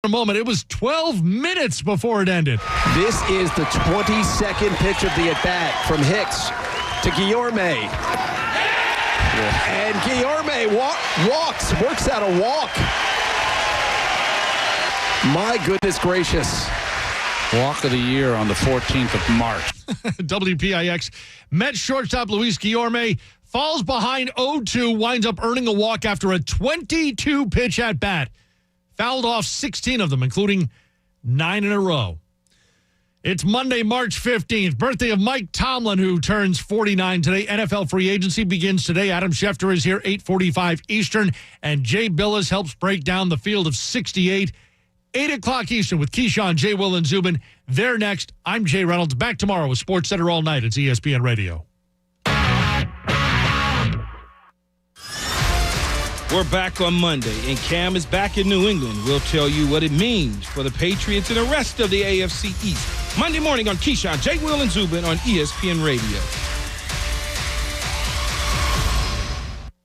a moment. It was 12 minutes before it ended. This is the 22nd pitch of the at-bat from Hicks to Guillorme. And Guillorme works out a walk. My goodness gracious. Walk of the year on the 14th of March. WPIX. Mets shortstop Luis Guillorme falls behind 0-2, winds up earning a walk after a 22-pitch at-bat. Fouled off 16 of them, including 9 in a row. It's Monday, March 15th, birthday of Mike Tomlin, who turns 49 today. NFL free agency begins today. Adam Schefter is here, 8:45 Eastern, and Jay Billis helps break down the field of 68. 8 o'clock Eastern with Keyshawn, Jay, Will, and Zubin. They're next. I'm Jay Reynolds. Back tomorrow with Sports Center all night. It's ESPN Radio. We're back on Monday, and Cam is back in New England. We'll tell you what it means for the Patriots and the rest of the AFC East. Monday morning on Keyshawn, Jay, Will, and Zubin on ESPN Radio.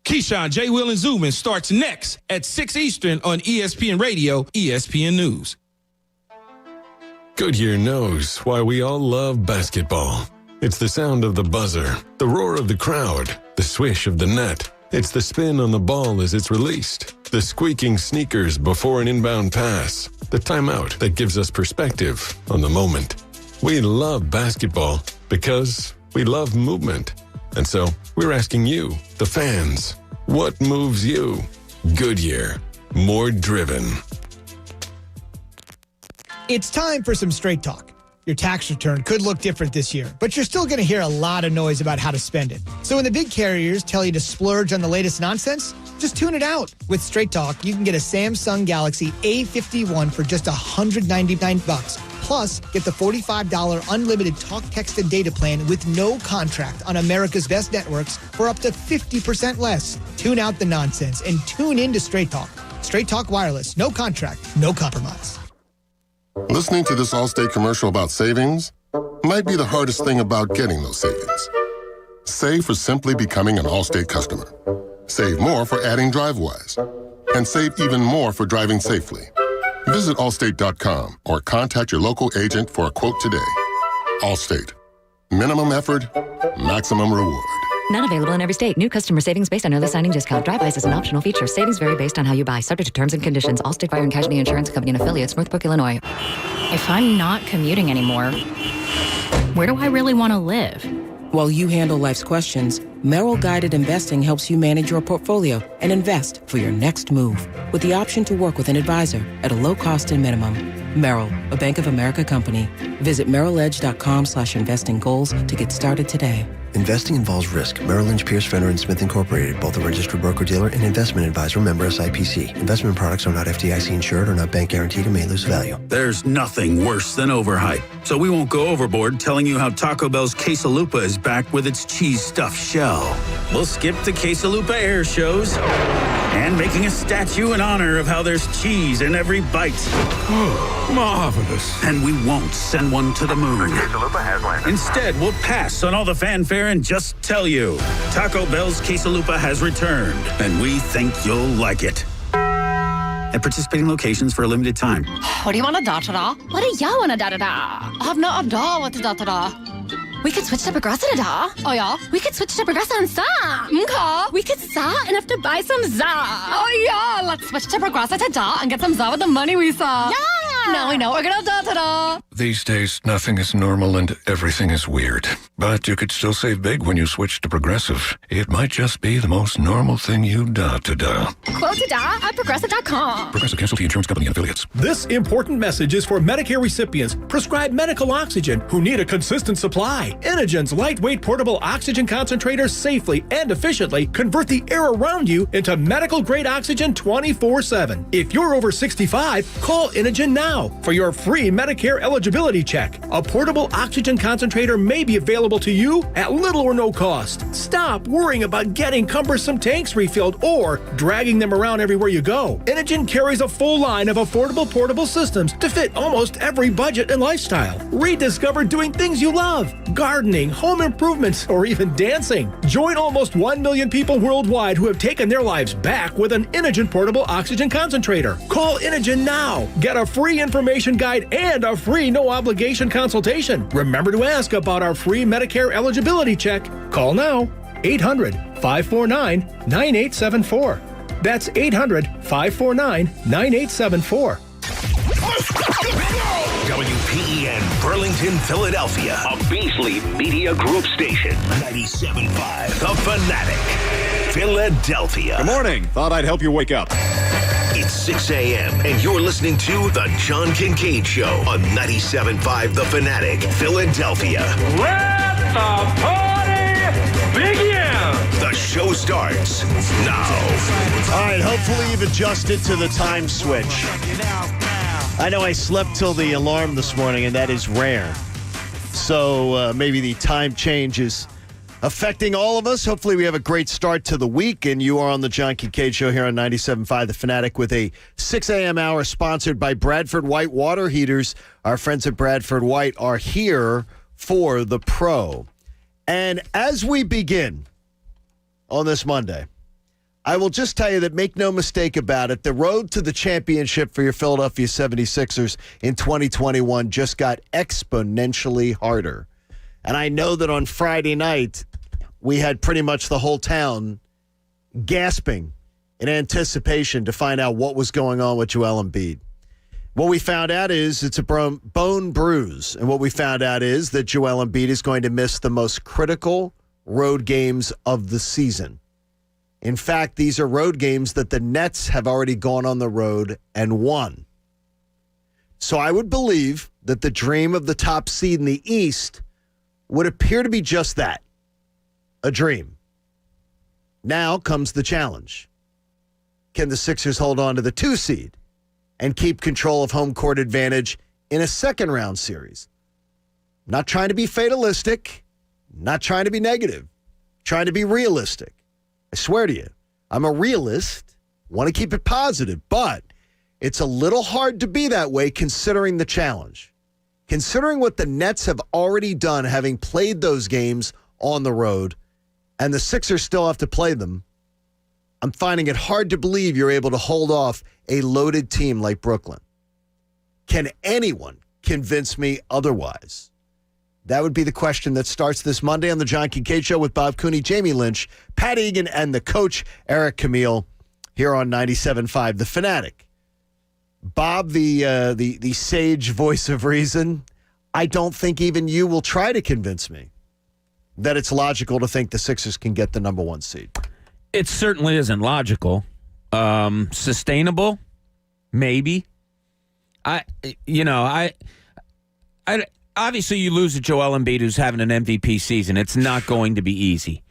Keyshawn, Jay, Will, and Zubin starts next at 6 Eastern on ESPN Radio, ESPN News. Goodyear knows why we all love basketball. It's the sound of the buzzer, the roar of the crowd, the swish of the net. It's the spin on the ball as it's released, the squeaking sneakers before an inbound pass, the timeout that gives us perspective on the moment. We love basketball because we love movement. And so we're asking you, the fans, what moves you? Goodyear, more driven. It's time for some straight talk. Your tax return could look different this year, but you're still going to hear a lot of noise about how to spend it. So when the big carriers tell you to splurge on the latest nonsense, just tune it out. With Straight Talk, you can get a Samsung Galaxy A51 for just $199. Plus, get the $45 unlimited talk, text, and data plan with no contract on America's best networks for up to 50% less. Tune out the nonsense and tune in to Straight Talk. Straight Talk Wireless. No contract, no compromise. Listening to this Allstate commercial about savings might be the hardest thing about getting those savings. Save for simply becoming an Allstate customer. Save more for adding DriveWise. And save even more for driving safely. Visit Allstate.com or contact your local agent for a quote today. Allstate. Minimum effort, maximum reward. Not available in every state. New customer savings based on early signing discount. DriveWise is an optional feature. Savings vary based on how you buy. Subject to terms and conditions. Allstate Fire and Casualty Insurance Company and Affiliates, Northbrook, Illinois. If I'm not commuting anymore, where do I really want to live? While you handle life's questions, Merrill Guided Investing helps you manage your portfolio and invest for your next move with the option to work with an advisor at a low cost and minimum. Merrill, a Bank of America company. Visit merrilledge.com/investing goals to get started today. Investing involves risk. Merrill Lynch, Pierce, Fenner & Smith Incorporated, both a registered broker-dealer and investment advisor, member SIPC. Investment products are not FDIC insured or not bank guaranteed and may lose value. There's nothing worse than overhype, so we won't go overboard telling you how Taco Bell's Quesalupa is back with its cheese-stuffed shell. We'll skip the Quesalupa air shows and making a statue in honor of how there's cheese in every bite. Marvelous. And we won't send one to the moon. Quesalupa has landed. Instead, we'll pass on all the fanfare and just tell you, Taco Bell's Quesalupa has returned, and we think you'll like it. At participating locations for a limited time. What do you want to da-da-da? What do y'all want to da-da-da? I have no idea what to da-da-da. We could switch to Progressive da. Oh, yeah? We could switch to Progressive and sa. Okay. We could sa and have to buy some za. Oh, yeah. Let's switch to Progressive to da and get some za with the money we saw. Yeah. Now we know we're going to da-da-da. These days, nothing is normal and everything is weird. But you could still save big when you switch to Progressive. It might just be the most normal thing you da-da-da. Quote to da at Progressive.com. Progressive Casualty Insurance Company and Affiliates. This important message is for Medicare recipients prescribed medical oxygen who need a consistent supply. Inogen's lightweight portable oxygen concentrators safely and efficiently convert the air around you into medical-grade oxygen 24/7. If you're over 65, call Inogen now now for your free Medicare eligibility check. A portable oxygen concentrator may be available to you at little or no cost. Stop worrying about getting cumbersome tanks refilled or dragging them around everywhere you go. Inogen carries a full line of affordable portable systems to fit almost every budget and lifestyle. Rediscover doing things you love: gardening, home improvements, or even dancing. Join almost 1 million people worldwide who have taken their lives back with an Inogen portable oxygen concentrator. Call Inogen now. Get a free information guide and a free no-obligation consultation. Remember to ask about our free Medicare eligibility check. Call now. 800-549-9874. That's 800-549-9874. WPEN Burlington, Philadelphia. A Beasley Media Group station. 97.5 The Fanatic. Philadelphia. Good morning. Thought I'd help you wake up. It's 6 a.m. and you're listening to The John Kincade Show on 97.5 The Fanatic. Philadelphia. Let the party begin! The show starts now. All right, hopefully you've adjusted to the time switch. I know I slept till the alarm this morning, and that is rare. So maybe the time change is affecting all of us. Hopefully we have a great start to the week, and you are on the John Kincade Show here on 97.5 The Fanatic with a 6 a.m. hour sponsored by Bradford White Water Heaters. Our friends at Bradford White are here for the pro. And as we begin on this Monday, I will just tell you that, make no mistake about it, the road to the championship for your Philadelphia 76ers in 2021 just got exponentially harder. And I know that on Friday night, we had pretty much the whole town gasping in anticipation to find out what was going on with Joel Embiid. What we found out is it's a bone bruise. And what we found out is that Joel Embiid is going to miss the most critical road games of the season. In fact, these are road games that the Nets have already gone on the road and won. So I would believe that the dream of the top seed in the East would appear to be just that, a dream. Now comes the challenge. Can the Sixers hold on to the 2 seed and keep control of home court advantage in a second round series? Not trying to be fatalistic, not trying to be negative, trying to be realistic. I swear to you, I'm a realist, want to keep it positive, but it's a little hard to be that way considering the challenge. Considering what the Nets have already done, having played those games on the road, and the Sixers still have to play them, I'm finding it hard to believe you're able to hold off a loaded team like Brooklyn. Can anyone convince me otherwise? That would be the question that starts this Monday on the John Kincade Show with Bob Cooney, Jamie Lynch, Pat Egan, and the coach, Eric Camille, here on 97.5 The Fanatic. Bob, the sage voice of reason, I don't think even you will try to convince me that it's logical to think the Sixers can get the number 1 seed. It certainly isn't logical. Sustainable, maybe. Obviously, you lose to Joel Embiid, who's having an MVP season. It's not going to be easy.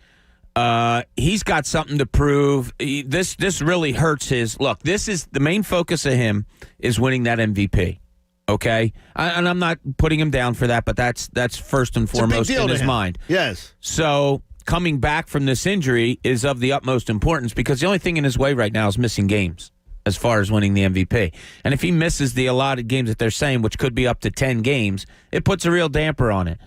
He's got something to prove. This really hurts his look. This is the main focus of him is winning that MVP. Okay, and I'm not putting him down for that, but that's first and foremost in his mind. Yes. So coming back from this injury is of the utmost importance because the only thing in his way right now is missing games as far as winning the MVP. And if he misses the allotted games that they're saying, which could be up to 10 games, it puts a real damper on it.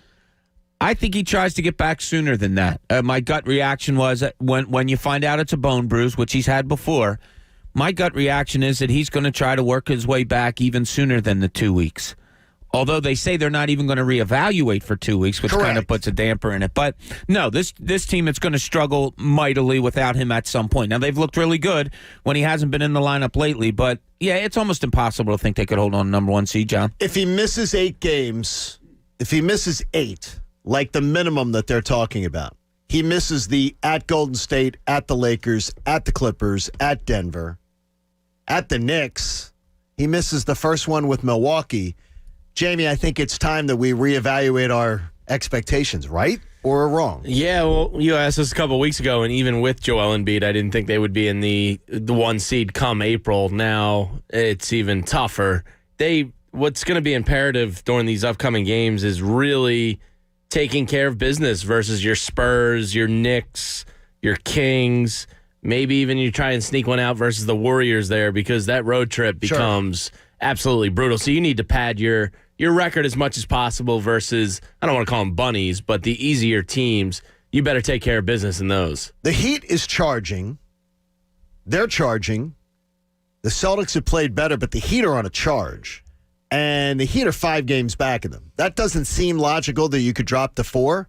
I think he tries to get back sooner than that. My gut reaction was that when you find out it's a bone bruise, which he's had before, my gut reaction is that he's going to try to work his way back even sooner than the 2 weeks. Although they say they're not even going to reevaluate for 2 weeks, which kind of puts a damper in it. But no, this team is going to struggle mightily without him at some point. Now, they've looked really good when he hasn't been in the lineup lately. But, yeah, it's almost impossible to think they could hold on to number 1 seed, John. If he misses 8 games, like the minimum that they're talking about, he misses the at Golden State, at the Lakers, at the Clippers, at Denver, at the Knicks. He misses the first one with Milwaukee. Jamie, I think it's time that we reevaluate our expectations, right? Or wrong? Yeah, well, you asked us a couple of weeks ago, and even with Joel Embiid, I didn't think they would be in the 1 seed come April. Now it's even tougher. what's going to be imperative during these upcoming games is really taking care of business versus your Spurs, your Knicks, your Kings. Maybe even you try and sneak one out versus the Warriors there, because that road trip becomes absolutely brutal. So you need to pad your record as much as possible versus, I don't want to call them bunnies, but the easier teams. You better take care of business in those. The Heat is charging. They're charging. The Celtics have played better, but the Heat are on a charge. And the Heat are 5 games back of them. That doesn't seem logical that you could drop to 4.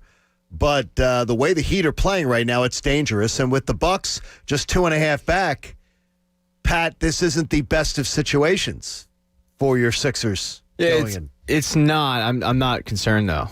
But the way the Heat are playing right now, it's dangerous. And with the Bucks just 2.5 back, Pat, this isn't the best of situations for your Sixers going in. It's not. I'm not concerned, though.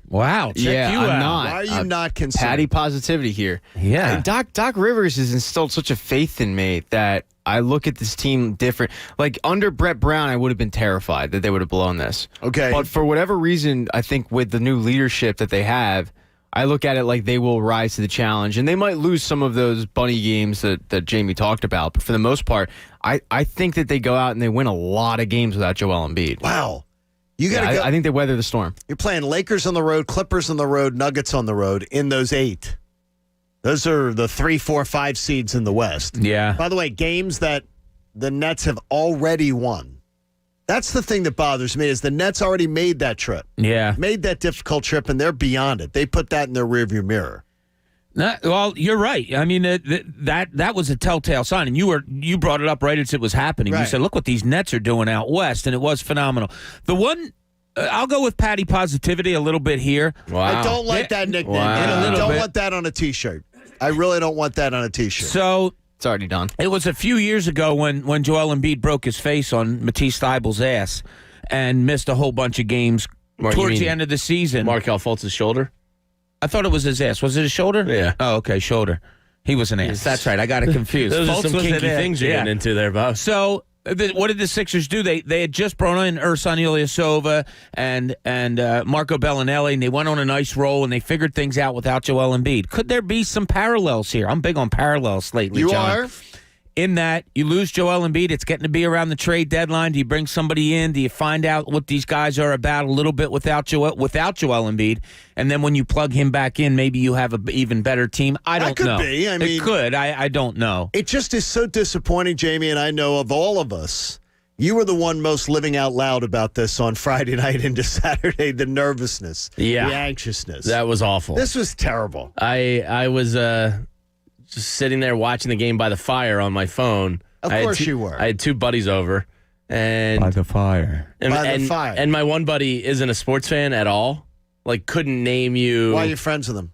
Wow. Check you I'm out. not. Why are you not concerned? Patty positivity here. Yeah. Doc Rivers has instilled such a faith in me that I look at this team different. Like, under Brett Brown, I would have been terrified that they would have blown this. Okay. But for whatever reason, I think with the new leadership that they have, I look at it like they will rise to the challenge. And they might lose some of those bunny games that Jamie talked about. But for the most part, I think that they go out and they win a lot of games without Joel Embiid. Wow. You got to go. I think they weather the storm. You're playing Lakers on the road, Clippers on the road, Nuggets on the road in those 8. Those are the 3, 4, 5 seeds in the West. Yeah. By the way, games that the Nets have already won. That's the thing that bothers me is the Nets already made that trip. Yeah. Made that difficult trip, and they're beyond it. They put that in their rearview mirror. Well, you're right. I mean, that was a telltale sign, and you brought it up right as it was happening. Right. You said, "Look what these Nets are doing out west," and it was phenomenal. The one, I'll go with Patty positivity a little bit here. Wow. I don't like that nickname. Wow. And I don't bit. want that on a T-shirt. I really don't want that on a T-shirt. So it's already done. It was a few years ago when Joel Embiid broke his face on Matisse Thybulle's ass and missed a whole bunch of games towards the end of the season. Markelle Fultz's shoulder? I thought it was his ass. Was it his shoulder? Yeah. Oh, okay, shoulder. He was an ass. That's right. I got it confused. Those Fultz are some was kinky an ass. things you're getting into there, Bob. So what did the Sixers do? They had just brought in Ersan Ilyasova and Marco Bellinelli, and they went on a nice roll, and they figured things out without Joel Embiid. Could there be some parallels here? I'm big on parallels lately, You John. are? In that you lose Joel Embiid, it's getting to be around the trade deadline. Do you bring somebody in? Do you find out what these guys are about a little bit without Joel Embiid? And then when you plug him back in, maybe you have an even better team. I don't know. That could be. I mean, it could. I don't know. It just is so disappointing, Jamie, and I know of all of us, you were the one most living out loud about this on Friday night into Saturday, the nervousness, the anxiousness. That was awful. This was terrible. I was just sitting there watching the game by the fire on my phone. Of course you were. I had 2 buddies over. And by the fire. And my one buddy isn't a sports fan at all. Like, couldn't name you. Why are you friends with him?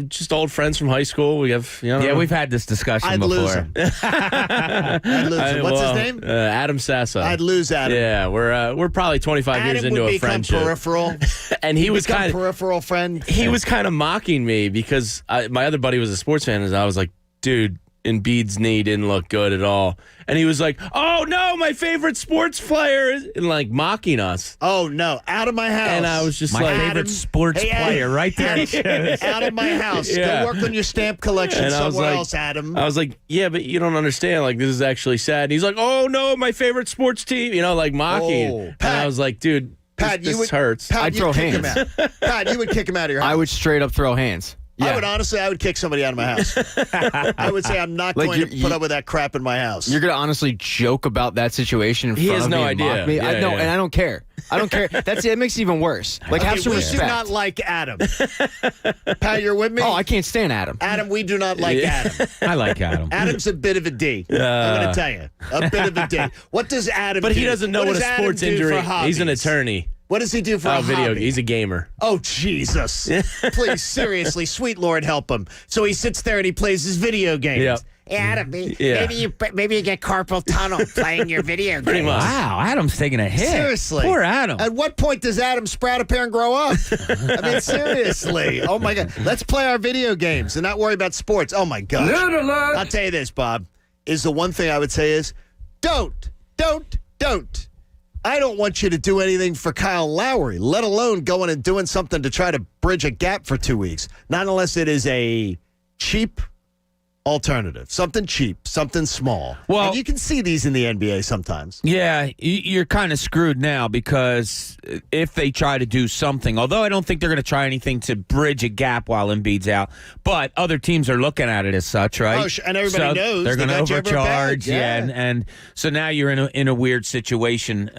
Just old friends from high school. We have, Yeah, we've had this discussion I'd before. lose him. I'd lose him. What's his name? Adam Sassa. I'd lose Adam. Yeah, we're probably 25 years into a friendship. Peripheral. And he was kind of peripheral friend. He was kind of mocking me because my other buddy was a sports fan, and I was like, dude, Embiid's knee didn't look good at all. And he was like, oh, no, my favorite sports player is, and like mocking us. Oh, no, out of my house. And I was just my like, favorite sports player right there. Out of my house. Yeah. Go work on your stamp collection And I was somewhere like- else, Adam. I was like, yeah, but you don't understand. Like, this is actually sad. And he's like, oh, no, my favorite sports team, like mocking. Oh, and Pat. I was like, dude, this hurts. Pat, I'd you'd throw kick hands. him out. Pat, you would kick him out of your house. I would straight up throw hands. Yeah. I would kick somebody out of my house. I would say I'm not Like, going to put up with that crap in my house. You're gonna honestly joke about that situation in He front has of me no and idea. mock me? Yeah, And I don't care. I don't care. That makes it even worse. Like, have some we respect. do not like Adam. Pat, you're with me? Oh, I can't stand Adam. Adam, we do not like Adam. I like Adam. Adam's a bit of a D. I'm going to tell you. A bit of a D. What does Adam do? But he doesn't know what a does Adam sports do injury. for He's an hobbies? attorney. What does he do for a Video. hobby? He's a gamer. Oh, Jesus. Please, seriously, sweet Lord, help him. So he sits there and he plays his video games. Yep. Hey, Adam, Yeah. maybe you get carpal tunnel playing your video games. Pretty much. Wow, Adam's taking a hit. Seriously. Poor Adam. At what point does Adam sprout a pair and grow up? I mean, seriously. Oh, my God. Let's play our video games and not worry about sports. Oh, my God. I'll tell you this, Bob, is the one thing I would say is don't. I don't want you to do anything for Kyle Lowry, let alone going and doing something to try to bridge a gap for 2 weeks. Not unless it is a cheap alternative, something cheap, something small. Well, and you can see these in the NBA sometimes. Yeah, you're kind of screwed now because if they try to do something, although I don't think they're going to try anything to bridge a gap while Embiid's out, but other teams are looking at it as such, right? Oh, and everybody knows they're going to got you overcharge. over bad. Yeah. And so now you're in a weird situation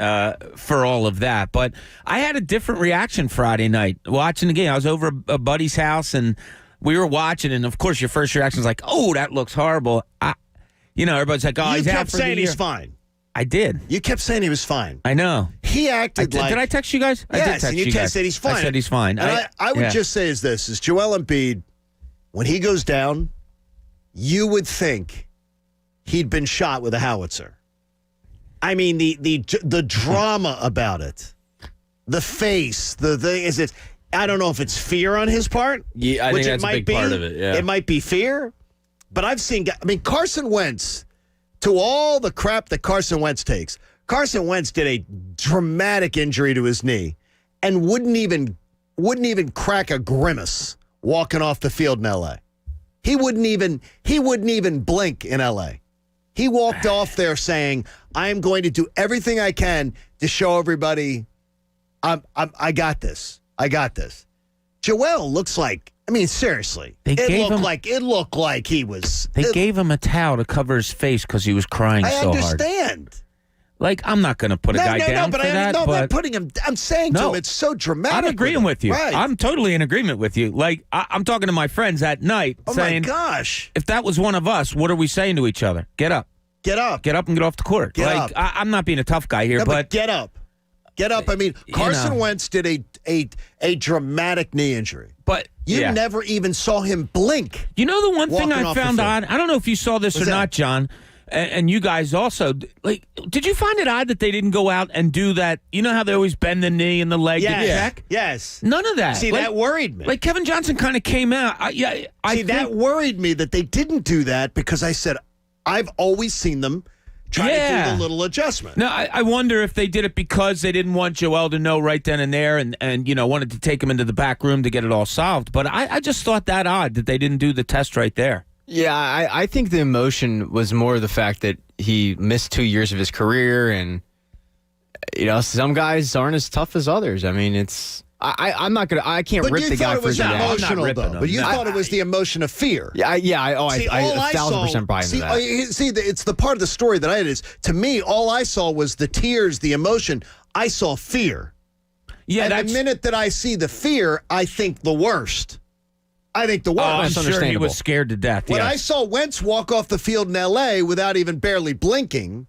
for all of that. But I had a different reaction Friday night watching the game. I was over a buddy's house and we were watching, and of course, your first reaction is like, "Oh, that looks horrible." Everybody's like, "Oh, he's out for the year." You kept saying he's fine. I did. You kept saying he was fine. I know. He acted like. Did I text you guys? Yes, I did text and you guys. said he's fine. I said he's fine. And I would just say is Joel Embiid, when he goes down, you would think he'd been shot with a howitzer. I mean, the drama about it, the face, the thing is it. I don't know if it's fear on his part. Yeah, I think that's a big part of it. Yeah. It might be fear, but I've seen. I mean, Carson Wentz, to all the crap that Carson Wentz takes, Carson Wentz did a dramatic injury to his knee, and wouldn't even crack a grimace walking off the field in L.A. He wouldn't even blink in L.A. He walked off there saying, "I am going to do everything I can to show everybody, I got this. I got this." Joel looks like, I mean, seriously, it looked like he was. They gave him a towel to cover his face because he was crying so hard. I understand. Like, I'm not going to put a guy down for that. I'm not putting him. I'm saying to him, it's so dramatic. I'm agreeing with you. Right. I'm totally in agreement with you. Like, I'm talking to my friends at night saying, my gosh, if that was one of us, what are we saying to each other? Get up. Get up. Get up and get off the court. Get up. I'm not being a tough guy here, but get up. Get up. I mean, Carson Wentz did a dramatic knee injury. But you never even saw him blink. You know the one thing I found odd? I don't know if you saw this or not, John, and you guys also. Like, did you find it odd that they didn't go out and do that? You know how they always bend the knee and the leg to check? Yes. None of that. See, that worried me. Like, Kevin Johnson kind of came out. That worried me that they didn't do that because I said, I've always seen them try to do the little adjustment. No, I wonder if they did it because they didn't want Joel to know right then and there and wanted to take him into the back room to get it all solved. But I just thought that odd that they didn't do the test right there. Yeah, I think the emotion was more the fact that he missed 2 years of his career and, some guys aren't as tough as others. I mean, it's... I can't rip the guy for that. Emotional, though. But you thought it was the emotion of fear. I 1,000% buy into that. It's the part of the story that I had is, to me, all I saw was the tears, the emotion. I saw fear. Yeah, and the minute that I see the fear, I think the worst. I think the worst. I'm sure he was scared to death. When I saw Wentz walk off the field in L.A. without even barely blinking,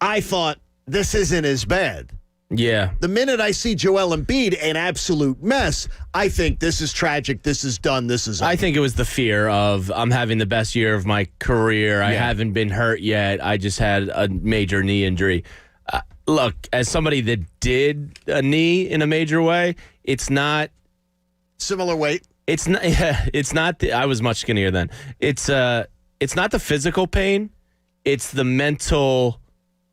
I thought, this isn't as bad. Yeah. The minute I see Joel Embiid, an absolute mess, I think this is tragic. This is done. This is over. I think it was the fear of I'm having the best year of my career. I haven't been hurt yet. I just had a major knee injury. Look, as somebody that did a knee in a major way, it's not similar weight. It's not. It's not. I was much skinnier then. It's not the physical pain. It's the mental.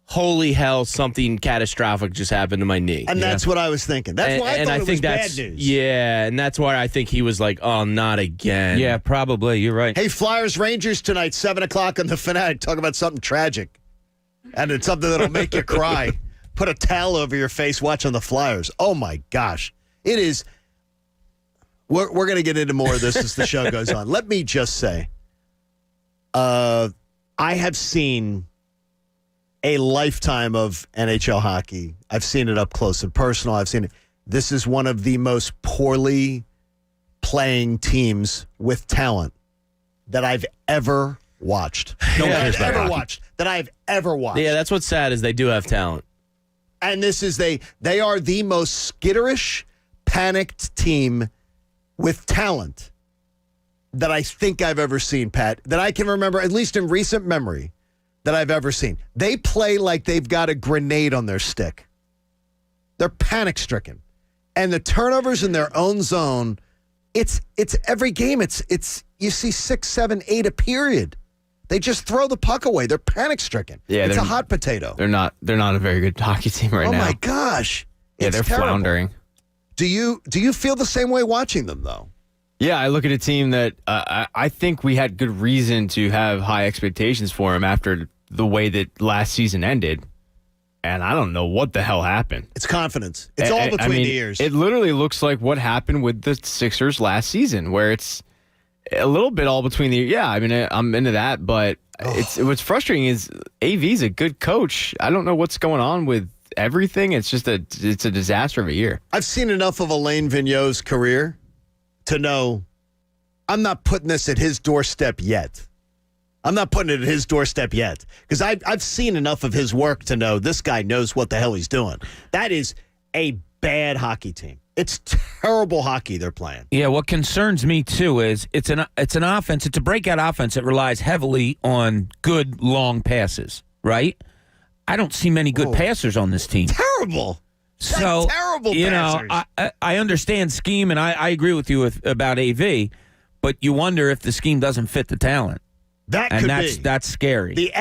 Holy hell, something catastrophic just happened to my knee. And that's what I was thinking. That's why I thought it was bad news. Yeah, and that's why I think he was like, oh, not again. Yeah, probably. You're right. Hey, Flyers Rangers tonight, 7 o'clock on The Fanatic. Talk about something tragic. And it's something that'll make you cry. Put a towel over your face watching the Flyers. Oh, my gosh. It is. We're going to get into more of this as the show goes on. Let me just say, I have seen a lifetime of NHL hockey. I've seen it up close and personal. I've seen it. This is one of the most poorly playing teams with talent that I've ever watched. That I've ever watched. Yeah, that's what's sad is they do have talent. And this is they are the most skitterish, panicked team with talent that I think I've ever seen, Pat, that I can remember, at least in recent memory, that I've ever seen. They play like they've got a grenade on their stick. They're panic-stricken. And the turnovers in their own zone, it's every game. It's you see 6, 7, 8 a period. They just throw the puck away. They're panic-stricken. Yeah, it's a hot potato. They're not a very good hockey team right now. Oh my gosh. Yeah, they're terrible. floundering. Do you feel the same way watching them though? Yeah, I look at a team that I think we had good reason to have high expectations for him after the way that last season ended. And I don't know what the hell happened. It's confidence. It's all between the ears. It literally looks like what happened with the Sixers last season, where it's a little bit all between the ears. Yeah, I mean, I'm into that, but what's frustrating is AV's a good coach. I don't know what's going on with everything. It's just it's a disaster of a year. I've seen enough of Alain Vigneault's career to know I'm not putting this at his doorstep yet. I'm not putting it at his doorstep yet because I've seen enough of his work to know this guy knows what the hell he's doing. That is a bad hockey team. It's terrible hockey they're playing. Yeah, what concerns me too is it's an offense. It's a breakout offense that relies heavily on good long passes. Right? I don't see many good passers on this team. Terrible. So terrible passers. I understand scheme, and I agree with you about AV, but you wonder if the scheme doesn't fit the talent. That's scary. The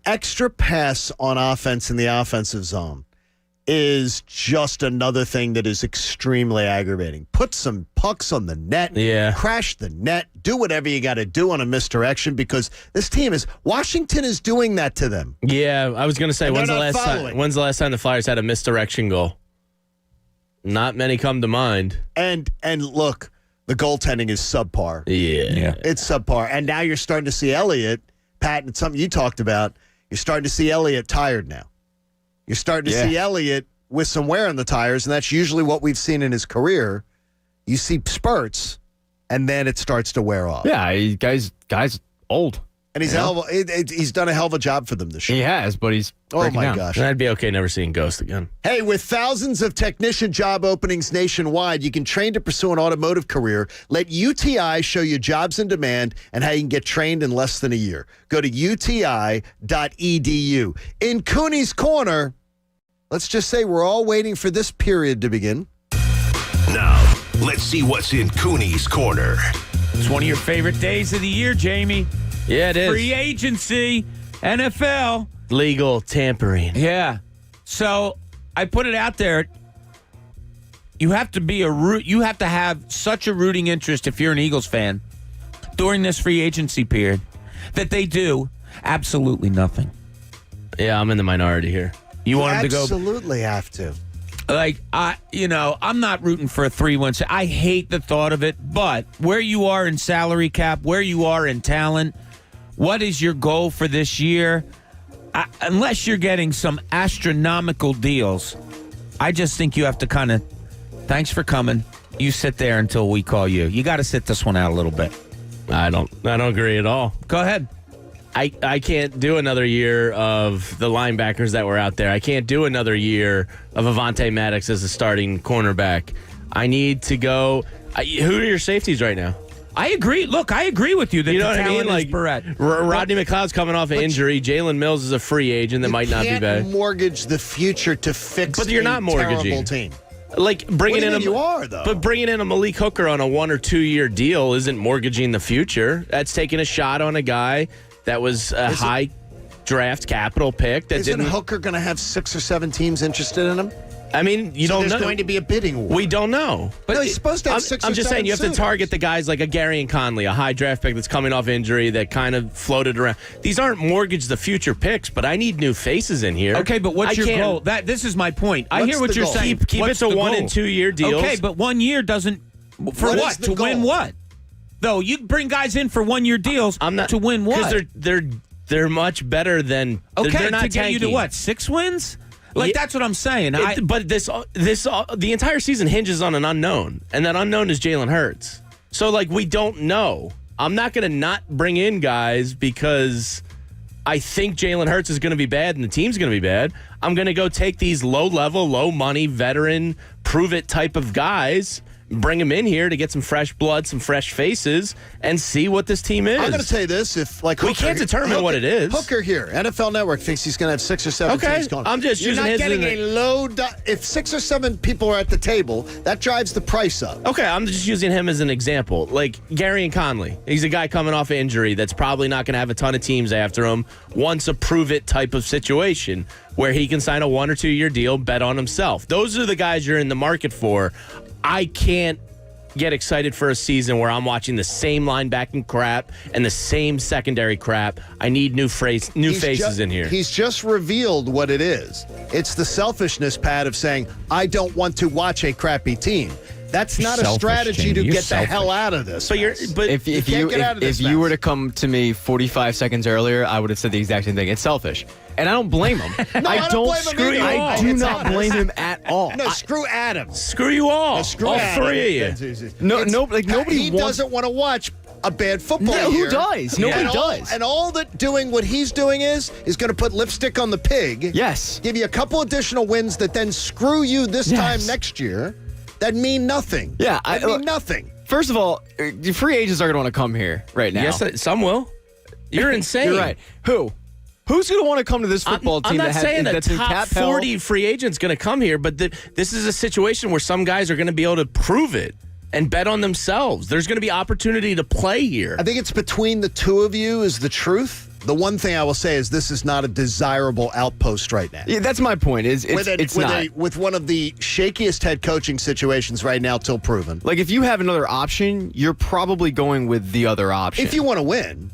extra pass on offense in the offensive zone is just another thing that is extremely aggravating. Put some pucks on the net, crash the net, do whatever you got to do on a misdirection because this team Washington is doing that to them. Yeah, I was going to say, when's the last time the Flyers had a misdirection goal? Not many come to mind. And look, the goaltending is subpar. Yeah. It's subpar. And now you're starting to see Elliott, Pat, and something you talked about, you're starting to see Elliott tired now. You're starting to see Elliott with some wear on the tires, and that's usually what we've seen in his career. You see spurts, and then it starts to wear off. Yeah, guy's old. And he's he's done a hell of a job for them this year. He has, but he's breaking gosh. I'd be okay never seeing Ghost again. Hey, with thousands of technician job openings nationwide, you can train to pursue an automotive career. Let UTI show you jobs in demand and how you can get trained in less than a year. Go to uti.edu. In Cooney's Corner, let's just say we're all waiting for this period to begin. Now, let's see what's in Cooney's Corner. It's one of your favorite days of the year, Jamie. Yeah, it is. Free agency, NFL. Legal tampering. Yeah. So I put it out there. You have to have such a rooting interest if you're an Eagles fan during this free agency period that they do absolutely nothing. Yeah, I'm in the minority here. You want them to go? Absolutely have to. Like, I'm not rooting for a 3-1. I hate the thought of it, but where you are in salary cap, where you are in talent, what is your goal for this year? Unless you're getting some astronomical deals, I just think you have to kind of, thanks for coming. You sit there until we call you. You got to sit this one out a little bit. I don't agree at all. Go ahead. I can't do another year of the linebackers that were out there. I can't do another year of Avonte Maddox as a starting cornerback. I need to go. Who are your safeties right now? I agree. Look, I agree with you that you know the what I mean? talent is Barrett. Rodney McLeod's coming off an injury. Jalen Mills is a free agent that might not be bad. You can't mortgage the future to fix but you're not mortgaging. Terrible team. Like bringing in you are though. But bringing in a Malik Hooker on a 1 or 2 year deal isn't mortgaging the future. That's taking a shot on a guy that was a high draft capital pick. Isn't Hooker going to have 6 or 7 teams interested in him? I mean, you don't know. There's going to be a bidding war. We don't know. But no, he's supposed to have 6 or 7 I'm just saying you have to target the guys like a Gary and Conley, a high draft pick that's coming off injury that kind of floated around. These aren't mortgage the future picks, but I need new faces in here. Okay, but what's your goal? This is my point. I hear what you're saying. Keep it to 1 and 2 year deals. Okay, but 1 year doesn't. For what? To win what? Though you bring guys in for 1 year deals. I'm not to win what? Because they're much better than. Okay, they're not to get tanky. you to what? 6 wins? Like, that's what I'm saying. But the entire season hinges on an unknown, and that unknown is Jalen Hurts. So, like, we don't know. I'm not going to not bring in guys because I think Jalen Hurts is going to be bad and the team's going to be bad. I'm going to go take these low-level, low-money, veteran, prove-it type of guys, bring them in here to get some fresh blood, some fresh faces, and see what this team is. I'm going to say this: if like we can't determine what it is. Hooker here, NFL Network thinks he's going to have 6 or 7 teams going. I'm just You're using not his. Getting a low. If 6 or 7 people are at the table, that drives the price up. Okay, I'm just using him as an example. Like Gary and Conley, he's a guy coming off an injury that's probably not going to have a ton of teams after him. Wants a prove it type of situation where he can sign a 1 or 2 year deal, bet on himself. Those are the guys you're in the market for. I can't get excited for a season where I'm watching the same linebacking crap and the same secondary crap. I need new faces in here. He's just revealed what it is. It's the selfishness, Pat, of saying, I don't want to watch a crappy team. That's not a strategy to get the hell out of this. But if you were to come to me 45 seconds earlier, I would have said the exact same thing. It's selfish. And I don't blame him. No, I don't blame screw him either. you all. I do not blame him at all. No, screw Adam. Screw you all. No, screw all Adam. three of you. Nobody He wants. doesn't want to watch a bad football No, year. who does? Nobody does. And all that doing what he's doing is going to put lipstick on the pig. Yes. Give you a couple additional wins that then screw you this time next year. That mean nothing. Yeah, that mean nothing. First of all, the free agents are going to want to come here right now. Yes, some will. You're insane. You're right. Who's going to want to come to this football team? I'm not saying that's the in top cap 40 free agent's going to come here, but this is a situation where some guys are going to be able to prove it and bet on themselves. There's going to be opportunity to play here. I think it's between the two of you is the truth. The one thing I will say is this is not a desirable outpost right now. Yeah, that's my point. It's not. With one of the shakiest head coaching situations right now till proven. Like, if you have another option, you're probably going with the other option. If you want to win.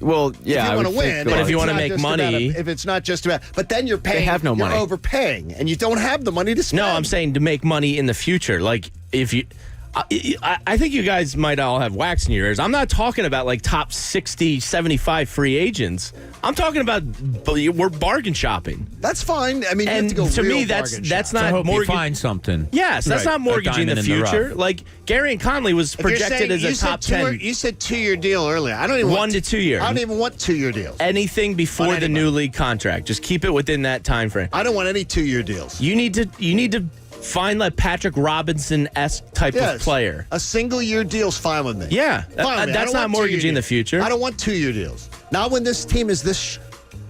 Well, yeah. If you want to win. But if you want to make money. If it's not just about. But then you're paying. They have no money. You're overpaying, and you don't have the money to spend. No, I'm saying to make money in the future. Like, if you. I think you guys might all have wax in your ears. I'm not talking about like top 60, 75 free agents. I'm talking about we're bargain shopping. That's fine. I mean, you have to go to real me, that's not hope mortgage. you find something. Yes, that's not mortgaging the future. rough. Like Gary and Conley was projected as a top 10. You said 2-year deal earlier. I don't even 1 to 2 years. I don't even want 2-year deals. Anything before the new league contract. Just keep it within that time frame. I don't want any 2-year deals. You need to find like Patrick Robinson-esque type of player. A single-year deal's fine with me. Yeah, Fine with me. that's not mortgaging the future. I don't want 2-year deals. Not when this team is this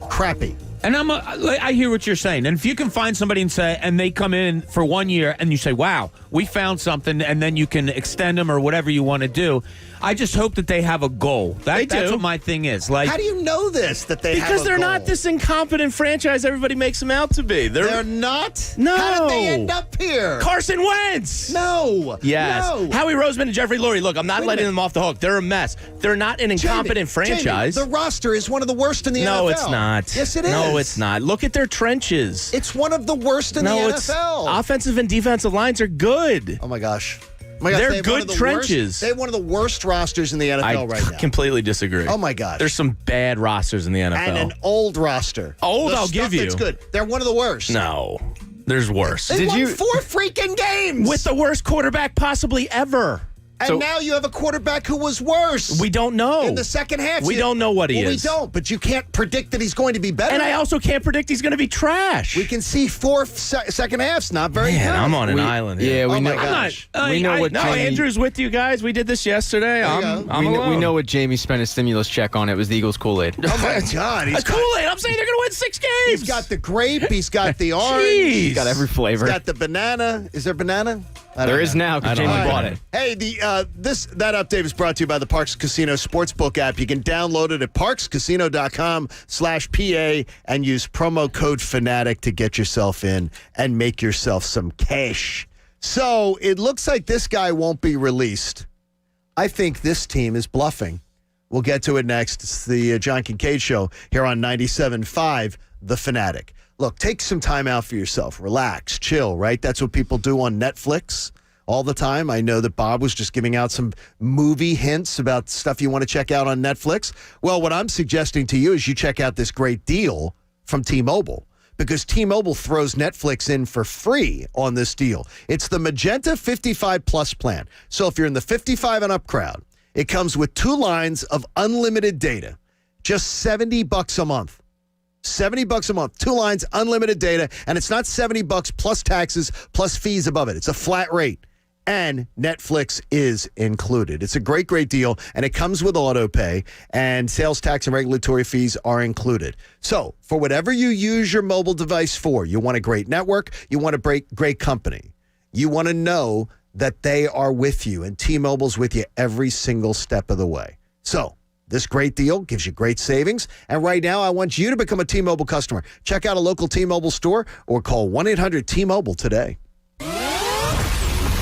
crappy. And I hear what you're saying. And if you can find somebody and they come in for 1 year and you say, wow, we found something, and then you can extend them or whatever you want to do. I just hope that they have a goal. That's what my thing is. Like, how do you know this? That they because have a they're goal? not this incompetent franchise everybody makes them out to be. They're not. No. How did they end up here? Carson Wentz. No. Yes. No. Howie Roseman and Jeffrey Lurie. Look, I'm not letting them off the hook. They're a mess. They're not an incompetent franchise. Jamie, the roster is one of the worst in the NFL. No, it's not. Yes, it is. No, it's not. Look at their trenches. It's one of the worst in the NFL. Offensive and defensive lines are good. Oh my gosh. They're good trenches. They have one of the worst rosters in the NFL right now. I completely disagree. Oh, my gosh. There's some bad rosters in the NFL. And an old roster. I'll give you. That's good. They're one of the worst. No. There's worse. They won 4 freaking games. With the worst quarterback possibly ever. And now you have a quarterback who was worse. We don't know. In the second half. We don't know what he is. We don't, but you can't predict that he's going to be better. And I also can't predict he's going to be trash. We can see 4 second halves, not very good. I'm on an island here. Yeah, we know. Gosh. We know what Jamie, Andrew's with you guys. We did this yesterday. I'm alone. We know what Jamie spent his stimulus check on. It was the Eagles Kool-Aid. Oh, my God. Kool-Aid. I'm saying they're going to win 6 games. He's got the grape. He's got the orange. He's got every flavor. He's got the banana. Is there banana? There is now because Jamie bought it. Hey, that update is brought to you by the Parks Casino Sportsbook app. You can download it at parkscasino.com/PA and use promo code Fanatic to get yourself in and make yourself some cash. So it looks like this guy won't be released. I think this team is bluffing. We'll get to it next. It's the John Kincade Show here on 97.5 The Fanatic. Look, take some time out for yourself. Relax, chill, right? That's what people do on Netflix all the time. I know that Bob was just giving out some movie hints about stuff you want to check out on Netflix. Well, what I'm suggesting to you is you check out this great deal from T-Mobile, because T-Mobile throws Netflix in for free on this deal. It's the Magenta 55 Plus plan. So if you're in the 55 and up crowd, it comes with 2 lines of unlimited data, just $70 a month. $70 a month, 2 lines, unlimited data, and it's not $70 plus taxes plus fees above it. It's a flat rate, and Netflix is included. It's a great, great deal, and it comes with auto pay, and sales tax and regulatory fees are included. So for whatever you use your mobile device for, you want a great network, you want a great company, you want to know that they are with you, and T-Mobile's with you every single step of the way. So this great deal gives you great savings. And right now, I want you to become a T-Mobile customer. Check out a local T-Mobile store or call 1-800-T-Mobile today.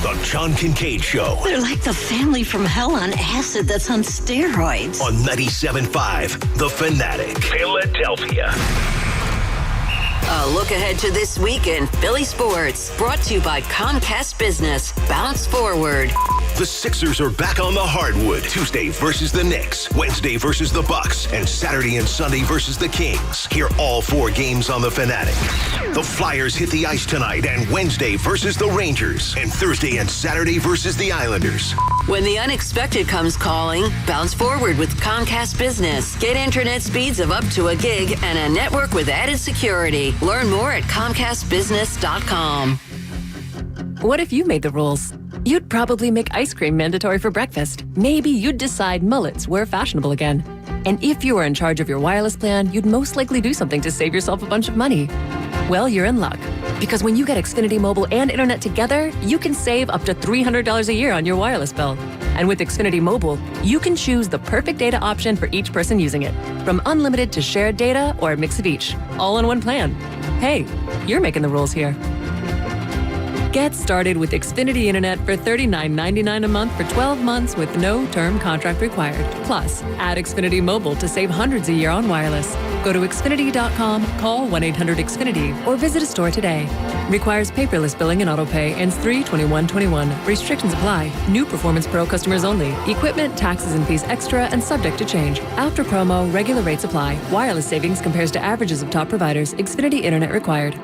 The John Kincade Show. They're like the family from hell on acid that's on steroids. On 97.5 The Fanatic. Philadelphia. A look ahead to this week in Philly sports. Brought to you by Comcast Business. Bounce forward. The Sixers are back on the hardwood. Tuesday versus the Knicks, Wednesday versus the Bucks, and Saturday and Sunday versus the Kings. Hear all 4 games on The Fanatic. The Flyers hit the ice tonight, and Wednesday versus the Rangers, and Thursday and Saturday versus the Islanders. When the unexpected comes calling, bounce forward with Comcast Business. Get internet speeds of up to a gig and a network with added security. Learn more at ComcastBusiness.com. What if you made the rules? You'd probably make ice cream mandatory for breakfast. Maybe you'd decide mullets were fashionable again. And if you were in charge of your wireless plan, you'd most likely do something to save yourself a bunch of money. Well, you're in luck. Because when you get Xfinity Mobile and Internet together, you can save up to $300 a year on your wireless bill. And with Xfinity Mobile, you can choose the perfect data option for each person using it. From unlimited to shared data or a mix of each. All in one plan. Hey, you're making the rules here. Get started with Xfinity Internet for $39.99 a month for 12 months with no term contract required. Plus, add Xfinity Mobile to save hundreds a year on wireless. Go to Xfinity.com, call 1-800-XFINITY, or visit a store today. Requires paperless billing and autopay, ends 3/21/21. Restrictions apply. New Performance Pro customers only. Equipment, taxes, and fees extra and subject to change. After promo, regular rates apply. Wireless savings compares to averages of top providers. Xfinity Internet required.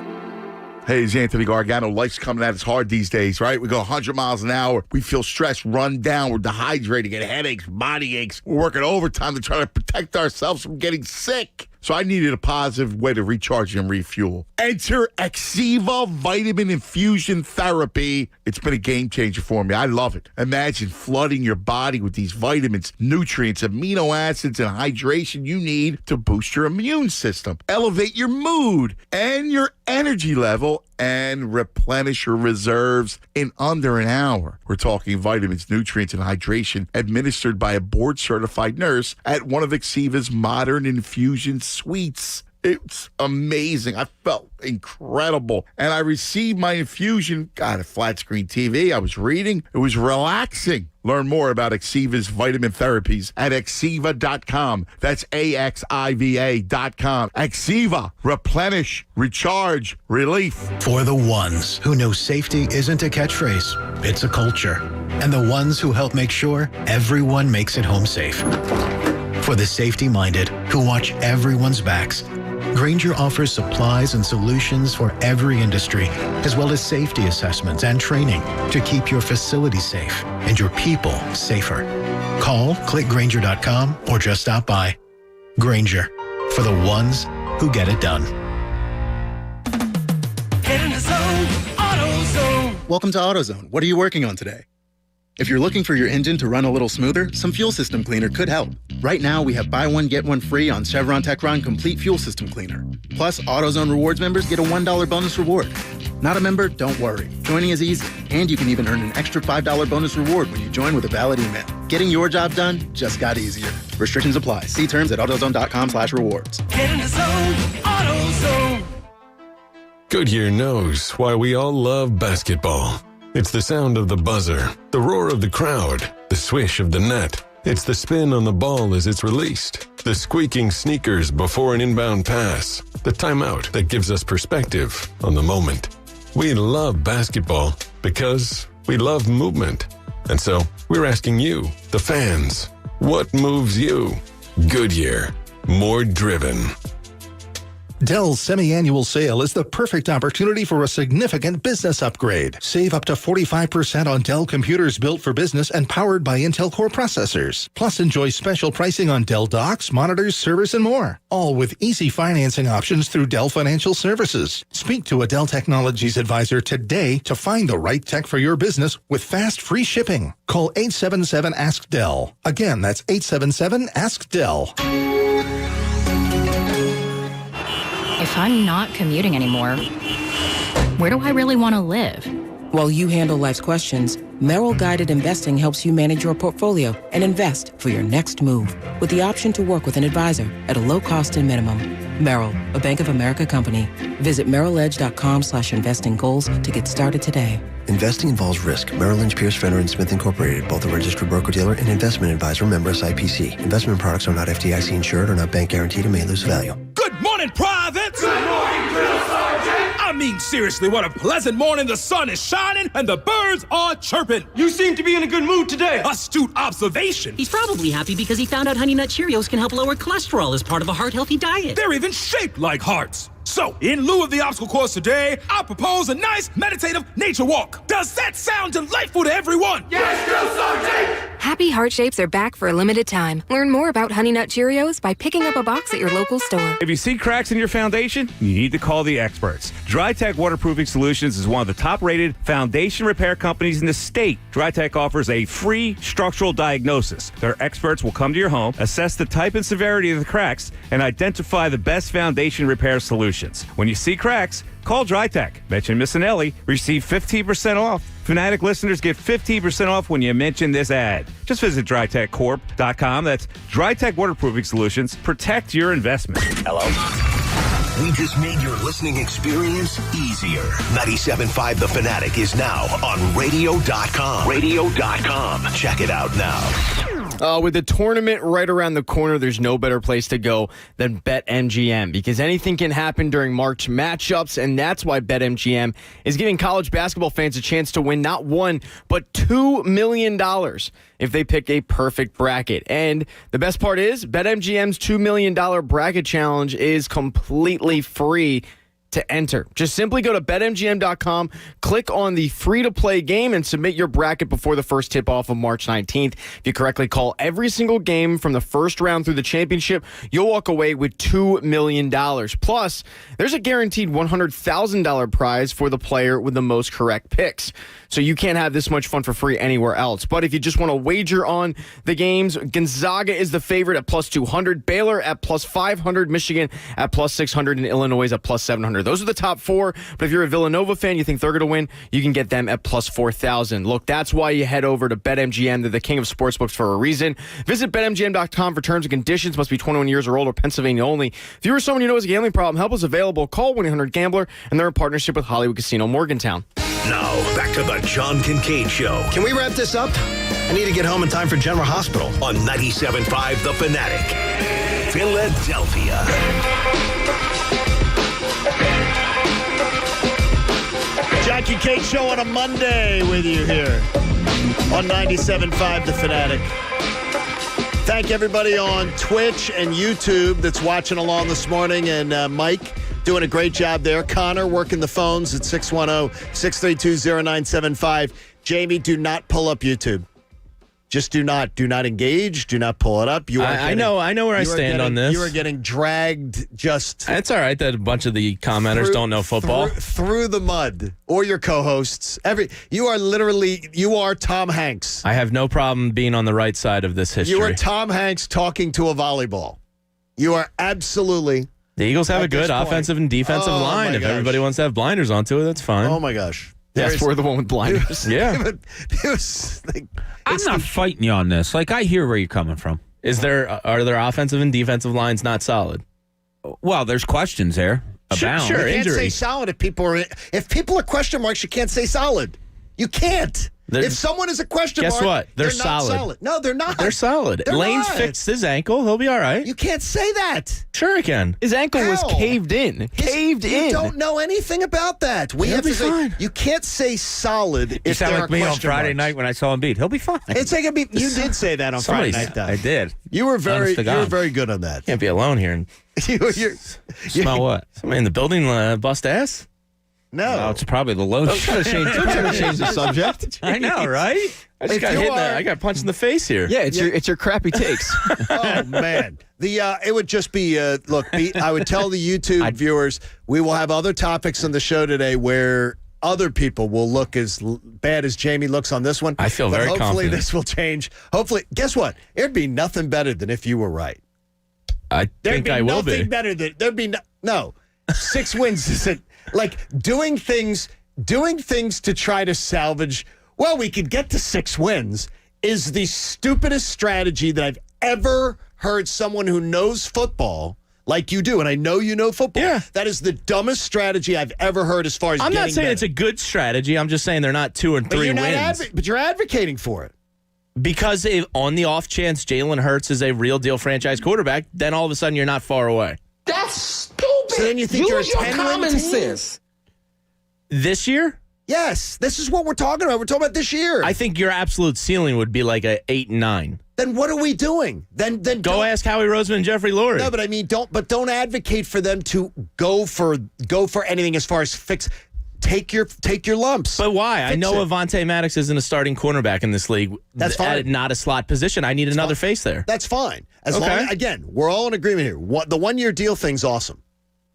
Hey, it's Anthony Gargano. Life's coming at us hard these days, right? We go 100 miles an hour. We feel stressed, run down. We're dehydrated, get headaches, body aches. We're working overtime to try to protect ourselves from getting sick. So I needed a positive way to recharge and refuel. Enter Exiva Vitamin Infusion Therapy. It's been a game changer for me. I love it. Imagine flooding your body with these vitamins, nutrients, amino acids, and hydration you need to boost your immune system, elevate your mood and your energy level, and replenish your reserves in under an hour. We're talking vitamins, nutrients, and hydration administered by a board-certified nurse at one of Exiva's modern infusion suites. It's amazing. I felt incredible. And I received my infusion, got a flat screen TV. I was reading. It was relaxing. Learn more about Exiva's vitamin therapies at Exiva.com. That's AXIVA.com. Exiva. Replenish, recharge, relief. For the ones who know safety isn't a catchphrase, it's a culture. And the ones who help make sure everyone makes it home safe. For the safety-minded who watch everyone's backs, Grainger offers supplies and solutions for every industry, as well as safety assessments and training to keep your facilities safe and your people safer. Call, click Grainger.com, or just stop by. Grainger, for the ones who get it done. Get in the zone, AutoZone. Welcome to AutoZone. What are you working on today? If you're looking for your engine to run a little smoother, some fuel system cleaner could help. Right now, we have buy one, get one free on Chevron Techron Complete Fuel System Cleaner. Plus, AutoZone Rewards members get a $1 bonus reward. Not a member? Don't worry. Joining is easy, and you can even earn an extra $5 bonus reward when you join with a valid email. Getting your job done just got easier. Restrictions apply. See terms at AutoZone.com/rewards. Get in the zone, AutoZone. Goodyear knows why we all love basketball. It's the sound of the buzzer, the roar of the crowd, the swish of the net. It's the spin on the ball as it's released, the squeaking sneakers before an inbound pass, the timeout that gives us perspective on the moment. We love basketball because we love movement. And so we're asking you, the fans, what moves you? Goodyear, more driven. Dell's semi-annual sale is the perfect opportunity for a significant business upgrade. Save up to 45% on Dell computers built for business and powered by Intel Core processors. Plus, enjoy special pricing on Dell docks, monitors, servers, and more. All with easy financing options through Dell Financial Services. Speak to a Dell Technologies advisor today to find the right tech for your business with fast, free shipping. Call 877-ASK-DELL. Again, that's 877-ASK-DELL. If I'm not commuting anymore, where do I really want to live? While you handle life's questions, Merrill Guided Investing helps you manage your portfolio and invest for your next move with the option to work with an advisor at a low cost and minimum. Merrill, a Bank of America company. Visit merrilledge.com/investing goals to get started today. Investing involves risk. Merrill Lynch, Pierce, Fenner & Smith Incorporated, both a registered broker-dealer and investment advisor, member SIPC. Investment products are not FDIC insured or not bank guaranteed and may lose value. Good morning, privates! Good morning, Drill Sergeant! I mean, seriously, what a pleasant morning. The sun is shining and the birds are chirping. You seem to be in a good mood today. Astute observation. He's probably happy because he found out Honey Nut Cheerios can help lower cholesterol as part of a heart-healthy diet. They're even shaped like hearts. So, in lieu of the obstacle course today, I propose a nice meditative nature walk. Does that sound delightful to everyone? Yes, Drill Sergeant! Happy Heart Shapes are back for a limited time. Learn more about Honey Nut Cheerios by picking up a box at your local store. If you see cracks in your foundation, you need to call the experts. DryTech Waterproofing Solutions is one of the top-rated foundation repair companies in the state. DryTech offers a free structural diagnosis. Their experts will come to your home, assess the type and severity of the cracks, and identify the best foundation repair solutions. When you see cracks, call DryTech. Mention Missinelli, receive 15% off. Fanatic listeners get 15% off when you mention this ad. Just visit DryTechCorp.com. That's DryTech Waterproofing Solutions. Protect your investment. Hello? We just made your listening experience easier. 97.5 The Fanatic is now on radio.com. Radio.com. Check it out now. With the tournament right around the corner, there's no better place to go than BetMGM because anything can happen during March matchups, and that's why BetMGM is giving college basketball fans a chance to win not $1, but $2 million if they pick a perfect bracket. And the best part is BetMGM's $2 million bracket challenge is completely free to enter. Just simply go to BetMGM.com, click on the free-to-play game, and submit your bracket before the first tip-off of March 19th. If you correctly call every single game from the first round through the championship, you'll walk away with $2 million. Plus, there's a guaranteed $100,000 prize for the player with the most correct picks. So you can't have this much fun for free anywhere else. But if you just want to wager on the games, Gonzaga is the favorite at plus 200, Baylor at plus 500, Michigan at plus 600, and Illinois at plus 700. Those are the top four. But if you're a Villanova fan, you think they're going to win, you can get them at plus 4,000. Look, that's why you head over to BetMGM. They're the king of sportsbooks for a reason. Visit BetMGM.com for terms and conditions. Must be 21 years or older, Pennsylvania only. If you or someone you know has a gambling problem, help is available. Call 1-800-GAMBLER, and they're in partnership with Hollywood Casino Morgantown. Now, back to the John Kincade Show. Can we wrap this up? I need to get home in time for General Hospital. On 97.5 The Fanatic, Philadelphia. John Kincade Show on a Monday with you here on 97.5 The Fanatic. Thank everybody on Twitch and YouTube that's watching along this morning, and Mike doing a great job there. Connor working the phones at 610-632-0975. Jamie, do not pull up YouTube. Just do not engage. Do not pull it up. I know where I stand on this. You are getting dragged just... It's all right that a bunch of the commenters don't know football. Through the mud. Or your co-hosts. You are Tom Hanks. I have no problem being on the right side of this history. You are Tom Hanks talking to a volleyball. You are absolutely... The Eagles have a good offensive and defensive line. If everybody wants to have blinders onto it, that's fine. Oh, my gosh. Yes, we're the one with blinders. Yeah. I'm not fighting you on this. Like, I hear where you're coming from. Are there offensive and defensive lines not solid? Well, there's questions there. Sure, you can't say solid if people are question marks. You can't say solid. You can't. If someone is a question mark, guess what? They're not solid. No, they're not. They're solid. Lane's fixed his ankle. He'll be all right. You can't say that. Sure, he can. His ankle was caved in. You don't know anything about that. He'll be fine. You can't say solid. You sound like me on Friday night when I saw him beat. He'll be fine. You did say that on Friday night, though. I did. You were very good on that. Can't be alone here. And smell what? Somebody in the building bust ass? No, it's probably the load. Don't try to change the subject. I know, right? I just got hit. I got punched in the face here. Yeah, it's your crappy takes. Oh man, it would just be look. I would tell the YouTube viewers we will have other topics on the show today where other people will look as bad as Jamie looks on this one. I feel very confident. Hopefully this will change. Hopefully, guess what? It'd be nothing better than if you were right. I think I will be. Nothing better than there'd be no 6 wins isn't. Like doing things to try to salvage, well, we could get to 6 wins is the stupidest strategy that I've ever heard someone who knows football like you do, and I know you know football. Yeah. That is the dumbest strategy I've ever heard as far as I'm getting not saying better. it's a good strategy. I'm just saying they're not 2 and 3 wins. But you're advocating for it. Because if, on the off chance Jalen Hurts is a real deal franchise quarterback, then all of a sudden you're not far away. That's stupid. So then you think you're a Use your 10-win common team? sense. This year? Yes, this is what we're talking about. We're talking about this year. I think your absolute ceiling would be like a 8 and 9. Then what are we doing? Then go ask Howie Roseman and Jeffrey Lurie. No, but I mean, don't advocate for them to go for anything as far as fix. Take your lumps. But why? I know it. Avonte Maddox isn't a starting cornerback in this league. That's fine. Not a slot position. I need another face there. That's fine. As long again, we're all in agreement here. The 1-year deal thing's awesome.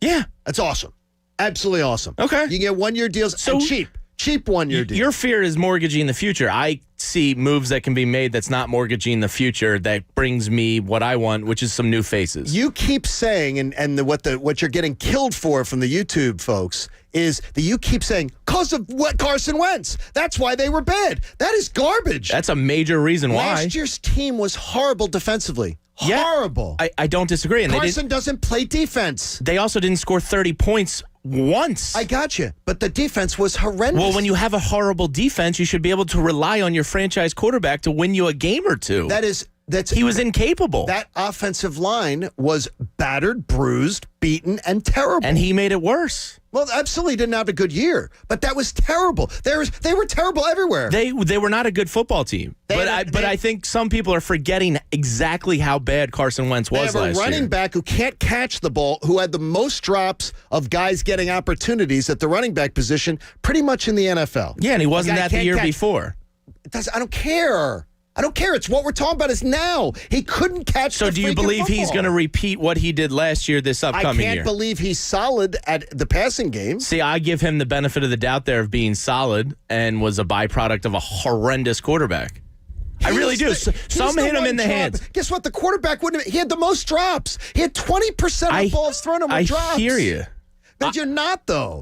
Yeah, that's awesome. Absolutely awesome. Okay, you can get 1-year deals and cheap 1-year deals. Your fear is mortgaging the future. I see moves that can be made that's not mortgaging the future that brings me what I want, which is some new faces. You keep saying, what you're getting killed for from the YouTube folks is that you keep saying, because of what Carson Wentz. That's why they were bad. That is garbage. That's a major reason why. Last year's team was horrible defensively. Horrible. I don't disagree. And Carson doesn't play defense. They also didn't score 30 points once. I got you. But the defense was horrendous. Well, when you have a horrible defense, you should be able to rely on your franchise quarterback to win you a game or two. He was incapable. That offensive line was battered, bruised, beaten, and terrible. And he made it worse. Well, absolutely didn't have a good year, but that was terrible. They were terrible everywhere. They were not a good football team. But I think some people are forgetting exactly how bad Carson Wentz was last year. They have a running back who can't catch the ball, who had the most drops of guys getting opportunities at the running back position pretty much in the NFL. Yeah, and he wasn't that the year before. I don't care. I don't care. It's what we're talking about is now. He couldn't catch So do you believe he's going to repeat what he did last year this upcoming year? I can't believe he's solid at the passing game. See, I give him the benefit of the doubt there of being solid and was a byproduct of a horrendous quarterback. I really do. Some hit him in the hands. Guess what? The quarterback wouldn't have. He had the most drops. He had 20% of balls thrown him with drops. I hear you. But you're not, though.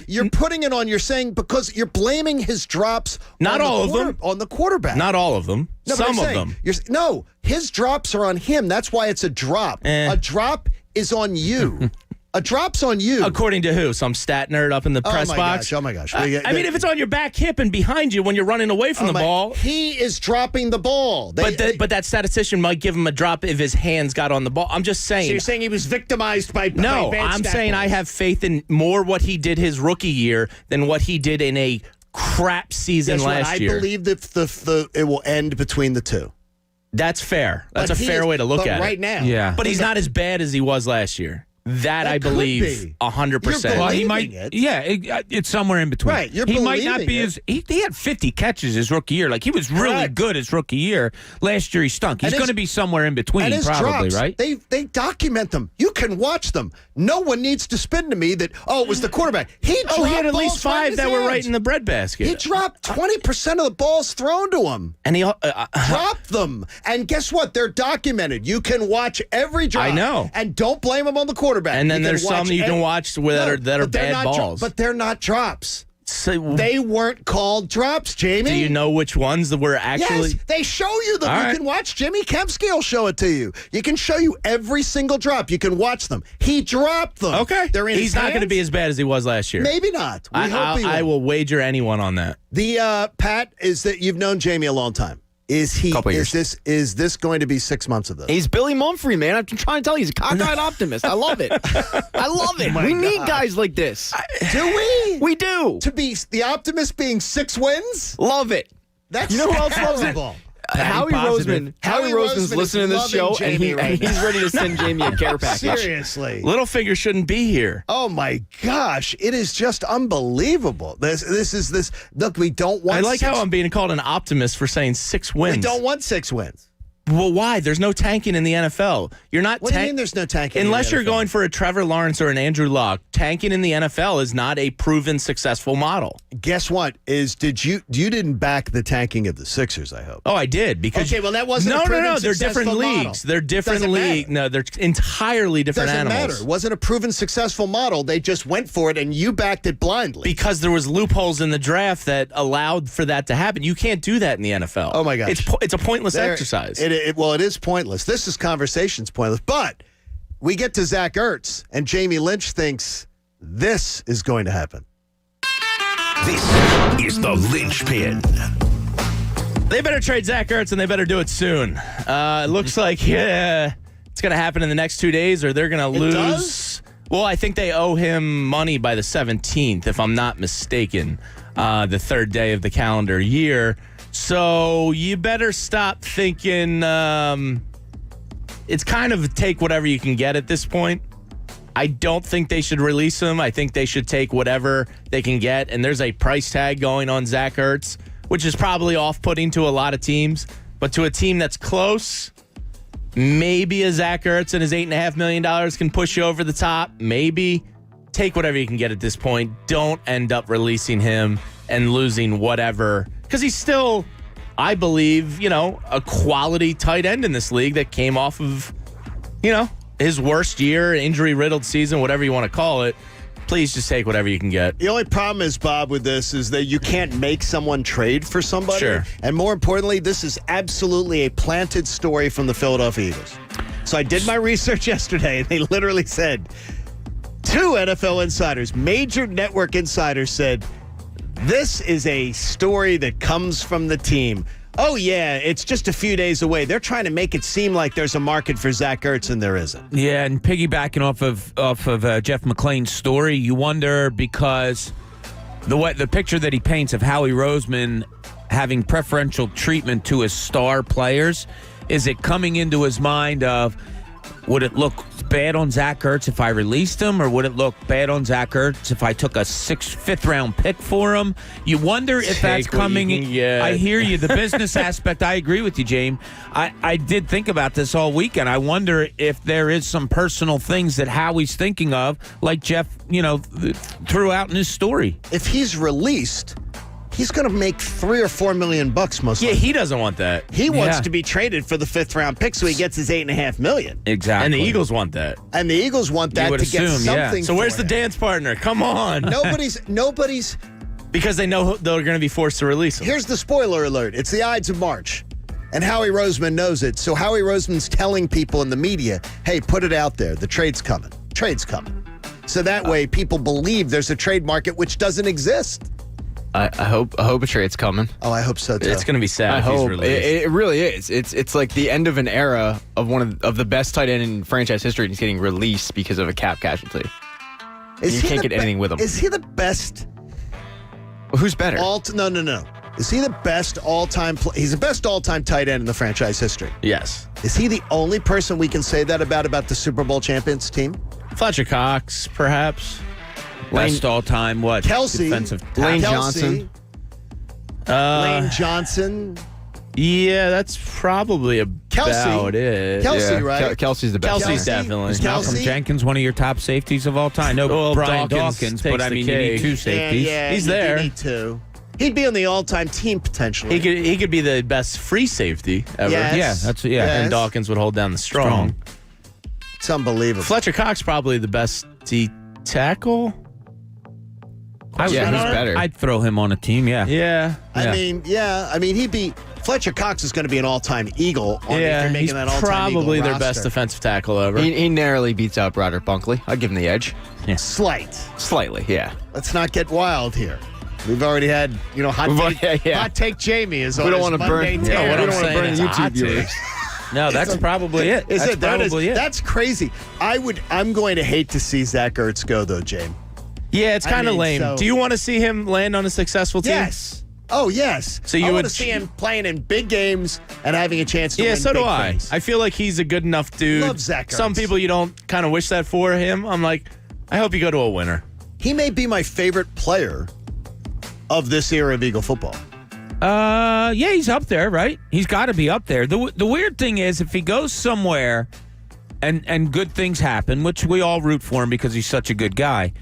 You're putting it on. You're saying because you're blaming his drops. Not all of them on the quarterback. Not all of them. No, some of them. No, his drops are on him. That's why it's a drop. A drop is on you. A drop's on you. According to who? Some stat nerd up in the press box? Oh, my gosh. I mean, if it's on your back hip and behind you when you're running away from the ball. He is dropping the ball. But that statistician might give him a drop if his hands got on the ball. I'm just saying. So you're saying he was victimized by No, bad I'm stat saying balls. I have faith in more what he did his rookie year than what he did in a crap season last year. I believe that it will end between the two. That's fair. That's a fair way to look at it. Right now. Yeah. But he's not as bad as he was last year. That I believe 100%. Well, he might. It's somewhere in between. Right, you're he might not believing be it. as. He had 50 catches his rookie year. Like he was really good his rookie year. Last year he stunk. He's going to be somewhere in between, and his probably, drops, right? They document them. You can watch them. No one needs to spin to me that it was the quarterback. He had at least balls right in 5 his that were hands. right in the breadbasket. He dropped 20% of the balls thrown to him. And he dropped them. And guess what? They're documented. You can watch every drop. I know. And don't blame him on the quarterback. And then there's some you can watch that are but they're bad not balls. But they're not drops. So, they weren't called drops, Jamie. Do you know which ones that were actually? Yes, they show you them. All You right. can watch Jimmy Kempsky will show it to you. You can show you every single drop. You can watch them. He dropped them. Okay. They're in He's his not going to hands. be as bad as he was last year. Maybe not. We hope he I will. will wager anyone on that. The Pat is that you've known Jamie a long time. Is he? Couple Is years. this going to be 6 months of this? He's Billy Mumphrey, man. I'm trying to tell you, he's a cockeyed optimist. I love it. I love it. my We need God. guys like this. Do we? We do. To be the optimist being 6 wins? Love it. That's You know who else loves it? terrible. Howie Roseman. Howie Roseman's Roseman listening to is this show, loving and, Jamie right he's now. ready to send Jamie a care package. Seriously. Littlefinger shouldn't be here. Oh my gosh! It is just unbelievable. This is. Look, we don't want. I like 6 how I'm being called an optimist for saying 6 wins. We don't want 6 wins. Well, why? There's no tanking in the NFL. You're not. What do you mean there's no tanking in the Unless you're NFL? going for a Trevor Lawrence or an Andrew Luck, tanking in the NFL is not a proven successful model. Guess what? You didn't back the tanking of the Sixers? I hope. Oh, I did because Okay, well, that wasn't a no. proven They're different successful leagues. model. They're different Doesn't leagues. matter. No, they're entirely different Doesn't animals. matter. It wasn't a proven successful model. They just went for it, and you backed it blindly. Because there was loopholes in the draft that allowed for that to happen. You can't do that in the NFL. Oh my gosh, it's a pointless There- exercise. It is pointless. This conversation's pointless. But we get to Zach Ertz, and Jamie Lynch thinks this is going to happen. This is the linchpin. They better trade Zach Ertz, and they better do it soon. It looks like it's going to happen in the next 2 days, or they're going to lose. Does? Well, I think they owe him money by the 17th, if I'm not mistaken, the third day of the calendar year. So you better stop thinking it's kind of take whatever you can get at this point. I don't think they should release him. I think they should take whatever they can get. And there's a price tag going on Zach Ertz, which is probably off-putting to a lot of teams. But to a team that's close, maybe a Zach Ertz and his $8.5 million can push you over the top. Maybe. Take whatever you can get at this point. Don't end up releasing him and losing whatever. Because he's still, I believe, a quality tight end in this league that came off of, his worst year, injury-riddled season, whatever you want to call it. Please just take whatever you can get. The only problem is, Bob, with this is that you can't make someone trade for somebody. Sure. And more importantly, this is absolutely a planted story from the Philadelphia Eagles. So I did my research yesterday, and they literally said, 2 NFL insiders, major network insiders said, this is a story that comes from the team. Oh, yeah, it's just a few days away. They're trying to make it seem like there's a market for Zach Ertz, and there isn't. Yeah, and piggybacking off of Jeff McClain's story, you wonder because the picture that he paints of Howie Roseman having preferential treatment to his star players, is it coming into his mind of, would it look bad on Zach Ertz if I released him, or would it look bad on Zach Ertz if I took a 5th round pick for him? You wonder if that's coming. I hear you. The business aspect, I agree with you, James. I did think about this all weekend. I wonder if there is some personal things that Howie's thinking of, like Jeff, threw out in his story. If he's released, he's going to make $3 or $4 million most likely. Yeah, he doesn't want that. He wants to be traded for the 5th round pick, so he gets his $8.5 million. Exactly. And the Eagles want that. And the Eagles want that to get something. So where's for the dance partner? Come on. Nobody's because they know they're going to be forced to release him. Here's the spoiler alert. It's the Ides of March. And Howie Roseman knows it. So Howie Roseman's telling people in the media, hey, put it out there. The trade's coming. Trade's coming. So that way people believe there's a trade market which doesn't exist. I hope a trade's coming. Oh, I hope so too. It's going to be sad. I if he's hope released. it really is. It's like the end of an era of one of the best tight end in franchise history, and he's getting released because of a cap casualty. You can't get anything with him. Is he the best? Who's better? No. Is he the best all-time? He's the best all-time tight end in the franchise history. Yes. Is he the only person we can say that about the Super Bowl champions team? Fletcher Cox, perhaps. Best all-time, what? Kelsey. Defensive Lane Kelsey. Johnson. Lane Johnson. Yeah, that's probably about it. Kelsey, Yeah, right? Kelsey's the best. Kelsey's definitely. Is Malcolm Jenkins one of your top safeties of all time? No, Well, Brian Dawkins Dawkins, takes but I the mean, you need cake. 2 safeties. Yeah, He's there. You need 2. He'd be on the all-time team potentially. He could be the best free safety ever. Yes. And Dawkins would hold down the strong. It's unbelievable. Fletcher Cox probably the best D tackle. Who's better? I'd throw him on a team, Yeah. I mean, he'd be. Fletcher Cox is going to be an all-time Eagle. If they're making he's that all-time probably Eagle their roster. best defensive tackle ever. He narrowly beats out Broderick Bunkley. I'd give him the edge. Yeah. Slightly, yeah. Let's not get wild here. We've already had, hot take Jamie is on. We don't his want to Monday burn. tear. We don't want to burn YouTube viewers. No, that's probably it. That's crazy. I'm going to hate to see Zach Ertz go though, James. Yeah, it's kind of lame. so- Do you want to see him land on a successful team? Yes. Oh, yes. So you I want would to see him playing in big games and having a chance to Yeah, win so do big I. things. I feel like he's a good enough dude. Love Zach Ertz. Some people you don't kind of wish that for him. I'm like, I hope you go to a winner. He may be my favorite player of this era of Eagle football. Yeah, he's up there, right? He's got to be up there. The weird thing is, if he goes somewhere and good things happen, which we all root for him because he's such a good guy,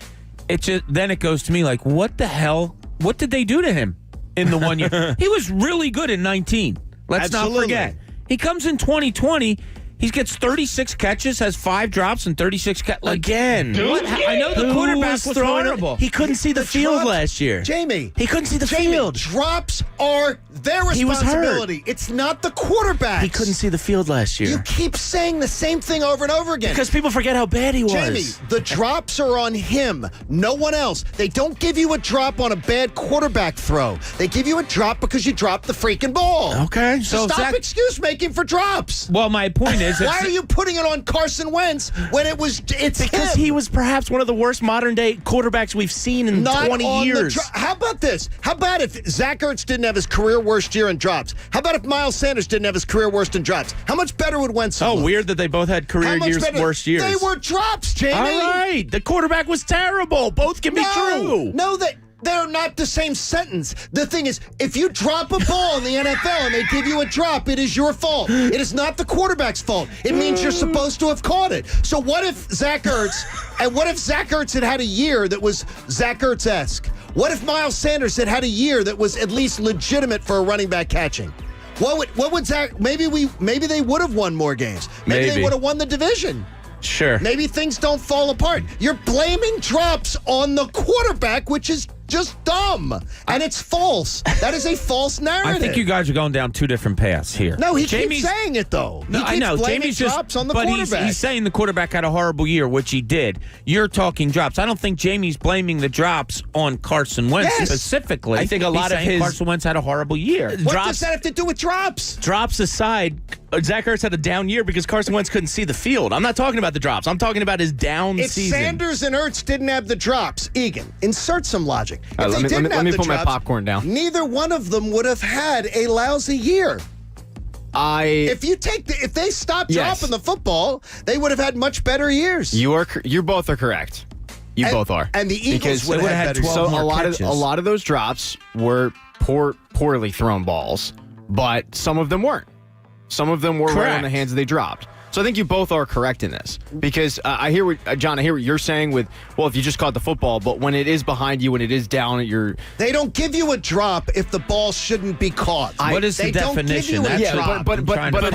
then it goes to me like, what the hell? What did they do to him in the 1 year? He was really good in 19. Let's not Absolutely. forget. He comes in 2020. He gets 36 catches, has 5 drops, and 36 again. What? I know the quarterback was horrible. He couldn't see the field last year. Jamie. He couldn't see the field. Drops are their responsibility. He was hurt. It's not the quarterback. He couldn't see the field last year. You keep saying the same thing over and over again. Because people forget how bad he was. Jamie, the drops are on him, no one else. They don't give you a drop on a bad quarterback throw. They give you a drop because you dropped the freaking ball. Okay. So stop excuse making for drops. Well, my point is, why are you putting it on Carson Wentz when it's because him? he was perhaps one of the worst modern day quarterbacks we've seen in 20 years. How about this? How about if Zach Ertz didn't have his career worst year in drops? How about if Miles Sanders didn't have his career worst in drops? How much better would Wentz have looked? Weird that they both had career years, worst years. They were drops, Jamie. All right. The quarterback was terrible. Both can be true. No, they're not the same sentence. The thing is, if you drop a ball in the NFL and they give you a drop, it is your fault. It is not the quarterback's fault. It means you're supposed to have caught it. So what if Zach Ertz had a year that was Zach Ertz-esque? What if Miles Sanders had a year that was at least legitimate for a running back catching? What would Zach? Maybe they would have won more games. Maybe they would have won the division. Sure. Maybe things don't fall apart. You're blaming drops on the quarterback, which is just dumb. And it's false. That is a false narrative. I think you guys are going down 2 different paths here. No, he keeps saying it, though. No, I know. Jamie's drops on the quarterback. But he's saying the quarterback had a horrible year, which he did. You're talking drops. I don't think Jamie's blaming the drops on Carson Wentz specifically. I think a lot of Carson Wentz had a horrible year. What does that have to do with drops? Drops aside, Zach Ertz had a down year because Carson Wentz couldn't see the field. I'm not talking about the drops. I'm talking about his down season. If Sanders and Ertz didn't have the drops, Egan, insert some logic. Let me put my popcorn down. Neither one of them would have had a lousy year. If they stopped dropping the football, they would have had much better years. You both are correct. You both are. And the Eagles would have had better years. So a lot of those drops were poorly thrown balls, but some of them weren't. Some of them were right on the hands they dropped. So I think you both are correct in this because I hear what you're saying with, well, if you just caught the football, but when it is behind you, when it is down at your... They don't give you a drop if the ball shouldn't be caught. What is the definition? But I'm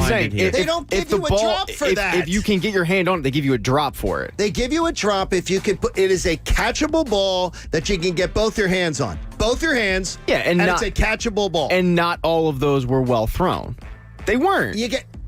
saying, they don't give you a drop for that. If you can get your hand on it, they give you a drop for it. They give you a drop if you can put... It is a catchable ball that you can get both your hands on. Both your hands, and it's a catchable ball. And not all of those were well thrown. They weren't.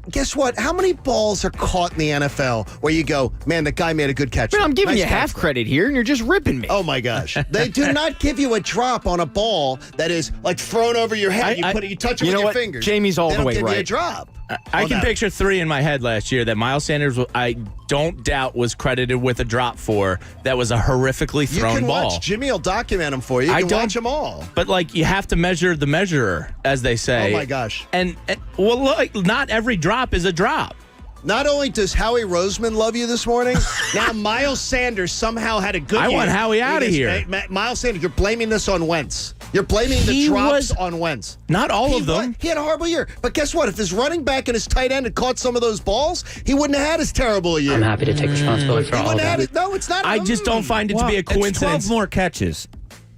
Guess what? How many balls are caught in the NFL where you go, man, the guy made a good catch? Man, I'm giving you half credit here, and you're just ripping me. Oh, my gosh. They do not give you a drop on a ball that is, like, thrown over your head. You touch it with your fingers. Jamie's all the way right. They don't give you a drop. I can picture 3 in my head last year that Miles Sanders, I don't doubt, was credited with a drop for. That was a horrifically thrown ball. You can watch. Jimmy will document them for you. You can watch them all. But, you have to measure the measurer, as they say. Oh, my gosh. And look, not every drop is a drop. Not only does Howie Roseman love you this morning, now Miles Sanders somehow had a good year. I want Howie out of here. Miles Sanders, you're blaming this on Wentz. You're blaming the drops on Wentz. Not all of them. He had a horrible year. But guess what? If his running back and his tight end had caught some of those balls, he wouldn't have had as terrible a year. I'm happy to take responsibility for all of that. No, it's not. I just don't find it to be a coincidence. It's 12 more catches.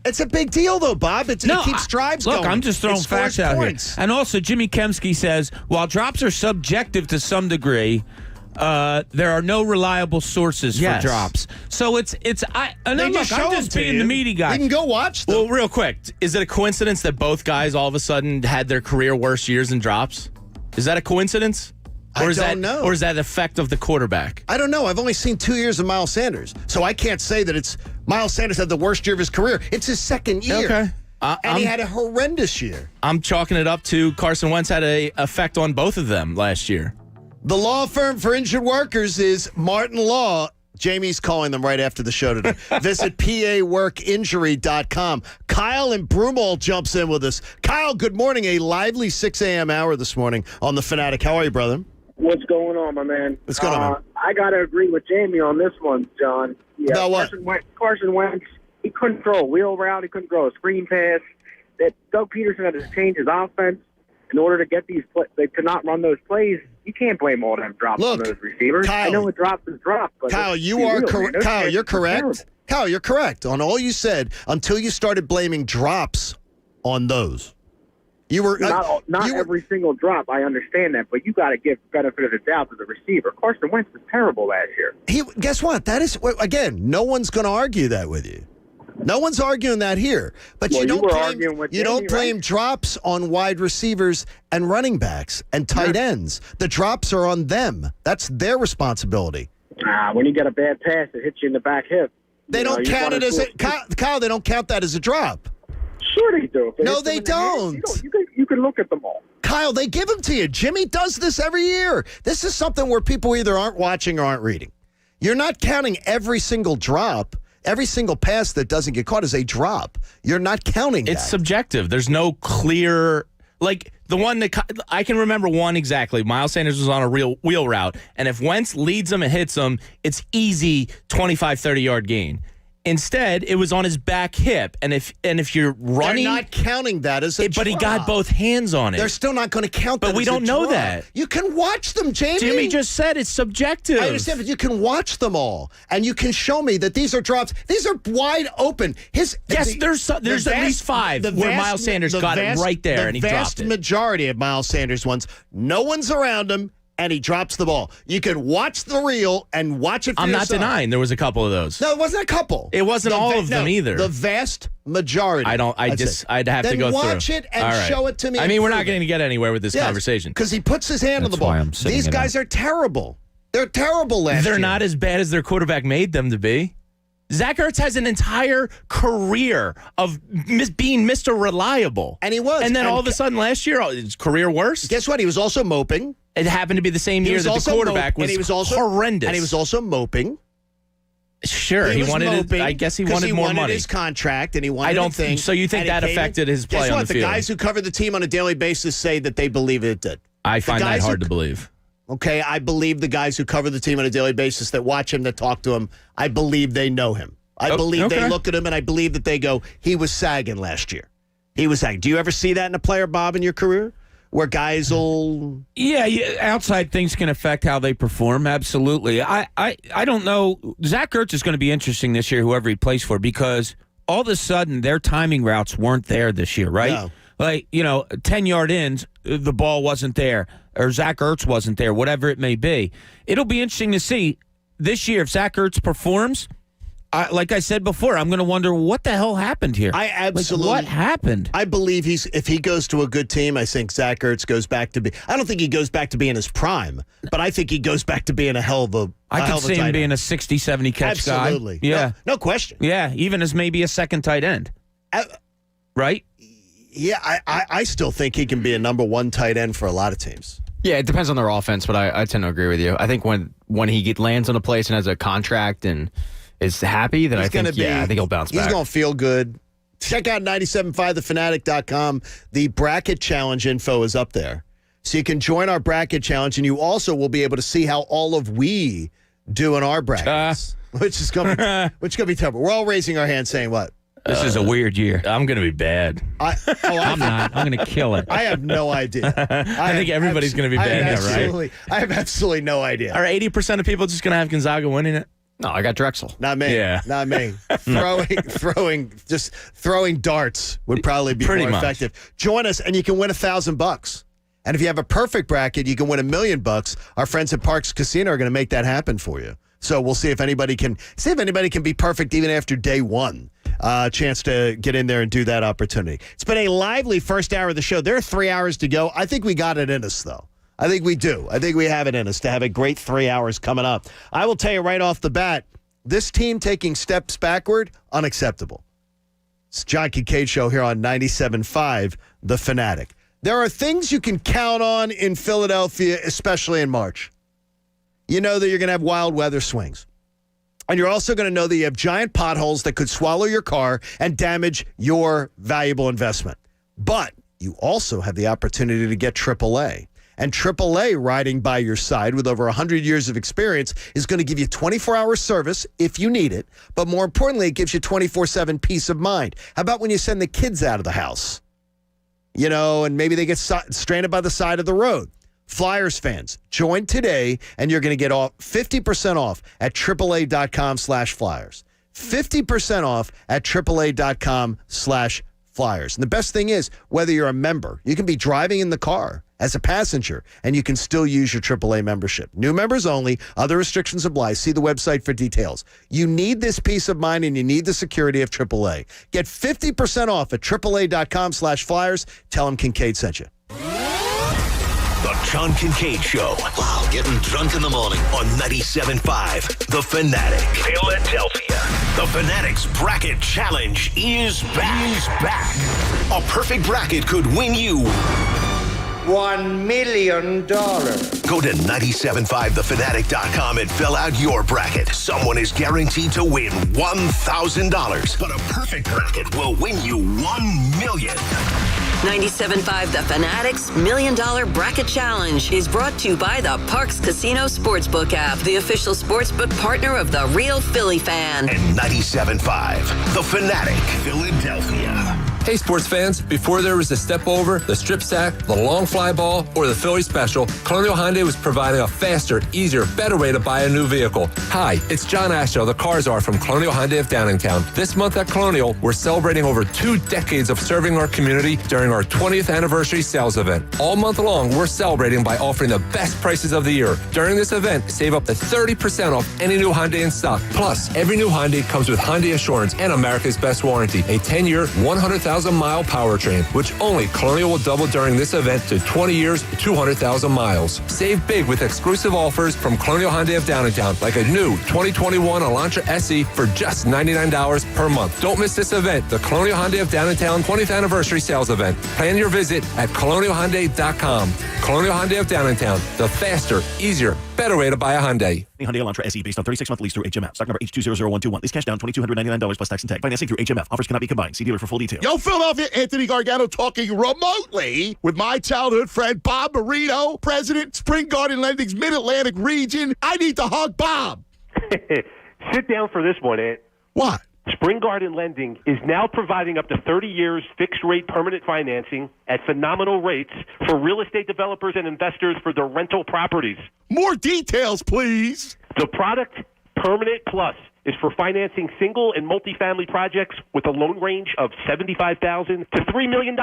It's a big deal, though, Bob. It keeps drives going. Look, I'm just throwing facts out here. And also, Jimmy Kemsky says, while drops are subjective to some degree, there are no reliable sources for drops. So I'm just being the meaty guy. You can go watch them. Well, real quick, is it a coincidence that both guys all of a sudden had their career worst years in drops? Is that a coincidence? I don't know. Or is that the effect of the quarterback? I don't know. I've only seen 2 years of Miles Sanders, so I can't say that it's Miles Sanders had the worst year of his career. It's his second year. Okay. And he had a horrendous year. I'm chalking it up to Carson Wentz had an effect on both of them last year. The law firm for injured workers is Martin Law. Jamie's calling them right after the show today. Visit paworkinjury.com. Kyle in Broomall jumps in with us. Kyle, good morning. A lively 6 a.m. hour this morning on The Fanatic. How are you, brother? What's going on, my man? What's going on, man? I got to agree with Jamie on this one, John. Yeah, about what? Carson Wentz, he couldn't throw a wheel route. He couldn't throw a screen pass. That Doug Peterson had to change his offense in order to get these to not run those plays. You can't blame all them drops on those receivers. Kyle, I know it drops is dropped, but Kyle, you're correct. Kyle, you're correct on all you said until you started blaming drops on those. You were not every single drop. I understand that, but you got to give benefit of the doubt to the receiver. Carson Wentz was terrible last year. Guess what? That is again. No one's going to argue that with you. No one's arguing that here. But you don't blame drops on wide receivers and running backs and tight ends. The drops are on them. That's their responsibility. When you get a bad pass, it hits you in the back hip. They don't count it as Kyle. They don't count that as a drop. Sure they do. No, they don't. You can look at them all. Kyle, they give them to you. Jimmy does this every year. This is something where people either aren't watching or aren't reading. You're not counting every single drop. Every single pass that doesn't get caught is a drop. You're not counting that. It's subjective. There's no clear, like the one that I can remember one exactly. Miles Sanders was on a real wheel route, and if Wentz leads him and hits him, it's easy 25, 30-yard gain. Instead, it was on his back hip, and if you're running, they're not counting that as a drop. But he got both hands on it. They're still not going to count that. But we don't know that. You can watch them, Jamie. Jimmy just said it's subjective. I understand, but you can watch them all, and you can show me that these are drops. These are wide open. There's at least five where Miles Sanders got it right there, and he dropped it. The vast majority of Miles Sanders ones, no one's around him, and he drops the ball. You can watch the reel and watch it for I'm yourself. not denying there was a couple of those. No, it wasn't a couple. It wasn't all of them either. The vast majority. I'd have to go through. Then watch it and show it to me. I mean, we're not going to get anywhere with this conversation. Because he puts his hand on the ball. These guys are terrible. They're terrible last year. They're not as bad as their quarterback made them to be. Zach Ertz has an entire career of being Mr. Reliable. And he was. And then all of a sudden last year, his career worse? Guess what? He was also moping. It happened to be the same year that the quarterback was horrendous. And he was also moping. Sure, he wanted. I guess he wanted more money. His contract, and he wanted. I don't think so. You think that affected his play on the field? field? The guys who cover the team on a daily basis say that they believe it did. I find that hard to believe. Okay, I believe the guys who cover the team on a daily basis that watch him, that talk to him, I believe they know him. I believe they look at him, and I believe that they go, he was sagging last year. He was sagging. Do you ever see that in a player, Bob, in your career? Where guys will... Yeah, outside things can affect how they perform, absolutely. I don't know. Zach Ertz is going to be interesting this year, whoever he plays for, because all of a sudden their timing routes weren't there this year, right? No. Like, 10-yard ins, the ball wasn't there, or Zach Ertz wasn't there, whatever it may be. It'll be interesting to see this year if Zach Ertz performs. Like I said before, I'm going to wonder what the hell happened here. I absolutely. What happened? I believe if he goes to a good team, I think Zach Ertz goes back to be. I don't think he goes back to being his prime, but I think he goes back to being a hell of a. I can see him being a 60, 70 catch guy. Absolutely. Yeah. No question. Yeah, even as maybe a second tight end. Right? Yeah, I still think he can be a number one tight end for a lot of teams. Yeah, it depends on their offense, but I tend to agree with you. I think when he lands on a place and has a contract and is happy, then I think he'll bounce back. He's going to feel good. Check out 97.5thefanatic.com. The bracket challenge info is up there. So you can join our bracket challenge, and you also will be able to see how all of we do in our brackets, which is going to be terrible. We're all raising our hands saying what? This is a weird year. I'm going to be bad. I'm not. I'm going to kill it. I have no idea. I think everybody's going to be bad now, right? I have absolutely no idea. Are 80% of people just going to have Gonzaga winning it? No, I got Drexel. Not me. Yeah. Not me. Throwing darts would probably be Pretty more much. effective. Join us, and you can win $1,000. And if you have a perfect bracket, you can win $1 million. Our friends at Parks Casino are going to make that happen for you. So we'll see if anybody can be perfect even after day one. Chance to get in there and do that opportunity. It's been a lively first hour of the show. There are 3 hours to go. I think we got it in us, though. I think we do. I think we have it in us to have a great 3 hours coming up. I will tell you right off the bat, this team taking steps backward, unacceptable. It's John Kincade Show here on 97.5 The Fanatic. There are things you can count on in Philadelphia, especially in March. You know that you're going to have wild weather swings. And you're also going to know that you have giant potholes that could swallow your car and damage your valuable investment. But you also have the opportunity to get AAA. And AAA riding by your side with over 100 years of experience is going to give you 24-hour service if you need it. But more importantly, it gives you 24/7 peace of mind. How about when you send the kids out of the house? And maybe they get stranded by the side of the road. Flyers fans, join today, and you're going to get 50% off at AAA.com/Flyers. 50% off at AAA.com/Flyers. Flyers. And the best thing is, whether you're a member, you can be driving in the car as a passenger, and you can still use your AAA membership. New members only. Other restrictions apply. See the website for details. You need this peace of mind, and you need the security of AAA. Get 50% off at AAA.com/Flyers. Tell them Kincade sent you. The John Kincade Show. Wow, getting drunk in the morning on 97.5 The Fanatic. Philadelphia. The Fanatic's Bracket Challenge is back. A perfect bracket could win you $1 million. Go to 97.5thefanatic.com and fill out your bracket. Someone is guaranteed to win $1,000. But a perfect bracket will win you $1 million. 97.5 The Fanatic's $1 Million Bracket Challenge is brought to you by the Parks Casino Sportsbook app, the official sportsbook partner of the Real Philly Fan. And 97.5 The Fanatic, Philadelphia. Hey, sports fans, before there was the step over, the strip sack, the long fly ball, or the Philly special, Colonial Hyundai was providing a faster, easier, better way to buy a new vehicle. Hi, it's John Ashow, the Cars Are from Colonial Hyundai of Downingtown. This month at Colonial, we're celebrating over 2 decades of serving our community during our 20th anniversary sales event. All month long, we're celebrating by offering the best prices of the year. During this event, save up to 30% off any new Hyundai in stock. Plus, every new Hyundai comes with Hyundai Assurance and America's Best Warranty, a 10-year, 100,000-mile powertrain, which only Colonial will double during this event to 20 years, 200,000 miles. Save big with exclusive offers from Colonial Hyundai of Downingtown, like a new 2021 Elantra SE for just $99 per month. Don't miss this event, the Colonial Hyundai of Downingtown 20th anniversary sales event. Plan your visit at colonialhyundai.com. Colonial Hyundai of Downingtown, the faster, easier, better way to buy a Hyundai. Hyundai Elantra SE based on 36-month lease through HMF. Stock number H200121. Lease cash down $2,299 plus tax and tag. Financing through HMF. Offers cannot be combined. See dealer for full details. Yo, Philadelphia, Anthony Gargano talking remotely with my childhood friend Bob Marino, President, Spring Garden Lending's Mid-Atlantic region. I need to hug Bob. Sit down for this one, Ant. What? Spring Garden Lending is now providing up to 30 years fixed-rate permanent financing at phenomenal rates for real estate developers and investors for their rental properties. More details, please. The product, Permanent Plus, is for financing single and multifamily projects with a loan range of $75,000 to $3 million.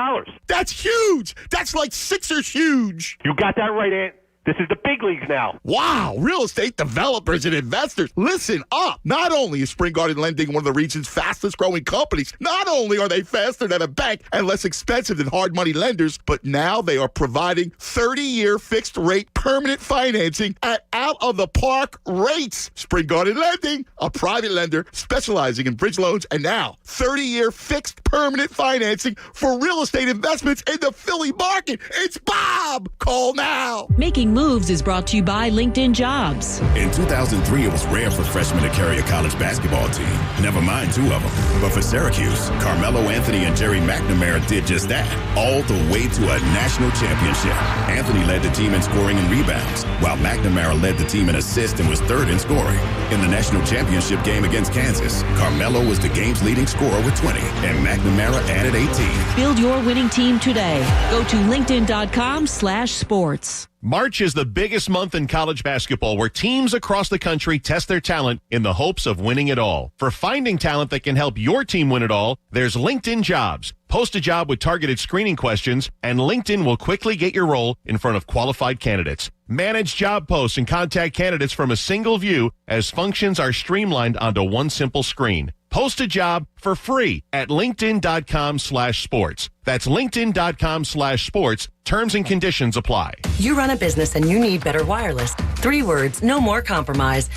That's huge. That's like Sixers huge. You got that right, Ant. This is the big leagues now. Wow, real estate developers and investors, listen up. Not only is Spring Garden Lending one of the region's fastest growing companies, not only are they faster than a bank and less expensive than hard money lenders, but now they are providing 30-year fixed rate permanent financing at out of the park rates. Spring Garden Lending, a private lender specializing in bridge loans, and now 30-year fixed permanent financing for real estate investments in the Philly market. It's Bob. Call now. Making Moves is brought to you by LinkedIn Jobs. In 2003, it was rare for freshmen to carry a college basketball team, never mind 2 of them. But for Syracuse, Carmelo Anthony and Jerry McNamara did just that, all the way to a national championship. Anthony led the team in scoring and rebounds, while McNamara led the team in assists and was 3rd in scoring. In the national championship game against Kansas, Carmelo was the game's leading scorer with 20, and McNamara added 18. Build your winning team today. Go to linkedin.com/sports. March is the biggest month in college basketball, where teams across the country test their talent in the hopes of winning it all. For finding talent that can help your team win it all, there's LinkedIn Jobs. Post a job with targeted screening questions, and LinkedIn will quickly get your role in front of qualified candidates. Manage job posts and contact candidates from a single view, as functions are streamlined onto one simple screen. Post a job for free at linkedin.com/sports. That's linkedin.com/sports. Terms and conditions apply. You run a business and you need better wireless. 3 words, no more compromise.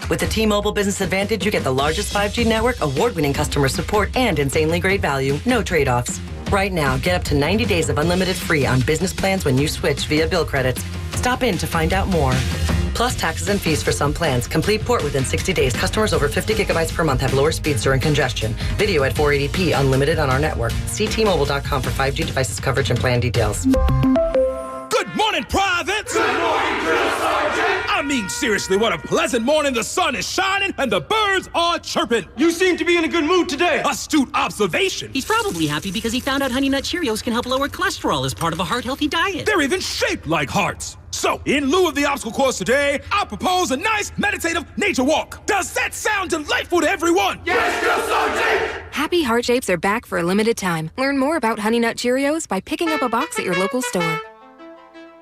With the T-Mobile Business Advantage, you get the largest 5G network, award-winning customer support, and insanely great value. No trade-offs. Right now, get up to 90 days of unlimited free on business plans when you switch via bill credits. Stop in to find out more. Plus taxes and fees for some plans. Complete port within 60 days. Customers over 50 gigabytes per month have lower speeds during congestion. Video at 480p, unlimited on our network. See T-Mobile.com for 5G devices coverage and plan details. Good morning, privates! Good morning, Drill Sergeant! I mean, seriously, what a pleasant morning. The sun is shining and the birds are chirping. You seem to be in a good mood today. Astute observation. He's probably happy because he found out Honey Nut Cheerios can help lower cholesterol as part of a heart-healthy diet. They're even shaped like hearts. So, in lieu of the obstacle course today, I propose a nice meditative nature walk. Does that sound delightful to everyone? Yes, Sergeant! Happy Heart Shapes are back for a limited time. Learn more about Honey Nut Cheerios by picking up a box at your local store.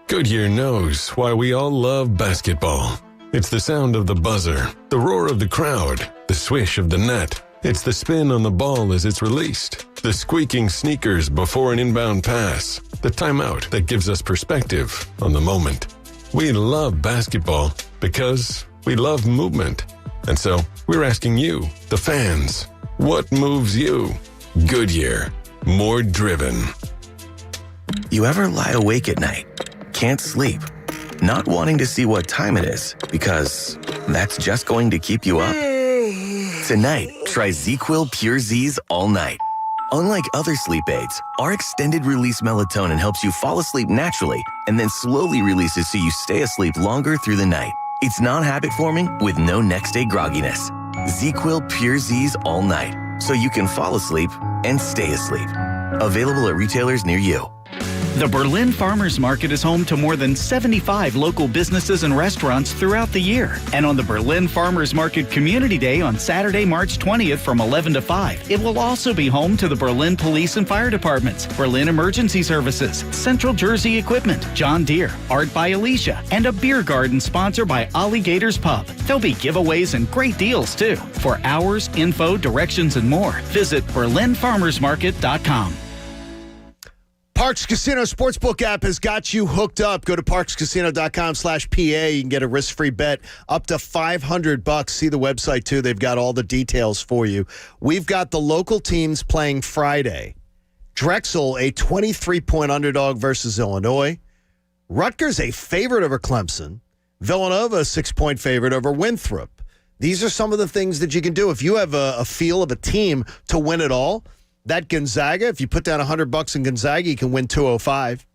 Goodyear knows why we all love basketball. It's the sound of the buzzer, the roar of the crowd, the swish of the net. It's the spin on the ball as it's released, the squeaking sneakers before an inbound pass, the timeout that gives us perspective on the moment. We love basketball because we love movement. And so we're asking you, the fans, what moves you? Goodyear, more driven. You ever lie awake at night, can't sleep, not wanting to see what time it is because that's just going to keep you up? Tonight, try ZzzQuil Pure Z's all night. Unlike other sleep aids, our extended-release melatonin helps you fall asleep naturally and then slowly releases so you stay asleep longer through the night. It's non-habit-forming with no next-day grogginess. ZzzQuil Pure Z's all night, so you can fall asleep and stay asleep. Available at retailers near you. The Berlin Farmers Market is home to more than 75 local businesses and restaurants throughout the year. And on the Berlin Farmers Market Community Day on Saturday, March 20th from 11 to 5, it will also be home to the Berlin Police and Fire Departments, Berlin Emergency Services, Central Jersey Equipment, John Deere, Art by Alicia, and a beer garden sponsored by Alligators Pub. There'll be giveaways and great deals, too. For hours, info, directions, and more, visit BerlinFarmersMarket.com. Parks Casino Sportsbook app has got you hooked up. Go to parkscasino.com/PA. You can get a risk-free bet up to $500. See the website, too. They've got all the details for you. We've got the local teams playing Friday. Drexel, a 23-point underdog versus Illinois. Rutgers, a favorite over Clemson. Villanova, a 6-point favorite over Winthrop. These are some of the things that you can do. If you have a feel of a team to win it all, that Gonzaga, if you put down $100 in Gonzaga, you can win 205.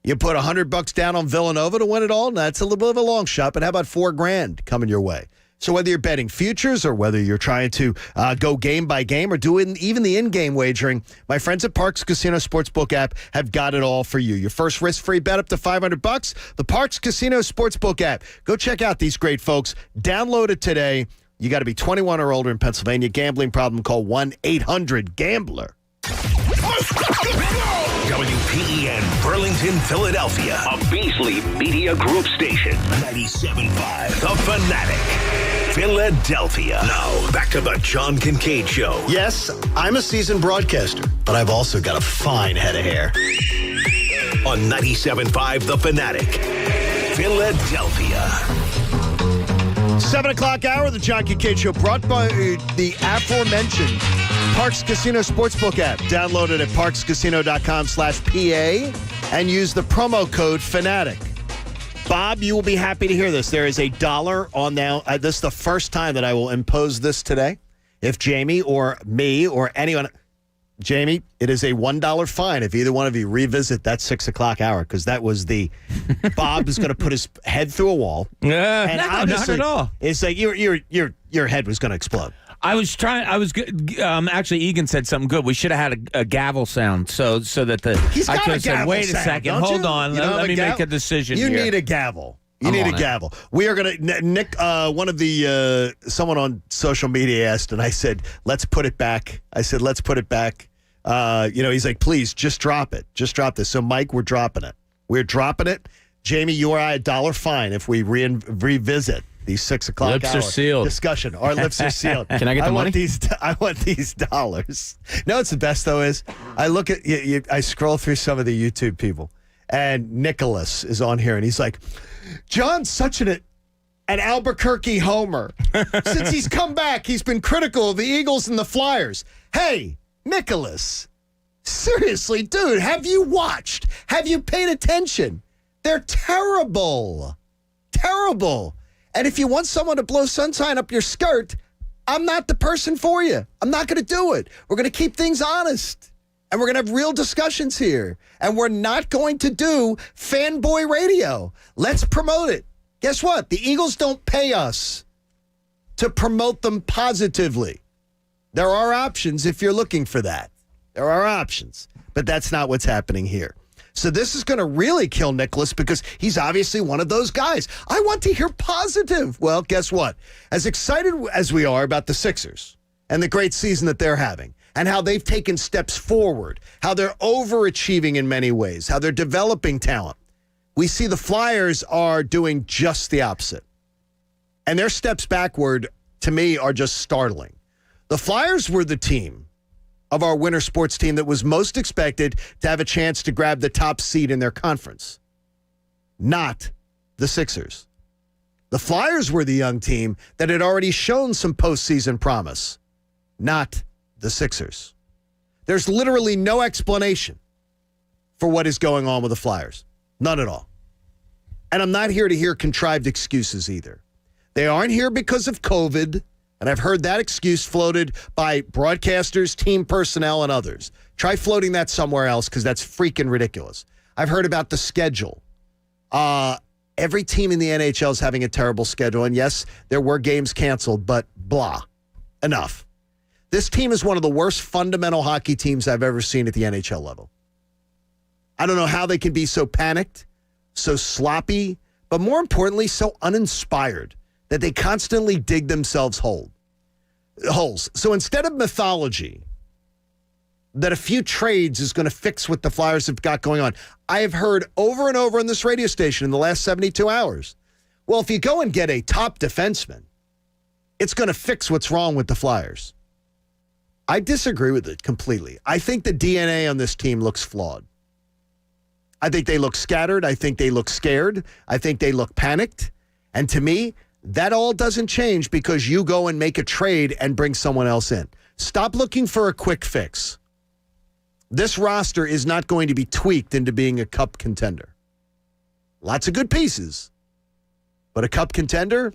You put $100 down on Villanova to win it all, that's a little bit of a long shot, but how about $4,000 coming your way? So whether you're betting futures or whether you're trying to go game by game or doing even the in-game wagering, my friends at Parks Casino Sportsbook app have got it all for you. Your first risk-free bet up to $500, the Parks Casino Sportsbook app. Go check out these great folks. Download it today. You got to be 21 or older in Pennsylvania. Gambling problem, call 1-800-GAMBLER. WPEN Burlington, Philadelphia. A Beasley Media Group station. 97.5 The Fanatic. Philadelphia. Now, back to the John Kincade Show. Yes, I'm a seasoned broadcaster, but I've also got a fine head of hair. On 97.5 The Fanatic. Philadelphia. 7 o'clock hour, the John Kincade Show, brought by the aforementioned Parks Casino Sportsbook app. Download it at parkscasino.com/PA and use the promo code FANATIC. Bob, you will be happy to hear this. There is $1 on now. This is the first time that I will impose this today. If Jamie or me or anyone... Jamie, it is a $1 fine if either one of you revisit that 6 o'clock hour, because that was the Bob is going to put his head through a wall. And no, not at all. It's like your head was going to explode. Actually, Egan said something good. We should have had a gavel sound so that He's got I could a have said, gavel wait sound, a second, don't hold you? on, You don't let have me a make a decision You here. need a gavel. I'm You need on a it. gavel. We are going to, Nick, one of the, someone on social media asked, and I said, let's put it back. He's like, please, just drop it. Just drop this. So, Mike, we're dropping it. We're dropping it. Jamie, you or I, $1 fine if we revisit the 6 o'clock Lips hour are sealed. discussion. Our lips are sealed. Can I get the money? I want these dollars. No, it's the best, though, is I look at, I scroll through some of the YouTube people, and Nicholas is on here, and he's like, John's such an Albuquerque homer. Since he's come back, he's been critical of the Eagles and the Flyers. Hey, Nicholas, seriously, dude, have you watched? Have you paid attention? They're terrible. Terrible. And if you want someone to blow sunshine up your skirt, I'm not the person for you. I'm not going to do it. We're going to keep things honest. And we're going to have real discussions here. And we're not going to do fanboy radio. Let's promote it. Guess what? The Eagles don't pay us to promote them positively. There are options if you're looking for that. There are options. But that's not what's happening here. So this is going to really kill Nicholas because he's obviously one of those guys. I want to hear positive. Well, guess what? As excited as we are about the Sixers and the great season that they're having and how they've taken steps forward, how they're overachieving in many ways, how they're developing talent, we see the Flyers are doing just the opposite. And their steps backward, to me, are just startling. The Flyers were the team of our winter sports team that was most expected to have a chance to grab the top seed in their conference, not the Sixers. The Flyers were the young team that had already shown some postseason promise, not the Sixers. There's literally no explanation for what is going on with the Flyers. None at all. And I'm not here to hear contrived excuses either. They aren't here because of COVID, and I've heard that excuse floated by broadcasters, team personnel, and others. Try floating that somewhere else because that's freaking ridiculous. I've heard about the schedule. Every team in the NHL is having a terrible schedule, and yes, there were games canceled, but blah. Enough. This team is one of the worst fundamental hockey teams I've ever seen at the NHL level. I don't know how they can be so panicked, so sloppy, but more importantly, so uninspired that they constantly dig themselves holes. So instead of mythology, that a few trades is going to fix what the Flyers have got going on, I have heard over and over on this radio station in the last 72 hours, well, if you go and get a top defenseman, it's going to fix what's wrong with the Flyers. I disagree with it completely. I think the DNA on this team looks flawed. I think they look scattered. I think they look scared. I think they look panicked. And to me, that all doesn't change because you go and make a trade and bring someone else in. Stop looking for a quick fix. This roster is not going to be tweaked into being a cup contender. Lots of good pieces, but a cup contender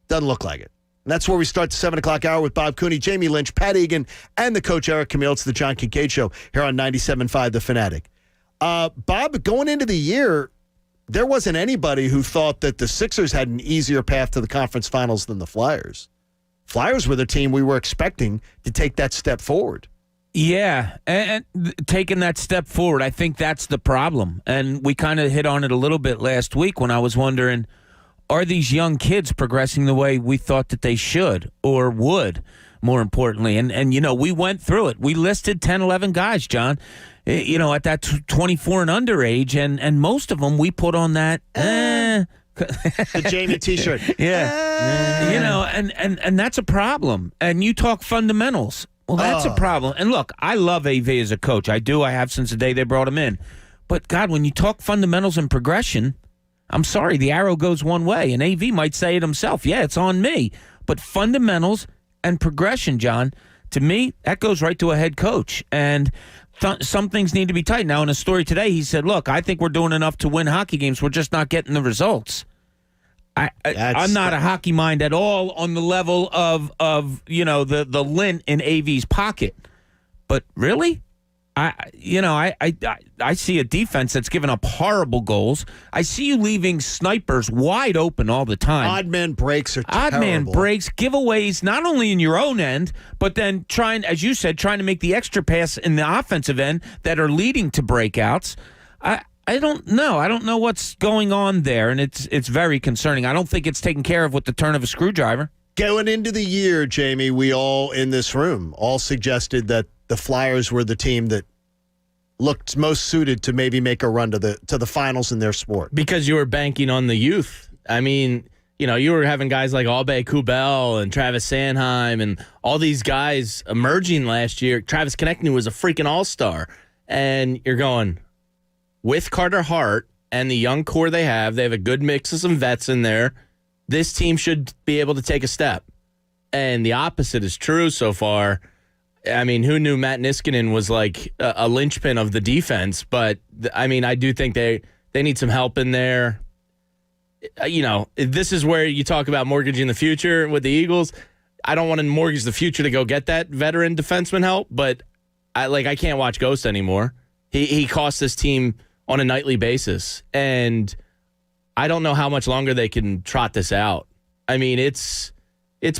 doesn't look like it. And that's where we start the 7 o'clock hour with Bob Cooney, Jamie Lynch, Pat Egan, and the coach Eric Camille. It's the John Kincade Show here on 97.5 The Fanatic. Bob, going into the year, there wasn't anybody who thought that the Sixers had an easier path to the conference finals than the Flyers. Flyers were the team we were expecting to take that step forward. Yeah, and taking that step forward, I think that's the problem. And we kind of hit on it a little bit last week when I was wondering, are these young kids progressing the way we thought that they should or would, more importantly? And you know, we went through it. We listed 10, 11 guys, John, you know, at that 24 and under age, and most of them we put on that, the Jamie t-shirt. Yeah. You know, and that's a problem. And you talk fundamentals. Well, that's a problem. And look, I love AV as a coach. I do. I have since the day they brought him in. But, God, when you talk fundamentals and progression, I'm sorry, the arrow goes one way. And AV might say it himself. Yeah, it's on me. But fundamentals and progression, John, to me, that goes right to a head coach. And some things need to be tight. Now, in a story today, he said, look, I think we're doing enough to win hockey games. We're just not getting the results. I'm not a hockey mind at all on the level of you know, the lint in AV's pocket. But really, I see a defense that's given up horrible goals. I see you leaving snipers wide open all the time. Odd man breaks are terrible. Odd man breaks, giveaways, not only in your own end, but then trying, as you said, trying to make the extra pass in the offensive end that are leading to breakouts. I don't know. I don't know what's going on there, and it's very concerning. I don't think it's taken care of with the turn of a screwdriver. Going into the year, Jamie, we all in this room all suggested that the Flyers were the team that looked most suited to maybe make a run to the finals in their sport. Because you were banking on the youth. I mean, you know, you were having guys like Albe Kubel and Travis Sanheim and all these guys emerging last year. Travis Konechny was a freaking all-star. And you're going, with Carter Hart and the young core they have a good mix of some vets in there. This team should be able to take a step. And the opposite is true so far. I mean, who knew Matt Niskanen was like a linchpin of the defense? But, I mean, I do think they need some help in there. You know, this is where you talk about mortgaging the future with the Eagles. I don't want to mortgage the future to go get that veteran defenseman help, but I can't watch Ghost anymore. He costs this team on a nightly basis, and I don't know how much longer they can trot this out. I mean, it's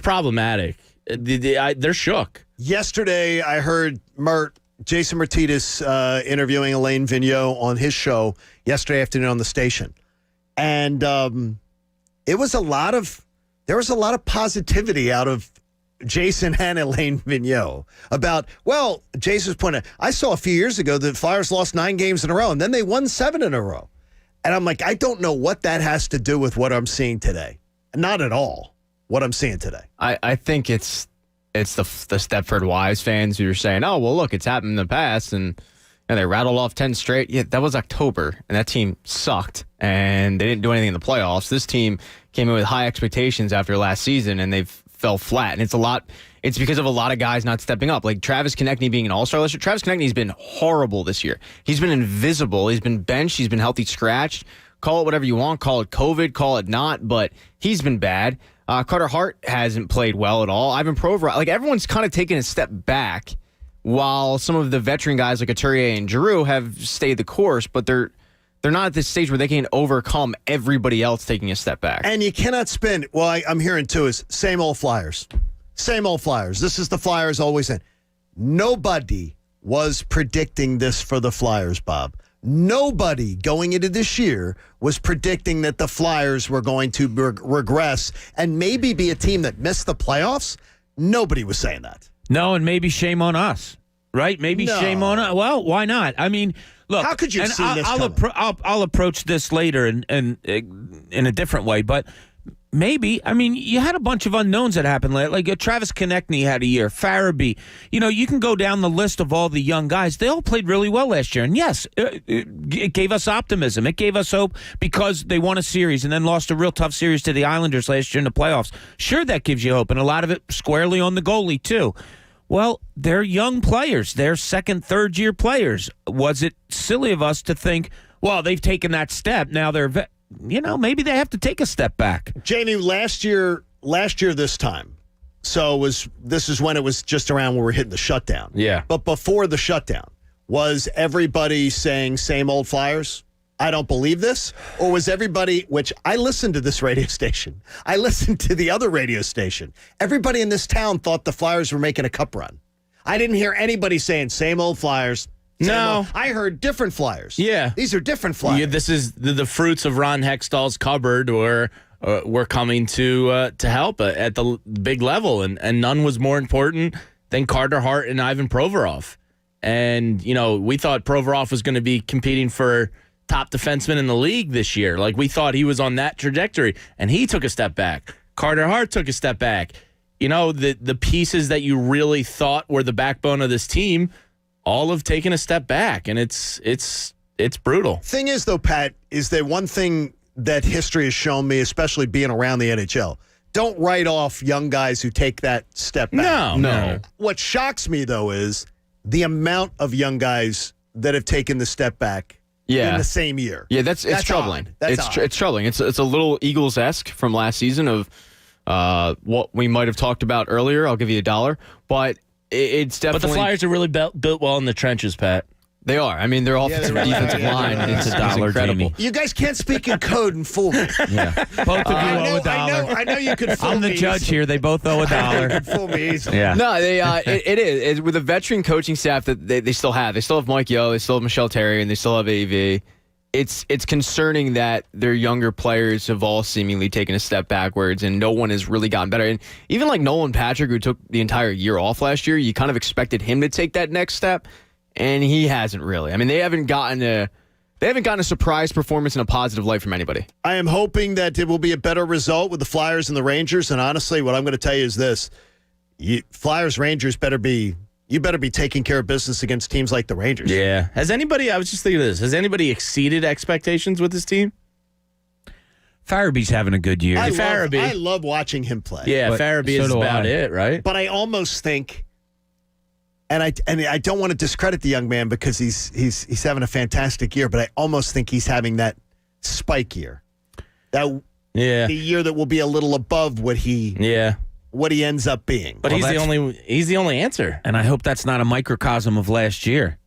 problematic. They're shook. Yesterday, I heard Mert Jason Martinez interviewing Elaine Vigneault on his show yesterday afternoon on the station. And there was a lot of positivity out of Jason and Elaine Vigneault about, well, Jason's point, I saw a few years ago the Flyers lost 9 games in a row, and then they won 7 in a row. And I'm like, I don't know what that has to do with what I'm seeing today. Not at all what I'm seeing today. I think it's the Stepford Wives fans who are saying, oh, well, look, it's happened in the past, and they rattled off 10 straight. Yeah, that was October, and that team sucked, and they didn't do anything in the playoffs. This team came in with high expectations after last season, and they've fell flat. And it's because of a lot of guys not stepping up. Like Travis Konechny being an all-star last year. Travis Konechny's been horrible this year. He's been invisible. He's been benched. He's been healthy scratched. Call it whatever you want. Call it COVID. Call it not. But he's been bad. Carter Hart hasn't played well at all. Ivan Provorov, like everyone's kind of taken a step back while some of the veteran guys like Couturier and Giroux have stayed the course, but they're not at this stage where they can overcome everybody else taking a step back. And you cannot spin. Well, I'm hearing too is same old Flyers. Same old Flyers. This is the Flyers always in. Nobody was predicting this for the Flyers, Bob. Nobody going into this year was predicting that the Flyers were going to regress and maybe be a team that missed the playoffs. Nobody was saying that. No, and maybe shame on us, right? Maybe shame on us. Well, why not? I mean, look. How could you see this I'll approach this later and in a different way, but maybe. I mean, you had a bunch of unknowns that happened. Like Travis Konechny had a year. Farabee. You can go down the list of all the young guys. They all played really well last year. And yes, it gave us optimism. It gave us hope because they won a series and then lost a real tough series to the Islanders last year in the playoffs. Sure, that gives you hope. And a lot of it squarely on the goalie, too. Well, they're young players. They're second, third-year players. Was it silly of us to think, well, they've taken that step. Now they're maybe they have to take a step back. Jamie, last year this time, this is when it was just around when we were hitting the shutdown. Yeah. But before the shutdown, was everybody saying same old Flyers? I don't believe this? Or was everybody, which I listened to this radio station, I listened to the other radio station, everybody in this town thought the Flyers were making a cup run. I didn't hear anybody saying same old Flyers. No. I heard different Flyers. Yeah. These are different Flyers. Yeah, this is the fruits of Ron Hextall's cupboard were coming to help at the big level, and none was more important than Carter Hart and Ivan Provorov. And, we thought Provorov was going to be competing for top defenseman in the league this year. Like, we thought he was on that trajectory, and he took a step back. Carter Hart took a step back. The pieces that you really thought were the backbone of this team all have taken a step back, and it's brutal. Thing is, though, Pat, is that one thing that history has shown me, especially being around the NHL, don't write off young guys who take that step back. No. What shocks me, though, is the amount of young guys that have taken the step back in the same year. Yeah, it's troubling. Odd. It's troubling. It's a little Eagles-esque from last season of what we might have talked about earlier. I'll give you $1, but it's definitely. But the Flyers are really built well in the trenches, Pat. They are. I mean, their offensive defensive line is incredible. You guys can't speak in code and fool me. Yeah. Both of you owe $1. I know you could fool me. I'm the judge here. They both owe $1. You could fool me easily. Yeah. No, it is. With a veteran coaching staff that they still have. They still have Mike Yeo. They still have Michelle Terry, and they still have AV. It's concerning that their younger players have all seemingly taken a step backwards, and no one has really gotten better. And even like Nolan Patrick, who took the entire year off last year, you kind of expected him to take that next step, and he hasn't really. I mean, they haven't gotten a surprise performance in a positive light from anybody. I am hoping that it will be a better result with the Flyers and the Rangers. And honestly, what I'm going to tell you is this: Flyers-Rangers better be taking care of business against teams like the Rangers. Yeah. I was just thinking of this. Has anybody exceeded expectations with this team? Farabee's having a good year. I love watching him play. Yeah, Farabee is about it, right? But I almost think, and I don't want to discredit the young man because he's having a fantastic year, but I almost think he's having that spike year. The year that will be a little above what he ends up being. But he's the only answer. And I hope that's not a microcosm of last year.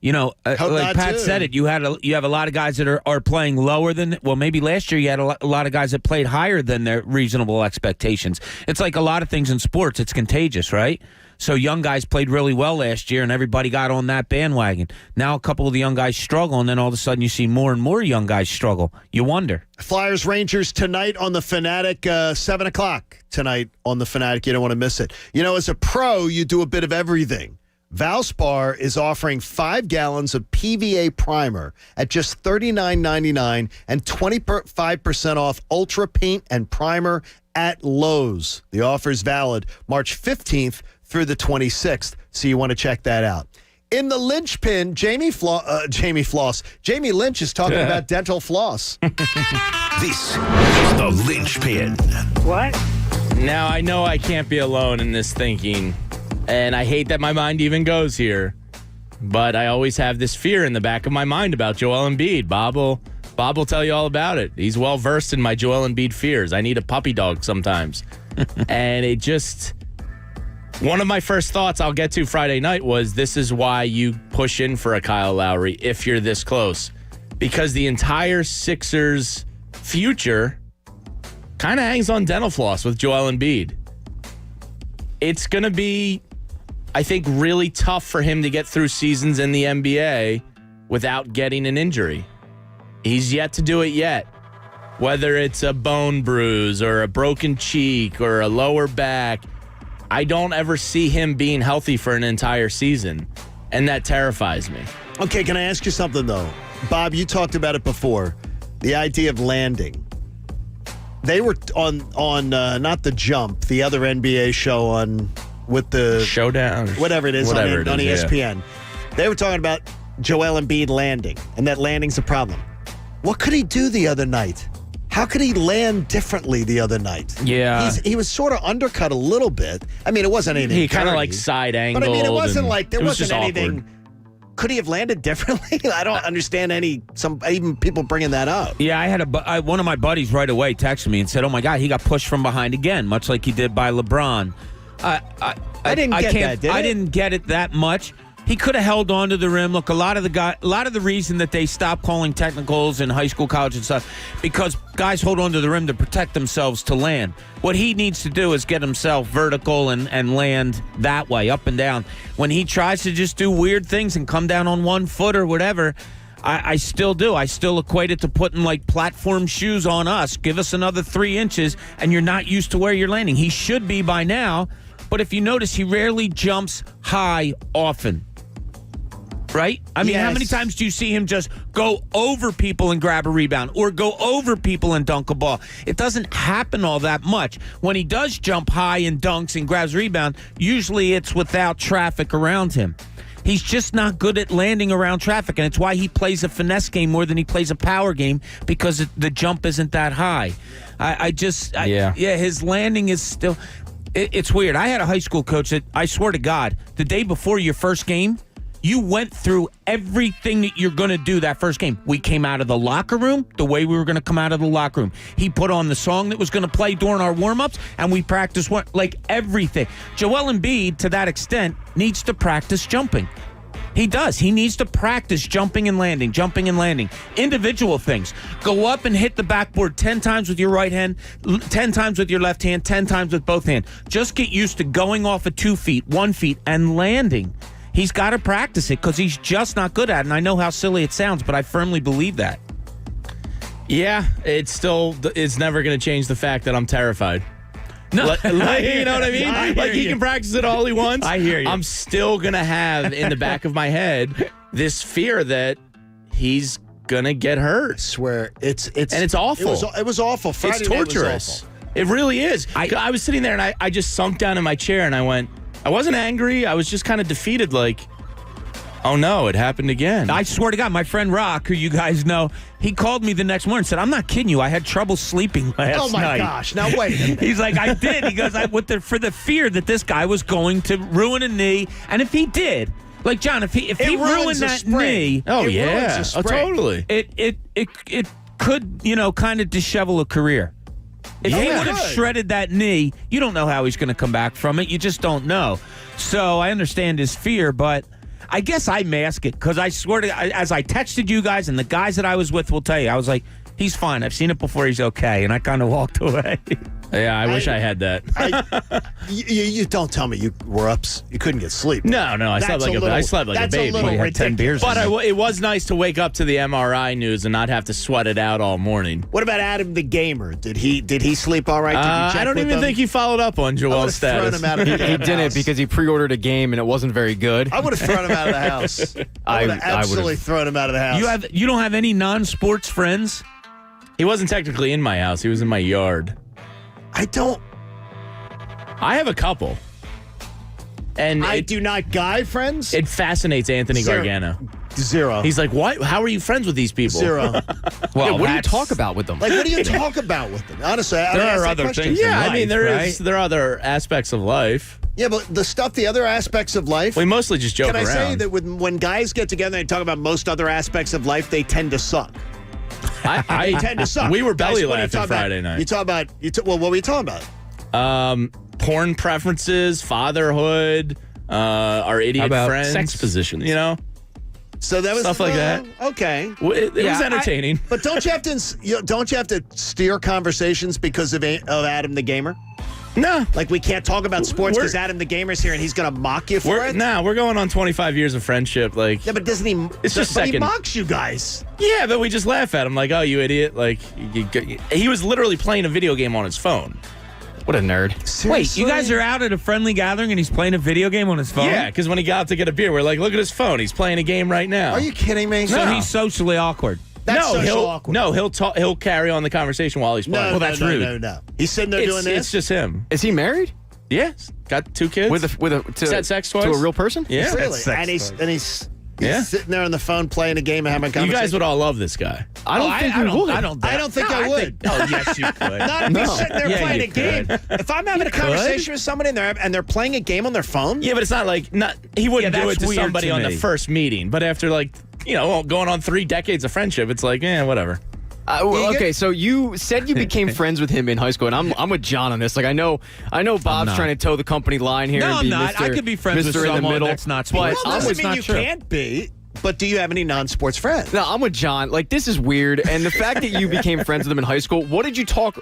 Like Pat said it, you have a lot of guys that are playing lower than, well, maybe last year you had a lot of guys that played higher than their reasonable expectations. It's like a lot of things in sports. It's contagious, right? So young guys played really well last year, and everybody got on that bandwagon. Now a couple of the young guys struggle, and then all of a sudden you see more and more young guys struggle. You wonder. Flyers Rangers tonight on the Fanatic, 7 o'clock tonight on the Fanatic. You don't want to miss it. You know, as a pro, you do a bit of everything. Valspar is offering 5 gallons of PVA primer at just $39.99 and 25% off Ultra Paint and Primer at Lowe's. The offer is valid March 15th through the 26th, so you want to check that out. In the linchpin, Jamie Lynch is talking about dental floss. This is the linchpin. What? Now, I know I can't be alone in this thinking, and I hate that my mind even goes here, but I always have this fear in the back of my mind about Joel Embiid. Bob will tell you all about it. He's well-versed in my Joel Embiid fears. I need a puppy dog sometimes. And it just... One of my first thoughts I'll get to Friday night was this is why you push in for a Kyle Lowry if you're this close. Because the entire Sixers' future kind of hangs on dental floss with Joel Embiid. It's going to be, I think, really tough for him to get through seasons in the NBA without getting an injury. He's yet to do it yet. Whether it's a bone bruise or a broken cheek or a lower back, I don't ever see him being healthy for an entire season, and that terrifies me. Okay, can I ask you something, though? Bob, you talked about it before, the idea of landing. They were on not The Jump, the other NBA show with the... Showdown. Whatever it is on ESPN. Yeah. They were talking about Joel Embiid landing, and that landing's a problem. What could he do the other night? How could he land differently the other night? Yeah. He was sort of undercut a little bit. I mean, it wasn't anything. He kind of like side angled. But I mean, it wasn't like, there wasn't anything. Awkward. Could he have landed differently? I don't understand even people bringing that up. Yeah, I had one of my buddies right away texted me and said, oh my God, he got pushed from behind again, much like he did by LeBron. I didn't get that, I didn't get it that much. He could have held on to the rim. Look, a lot of the reason that they stopped calling technicals in high school, college, and stuff, because guys hold on to the rim to protect themselves to land. What he needs to do is get himself vertical and land that way, up and down. When he tries to just do weird things and come down on 1 foot or whatever, I still do. I still equate it to putting like platform shoes on us. Give us another 3 inches, and you're not used to where you're landing. He should be by now, but if you notice, he rarely jumps high often. Right? I mean, How many times do you see him just go over people and grab a rebound or go over people and dunk a ball? It doesn't happen all that much. When he does jump high and dunks and grabs a rebound, usually it's without traffic around him. He's just not good at landing around traffic, and it's why he plays a finesse game more than he plays a power game, because the jump isn't that high. His landing is still... It's weird. I had a high school coach that, I swear to God, the day before your first game, you went through everything that you're going to do that first game. We came out of the locker room the way we were going to come out of the locker room. He put on the song that was going to play during our warm-ups, and we practiced like everything. Joel Embiid, to that extent, needs to practice jumping. He does. He needs to practice jumping and landing. Individual things. Go up and hit the backboard 10 times with your right hand, 10 times with your left hand, 10 times with both hands. Just get used to going off of 2 feet, 1 feet, and landing. He's got to practice it because he's just not good at it. And I know how silly it sounds, but I firmly believe that. Yeah, it's never going to change the fact that I'm terrified. No, you know what I mean? He can practice it all he wants. I hear you. I'm still going to have in the back of my head this fear that he's going to get hurt. I swear, it's awful. It was awful. Friday it's torturous. It really is. I was sitting there and I just sunk down in my chair and I went, I wasn't angry. I was just kind of defeated, like, oh no, it happened again. I swear to God, my friend Rock, who you guys know, he called me the next morning and said, I'm not kidding you. I had trouble sleeping last night. Oh my gosh. Now wait. He's like, I did. He goes, for the fear that this guy was going to ruin a knee. And if he did, like John, if he ruined that knee. Oh yeah. Oh, totally. It could, kind of dishevel a career. If he would have shredded that knee, you don't know how he's going to come back from it. You just don't know. So I understand his fear, but I guess I mask it because I swear to, as I texted you guys and the guys that I was with will tell you, I was like, he's fine. I've seen it before. He's okay. And I kind of walked away. Yeah, I wish I had that. You don't tell me you were up. You couldn't get sleep. No, I slept like a baby. A had 10 beers. But it was nice to wake up to the MRI news and not have to sweat it out all morning. What about Adam the gamer? Did he sleep all right? Did you check I don't even think he followed up on Joel's status. He didn't because he pre-ordered a game and it wasn't very good. I would have thrown him out of the house. I would have absolutely thrown him out of the house. You don't have any non-sports friends? He wasn't technically in my house. He was in my yard. I have a couple. And I do not guy friends? It fascinates Anthony Gargano. Zero. He's like, "What? How are you friends with these people?" Zero. Well, what do you talk about with them? Like, what do you talk about with them? Honestly, there are other things. Yeah, in life, there are other aspects of life. Yeah, but the other aspects of life. We mostly just joke around. Can I say that when guys get together and talk about most other aspects of life, they tend to suck. I tend to suck. We were belly Guys, laughing Friday night. Well, what were you talking about? Porn preferences, fatherhood, our idiot friends, sex positions. You know. So that was stuff like that. Okay, it was entertaining. But don't you have to steer conversations because of Adam the gamer? No, like we can't talk about sports because Adam the gamer's here and he's going to mock you for it. No, we're going on 25 years of friendship. Like, yeah, but doesn't he? It's just he mocks you guys. Yeah, but we just laugh at him like, "Oh, you idiot!" Like, he was literally playing a video game on his phone. What a nerd. Seriously? Wait, you guys are out at a friendly gathering and he's playing a video game on his phone? Yeah, because when he got out to get a beer, we're like, "Look at his phone. He's playing a game right now." Are you kidding me? So he's socially awkward. That's social awkward. No, he'll carry on the conversation while he's playing. No, that's rude. No. He's sitting there doing this. It's just him. Is he married? Yes, got 2 kids had sex twice to a real person. Yeah, really. And he's sitting there on the phone playing a game and having a conversation. You guys would all love this guy. I don't think you would. I don't think I would. Oh, yes, you could. Not if he's sitting there playing a game. If I'm having a conversation with somebody and they're playing a game on their phone. Yeah, but it's not like he wouldn't do it to somebody to on me. the first meeting. But after going on 3 decades of friendship, it's like, whatever. Okay, so you said you became friends with him in high school, and I'm with John on this. Like, I know Bob's trying to toe the company line here. No, and I'm be not. Mr. I could be friends with someone that's not sports. Well, doesn't mean you can't be. But do you have any non-sports friends? No, I'm with John. Like, this is weird. And the fact that you became friends with him in high school, what did you talk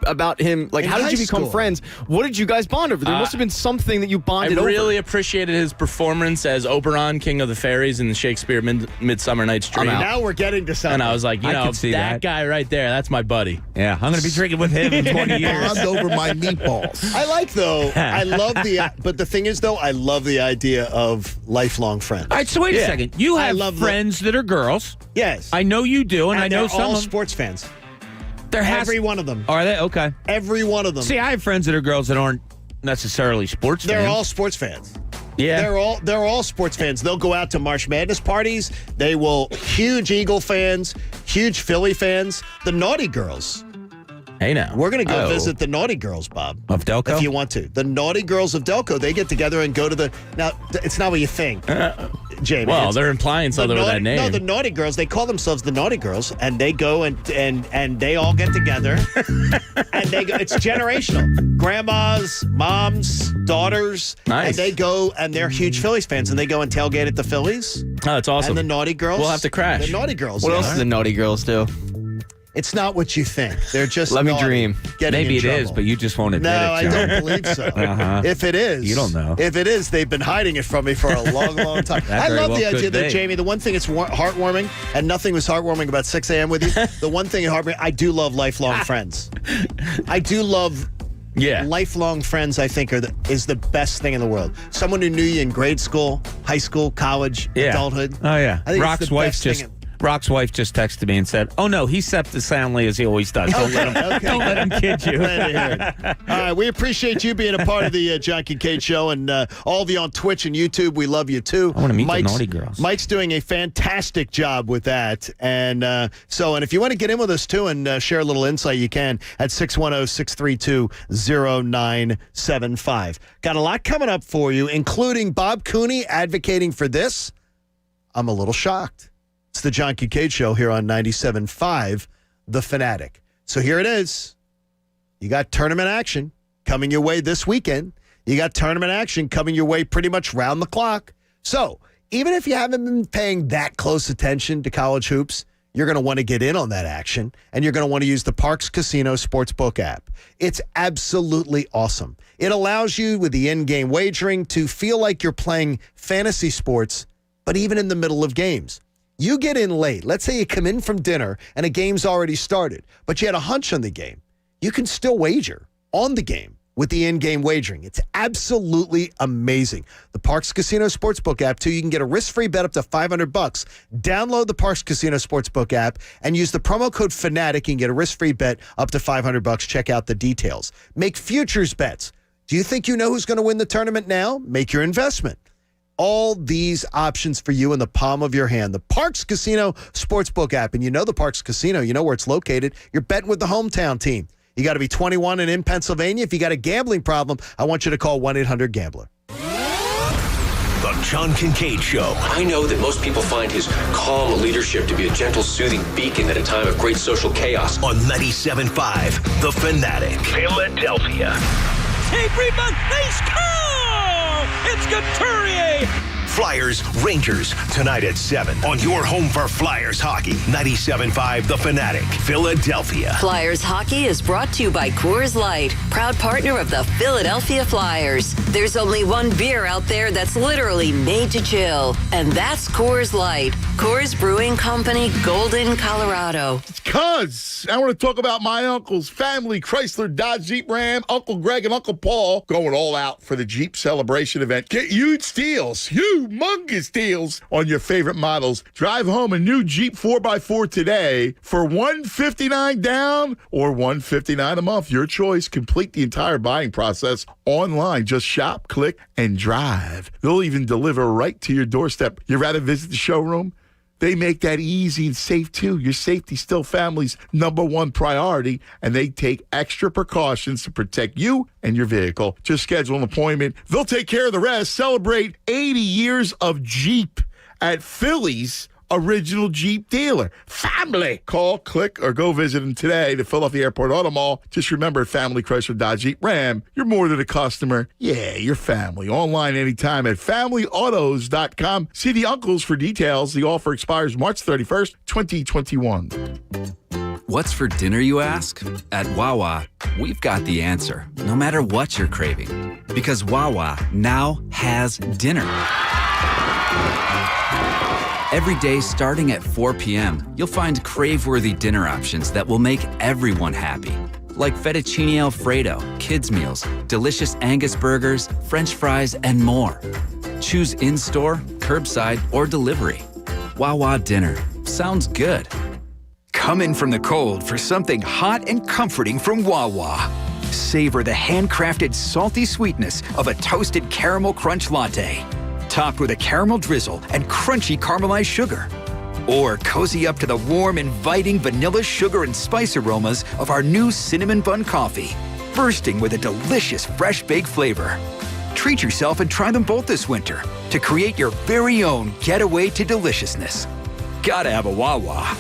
about him? Like, how did you become friends? What did you guys bond over? There must have been something that you bonded over. I really appreciated his performance as Oberon, King of the Fairies, in the Shakespeare Midsummer Night's Dream. Now we're getting to something. And I was like, that guy right there, that's my buddy. Yeah, I'm going to be drinking with him in 20 years. Bond over my meatballs. I love but the thing is, though, I love the idea of lifelong friends. All right, so wait a second. You have friends that are girls. Yes. I know you do, and I know some all of sports fans. Every one of them. Are they? Okay. Every one of them. See, I have friends that are girls that aren't necessarily sports fans. They're all sports fans. Yeah. They're all sports fans. They'll go out to March Madness parties. They will huge Eagle fans, huge Philly fans, the Naughty Girls. Hey now. We're going to go visit the Naughty Girls, Bob. Of Delco? If you want to. The Naughty Girls of Delco. They get together and go to now, it's not what you think, Jamie. Well, they're implying something with that name. No, the Naughty Girls, they call themselves the Naughty Girls, and they go and they all get together, and they go, it's generational. Grandmas, moms, daughters. Nice. And they go, and they're huge Phillies fans, and they go and tailgate at the Phillies. Oh, that's awesome. And the Naughty Girls. We'll have to crash. The Naughty Girls. What else do the Naughty Girls do? It's not what you think. They're just Let me dream. Maybe it is, but you just won't admit it. No, I don't believe so. If it is, you don't know. If it is, they've been hiding it from me for a long, long time. I love the idea that, Jamie, the one thing that's heartwarming, and nothing was heartwarming about 6 a.m. with you, the one thing heartwarming, I do love lifelong friends. I do love lifelong friends, I think, is the best thing in the world. Someone who knew you in grade school, high school, college, adulthood. Oh, yeah. I think Rock's wife just texted me and said, "Oh no, he slept as soundly as he always does. Don't let him kid you." All right, we appreciate you being a part of the John Kincade Show, and all of you on Twitch and YouTube. We love you too. I want to meet the Naughty Girls. Mike's doing a fantastic job with that, and if you want to get in with us too and share a little insight, you can at 610-632-0975. Got a lot coming up for you, including Bob Cooney advocating for this. I'm a little shocked. It's the John Kincade Show here on 97.5 The Fanatic. So here it is. You got tournament action coming your way this weekend. You got tournament action coming your way pretty much round the clock. So even if you haven't been paying that close attention to college hoops, you're going to want to get in on that action, and you're going to want to use the Parks Casino Sportsbook app. It's absolutely awesome. It allows you, with the in-game wagering, to feel like you're playing fantasy sports, but even in the middle of games. You get in late. Let's say you come in from dinner and a game's already started, but you had a hunch on the game. You can still wager on the game with the in-game wagering. It's absolutely amazing. The Parks Casino Sportsbook app, too. You can get a risk-free bet up to $500. Download the Parks Casino Sportsbook app and use the promo code FANATIC. You can get a risk-free bet up to $500. Check out the details. Make futures bets. Do you think you know who's going to win the tournament now? Make your investment. All these options for you in the palm of your hand. The Parks Casino Sportsbook app. And you know the Parks Casino. You know where it's located. You're betting with the hometown team. You got to be 21 and in Pennsylvania. If you got a gambling problem, I want you to call 1-800-GAMBLER. The John Kincade Show. I know that most people find his calm leadership to be a gentle, soothing beacon at a time of great social chaos. On 97.5 The Fanatic. Philadelphia. Take rebound. They score! It's Couturier! Flyers, Rangers, tonight at 7 on your home for Flyers hockey. 97.5 The Fanatic, Philadelphia. Flyers hockey is brought to you by Coors Light, proud partner of the Philadelphia Flyers. There's only one beer out there that's literally made to chill, and that's Coors Light. Coors Brewing Company, Golden, Colorado. Because I want to talk about my uncle's family, Chrysler, Dodge, Jeep, Ram, Uncle Greg, and Uncle Paul going all out for the Jeep Celebration event. Get huge steals, humongous deals on your favorite models. Drive home a new Jeep 4x4 today for $159 down or $159 a month. Your choice. Complete the entire buying process online. Just shop, click, and drive. They'll even deliver right to your doorstep. You'd rather visit the showroom? They make that easy and safe, too. Your safety still family's #1 priority, and they take extra precautions to protect you and your vehicle. Just schedule an appointment. They'll take care of the rest. Celebrate 80 years of Jeep at Philly's original Jeep dealer. Family. Call, click, or go visit them today to Philadelphia Airport Auto Mall. Just remember, family, Chrysler, Dodge, Jeep, Ram. You're more than a customer. Yeah, you're family. Online anytime at FamilyAutos.com. See the uncles for details. The offer expires March 31st, 2021. What's for dinner, you ask? At Wawa, we've got the answer, no matter what you're craving. Because Wawa now has dinner. Every day starting at 4 p.m., you'll find crave-worthy dinner options that will make everyone happy. Like fettuccine Alfredo, kids' meals, delicious Angus burgers, French fries, and more. Choose in-store, curbside, or delivery. Wawa dinner. Sounds good. Come in from the cold for something hot and comforting from Wawa. Savor the handcrafted salty sweetness of a toasted caramel crunch latte, topped with a caramel drizzle and crunchy caramelized sugar. Or cozy up to the warm, inviting vanilla sugar and spice aromas of our new cinnamon bun coffee, bursting with a delicious fresh baked flavor. Treat yourself and try them both this winter to create your very own getaway to deliciousness. Gotta have a Wawa.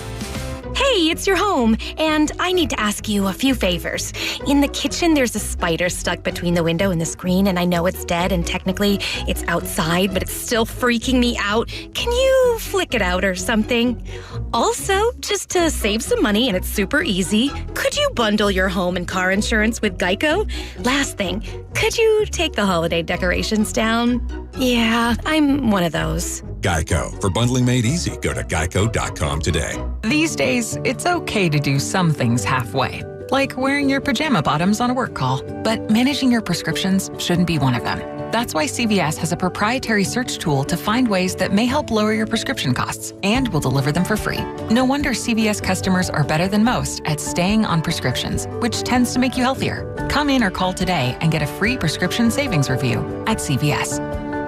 Hey, it's your home, and I need to ask you a few favors. In the kitchen, there's a spider stuck between the window and the screen, and I know it's dead, and technically it's outside, but it's still freaking me out. Can you flick it out or something? Also, just to save some money, and it's super easy, could you bundle your home and car insurance with Geico? Last thing, could you take the holiday decorations down? Yeah, I'm one of those. Geico. For bundling made easy, go to geico.com today. These days, it's okay to do some things halfway, like wearing your pajama bottoms on a work call. But managing your prescriptions shouldn't be one of them. That's why CVS has a proprietary search tool to find ways that may help lower your prescription costs, and will deliver them for free. No wonder CVS customers are better than most at staying on prescriptions, which tends to make you healthier. Come in or call today and get a free prescription savings review at CVS.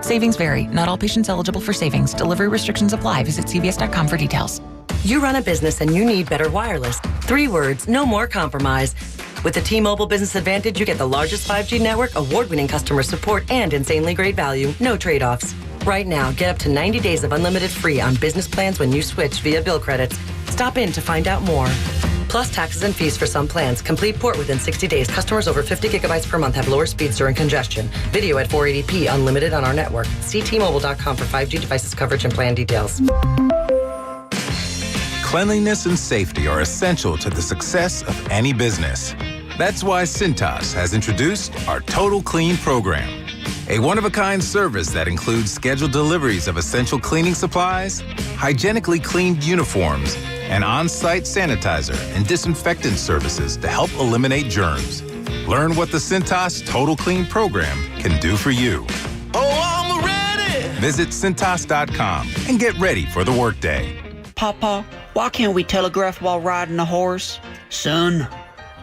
Savings vary. Not all patients eligible for savings. Delivery restrictions apply. Visit cvs.com for details. You run a business and you need better wireless. 3 words, no more compromise. With the T-Mobile Business Advantage, you get the largest 5G network, award-winning customer support, and insanely great value. No trade-offs. Right now, get up to 90 days of unlimited free on business plans when you switch via bill credits. Stop in to find out more. Plus taxes and fees for some plans. Complete port within 60 days. Customers over 50 gigabytes per month have lower speeds during congestion. Video at 480p unlimited on our network. See T-Mobile.com for 5G devices coverage and plan details. Cleanliness and safety are essential to the success of any business. That's why Cintas has introduced our Total Clean program, a one-of-a-kind service that includes scheduled deliveries of essential cleaning supplies, hygienically cleaned uniforms, and on-site sanitizer and disinfectant services to help eliminate germs. Learn what the Cintas Total Clean program can do for you. Oh, I'm ready! Visit Cintas.com and get ready for the workday. Papa, why can't we telegraph while riding a horse? Son,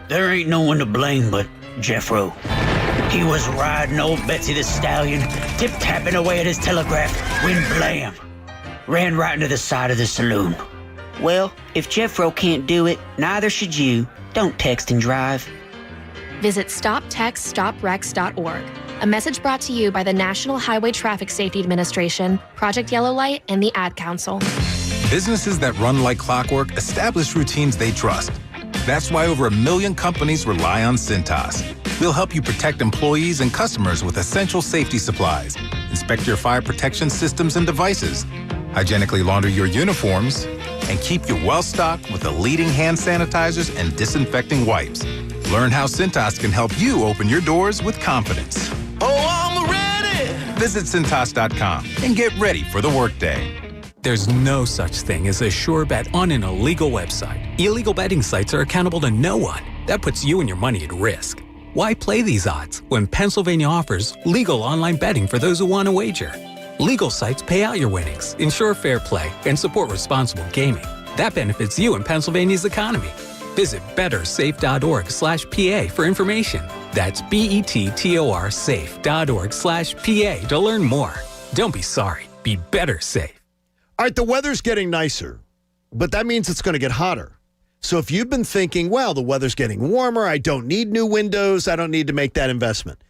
there ain't no one to blame but Jeffro. He was riding old Betsy the Stallion, tip-tapping away at his telegraph, when blam! Ran right into the side of the saloon. Well, if Jeffro can't do it, neither should you. Don't text and drive. Visit StopTextStopWrecks.org. A message brought to you by the National Highway Traffic Safety Administration, Project Yellow Light, and the Ad Council. Businesses that run like clockwork establish routines they trust. That's why over 1 million companies rely on Cintas. We'll help you protect employees and customers with essential safety supplies, inspect your fire protection systems and devices, hygienically launder your uniforms, and keep you well-stocked with the leading hand sanitizers and disinfecting wipes. Learn how Cintas can help you open your doors with confidence. Oh, I'm ready! Visit Cintas.com and get ready for the workday. There's no such thing as a sure bet on an illegal website. Illegal betting sites are accountable to no one. That puts you and your money at risk. Why play these odds when Pennsylvania offers legal online betting for those who want to wager? Legal sites pay out your winnings, ensure fair play, and support responsible gaming. That benefits you and Pennsylvania's economy. Visit bettersafe.org/PA for information. That's BETTOR safe.org/PA to learn more. Don't be sorry. Be better safe. All right, the weather's getting nicer, but that means it's going to get hotter. So if you've been thinking, well, the weather's getting warmer, I don't need new windows, I don't need to make that investment,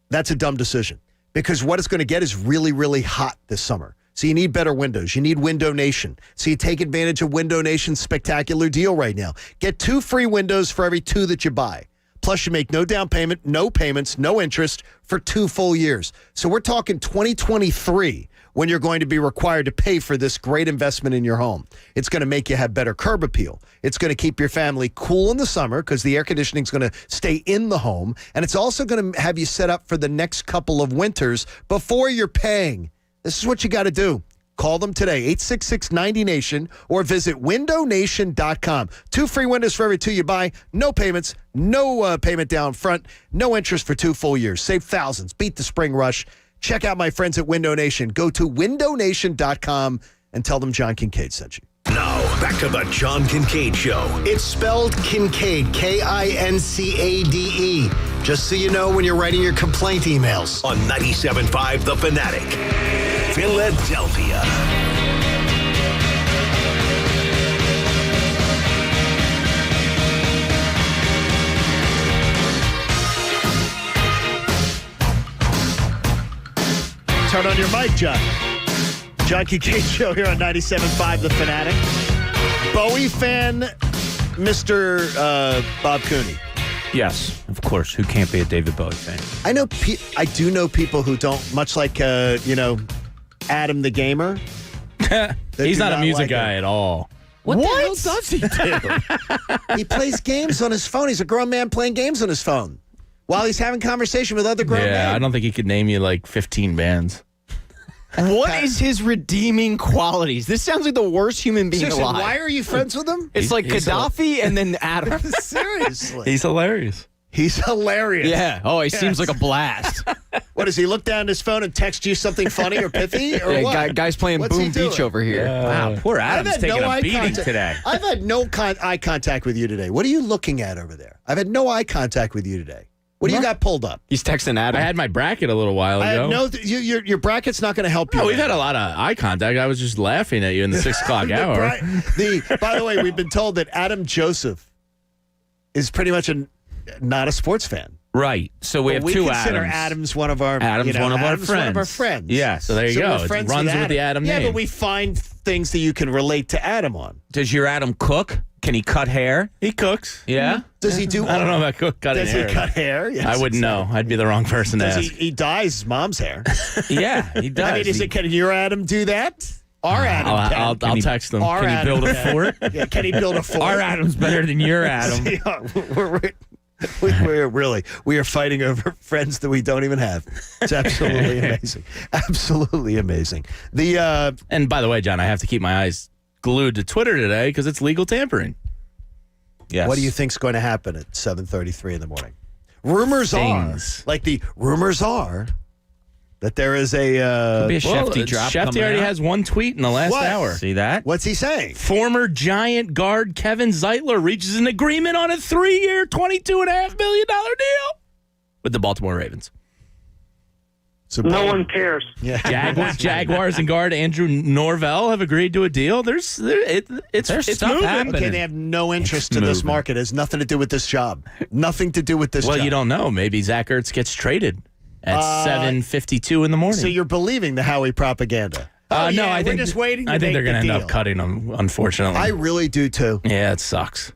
that's a dumb decision because what it's going to get is really, really hot this summer. So you need better windows. You need Window Nation. So you take advantage of Window Nation's spectacular deal right now. Get 2 free windows for every 2 that you buy. Plus, you make no down payment, no payments, no interest for 2 full years. So we're talking 2023 when you're going to be required to pay for this great investment in your home. It's going to make you have better curb appeal. It's going to keep your family cool in the summer because the air conditioning is going to stay in the home. And it's also going to have you set up for the next couple of winters before you're paying. This is what you got to do. Call them today, 866-90-NATION, or visit windownation.com. 2 free windows for every 2 you buy. No payments, no payment down front, no interest for 2 full years. Save thousands. Beat the spring rush. Check out my friends at Window Nation. Go to windownation.com and tell them John Kincade sent you. Now, back to the John Kincade Show. It's spelled Kincade, Kincade. Just so you know when you're writing your complaint emails. On 97.5 The Fanatic, Philadelphia. Turn on your mic, John. John Kincade Show here on 97.5 The Fanatic. Bowie fan, Mr. Bob Cooney. Yes, of course. Who can't be a David Bowie fan? I do know people who don't, much like, Adam the Gamer. He's not a music guy at all. What the hell does he do? He plays games on his phone. He's a grown man playing games on his phone while he's having conversation with other grown men. Yeah, I don't think he could name you like 15 bands. What is his redeeming qualities? This sounds like the worst human being Seriously, alive. why are you friends with him? It's like Gaddafi and then Adam. Seriously. He's hilarious. He's hilarious. Yeah. Oh, he seems like a blast. What, does he look down his phone and text you something funny or pithy? Or what? Guy's playing What's he Boom doing? Beach over here. Wow, poor Adam's taking a beating today. I've had no eye contact with you today. What are you looking at over there? I've had no eye contact with you today. What do you got pulled up? He's texting Adam. I had my bracket a little while ago. Your bracket's not going to help you. No, we've had a lot of eye contact. I was just laughing at you in the 6 o'clock hour. By the way, we've been told that Adam Joseph is pretty much not a sports fan. Right. So we have 2 consider Adams. Adam's one of our Adam's one of our friends. One of our friends. Yeah. So there you go. It runs with the Adam name. Yeah, but we find things that you can relate to Adam on. Does your Adam cook? Can he cut hair? He cooks. Yeah. Does he do? I don't know about cutting hair. Does he cut hair? Yes, I wouldn't know. I'd be the wrong person to ask. He dyes his mom's hair. Yeah, he does. I mean, can your Adam do that? Our Adam I'll text him. Our Can he Adam build a fort? Yeah, can he build a fort? Our Adam's better than your Adam. We are fighting over friends that we don't even have. It's absolutely amazing. Absolutely amazing. And by the way, John, I have to keep my eyes glued to Twitter today because it's legal tampering. Yes. What do you think's going to happen at 7:33 in the morning? Rumors are that there is a Could be a Shefty drop. Shefty already has one tweet in the last hour. See that? What's he saying? Former Giant guard Kevin Zeitler reaches an agreement on a 3-year, $22.5 million deal with the Baltimore Ravens. So no one cares. Yeah. Jaguars and guard Andrew Norvell have agreed to a deal. It's stuff moving. happening. Okay, they have no interest in this market. It has nothing to do with this job. Nothing to do with this job. Well, you don't know. Maybe Zach Ertz gets traded at 7:52 in the morning. So you're believing the Howie propaganda? No, I I think we're just waiting. I think they're going to end up cutting him. Unfortunately, I really do too. Yeah, it sucks.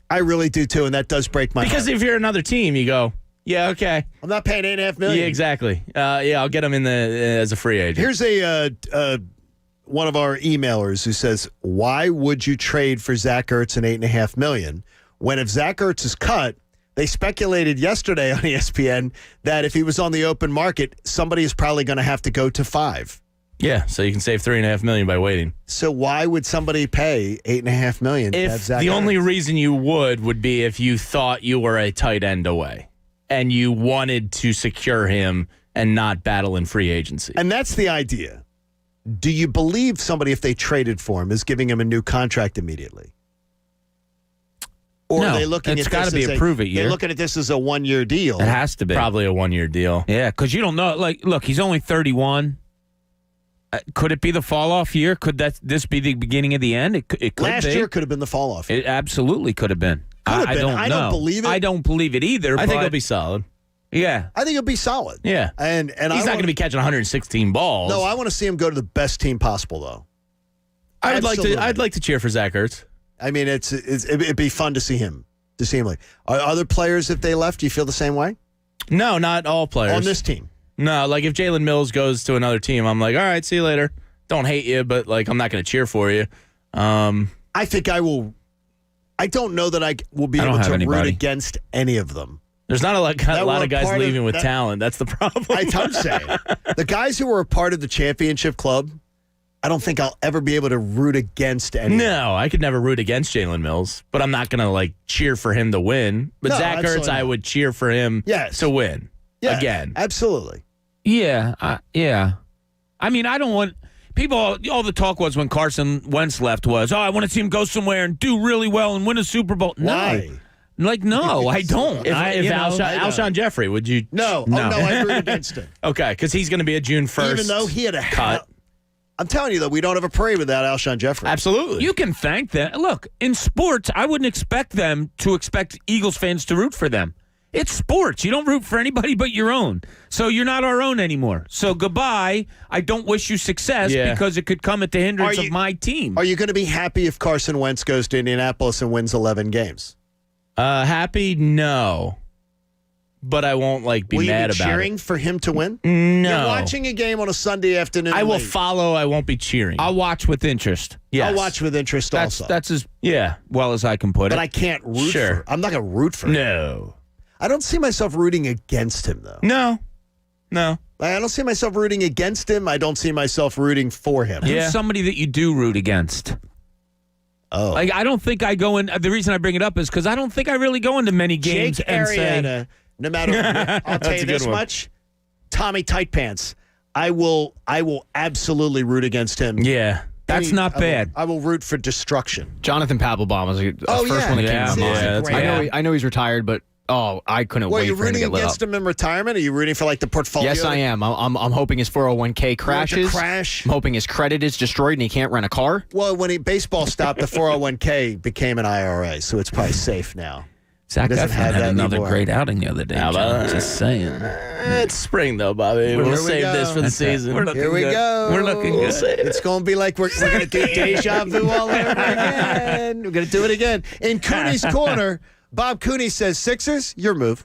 I really do too, and that does break my because heart. if you're another team, you go, yeah, okay, I'm not paying $8.5 million. Yeah, exactly. I'll get him in as a free agent. Here's one of our emailers who says, "Why would you trade for Zach Ertz and $8.5 million when if Zach Ertz is cut?" They speculated yesterday on ESPN that if he was on the open market, somebody is probably going to have to go to 5. Yeah, so you can save $3.5 million by waiting. So why would somebody pay $8.5 million? If the only reason you would be if you thought you were a tight end away and you wanted to secure him and not battle in free agency. And that's the idea. Do you believe somebody, if they traded for him, is giving him a new contract immediately? Or no, are they looking it's at got to this be as a prove-it year. They're looking at this as a 1-year deal. It has to be. Probably a 1-year deal. Yeah, because you don't know. Like, look, he's only 31. Could it be the fall-off year? Could this be the beginning of the end? It could Last be. year could have been the fall-off. It absolutely could have been. I don't know. I don't believe it. I don't believe it either. I think but- it'll be solid. Yeah. I think it'll be solid. Yeah. And he's not going to be catching 116 balls. No, I want to see him go to the best team possible, though. I'd like to cheer for Zach Ertz. I mean, it'd be fun to see him. Like, are other players, if they left, do you feel the same way? No, not all players. On this team? No, like if Jalen Mills goes to another team, I'm like, all right, see you later. Don't hate you, but like I'm not going to cheer for you. I think I will. I don't know that I will be able to root against any of them. There's not a lot of guys leaving with talent. That's the problem. I'm saying. The guys who were a part of the championship club, I don't think I'll ever be able to root against any. No, I could never root against Jalen Mills, but I'm not going to like cheer for him to win. But No, Zach absolutely Ertz, I not. would cheer for him to win again. Absolutely. Yeah. Yeah. I mean, I don't want people. All the talk was when Carson Wentz left was, I want to see him go somewhere and do really well and win a Super Bowl. Why? No. Like, no, I don't. If I Alshon Jeffrey, would you? No. Oh, no, I root against him. Okay, because he's going to be a June 1st. Even though he had a cut. I'm telling you, though, we don't have a parade without Alshon Jeffrey. Absolutely. You can thank them. Look, in sports, I wouldn't expect them to expect Eagles fans to root for them. It's sports. You don't root for anybody but your own. So you're not our own anymore. So goodbye. I don't wish you success because it could come at the hindrance of my team. Are you going to be happy if Carson Wentz goes to Indianapolis and wins 11 games? Happy? No. But I won't be Will mad you be about cheering it. for him to win? No. You're watching a game on a Sunday afternoon. I will late. follow. I won't be cheering. I'll watch with interest. Yes. I'll watch with interest also. That's as well as I can put it. But I can't root for him. I'm not going to root for him. No. I don't see myself rooting against him, though. No. I don't see myself rooting against him. I don't see myself rooting for him. Who's somebody that you do root against? Oh. Like, I don't think I go in. The reason I bring it up is because I don't think I really go into many games Jake and Arrieta, say, no matter what, I'll tell That's you a good this one. much, Tommy Tight Pants, I will absolutely root against him. yeah, that's not bad. I will root for destruction. Jonathan Papelbon was the first one that came to mind. that's great. I know he's retired, but I couldn't Well, wait you're for him to rooting get lit against up. him in retirement? Are you rooting for the portfolio? Yes, I am. I'm hoping his 401k crashes. Crash. I'm hoping his credit is destroyed and he can't rent a car. Well, when baseball stopped, the 401k became an IRA, so it's probably safe now. Zach doesn't Eflin have had that another anymore. great outing the other day. How about John. that? Just saying. It's spring, though, Bobby. We'll save this for the season. We're looking Here we good. go. We're looking good. It's going to be like we're going to do deja vu all over again. We're going to do it again. In Cooney's corner, Bob Cooney says, Sixers, your move.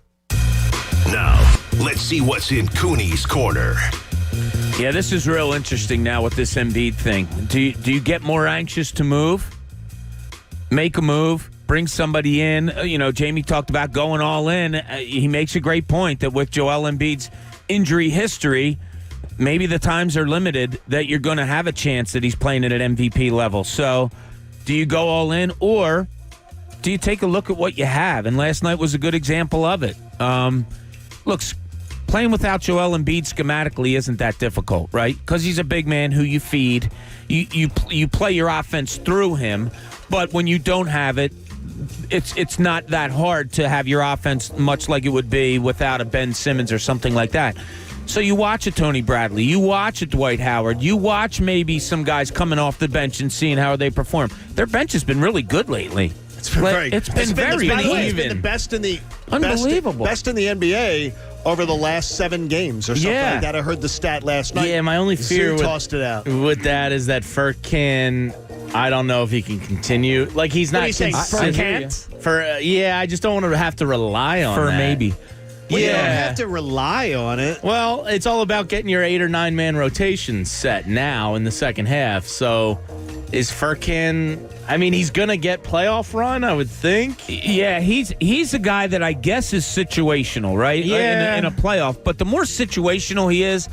Now, let's see what's in Cooney's corner. Yeah, this is real interesting now with this Embiid thing. Do you get more anxious to move? Make a move? Bring somebody in? Jamie talked about going all in. He makes a great point that with Joel Embiid's injury history, maybe the times are limited that you're going to have a chance that he's playing at an MVP level. So do you go all in, or do you take a look at what you have? And last night was a good example of it. Look, playing without Joel Embiid schematically isn't that difficult, right? Because he's a big man who you feed. You play your offense through him, but when you don't have it, it's not that hard to have your offense much like it would be without a Ben Simmons or something like that. So you watch a Tony Bradley, you watch a Dwight Howard, you watch maybe some guys coming off the bench and seeing how they perform. Their bench has been really good lately. It's been very even. It's been the best in the Unbelievable. best in the NBA over the last 7 games or something like that. I heard the stat last night. Yeah, my only fear tossed it out. with that is that Furkan, I don't know if he can continue. Like, he's not. What are you saying, Furkan? I just don't want to have to rely on that. Maybe. Well, you don't have to rely on it. Well, it's all about getting your 8 or 9 man rotation set now in the second half. So is Furkan, I mean, he's going to get playoff run, I would think. Yeah, he's a guy that I guess is situational, right? Yeah. In a playoff. But the more situational he is,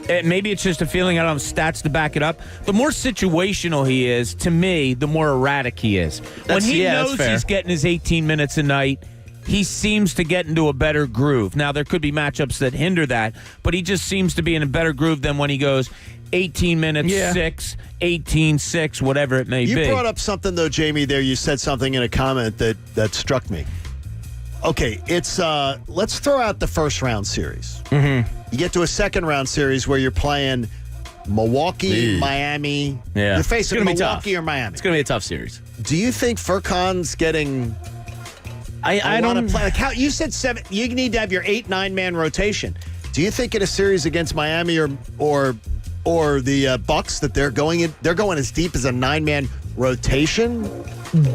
maybe it's just a feeling, I don't have stats to back it up. The more situational he is, to me, the more erratic he is. When he knows he's getting his 18 minutes a night, he seems to get into a better groove. Now, there could be matchups that hinder that, but he just seems to be in a better groove than when he goes 18 minutes, 6, 18, 6, whatever it may be. You brought up something, though, Jamie, there. You said something in a comment that struck me. Okay, it's let's throw out the first round series. Mm-hmm. You get to a second round series where you're playing Milwaukee, Miami. Yeah. You're facing It's gonna be Milwaukee tough. or Miami. It's going to be a tough series. Do you think Furkan's getting... I don't play. Like how you said 7. You need to have your 8-9 man rotation. Do you think in a series against Miami or the Bucks that they're going as deep as a 9-man rotation?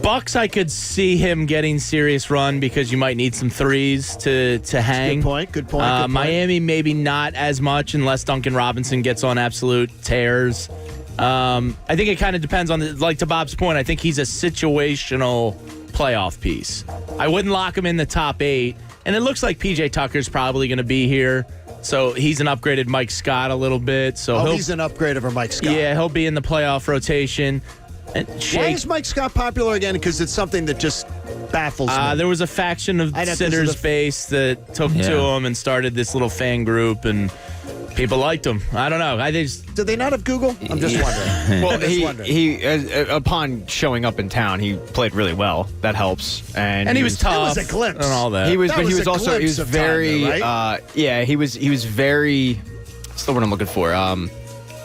Bucks, I could see him getting serious run because you might need some threes to hang. Good point. Miami, maybe not as much unless Duncan Robinson gets on absolute tears. I think it kind of depends on, like to Bob's point, I think he's a situational playoff piece. I wouldn't lock him in the top 8. And it looks like PJ Tucker's probably going to be here. So he's an upgraded Mike Scott a little bit. So he's an upgrade over Mike Scott. Yeah, he'll be in the playoff rotation. And why is Mike Scott popular again? Because it's something that just baffles me. There was a faction of Sitters base that took to him and started this little fan group, and people liked him. I don't know. Did they not have Google? I'm just wondering. Well, he upon showing up in town, he played really well. That helps, and he was tough. It was a glimpse and all that. He was very. He was very. What's the word I'm looking for?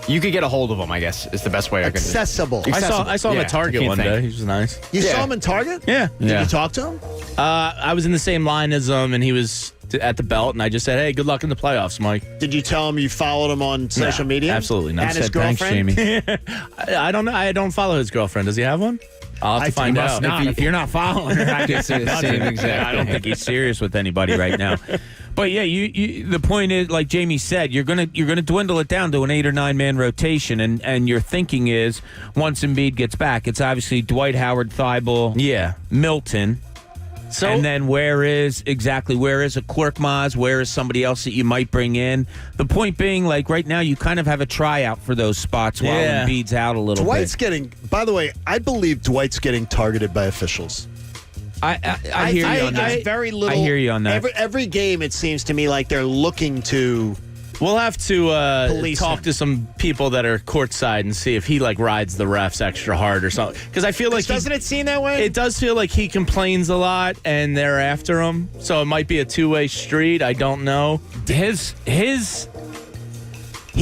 You could get a hold of him, I guess, is the best way I can. Accessible. I saw him at Target one day. He was nice. You saw him in Target? Yeah. Did you talk to him? I was in the same line as him, and he was at the belt, and I just said, "Hey, good luck in the playoffs, Mike." Did you tell him you followed him on social media? Absolutely not. And his girlfriend? Thanks, Jamie. I don't know. I don't follow his girlfriend. Does he have one? I'll have to find out. If you're not following her, I guess same exact. I don't think he's serious with anybody right now. But yeah, you the point is, like Jamie said, you're gonna dwindle it down to an 8 or 9 man rotation, and your thinking is once Embiid gets back, it's obviously Dwight Howard, Thibault, Milton. So, and then where is a Korkmaz? Where is somebody else that you might bring in? The point being, like right now, you kind of have a tryout for those spots while Embiid's out a little Dwight's bit. getting. By the way, I believe Dwight's getting targeted by officials. I hear you on that. Very little. I hear you on that. Every game, it seems to me like they're looking to. We'll have to talk to some people that are courtside and see if he rides the refs extra hard or something. Because I feel like doesn't it seem that way? It does feel like he complains a lot and they're after him. So it might be a two-way street. I don't know. He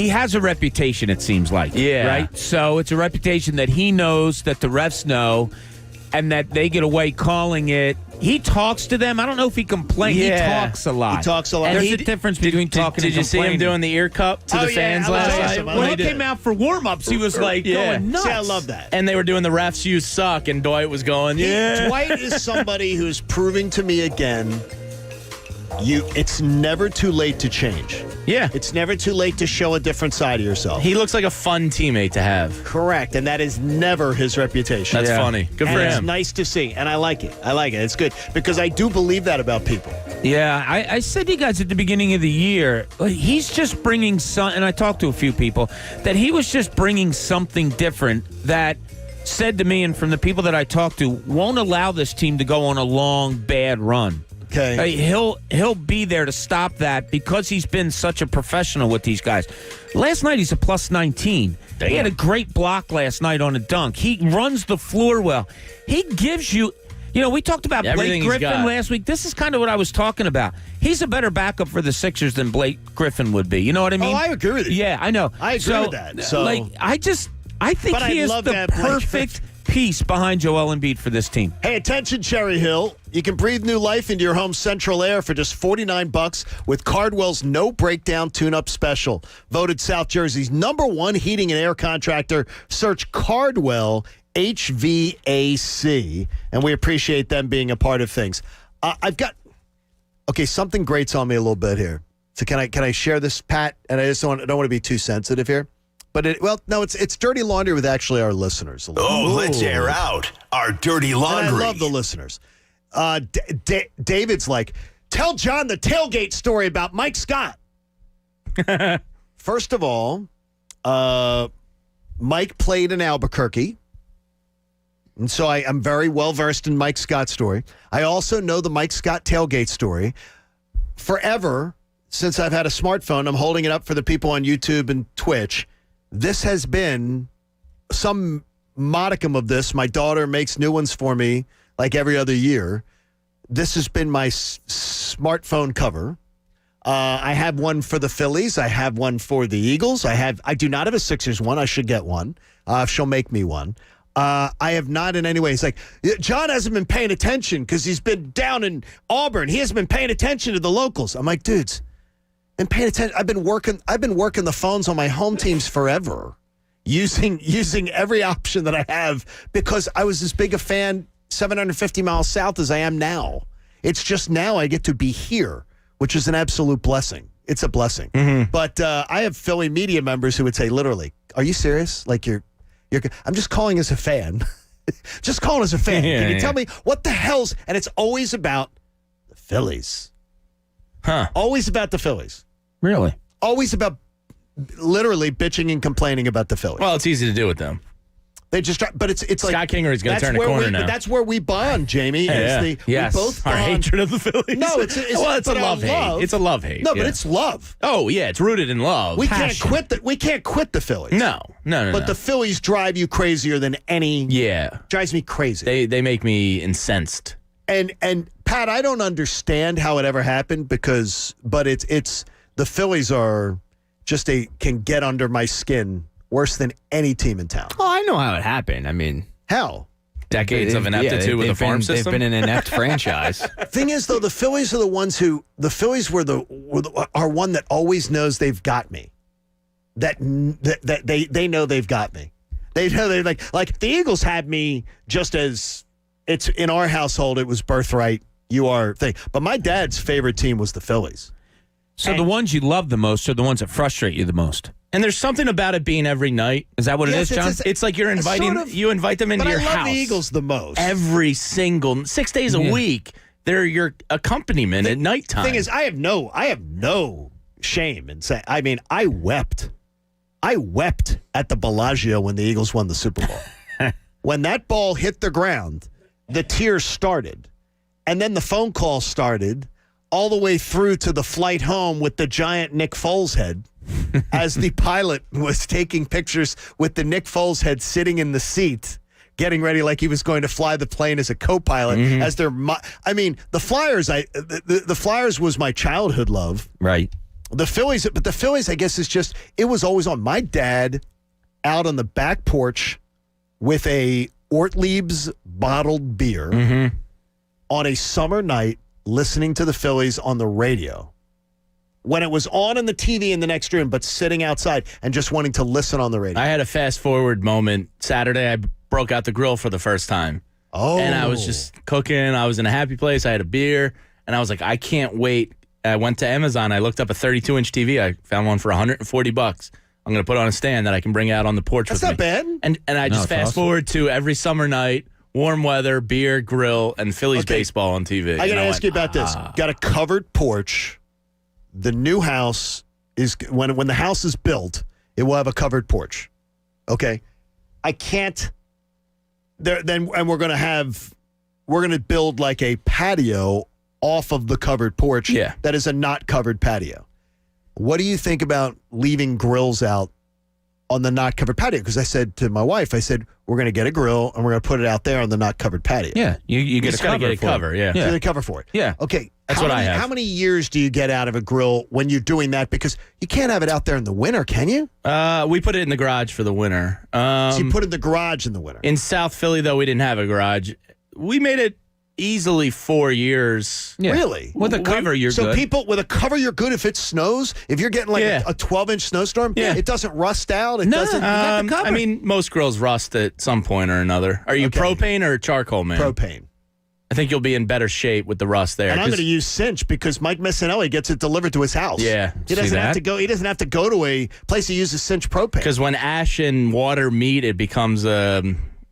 has a reputation. It seems like. Yeah. Right. So it's a reputation that he knows, that the refs know, and that they get away calling it. He talks to them. I don't know if he complains. Yeah. He talks a lot. He talks a lot. There's a difference between talking and complaining. Did you see him doing the ear cup to the fans last night? When he came out for warm-ups, he was going nuts. See, I love that. And they were doing the refs, you suck, and Dwight was going, Dwight is somebody who's proving to me again It's never too late to change. Yeah. It's never too late to show a different side of yourself. He looks like a fun teammate to have. Correct, and that is never his reputation. That's funny. Good for It's him. nice to see, and I like it. It's good because I do believe that about people. Yeah, I said to you guys at the beginning of the year, he's just bringing and I talked to a few people, that he was just bringing something different that said to me, and from the people that I talked to, won't allow this team to go on a long, bad run. Okay. He'll be there to stop that because he's been such a professional with these guys. Last night, he's a plus 19. Damn. He had a great block last night on a dunk. He runs the floor well. He gives you... we talked about Everything Blake he's Griffin got. last week. This is kind of what I was talking about. He's a better backup for the Sixers than Blake Griffin would be. You know what I mean? Oh, I agree with you. Yeah, I know. I agree with that. So, I think he is the perfect piece behind Joel Embiid for this team. Hey, attention, Cherry Hill. You can breathe new life into your home's central air for just $49 with Cardwell's No Breakdown Tune-Up Special. Voted South Jersey's -- heating and air contractor. Search Cardwell HVAC, and we appreciate them being a part of things. I've got something grates on me a little bit here. So can I share this, Pat? And I don't want to be too sensitive here, but it's dirty laundry with actually our listeners. Let's air out our dirty laundry. And I love the listeners. David's like, tell John the tailgate story about Mike Scott. First of all, Mike played in Albuquerque. And so I'm very well versed in Mike Scott's story. I also know the Mike Scott tailgate story. Forever, since I've had a smartphone, I'm holding it up for the people on YouTube and Twitch. This has been some modicum of this. My daughter makes new ones for me like every other year. This has been my smartphone cover. I have one for the Phillies. I have one for the Eagles. I do not have a Sixers one. I should get one. She'll make me one. I have not in any way. It's like, John hasn't been paying attention because he's been down in Auburn. He hasn't been paying attention to the locals. I'm like, dudes, been paying attention. I've been working the phones on my home teams forever, using every option that I have because I was as big a fan 750 miles south as I am now. It's just now I get to be here, which is an absolute blessing. It's a blessing. Mm-hmm. But I have Philly media members who would say, literally, are you serious? Like I'm just calling as a fan. Just calling as a fan. Can you tell me what the hell's... And it's always about the Phillies. Huh. Always about the Phillies. Really? Always about literally bitching and complaining about the Phillies. Well, it's easy to do with them. They just try, but it's like Scott Kingery's going to turn a corner now. That's where we bond, Jamie. Yes. We both bond. Our hatred of the Phillies. No, it's a love-hate. It's a love-hate. No, but it's love. Oh yeah, it's rooted in love. We can't quit the Phillies. No. But the Phillies drive you crazier than any. Yeah, drives me crazy. They make me incensed. And Pat, I don't understand how it ever happened but it's the Phillies are just can get under my skin worse than any team in town. Oh, I know how it happened. I mean, how? Decades of ineptitude with a farm system. They've been an inept franchise. Thing is, though, the Phillies are the ones the Phillies are one that always knows they've got me. That they know they've got me. They know they like the Eagles had me just as it's in our household. It was birthright. You are thing. But my dad's favorite team was the Phillies. So the ones you love the most are the ones that frustrate you the most. And there's something about it being every night. Is that what it is, John? It's like you're inviting you invite them into your house. But I love the Eagles the most. Every single 6 days a week. They're your accompaniment at nighttime. Thing is, I have no shame in saying. I mean, I wept at the Bellagio when the Eagles won the Super Bowl. When that ball hit the ground, the tears started, and then the phone call started, all the way through to the flight home with the giant Nick Foles head. As the pilot was taking pictures with the Nick Foles head sitting in the seat, getting ready like he was going to fly the plane as a co-pilot. As the Flyers. The Flyers was my childhood love. Right. The Phillies, but the Phillies, I guess, it was always on. My dad out on the back porch with a Ortlieb's bottled beer on a summer night, listening to the Phillies on the radio. When it was on the TV in the next room, but sitting outside and just wanting to listen on the radio. I had a fast forward moment. Saturday, I broke out the grill for the first time. Oh. And I was just cooking. I was in a happy place. I had a beer. And I was like, I can't wait. I went to Amazon. I looked up a 32-inch TV. I found one for $140. I'm going to put on a stand that I can bring out on the porch That's with not me. bad. And I just fast forward to every summer night, warm weather, beer, grill, and Phillies baseball on TV. I got to ask you about this. Got a covered porch. The new house is when the house is built, it will have a covered porch. Okay, I can't. And we're going to build like a patio off of the covered porch. Yeah. That is a not covered patio. What do you think about leaving grills out on the not covered patio? Because I said to my wife, we're going to get a grill and we're going to put it out there on the not covered patio. Yeah, you get just a gotta cover get a for cover, it. yeah. So they cover for it. Yeah. Okay. That's what I have. How many years do you get out of a grill when you're doing that? Because you can't have it out there in the winter, can you? We put it in the garage for the winter. So you put it in the garage in the winter. In South Philly, though, we didn't have a garage. We made it easily 4 years. Yeah. Really? With a cover, you're so good. people with a cover, you're good if it snows. If you're getting like a 12-inch snowstorm, it doesn't rust out. It doesn't. You got the cover. I mean, most grills rust at some point or another. Are you propane or charcoal, man? Propane. I think you'll be in better shape with the rust there. And I'm going to use Cinch because Mike Messinelli gets it delivered to his house. Yeah, he doesn't have to go. He doesn't have to go to a place that uses Cinch propane. Because when ash and water meet, it becomes not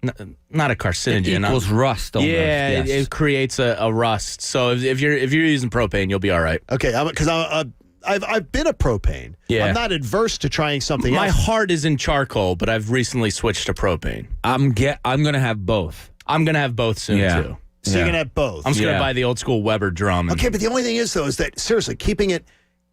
a carcinogen. It equals rust. Almost, yeah, yes. it creates a rust. So if you're using propane, you'll be all right. Okay, because I've been a propane. Yeah. I'm not adverse to trying something My else. heart is in charcoal, but I've recently switched to propane. I'm going to have both. I'm going to have both soon too. So you're going to have both. I'm just going to buy the old school Weber drum. Okay, but the only thing is, though, is that, seriously, keeping it,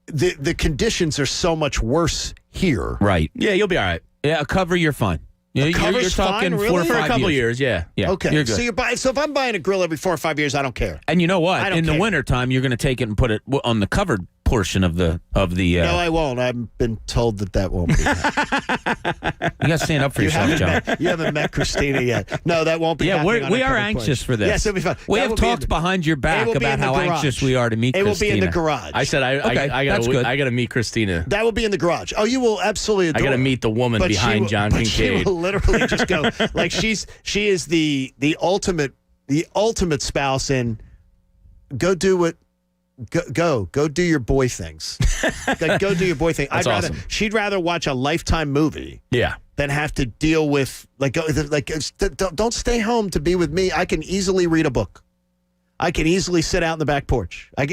the conditions are so much worse here. Right. Yeah, you'll be all right. Yeah, a cover, you're fine. You're cover's talking fine, 4 or really? 5 For a couple years. years, yeah. Okay, you're good. so you're buying. So if I'm buying a grill every 4 or 5 years, I don't care. And you know what? I don't In the care. wintertime, you're going to take it and put it on the covered portion of the. No, I won't. I've been told that won't be. You got to stand up for yourself, John. You haven't met Christina yet. No, that won't be. Yeah, happening on we a are covered anxious porch. for this. Yes, it'll be fun. We That have will be talked behind your back will be about in the how garage. anxious we are to meet It will Christina. be in the garage. I said I got to meet Christina. That will be in the garage. Oh, you will absolutely adore I got to her. meet the woman But behind John but she Kincade. will literally just go like she is the ultimate spouse in go do what go do your boy things. Like, go do your boy thing. That's awesome. She'd rather watch a Lifetime movie. Yeah. Than have to deal with don't stay home to be with me. I can easily read a book. I can easily sit out in the back porch. I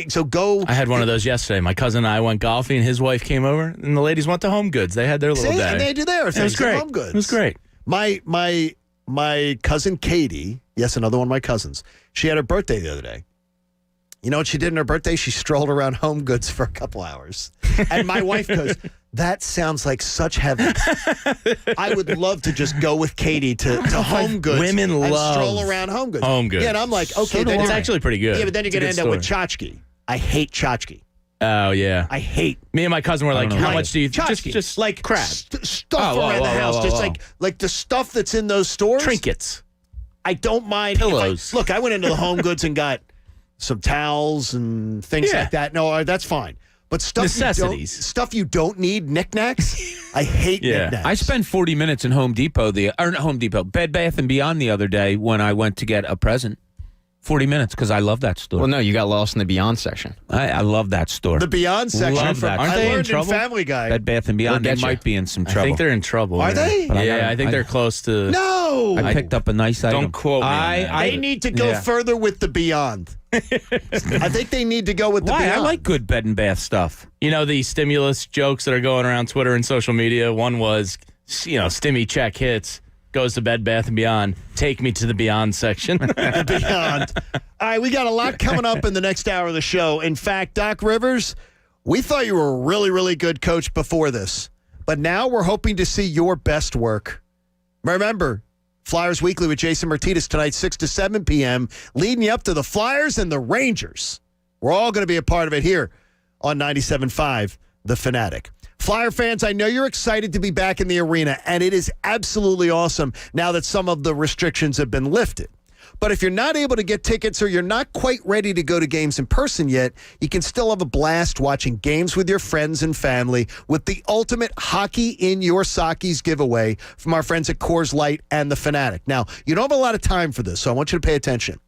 had one of those yesterday. My cousin and I went golfing, and his wife came over, and the ladies went to Home Goods. They had their little day. And they do theirs. It was great. Home Goods. It was great. My cousin Katie, yes, another one of my cousins, she had her birthday the other day. You know what she did on her birthday? She strolled around Home Goods for a couple hours. And my wife goes, that sounds like such heaven. I would love to just go with Katie to Home Goods Women and love stroll around Home Goods. Home Goods. Yeah, and I'm like, okay. So it's actually pretty good. Yeah, but then you're It's a going to good end up with tchotchke. I hate tchotchke. Oh, yeah. I hate. Me and my cousin were like, how Like, much do you tchotchke. just like crap? Stuff around the house. Just like the stuff that's in those stores. Trinkets. I don't mind. Pillows. Look, I went into the Home Goods and got some towels and things like that. No, that's fine. But stuff you don't need, knickknacks. I hate knickknacks. I spent 40 minutes in Bed Bath & Beyond the other day when I went to get a present. 40 minutes because I love that store. Well, no, you got lost in the Beyond section. I love that store. The Beyond section. Love that. Aren't I they in learned trouble? Family Guy. Bed Bath & Beyond, they might be in some trouble. I think they're in trouble. Are they? Yeah, I think they're close to. No. I picked up a nice item. Don't quote me on that. They need to go further with the Beyond. I think they need to go with the Why? Beyond. I like good bed and bath stuff. You know the stimulus jokes that are going around Twitter and social media? One was, stimmy check hits, goes to Bed Bath & Beyond, take me to the Beyond section. The Beyond. All right, we got a lot coming up in the next hour of the show. In fact, Doc Rivers, we thought you were a really, really good coach before this, but now we're hoping to see your best work. Remember, Flyers Weekly with Jason Martinez tonight, 6 to 7 p.m., leading you up to the Flyers and the Rangers. We're all going to be a part of it here on 97.5 The Fanatic. Flyer fans, I know you're excited to be back in the arena, and it is absolutely awesome now that some of the restrictions have been lifted. But if you're not able to get tickets or you're not quite ready to go to games in person yet, you can still have a blast watching games with your friends and family with the ultimate Hockey in Your Sockies giveaway from our friends at Coors Light and The Fanatic. Now, you don't have a lot of time for this, so I want you to pay attention.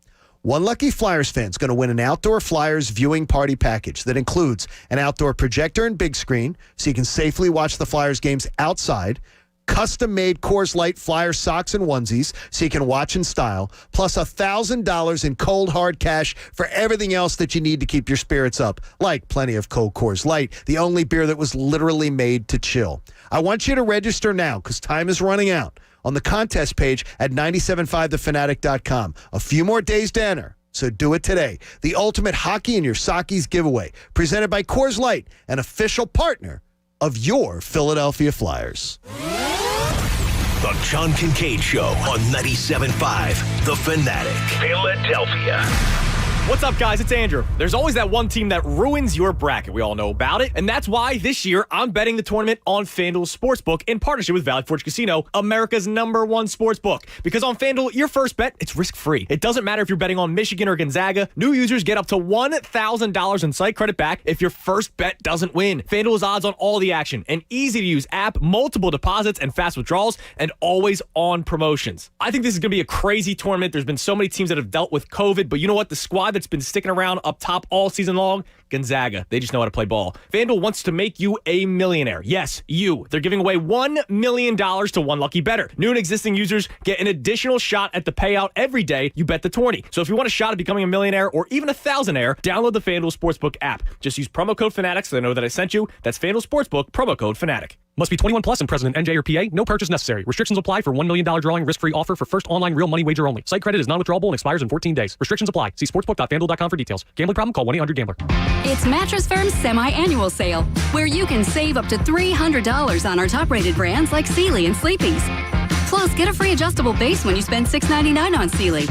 One lucky Flyers fan is going to win an outdoor Flyers viewing party package that includes an outdoor projector and big screen so you can safely watch the Flyers games outside, custom-made Coors Light Flyer socks and onesies so you can watch in style, plus $1,000 in cold, hard cash for everything else that you need to keep your spirits up, like plenty of cold Coors Light, the only beer that was literally made to chill. I want you to register now because time is running out on the contest page at 97.5thefanatic.com. A few more days to enter, so do it today. The ultimate hockey in your Sockies giveaway, presented by Coors Light, an official partner of your Philadelphia Flyers. The John Kincade Show on 97.5 The Fanatic, Philadelphia. What's up, guys? It's Andrew. There's always that one team that ruins your bracket. We all know about it. And that's why this year I'm betting the tournament on FanDuel Sportsbook in partnership with Valley Forge Casino, America's #1 sportsbook. Because on FanDuel, your first bet, it's risk-free. It doesn't matter if you're betting on Michigan or Gonzaga. New users get up to $1,000 in site credit back if your first bet doesn't win. FanDuel has odds on all the action, an easy-to-use app, multiple deposits and fast withdrawals, and always on promotions. I think this is going to be a crazy tournament. There's been so many teams that have dealt with COVID, but you know what? The squad that's been sticking around up top all season long, Gonzaga. They just know how to play ball. FanDuel wants to make you a millionaire. Yes, you. They're giving away $1 million to one lucky bettor. New and existing users get an additional shot at the payout every day you bet the 20. So if you want a shot at becoming a millionaire or even a thousandaire, download the FanDuel Sportsbook app. Just use promo code FANATIC so they know that I sent you. That's FanDuel Sportsbook, promo code FANATIC. Must be 21 plus and present in NJ or PA. No purchase necessary. Restrictions apply for $1 million drawing risk-free offer for first online real money wager only. Site credit is non-withdrawable and expires in 14 days. Restrictions apply. See sportsbook.fanduel.com for details. Gambling problem? Call 1-800-GAMBLER. It's Mattress Firm's semi-annual sale, where you can save up to $300 on our top-rated brands like Sealy and Sleepy's. Plus, get a free adjustable base when you spend $6.99 on Sealy.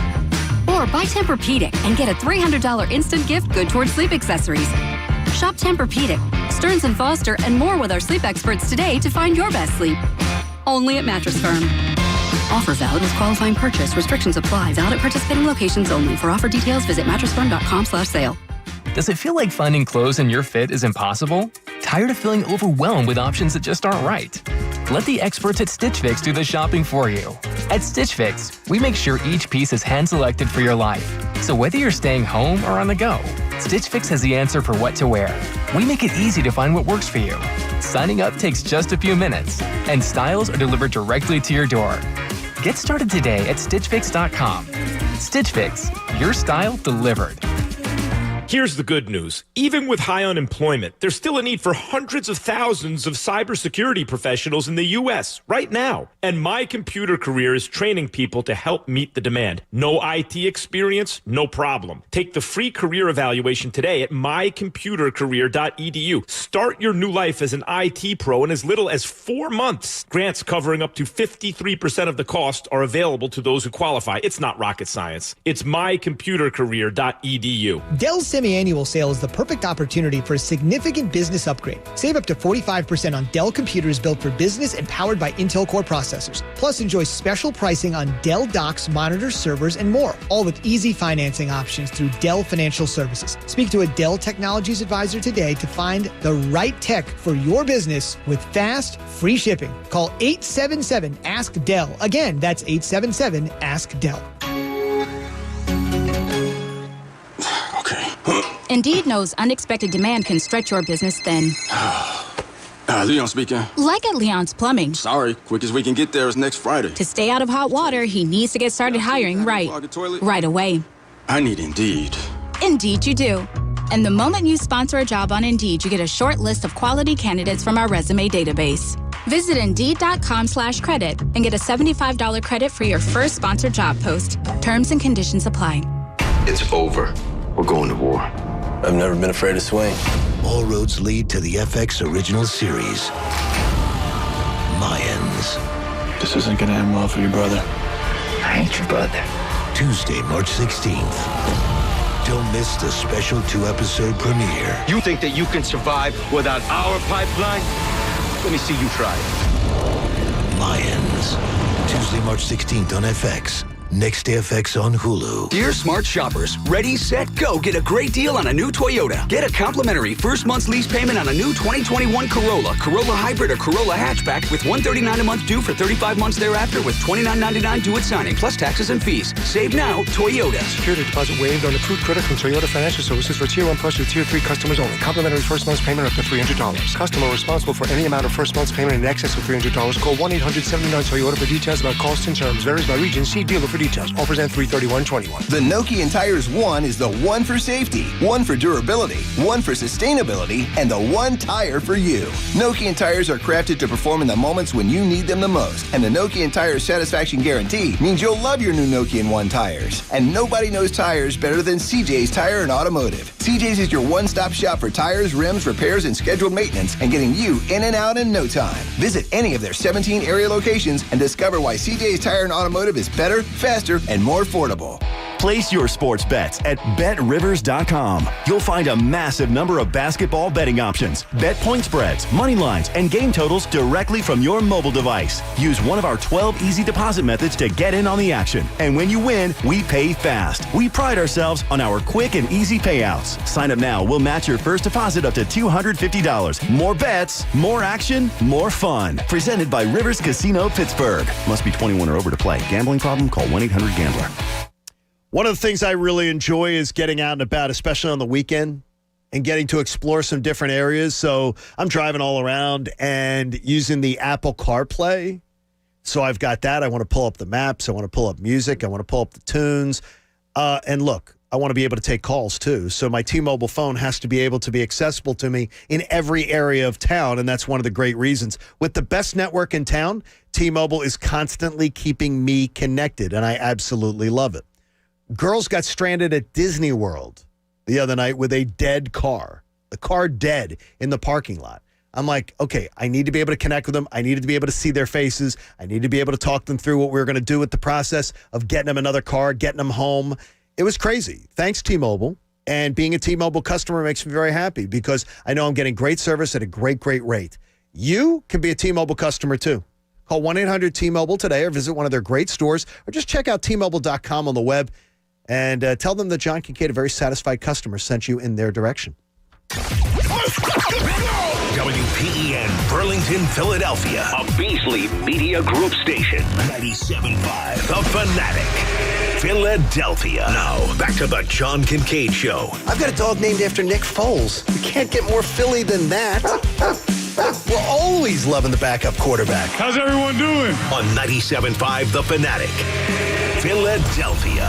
Or buy Tempur-Pedic and get a $300 instant gift good towards sleep accessories. Shop Tempur-Pedic, Stearns & Foster, and more with our sleep experts today to find your best sleep. Only at Mattress Firm. Offer valid with qualifying purchase. Restrictions apply. Valid at participating locations only. For offer details, visit mattressfirm.com/sale. Does it feel like finding clothes in your fit is impossible? Tired of feeling overwhelmed with options that just aren't right? Let the experts at Stitch Fix do the shopping for you. At Stitch Fix, we make sure each piece is hand-selected for your life. So whether you're staying home or on the go, Stitch Fix has the answer for what to wear. We make it easy to find what works for you. Signing up takes just a few minutes, and styles are delivered directly to your door. Get started today at StitchFix.com. Stitch Fix, your style delivered. Here's the good news. Even with high unemployment, there's still a need for hundreds of thousands of cybersecurity professionals in the U.S. right now. And My Computer Career is training people to help meet the demand. No IT experience? No problem. Take the free career evaluation today at mycomputercareer.edu. Start your new life as an IT pro in as little as 4 months. Grants covering up to 53% of the cost are available to those who qualify. It's not rocket science. It's mycomputercareer.edu. Dell's semi-annual sale is the perfect opportunity for a significant business upgrade. Save up to 45% on Dell computers built for business and powered by Intel Core processors. Plus, enjoy special pricing on Dell docks, monitors, servers, and more, all with easy financing options through Dell Financial Services. Speak to a Dell Technologies advisor today to find the right tech for your business with fast, free shipping. Call 877-ASK-DELL. Again, that's 877-ASK-DELL. Indeed knows unexpected demand can stretch your business thin. Leon speaking. Like at Leon's Plumbing. Sorry, quickest we can get there is next Friday. To stay out of hot water, he needs to get started hiring right away. I need Indeed. Indeed you do. And the moment you sponsor a job on Indeed, you get a short list of quality candidates from our resume database. Visit Indeed.com/credit and get a $75 credit for your first sponsored job post. Terms and conditions apply. It's over. We're going to war. I've never been afraid to swing. All roads lead to the FX original series, Mayans. This isn't gonna end well for your brother. I hate your brother. Tuesday, March 16th. Don't miss the special 2-episode premiere. You think that you can survive without our pipeline? Let me see you try. Mayans. Tuesday, March 16th on FX. Next FX on Hulu. Dear smart shoppers, ready, set, go. Get a great deal on a new Toyota. Get a complimentary first month's lease payment on a new 2021 Corolla Hybrid, or Corolla Hatchback with $139 a month due for 35 months thereafter with $29.99 due at signing, plus taxes and fees. Save now, Toyota. Security deposit waived on approved credit from Toyota Financial Services for Tier 1 Plus or Tier 3 customers only. Complimentary first month's payment up to $300. Customer responsible for any amount of first month's payment in excess of $300. Call 1-800-79-TOYOTA for details about costs and terms. Varies by region. See dealer for details. Offers end 3/31/21. The Nokian Tires One is the one for safety, one for durability, one for sustainability, and the one tire for you. Nokian tires are crafted to perform in the moments when you need them the most. And the Nokian Tires Satisfaction Guarantee means you'll love your new Nokian One tires. And nobody knows tires better than CJ's Tire and Automotive. CJ's is your one-stop shop for tires, rims, repairs, and scheduled maintenance, and getting you in and out in no time. Visit any of their 17 area locations and discover why CJ's Tire and Automotive is better, faster, and more affordable. Place your sports bets at BetRivers.com. You'll find a massive number of basketball betting options, bet point spreads, money lines, and game totals directly from your mobile device. Use one of our 12 easy deposit methods to get in on the action. And when you win, we pay fast. We pride ourselves on our quick and easy payouts. Sign up now. We'll match your first deposit up to $250. More bets, more action, more fun. Presented by Rivers Casino Pittsburgh. Must be 21 or over to play. Gambling problem? Call 1-800-GAMBLER. One of the things I really enjoy is getting out and about, especially on the weekend, and getting to explore some different areas. So I'm driving all around and using the Apple CarPlay. So I've got that. I want to pull up the maps. I want to pull up music. I want to pull up the tunes. And look, I want to be able to take calls too. So my T-Mobile phone has to be able to be accessible to me in every area of town. And that's one of the great reasons. With the best network in town, T-Mobile is constantly keeping me connected. And I absolutely love it. Girls got stranded at Disney World the other night with a dead car. The car dead in the parking lot. I'm like, okay, I need to be able to connect with them. I needed to be able to see their faces. I need to be able to talk them through what we were going to do with the process of getting them another car, getting them home. It was crazy. Thanks, T-Mobile. And being a T-Mobile customer makes me very happy because I know I'm getting great service at a great, great rate. You can be a T-Mobile customer too. Call 1-800-T-Mobile today or visit one of their great stores or just check out T-Mobile.com on the web. And tell them that John Kincade, a very satisfied customer, sent you in their direction. WPEN Burlington, Philadelphia. A Beasley Media Group station. 97.5 The Fanatic. Philadelphia. Now, back to the John Kincade Show. I've got a dog named after Nick Foles. You can't get more Philly than that. We're always loving the backup quarterback. How's everyone doing? On 97.5 The Fanatic. Philadelphia.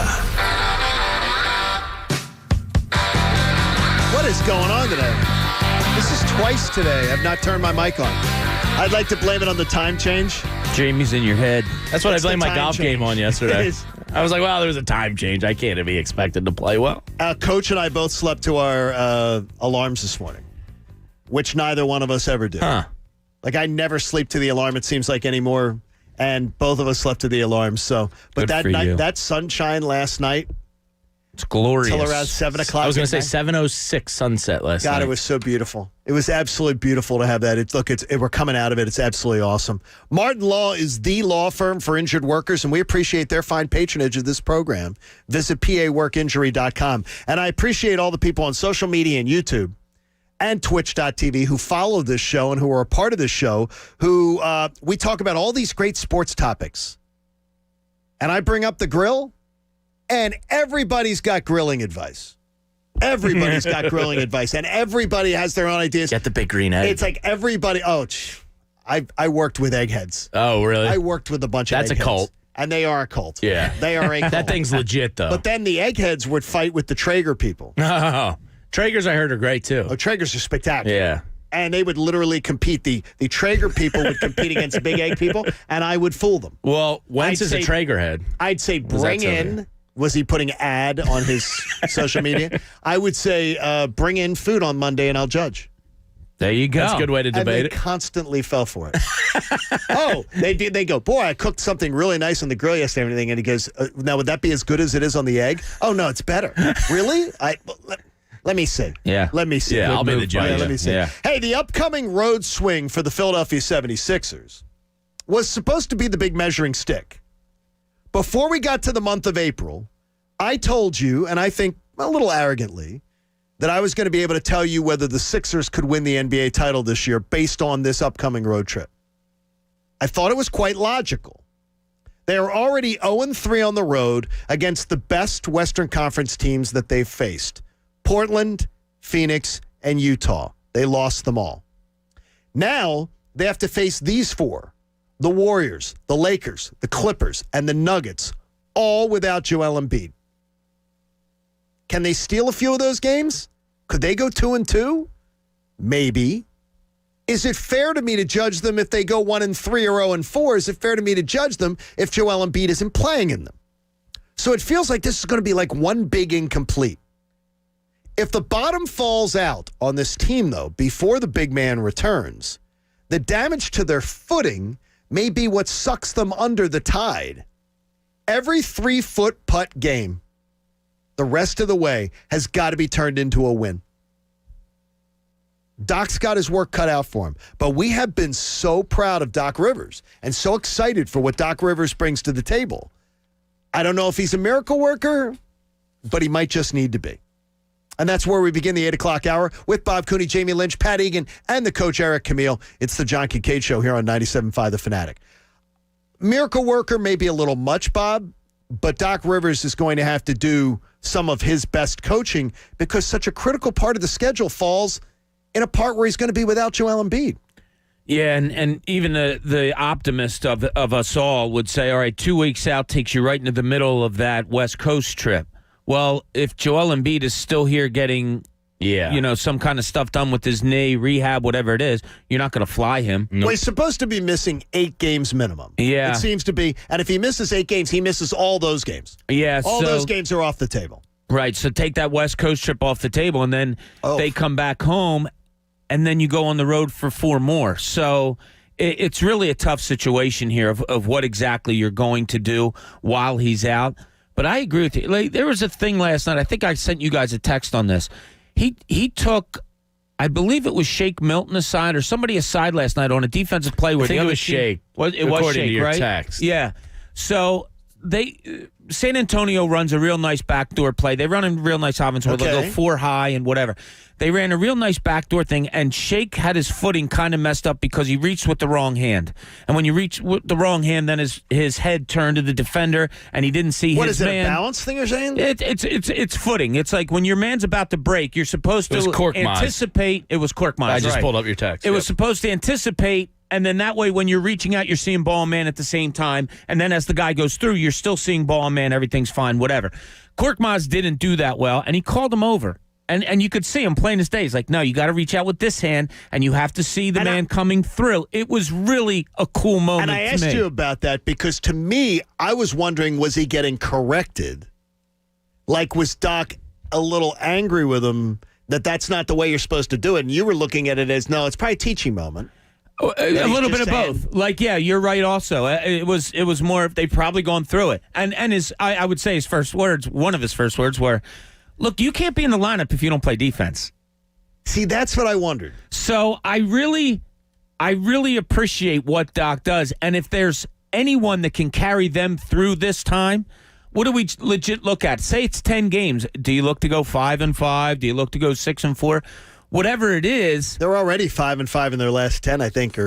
What is going on today? This is twice today. I've not turned my mic on. I'd like to blame it on the time change. Jamie's in your head. That's what It's I blamed the my time golf change. game on yesterday. It is. I was like, wow, there was a time change. I can't be expected to play well. Coach and I both slept to our alarms this morning, which neither one of us ever do. Huh. Like, I never sleep to the alarm, it seems like, anymore. And both of us slept to the alarms. So, but Good that for night, you. that sunshine last night, It's glorious. till around 7 o'clock. I was going to say at night. 7:06 sunset last night. God, it was so beautiful. It was absolutely beautiful to have that. We're coming out of it. It's absolutely awesome. Martin Law is the law firm for injured workers, and we appreciate their fine patronage of this program. Visit paworkinjury.com. And I appreciate all the people on social media and YouTube and Twitch.tv who follow this show and who are a part of this show, who we talk about all these great sports topics. And I bring up the grill, and everybody's got grilling advice. Everybody's got grilling advice, and everybody has their own ideas. Get the big green egg. It's like everybody, I worked with eggheads. Oh, really? I worked with a bunch That's of a eggheads. cult. And they are a cult. Yeah. They are a cult. That thing's legit, though. But then the eggheads would fight with the Traeger people. Oh, Traegers, I heard, are great, too. Oh, Traegers are spectacular. Yeah. And they would literally compete. The Traeger people would compete against the big egg people, and I would fool them. Well, Wentz is a Traeger head. I'd say bring in. Was he putting ad on his social media? I would say bring in food on Monday, and I'll judge. There you go. That's a good way to debate and they constantly fell for it. They go, boy, I cooked something really nice on the grill yesterday and everything. And he goes, now, would that be as good as it is on the egg? Oh, no, it's better. Really? Let me see. Yeah. Let me see. Yeah, I'll be the judge. Yeah, let me see. Yeah. Hey, the upcoming road swing for the Philadelphia 76ers was supposed to be the big measuring stick. Before we got to the month of April, I told you, and I think a little arrogantly, that I was going to be able to tell you whether the Sixers could win the NBA title this year based on this upcoming road trip. I thought it was quite logical. They are already 0-3 on the road against the best Western Conference teams that they've faced. Portland, Phoenix, and Utah. They lost them all. Now, they have to face these four. The Warriors, the Lakers, the Clippers, and the Nuggets, all without Joel Embiid. Can they steal a few of those games? Could they go 2-2? Maybe. Is it fair to me to judge them if they go 1-3 or 0-4? Is it fair to me to judge them if Joel Embiid isn't playing in them? So it feels like this is going to be like one big incomplete. If the bottom falls out on this team, though, before the big man returns, the damage to their footing may be what sucks them under the tide. Every 3-foot putt game, the rest of the way, has got to be turned into a win. Doc's got his work cut out for him. But we have been so proud of Doc Rivers and so excited for what Doc Rivers brings to the table. I don't know if he's a miracle worker, but he might just need to be. And that's where we begin the 8 o'clock hour with Bob Cooney, Jamie Lynch, Pat Egan, and the coach Eric Camille. It's the John Kincade Show here on 97.5 The Fanatic. Miracle worker may be a little much, Bob, but Doc Rivers is going to have to do some of his best coaching because such a critical part of the schedule falls in a part where he's going to be without Joel Embiid. Yeah, and even the optimist of us all would say, all right, 2 weeks out takes you right into the middle of that West Coast trip. Well, if Joel Embiid is still here getting, some kind of stuff done with his knee, rehab, whatever it is, you're not going to fly him. Nope. Well, he's supposed to be missing 8 games minimum. Yeah. It seems to be. And if he misses 8 games, he misses all those games. Yeah. All those games are off the table. Right. So take that West Coast trip off the table, and then they come back home, and then you go on the road for 4 more. So it's really a tough situation here of what exactly you're going to do while he's out. But I agree with you. Like, there was a thing last night. I think I sent you guys a text on this. He took, I believe it was Shake Milton aside or somebody aside last night on a defensive play where I think the other it was Shake. It was Shake, to your right? text. Yeah. So San Antonio runs a real nice backdoor play. They run a real nice offense where they'll go 4 high and whatever. They ran a real nice backdoor thing, and Shake had his footing kind of messed up because he reached with the wrong hand. And when you reach with the wrong hand, then his head turned to the defender, and he didn't see his man. What is it, a balance thing you're saying? It's footing. It's like when your man's about to break, you're supposed to anticipate. It was Korkmaz. I just pulled up your text. It was supposed to anticipate. And then that way, when you're reaching out, you're seeing ball and man at the same time. And then as the guy goes through, you're still seeing ball and man. Everything's fine, whatever. Korkmaz didn't do that well, and he called him over. And you could see him plain as day. He's like, no, you got to reach out with this hand, and you have to see the man coming through. It was really a cool moment. And I asked you about that because to me, I was wondering, was he getting corrected? Like, was Doc a little angry with him that that's not the way you're supposed to do it? And you were looking at it as, no, it's probably a teaching moment. A little bit of both. Like, yeah, you're right also. It was more, they've probably gone through it. And I would say his first words, one of his first words were, look, you can't be in the lineup if you don't play defense. See, that's what I wondered. So I really appreciate what Doc does. And if there's anyone that can carry them through this time, what do we legit look at? Say it's 10 games. Do you look to go 5-5? Do you look to go 6-4? Whatever it is. They're already 5-5 in their last 10, I think,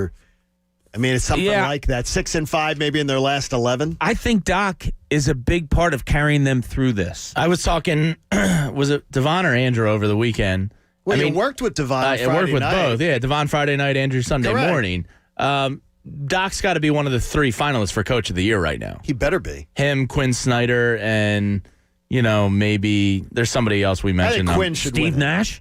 it's something like that. 6-5 maybe in their last 11. I think Doc is a big part of carrying them through this. I was talking, was it Devon or Andrew over the weekend? Well, you worked with Devon Friday night. I worked with both, yeah. Devon Friday night, Andrew Sunday morning. Doc's got to be one of the 3 finalists for Coach of the Year right now. He better be. Him, Quinn Snyder, and, maybe there's somebody else we mentioned. I think Quinn should Steve win Nash?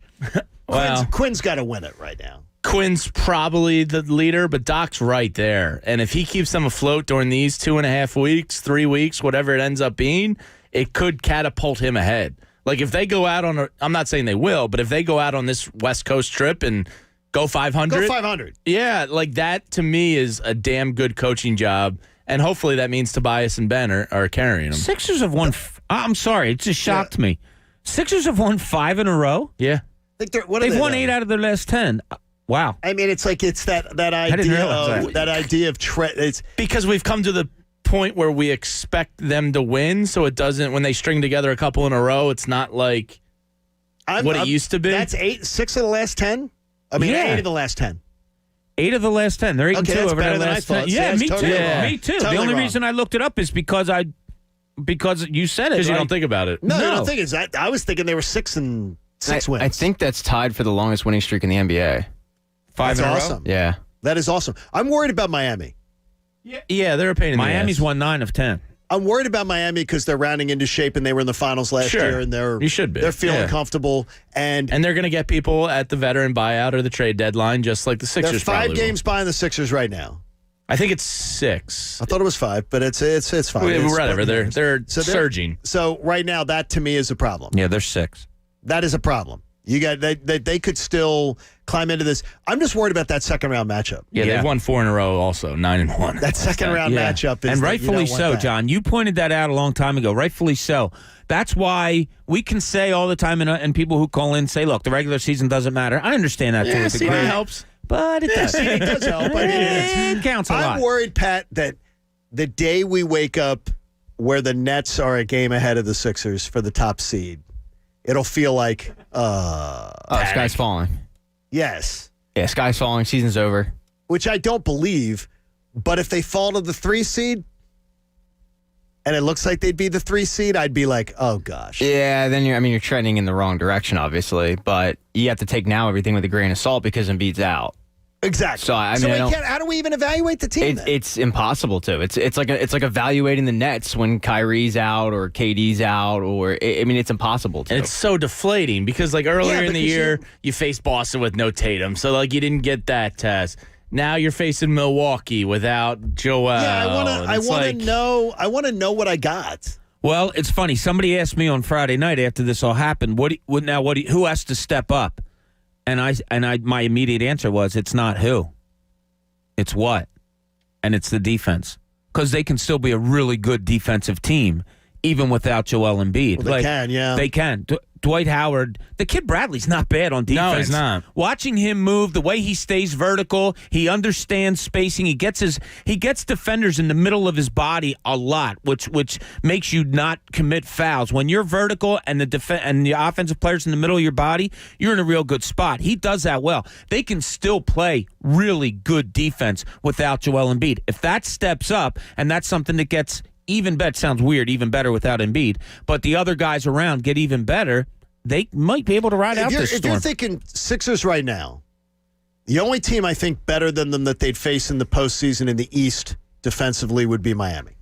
Quinn's got to win it right now. Quinn's probably the leader, but Doc's right there. And if he keeps them afloat during these 2.5 weeks, 3 weeks, whatever it ends up being, it could catapult him ahead. Like if they go out on I'm not saying they will, but if they go out on this West Coast trip and go 500. Go 500. Yeah, like that to me is a damn good coaching job. And hopefully that means Tobias and Ben are carrying them. Sixers have won. I'm sorry, it just shocked me. Sixers have won 5 in a row? Yeah. They've won 8 out of their last 10. Wow. I mean, it's like it's that idea of it's because we've come to the point where we expect them to win, so it doesn't, when they string together a couple in a row, it's not like it used to be. That's 6 of the last 10? I mean, 8 of the last 10. 8 of the last 10. They're 8 and 2 over their last 10. Yeah, me too. Me too. The only reason I looked it up is because you said it. Because you don't think about it. No, you don't think it's that. I was thinking they were 6 wins. I think that's tied for the longest winning streak in the NBA. 5 in a row? Awesome. Yeah. That is awesome. I'm worried about Miami. Yeah, they're a pain in the ass. Miami's won 9 of 10. I'm worried about Miami because they're rounding into shape and they were in the finals last year and you should be. They're feeling comfortable and they're going to get people at the veteran buyout or the trade deadline just like the Sixers. They're 5 games behind the Sixers right now. I think it's 6. I thought it was 5, but it's 5. Whatever. They're surging. So right now that to me is a problem. Yeah, they're 6. That is a problem. You got they could still climb into this. I'm just worried about that second round matchup. Yeah, they've won 4 in a row also, 9-1. That second round matchup is and rightfully so, that. John. You pointed that out a long time ago. Rightfully so. That's why we can say all the time, and people who call in say, look, the regular season doesn't matter. I understand that too. See, it helps. But it does. It does help. I mean, it counts a lot. I'm worried, Pat, that the day we wake up where the Nets are a game ahead of the Sixers for the top seed, it'll feel like sky's falling. Yes. Yeah, sky's falling. Season's over. Which I don't believe, but if they fall to the 3 seed and it looks like they'd be the 3 seed, I'd be like, oh gosh. Yeah, then you're trending in the wrong direction, obviously, but you have to take now everything with a grain of salt because Embiid's out. Exactly. So how do we even evaluate the team? It's impossible to. It's like evaluating the Nets when Kyrie's out or KD's out, or it's impossible to. And it's so deflating because like earlier in the year you faced Boston with no Tatum, so like you didn't get that test. Now you're facing Milwaukee without Joel. Yeah, I want to know what I got. Well, it's funny. Somebody asked me on Friday night after this all happened, who has to step up? And my immediate answer was, it's not who. It's what. And it's the defense. Because they can still be a really good defensive team, even without Joel Embiid. Well, they can, yeah. They can. Dwight Howard, the kid Bradley's not bad on defense. No, he's not. Watching him move, the way he stays vertical, he understands spacing. He gets defenders in the middle of his body a lot, which makes you not commit fouls. When you're vertical and the offensive players in the middle of your body, you're in a real good spot. He does that well. They can still play really good defense without Joel Embiid. If that steps up, and that's something that gets even better, sounds weird, even better without Embiid, but the other guys around get even better, they might be able to ride out this storm. If you're thinking Sixers right now, the only team I think better than them that they'd face in the postseason in the East defensively would be Miami,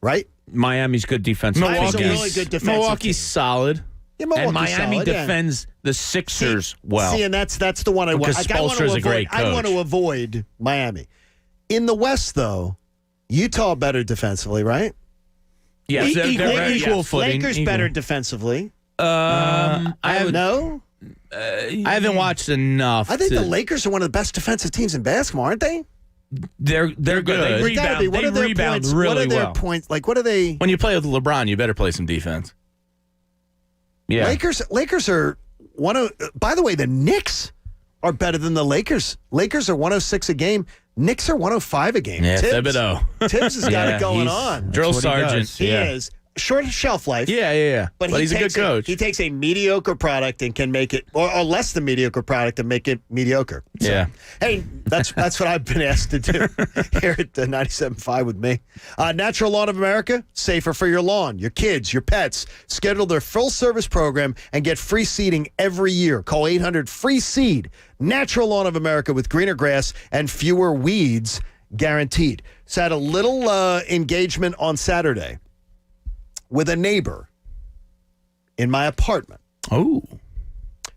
right? Miami's good defensive. Miami's a really good defensive Milwaukee's team. solid. Yeah, Milwaukee's and Miami solid, defends the Sixers well. See, and that's the one I want. Because Spoelstra's a great coach. I want to avoid Miami. In the West, though, Utah better defensively, right? Yes, they're equal footing. Lakers better defensively. I haven't watched enough. I think the Lakers are one of the best defensive teams in basketball, aren't they? They're good. They rebound. They rebound really well. What are their points? Like, what are they? When you play with LeBron, you better play some defense. Yeah. Lakers are one of. By the way, the Knicks are better than the Lakers. Lakers are 106 a game. Knicks are 105 a game. Yeah, Thibodeau. Tibbs has got it going on. Drill sergeant. He is. Short shelf life. Yeah. But he's a good coach. He takes a mediocre product and can make it, or less than mediocre product and make it mediocre. So, yeah. Hey, that's what I've been asked to do here at 97.5 with me. Natural Lawn of America, safer for your lawn, your kids, your pets. Schedule their full service program and get free seeding every year. Call 800-FREE-SEED. Natural Lawn of America with greener grass and fewer weeds guaranteed. So I had a little engagement on Saturday with a neighbor in my apartment. Oh.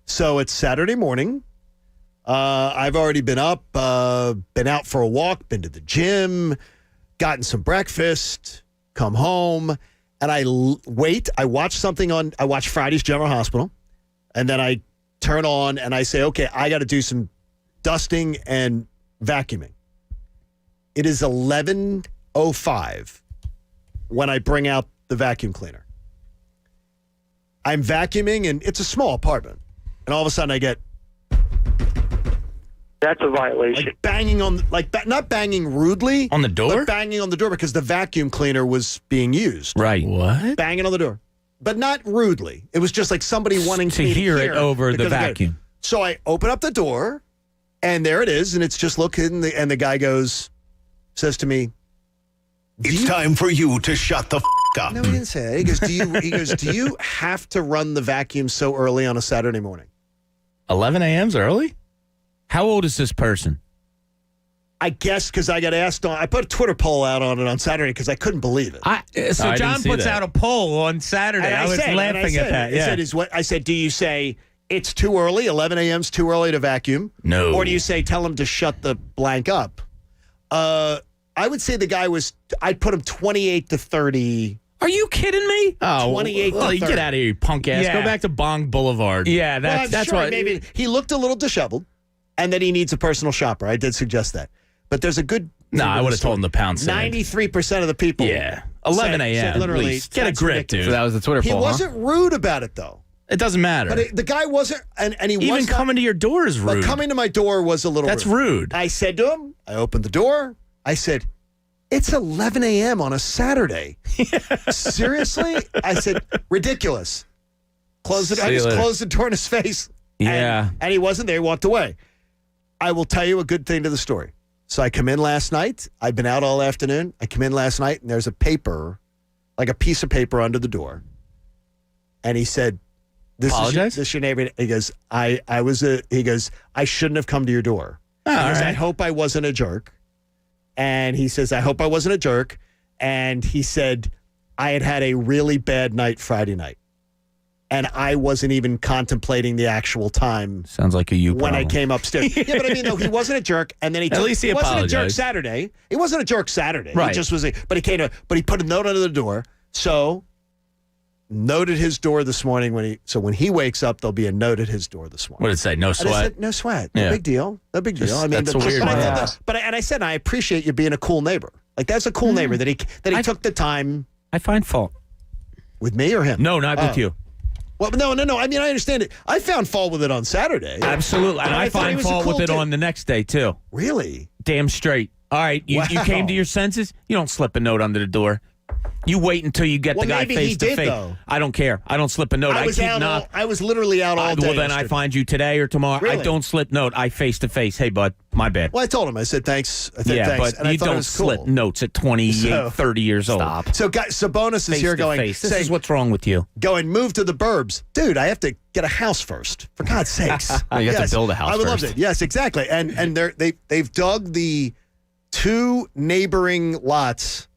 So it's Saturday morning. I've already been up, been out for a walk, been to the gym, gotten some breakfast, come home, and I watch Friday's General Hospital, and then I turn on and I say, okay, I got to do some dusting and vacuuming. It is 11:05 when I bring out the vacuum cleaner. I'm vacuuming, and it's a small apartment. And all of a sudden I get, That's a violation. Like banging on, not banging rudely on the door, but banging on the door because the vacuum cleaner was being used. Right. What? Banging on the door, but not rudely. It was just like somebody wanting to hear it over the vacuum. So I open up the door, and there it is, and it's just looking, and the guy says to me, "It's time for you to shut the up." No, he didn't say that. He goes, do you have to run the vacuum so early on a Saturday morning? 11 a.m.'s early? How old is this person? I guess because I got asked I put a Twitter poll out on it on Saturday because I couldn't believe it. So John puts out a poll on Saturday. I was laughing at that. Yeah. I said, do you say it's too early, 11 a.m.'s too early to vacuum? No. Or do you say tell him to shut the blank up? I would say the guy I'd put him 28 to 30. Are you kidding me? Oh, 28 to 30. You get out of here, you punk ass. Yeah. Go back to Bong Boulevard. Yeah, that's why. Maybe he looked a little disheveled, and that he needs a personal shopper. I did suggest that. But there's a good... No, I would have told him the pound sand. 93% of the people... Yeah. 11 a.m. Literally, at least. Get a grip, dude. So that was the Twitter poll, He wasn't rude about it, though. It doesn't matter. But the guy wasn't... And he even was coming to your door is rude. But coming to my door was a little That's rude. I said to him, I opened the door, I said... It's 11 a.m. on a Saturday. Seriously? I said, ridiculous. I just closed the door in his face. Yeah. And he wasn't there. He walked away. I will tell you a good thing to the story. So I come in last night. I've been out all afternoon. I come in last night, and there's a paper, like a piece of paper under the door. And he said, this is your neighbor. He goes, I shouldn't have come to your door. I hope I wasn't a jerk. And he says, I hope I wasn't a jerk. And he said, I had a really bad night Friday night. And I wasn't even contemplating the actual time. Sounds like a you problem. When I came upstairs. Yeah, but I mean, though, he wasn't a jerk. And then he At least he wasn't a jerk apologized. Saturday. He wasn't a jerk Saturday. Right. He just was but he put a note under the door. So note at his door this morning when he wakes up, there'll be a note at his door this morning. What did it say? No sweat? And I said, no sweat. No Yeah. big deal. No big deal. I mean, that's a weird but I said, I appreciate you being a cool neighbor. Like, that's a cool neighbor that he took the time. I find fault. With me or him? No, not with you. Well, no. I mean, I understand it. I found fault with it on Saturday. Absolutely. And I find fault with it on the next day, too. Really? Damn straight. All right, you came to your senses. You don't slip a note under the door. You wait until you get the guy face to face. Though. I don't care. I don't slip a note. I was literally out all day. Well, then I find you today or tomorrow. Really? I don't slip note. I face to face. Hey, bud, my bad. Well, I told him. I said thanks. I said thanks. But and you I thought it don't was cool. slip notes at 28, 30 years old. Stop. So, Bonus is Face here to going. face. This is what's wrong with you. Going, move to the burbs, dude. I have to get a house first. For God's sakes, You have to build a house I would first. love it. Yes, exactly. And they've dug the 2 neighboring lots.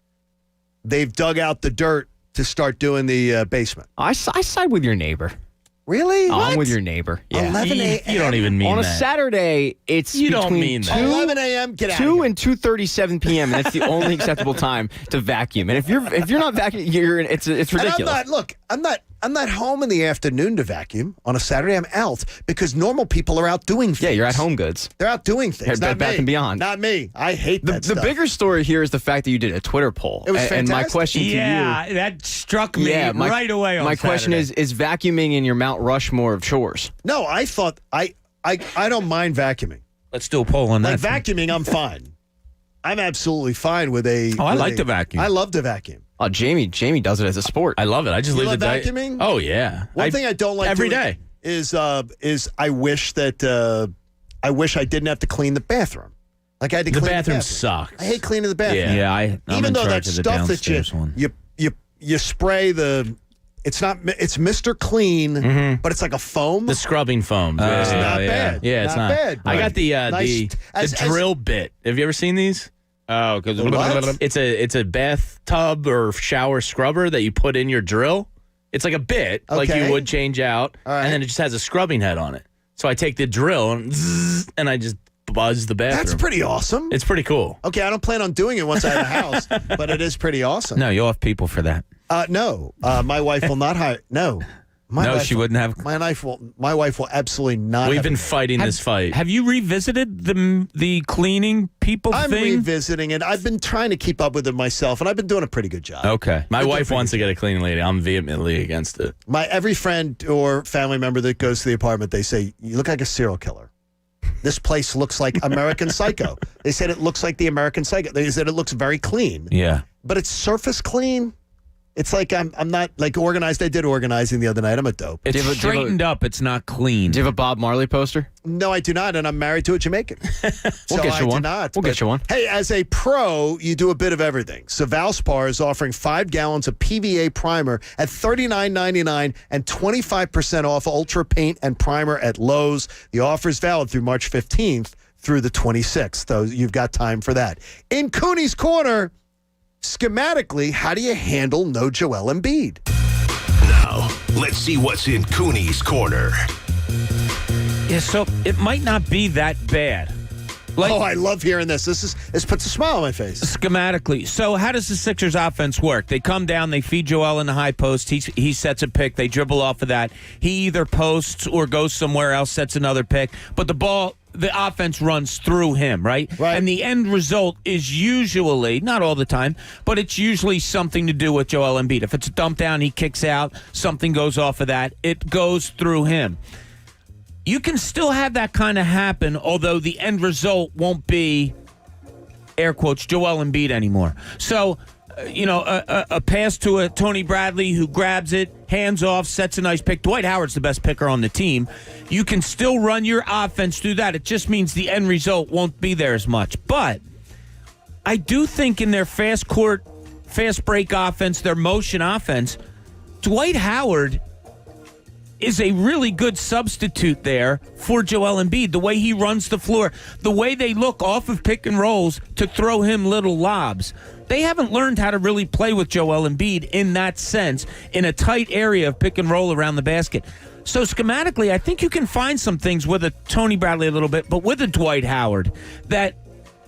They've dug out the dirt to start doing the basement. I side with your neighbor. Really? Oh, I'm with your neighbor. Yeah. 11 a.m. You don't even mean On a that. Saturday, it's You don't between mean that. 11 a.m. Get out. 2 and 2:37 p.m. and that's the only acceptable time to vacuum. And if you're not vacuuming, it's ridiculous. I'm not home in the afternoon to vacuum on a Saturday. I'm out because normal people are out doing things. Yeah, you're at Home Goods. They're out doing things. Bed Not Bath me. and Beyond. Not me. I hate that The stuff. bigger story here is the fact that you did a Twitter poll. It was and my fantastic. question to you. Yeah, that struck me right away on My question Saturday. is vacuuming in your Mount Rushmore of chores? No, I thought I don't mind vacuuming. Let's do a poll on Like that. vacuuming, I'm fine. I'm absolutely fine with a. Oh, I with like a- to vacuum. I love to vacuum. Oh, Jamie does it as a sport. I love it. I just You leave love the day. vacuuming? Oh yeah. One thing I don't like every doing day is I wish that I wish I didn't have to clean the bathroom. Like I had to the clean bathroom the bathroom. sucks. I hate cleaning the bathroom. Yeah, I'm Even in though charge that of the stuff that downstairs one. you spray the. It's Mr. Clean, but it's like a foam. The scrubbing foam. It's not bad. Yeah, it's not bad. I got the Nice- the drill bit. Have you ever seen these? Oh, because What? It's a bathtub or shower scrubber that you put in your drill. It's like a bit, like Okay. you would change out, All right. and then it just has a scrubbing head on it. So I take the drill and zzz, and I just buzz the bathroom. That's pretty awesome. It's pretty cool. Okay, I don't plan on doing it once I have a house, but it is pretty awesome. No, you'll have people for that. No, my wife will not hire. No, No, she wouldn't have. My wife will absolutely not. We've have been it. fighting this fight. Have you revisited the cleaning people I'm thing? revisiting it. I've been trying to keep up with it myself, and I've been doing a pretty good job. Okay. My wife wants to get a cleaning lady. I'm vehemently against it. Every friend or family member that goes to the apartment, they say, "You look like a serial killer." this place looks like American Psycho. They said it looks like the American Psycho. They said it looks very clean. Yeah. But it's surface clean. It's like I'm not like organized. I did organizing the other night. I'm a dope. It's straightened up. It's not clean. Do you have a Bob Marley poster? No, I do not, and I'm married to a Jamaican. We'll get you one. Not, we'll get you one. Hey, as a pro, you do a bit of everything. So Valspar is offering 5 gallons of PVA primer at $39.99 and 25% off Ultra Paint and Primer at Lowe's. The offer is valid through March 15th through the 26th, so you've got time for that. In Cooney's Corner, schematically, how do you handle no Joel Embiid? Now, let's see what's in Cooney's Corner. Yeah, so it might not be that bad. I love hearing this. This puts a smile on my face. Schematically. So how does the Sixers offense work? They come down, they feed Joel in the high post. He sets a pick. They dribble off of that. He either posts or goes somewhere else, sets another pick. But the offense runs through him, right? And the end result is usually, not all the time, but it's usually something to do with Joel Embiid. If it's a dump down, he kicks out, something goes off of that, it goes through him. You can still have that kind of happen, although the end result won't be, air quotes, Joel Embiid anymore. So, a pass to a Tony Bradley who grabs it, hands off, sets a nice pick. Dwight Howard's the best picker on the team. You can still run your offense through that. It just means the end result won't be there as much. But I do think in their fast break offense, their motion offense, Dwight Howard is a really good substitute there for Joel Embiid. The way he runs the floor, the way they look off of pick and rolls to throw him little lobs. They haven't learned how to really play with Joel Embiid in that sense, in a tight area of pick and roll around the basket. So schematically, I think you can find some things with a Tony Bradley a little bit, but with a Dwight Howard that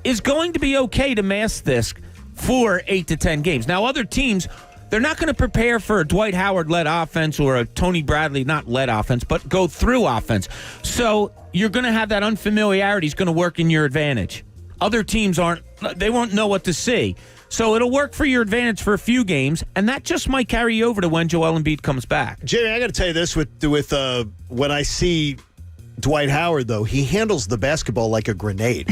is going to be okay to mask this for 8 to 10 games. Now, other teams, they're not going to prepare for a Dwight Howard-led offense or a Tony Bradley, not led offense, but go through offense. So you're going to have that unfamiliarity is going to work in your advantage. Other teams they won't know what to see. So it'll work for your advantage for a few games, and that just might carry you over to when Joel Embiid comes back. Jamie, I got to tell you this with when I see Dwight Howard, though, he handles the basketball like a grenade.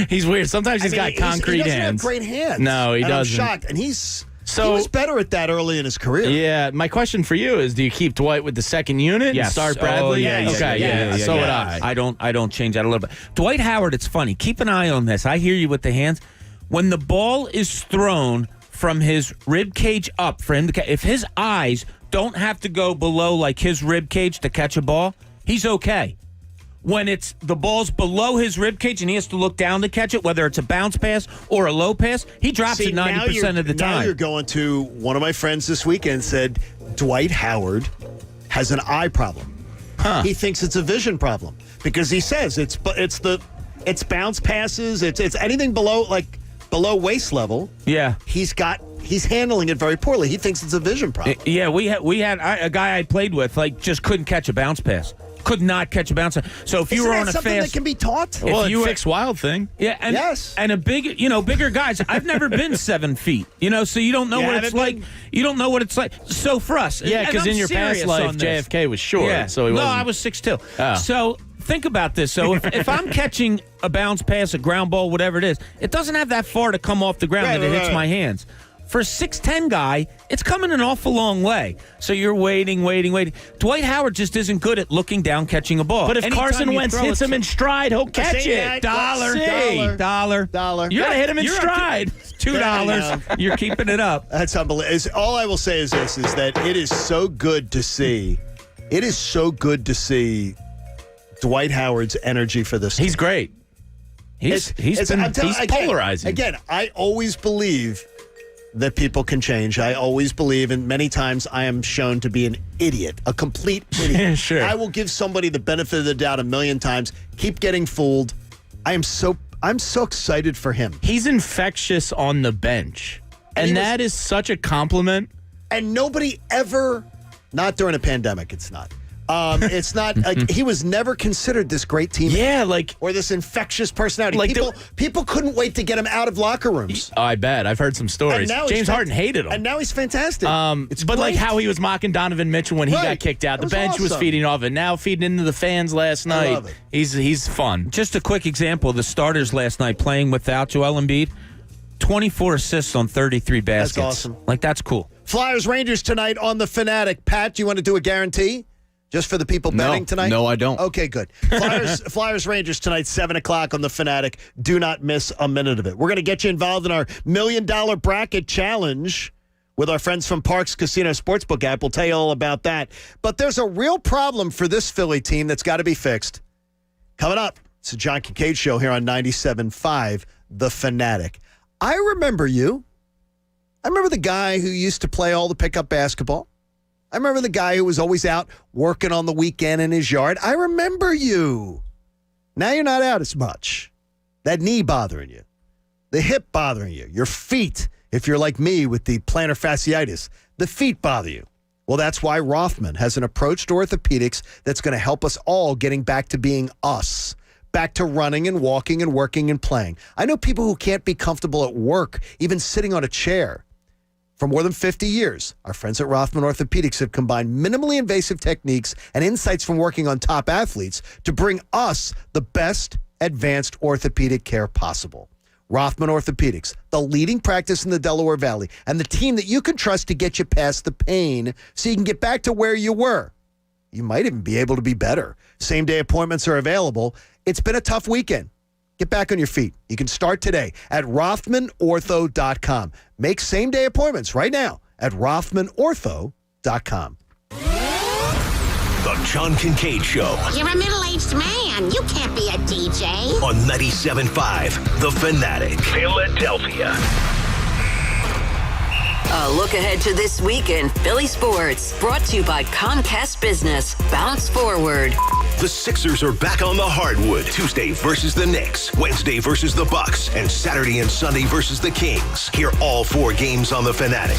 He's weird. Sometimes he's got concrete he doesn't hands. Have great hands. No, he doesn't. I'm shocked, and he was better at that early in his career. Yeah, my question for you is: do you keep Dwight with the second unit and start Bradley? So would I. I don't change that a little bit. Dwight Howard, it's funny. Keep an eye on this. I hear you with the hands. When the ball is thrown from his rib cage up for him to catch, if his eyes don't have to go below like his rib cage to catch a ball, he's okay. When it's the ball's below his rib cage and he has to look down to catch it, whether it's a bounce pass or a low pass, he drops it 90% of the time. Now you're going to one of my friends this weekend said Dwight Howard has an eye problem. He thinks it's a vision problem because he says it's bounce passes, it's anything below waist level. Yeah, he's handling it very poorly. He thinks it's a vision problem. Yeah, we had a guy I played with just couldn't catch a bounce pass. Could not catch a bounce. So if you were on a something fast, that can be taught. Well, you fix Wild thing. Yeah, and a bigger guys. I've never been 7 feet. So you don't know what it's like. You don't know what it's like. So for us, because in your past life, JFK was short. Yeah. So he wasn't. I was 6'2". Oh. So think about this. So if I'm catching a bounce pass, a ground ball, whatever it is, it doesn't have that far to come off the ground that it hits my hands. For a 6'10" guy, it's coming an awful long way. So you're waiting. Dwight Howard just isn't good at looking down, catching a ball. But if Carson Wentz hits him in stride, he'll catch it. Dollar. You got to hit him in stride. $2. You're keeping it up. That's unbelievable. All I will say is this, is that it is so good to see. It is so good to see Dwight Howard's energy for this team. He's great. He's polarizing. Again, I always believe that people can change. I always believe, and many times I am shown to be an idiot, a complete idiot. Sure. I will give somebody the benefit of the doubt a million times. Keep getting fooled. I'm so excited for him. He's infectious on the bench, and that is such a compliment. And nobody ever, not during a pandemic, it's not. It's not like he was never considered this great teammate. Yeah, or this infectious personality. Like people couldn't wait to get him out of locker rooms. Oh, I bet. I've heard some stories. James Harden hated him. And now he's fantastic. But like how he was mocking Donovan Mitchell when he got kicked out. The bench was feeding off it. Now feeding into the fans last night. I love it. He's fun. Just a quick example, the starters last night playing without Joel Embiid, 24 assists on 33 baskets. That's awesome. Like, that's cool. Flyers Rangers tonight on The Fanatic. Pat, do you want to do a guarantee? Just for the people betting tonight? No, I don't. Okay, good. Flyers Rangers tonight, 7 o'clock on The Fanatic. Do not miss a minute of it. We're going to get you involved in our $1 million bracket challenge with our friends from Parks Casino Sportsbook app. We'll tell you all about that. But there's a real problem for this Philly team that's got to be fixed. Coming up, it's the John Kincade Show here on 97.5 The Fanatic. I remember you. I remember the guy who used to play all the pickup basketball. I remember the guy who was always out working on the weekend in his yard. I remember you. Now you're not out as much. That knee bothering you. The hip bothering you. Your feet, if you're like me with the plantar fasciitis. The feet bother you. Well, that's why Rothman has an approach to orthopedics that's going to help us all getting back to being us. Back to running and walking and working and playing. I know people who can't be comfortable at work, even sitting on a chair. For more than 50 years, our friends at Rothman Orthopedics have combined minimally invasive techniques and insights from working on top athletes to bring us the best advanced orthopedic care possible. Rothman Orthopedics, the leading practice in the Delaware Valley, and the team that you can trust to get you past the pain so you can get back to where you were. You might even be able to be better. Same-day appointments are available. It's been a tough weekend. Get back on your feet. You can start today at RothmanOrtho.com. Make same-day appointments right now at RothmanOrtho.com. The John Kincade Show. You're a middle-aged man. You can't be a DJ. On 97.5 The Fanatic. Philadelphia. A look ahead to this week in Philly sports. Brought to you by Comcast Business. Bounce forward. The Sixers are back on the hardwood. Tuesday versus the Knicks, Wednesday versus the Bucks, and Saturday and Sunday versus the Kings. Hear all 4 games on The Fanatic.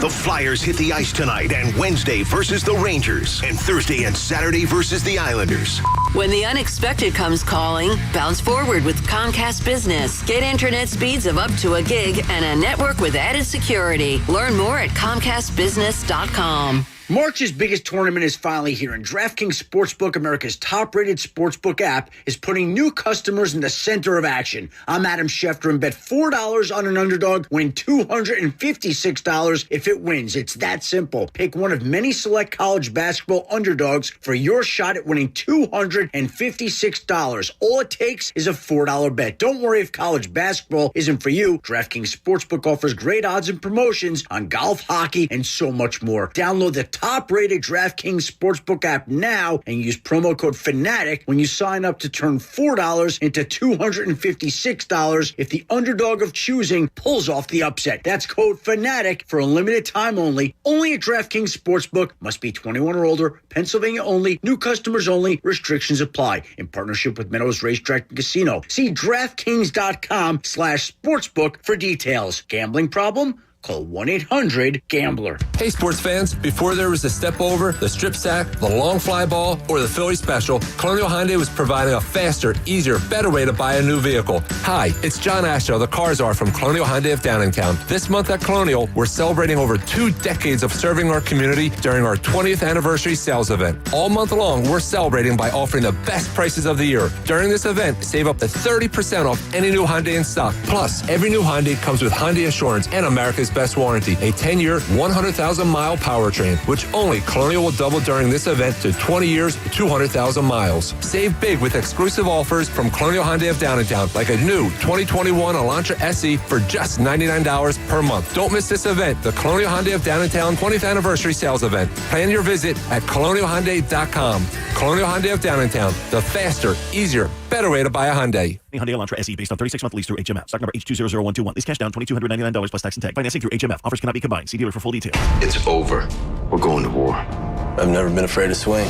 The Flyers hit the ice tonight, and Wednesday versus the Rangers, and Thursday and Saturday versus the Islanders. When the unexpected comes calling, bounce forward with Comcast Business. Get internet speeds of up to a gig and a network with added security. Learn more at ComcastBusiness.com. March's biggest tournament is finally here, and DraftKings Sportsbook, America's top-rated sportsbook app, is putting new customers in the center of action. I'm Adam Schefter, and bet $4 on an underdog, win $256 if it wins. It's that simple. Pick one of many select college basketball underdogs for your shot at winning $256. All it takes is a $4 bet. Don't worry if college basketball isn't for you. DraftKings Sportsbook offers great odds and promotions on golf, hockey, and so much more. Download the top-rated DraftKings Sportsbook app now and use promo code FANATIC when you sign up to turn $4 into $256 if the underdog of choosing pulls off the upset. That's code FANATIC for a limited time only. Only at DraftKings Sportsbook. Must be 21 or older. Pennsylvania only. New customers only. Restrictions apply. In partnership with Meadows Racetrack and Casino. See DraftKings.com/sportsbook for details. Gambling problem? Call 1-800-GAMBLER. Hey, sports fans. Before there was the step over, the strip sack, the long fly ball, or the Philly special, Colonial Hyundai was providing a faster, easier, better way to buy a new vehicle. Hi, it's John Asher, the Car Czar from Colonial Hyundai of Downingtown. This month at Colonial, we're celebrating over 2 decades of serving our community during our 20th anniversary sales event. All month long, we're celebrating by offering the best prices of the year. During this event, save up to 30% off any new Hyundai in stock. Plus, every new Hyundai comes with Hyundai Assurance and America's best warranty, a 10-year, 100,000-mile powertrain, which only Colonial will double during this event to 20 years, 200,000 miles. Save big with exclusive offers from Colonial Hyundai of Downingtown, like a new 2021 Elantra SE for just $99 per month. Don't miss this event, the Colonial Hyundai of Downingtown 20th anniversary sales event. Plan your visit at colonialhyundai.com. Colonial Hyundai of Downingtown, the faster, easier, better way to buy a Hyundai. Hyundai Elantra SE based on 36-month lease through HMF. Stock number H200121. Lease cash down $2,299 plus tax and tag. Financing through HMF. Offers cannot be combined. See dealer for full details. It's over. We're going to war. I've never been afraid to swing.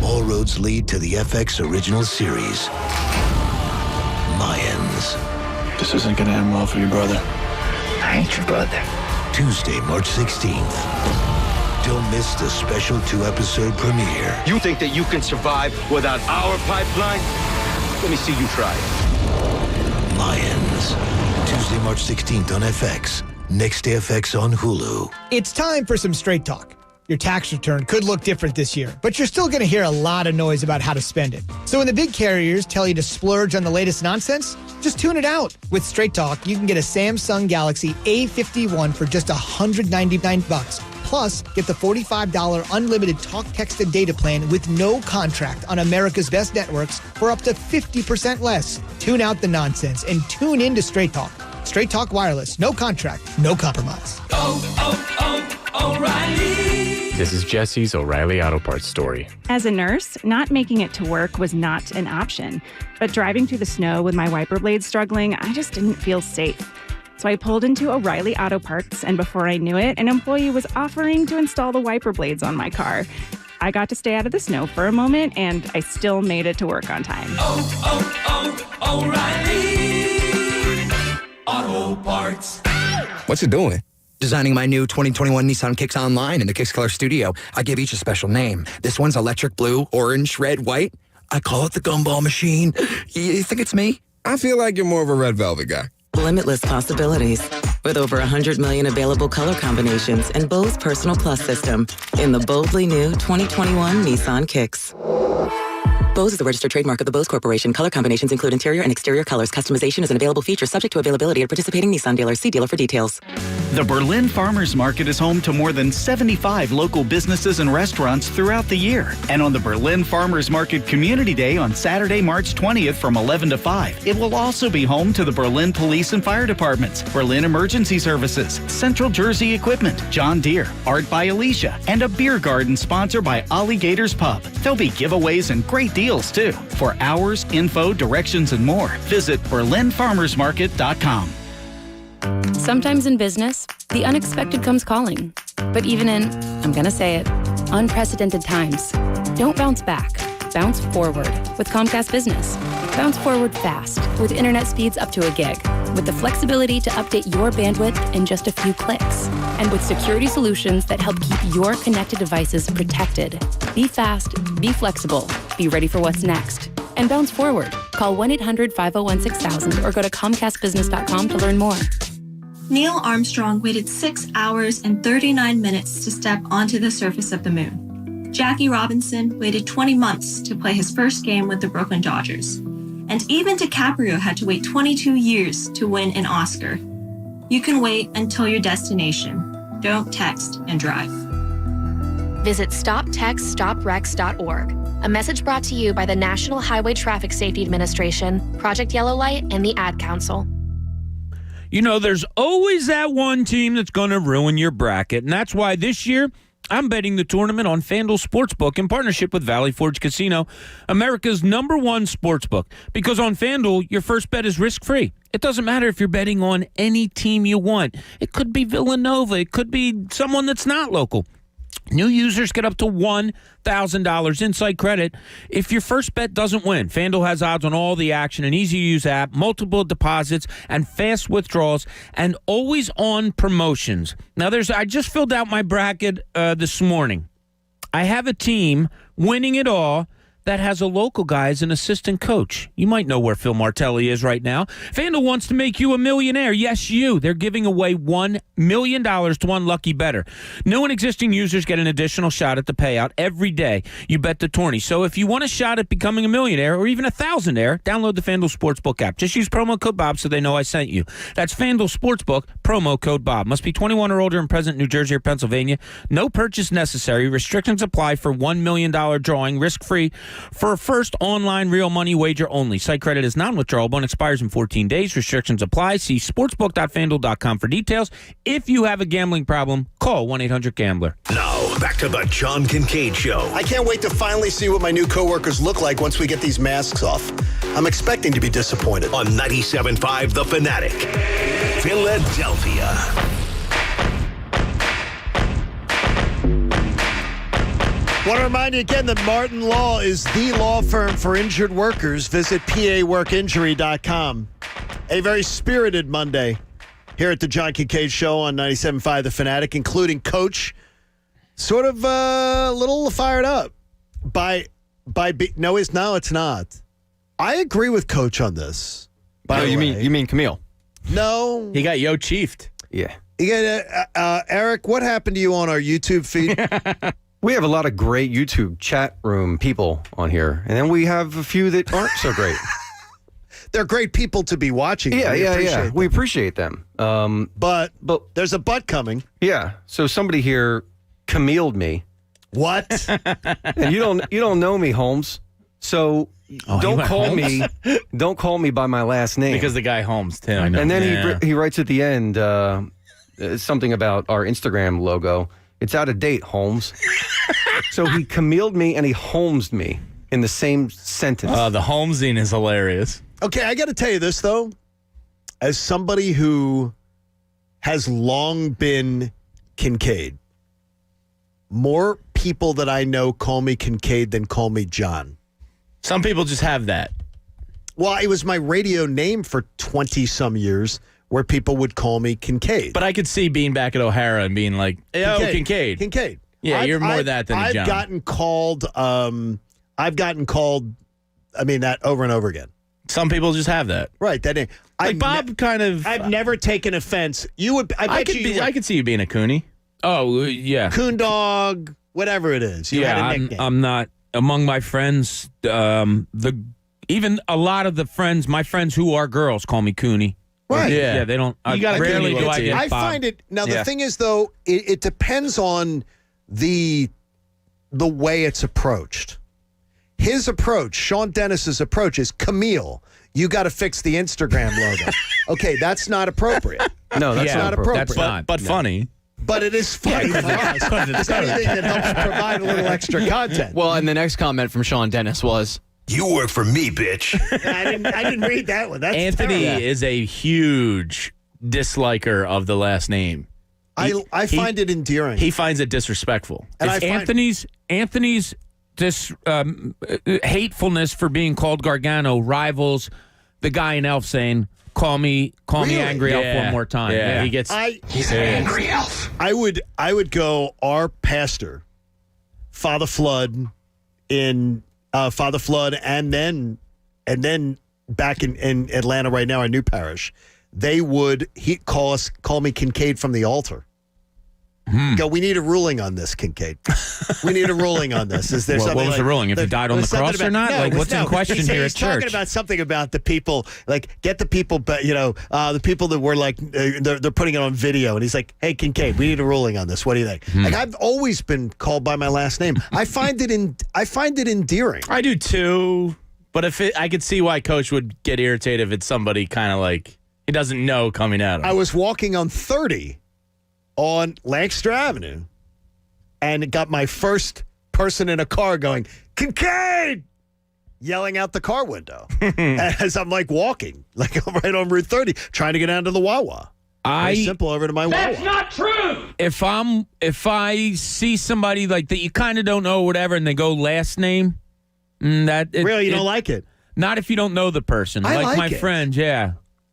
All roads lead to the FX original series, Mayans. This isn't going to end well for you, brother. I ain't your brother. Tuesday, March 16th. Don't miss the special 2-episode premiere. You think that you can survive without our pipeline? Let me see you try it. Lions. Tuesday, March 16th on FX. Next day FX on Hulu. It's time for some straight talk. Your tax return could look different this year, but you're still going to hear a lot of noise about how to spend it. So when the big carriers tell you to splurge on the latest nonsense, just tune it out. With Straight Talk, you can get a Samsung Galaxy A51 for just $199. Plus, get the $45 unlimited talk, text, and data plan with no contract on America's best networks for up to 50% less. Tune out the nonsense and tune in to Straight Talk. Straight Talk Wireless. No contract, no compromise. O'Reilly. This is Jesse's O'Reilly Auto Parts story. As a nurse, not making it to work was not an option. But driving through the snow with my wiper blades struggling, I just didn't feel safe. So I pulled into O'Reilly Auto Parts, and before I knew it, an employee was offering to install the wiper blades on my car. I got to stay out of the snow for a moment, and I still made it to work on time. O'Reilly Auto Parts. What's it doing? Designing my new 2021 Nissan Kicks Online in the Kicks Color Studio. I give each a special name. This one's electric blue, orange, red, white. I call it the gumball machine. You think it's me? I feel like you're more of a red velvet guy. Limitless possibilities. With over 100 million available color combinations and Bose Personal Plus system in the boldly new 2021 Nissan Kicks. Bose is the registered trademark of the Bose Corporation. Color combinations include interior and exterior colors. Customization is an available feature subject to availability at participating Nissan dealers. See dealer for details. The Berlin Farmers Market is home to more than 75 local businesses and restaurants throughout the year. And on the Berlin Farmers Market Community Day on Saturday, March 20th from 11 to 5, it will also be home to the Berlin Police and Fire Departments, Berlin Emergency Services, Central Jersey Equipment, John Deere, Art by Alicia, and a beer garden sponsored by Alligators Pub. There'll be giveaways and great deals, too. For hours, info, directions, and more, visit BerlinFarmersMarket.com. Sometimes in business, the unexpected comes calling. But even in, I'm going to say it, unprecedented times, don't bounce back. Bounce forward with Comcast Business. Bounce forward fast with internet speeds up to a gig, with the flexibility to update your bandwidth in just a few clicks, and with security solutions that help keep your connected devices protected. Be fast, be flexible, be ready for what's next. And bounce forward. Call 1-800-501-6000 or go to ComcastBusiness.com to learn more. Neil Armstrong waited 6 hours and 39 minutes to step onto the surface of the moon. Jackie Robinson waited 20 months to play his first game with the Brooklyn Dodgers. And even DiCaprio had to wait 22 years to win an Oscar. You can wait until your destination. Don't text and drive. Visit StopTextStopWrecks.org. A message brought to you by the National Highway Traffic Safety Administration, Project Yellow Light, and the Ad Council. You know, there's always that one team that's going to ruin your bracket, and that's why this year I'm betting the tournament on FanDuel Sportsbook in partnership with Valley Forge Casino, America's #1 sportsbook. Because on FanDuel, your first bet is risk-free. It doesn't matter if you're betting on any team you want. It could be Villanova. It could be someone that's not local. New users get up to $1,000 inside credit if your first bet doesn't win. FanDuel has odds on all the action, an easy-to-use app, multiple deposits, and fast withdrawals, and always on promotions. Now, I just filled out my bracket this morning. I have a team winning it all that has a local guy as an assistant coach. You might know where Phil Martelli is right now. FanDuel wants to make you a millionaire. Yes, you. They're giving away $1 million to one lucky bettor. New and existing users get an additional shot at the payout every day you bet the tourney. So if you want a shot at becoming a millionaire or even a thousandaire, download the FanDuel Sportsbook app. Just use promo code Bob so they know I sent you. That's FanDuel Sportsbook, promo code Bob. Must be 21 or older and present in New Jersey or Pennsylvania. No purchase necessary. Restrictions apply for $1 million drawing, risk-free, for a first online real money wager only. Site credit is non-withdrawable and expires in 14 days. Restrictions apply. See sportsbook.fanduel.com for details. If you have a gambling problem, call 1-800-GAMBLER. Now, back to the John Kincade Show. I can't wait to finally see what my new coworkers look like once we get these masks off. I'm expecting to be disappointed. On 97.5 The Fanatic, Philadelphia. Want to remind you again that Martin Law is the law firm for injured workers. Visit paworkinjury.com. A very spirited Monday here at the John Kincade Show on 97.5 The Fanatic, including Coach sort of a little fired up no, it's not. I agree with Coach on this. You mean Camille? No. He got chiefed. Yeah. You got Eric, what happened to you on our YouTube feed? We have a lot of great YouTube chat room people on here, and then we have a few that aren't so great. They're great people to be watching. Yeah. We appreciate them. But there's a but coming. Yeah. So somebody here Camille'd me. What? And you don't know me, Holmes. So don't call me by my last name. Because the guy Holmes, Tim. I know. And then he writes at the end something about our Instagram logo. It's out of date, Holmes. So he Camille'd me and he Holmes'd me in the same sentence. The Holmesing is hilarious. Okay, I got to tell you this, though. As somebody who has long been Kincade, more people that I know call me Kincade than call me John. Some people just have that. Well, it was my radio name for 20-some years where people would call me Kincade. But I could see being back at O'Hara and being like, "Yo, Kincade." Kincade. Yeah, you're more that than a John. I've gotten called, that over and over again. Some people just have that. Right, that name. Like Bob kind of... I've never taken offense. You would... I could see you being a Cooney. Oh, yeah. Coon dog, whatever it is. You had a nickname. I'm not... Among my friends, even a lot of my friends who are girls call me Cooney. Right. Yeah, they don't... Rarely do I get I Bob. find it... Now, the thing is, though, it depends on the way it's approached. His approach, Sean Dennis's approach, is Camille. You got to fix the Instagram logo. Okay, that's not appropriate. No, that's not appropriate. That's not. But funny. But it is funny for us. It's anything that helps provide a little extra content. Well, and the next comment from Sean Dennis was, "You work for me, bitch." I didn't read that one. That's Anthony terrible. is a huge disliker of the last name. I find it endearing. He finds it disrespectful. And Anthony's this hatefulness for being called Gargano rivals the guy in Elf saying, "Call me Angry Elf one more time." Yeah. He gets. He's an angry elf. I would go our pastor, Father Flood, and then back in Atlanta right now, our new parish. They would call me Kincade from the altar. Go, we need a ruling on this, Kincade. We need a ruling on this. Is there something? What was the ruling? If you died on the cross or not? What's in question here at church? He's talking about something about the people, get the people, but the people that were they're putting it on video, and he's like, "Hey, Kincade, we need a ruling on this. What do you think?" I've always been called by my last name. I find it endearing. I do too, but I could see why Coach would get irritated if it's somebody kind of he doesn't know coming at him. I was walking on 30 on Lancaster Avenue, and it got my first person in a car going, "Kincade!" yelling out the car window as I'm walking, right on Route 30, trying to get down to the Wawa. Very simple, over to my Wawa. That's not true. If I see somebody that you kind of don't know, whatever, and they go last name, really, you don't like it? Not if you don't know the person. I like my it. friend, yeah.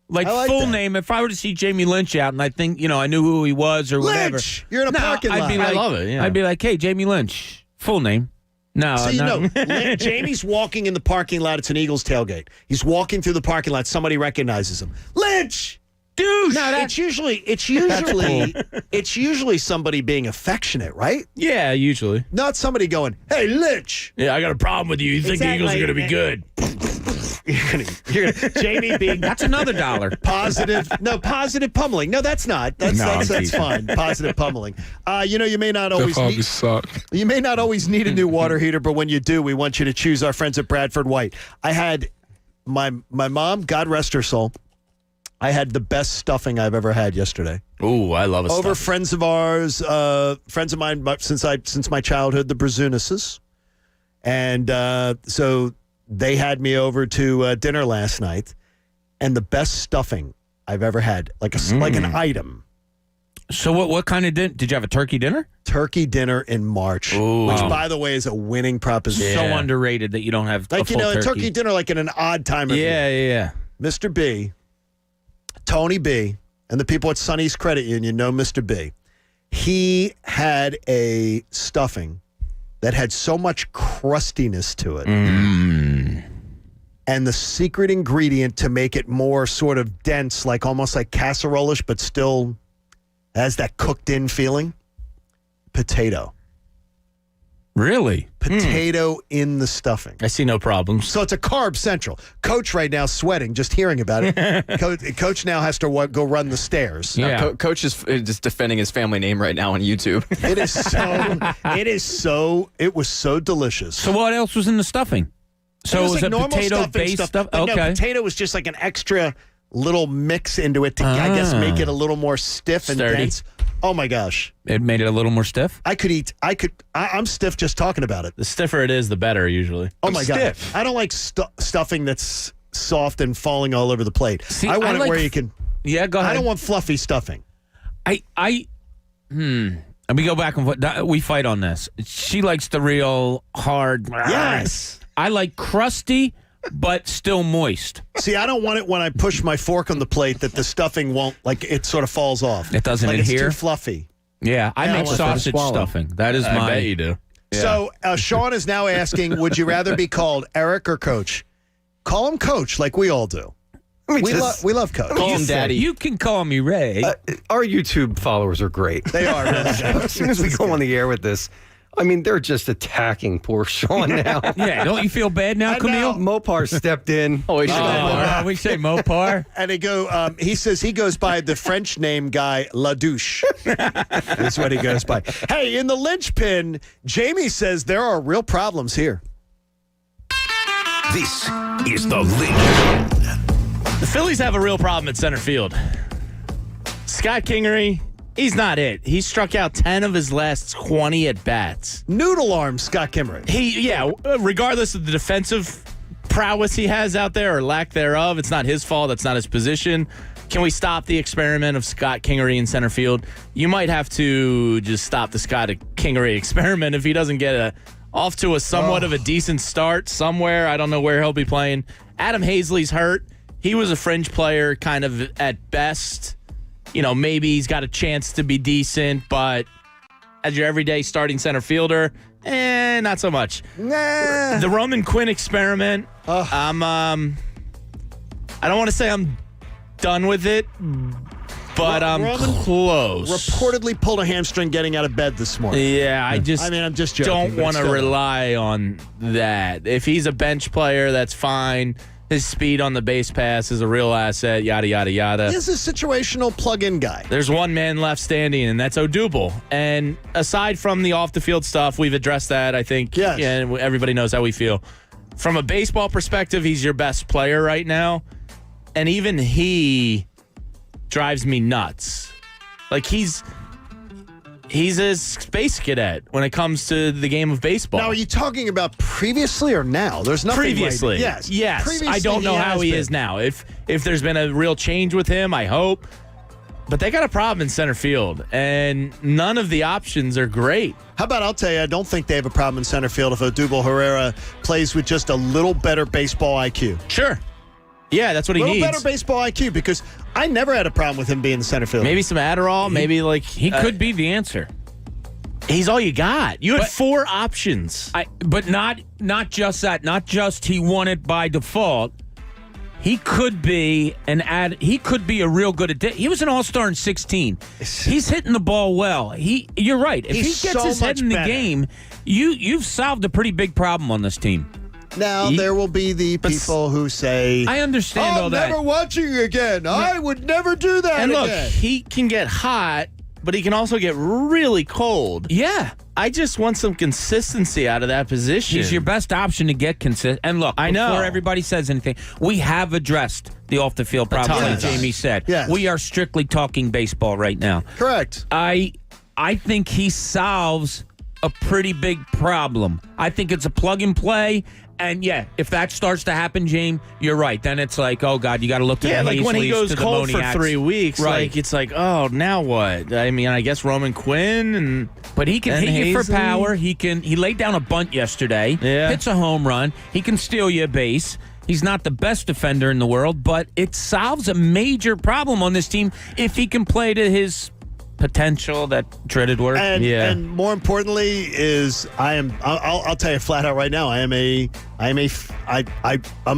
Full that. name. If I were to see Jamie Lynch out and I think, I knew who he was or whatever. Lynch! You're in a parking lot. I love it. Yeah. I'd be like, "Hey, Jamie Lynch, full name." No, so Jamie's walking in the parking lot. It's an Eagles tailgate. He's walking through the parking lot. Somebody recognizes him. Lynch! Douche! No, it's usually somebody being affectionate, right? Yeah, usually. Not somebody going, "Hey, Lynch!" Yeah, I got a problem with you. You think the Eagles are going to be good. You're gonna Jamie being that's another $1. Positive pummeling. No, that's not. That's fine. Positive pummeling. You may not always you may not always need a new water heater, but when you do, we want you to choose our friends at Bradford White. I had my mom, God rest her soul. I had the best stuffing I've ever had yesterday. Ooh, I love it. Over friends of ours, friends of mine since my childhood, the Brazunases, and so. They had me over to dinner last night, and the best stuffing I've ever had, like an item. So what kind of dinner? Did you have a turkey dinner? Turkey dinner in March, which, by the way, is a winning proposition. So underrated that you don't have a full turkey dinner in an odd time of year. Yeah. Mr. B, Tony B, and the people at Sonny's Credit Union know Mr. B. He had a stuffing that had so much crustiness to it. And the secret ingredient to make it more sort of dense, like almost like casserole-ish, but still has that cooked-in feeling, potato. Really? Potato in the stuffing. I see no problems. So it's a carb central. Coach right now sweating just hearing about it. Coach now has to go run the stairs. Yeah. Coach is just defending his family name right now on YouTube. It was so delicious. So what else was in the stuffing? So it was a potato-based stuff? But Okay. no, potato was just like an extra little mix into it to, I guess, make it a little more stiff and Sturdy. dense. Oh, my gosh. It made it a little more stiff? I'm stiff just talking about it. The stiffer it is, the better, usually. Oh, my God. I don't like stuffing that's soft and falling all over the plate. See, I want I it like where you can... Yeah, go ahead. I don't want fluffy stuffing. Let me go back and we fight on this. She likes the real hard. Yes. I like crusty, but still moist. See, I don't want it when I push my fork on the plate that the stuffing won't, like, it sort of falls off. It doesn't like adhere? It's too fluffy. Yeah, I make sausage stuffing. That is I bet you do. Yeah. So Sean is now asking, would you rather be called Eric or Coach? Call him Coach like we all do. We love Coach. Call him Daddy. You can call me Ray. Our YouTube followers are great. They are. Really. As soon as we go on the air with this, I mean, they're just attacking poor Sean now. Yeah, don't you feel bad now, Camille? Mopar stepped in. We say Mopar. And they go, he says he goes by the French name guy, La Douche. That's what he goes by. Hey, in the linchpin, Jamie says there are real problems here. This is the linchpin. The Phillies have a real problem at center field. Scott Kingery, he's not it. He struck out 10 of his last 20 at-bats. Noodle arm, Scott Kingery. Regardless of the defensive prowess he has out there or lack thereof, it's not his fault. That's not his position. Can we stop the experiment of Scott Kingery in center field? You might have to just stop the Scott Kingery experiment if he doesn't get off to a somewhat of a decent start somewhere. I don't know where he'll be playing. Adam Hazley's hurt. He was a fringe player kind of at best. You know, maybe he's got a chance to be decent, but as your everyday starting center fielder, not so much. Nah. The Roman Quinn experiment, I don't want to say I'm done with it, but I'm close. Reportedly pulled a hamstring getting out of bed this morning. Yeah, I'm just joking, don't want to rely on that. If he's a bench player, that's fine. His speed on the base pass is a real asset, yada, yada, yada. He's a situational plug-in guy. There's one man left standing, and that's Odubel. And aside from the off-the-field stuff, we've addressed that, I think. Yes. And everybody knows how we feel. From a baseball perspective, he's your best player right now. And even he drives me nuts. Like, he's a space cadet when it comes to the game of baseball. Now, are you talking about previously or now? There's nothing previously. Right. Yes. Previously, I don't know how he is now. If there's been a real change with him, I hope. But they got a problem in center field, and none of the options are great. How about I'll tell you, I don't think they have a problem in center field if Odubel Herrera plays with just a little better baseball IQ. Sure. Yeah, that's what he needs. A little better baseball IQ, because I never had a problem with him being in center field. Maybe some Adderall, maybe like... He could be the answer. He's all you got. You had 4 options. But not just that. Not just he won it by default. He could be he could be a real good addition. He was an all-star in 16. He's hitting the ball well. You're right. If he gets his head in the game, you've solved a pretty big problem on this team. Now, there will be the people who say, I understand all that. I'm never watching again. I would never do that and again. Look, he can get hot, but he can also get really cold. Yeah. I just want some consistency out of that position. He's your best option to get consistent. And look, before everybody says anything, we have addressed the off-the-field problem, like Jamie said. Yes. We are strictly talking baseball right now. Correct. I think he solves a pretty big problem. I think it's a plug-and-play. And, if that starts to happen, James, you're right. Then it's like, oh, God, you got to look to the like when he Hazleys, goes to the cold for Moniacs. 3 weeks, right. it's like, oh, now what? I mean, I guess Roman Quinn But he can hit you for Hazley. power. He laid down a bunt yesterday. Yeah. Hits a home run. He can steal you a base. He's not the best defender in the world, but it solves a major problem on this team if he can play to his potential, that dreaded word. And more importantly is I'll tell you flat out right now, I'm a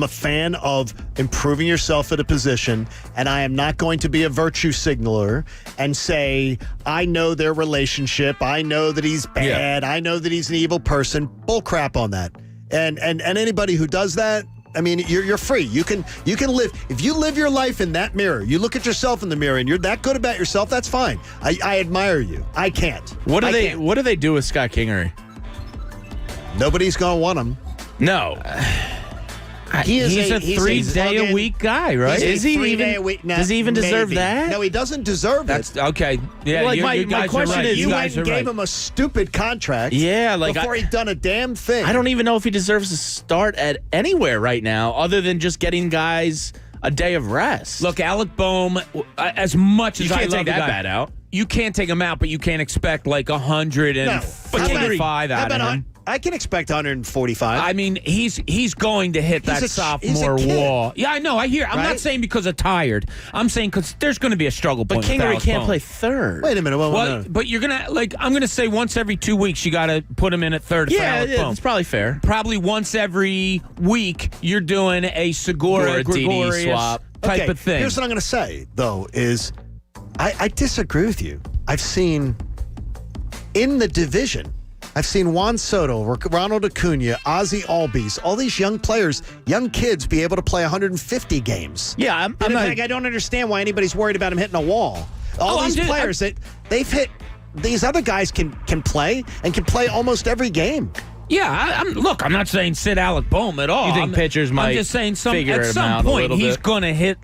fan of improving yourself at a position, and I am not going to be a virtue signaler and say I know their relationship, I know that he's bad, I know that he's an evil person. Bull crap on that. And anybody who does that, I mean, you're free. You can live. If you live your life in that mirror, you look at yourself in the mirror and you're that good about yourself, that's fine. I admire you. I can't. What do they do with Scott Kingery? Nobody's going to want him. No. He's a 3-day-a-week guy, right? Is he even? Does he even deserve that? No, he doesn't deserve it. Okay. Yeah, like my question is, you went and gave him a stupid contract. Yeah, like before he'd done a damn thing. I don't even know if he deserves to start at anywhere right now, other than just getting guys a day of rest. Look, Alec Boehm, as much as I love take that the guy, bat out. You can't take him out, but you can't expect like 145 out of him. I can expect 145. I mean, he's going to hit that sophomore wall. Yeah, I know. I hear. I'm not saying because of tired. I'm saying because there's going to be a struggle point. But Kingery can't play third. Wait a minute. But you're gonna I'm gonna say once every 2 weeks you got to put him in at third. Yeah, it's probably fair. Probably once every week you're doing a Segura Gregorius swap type of thing. Here's what I'm going to say though: is I disagree with you. I've seen in the division. I've seen Juan Soto, Ronald Acuna, Ozzie Albies, all these young players, young kids be able to play 150 games. Yeah, I'm not, I don't understand why anybody's worried about him hitting a wall. All these players that they've hit, these other guys can play and can play almost every game. Yeah, I'm not saying sit Alec Boehm at all. You think pitchers might? I'm just saying figure at him some out point a he's bit. going to hit.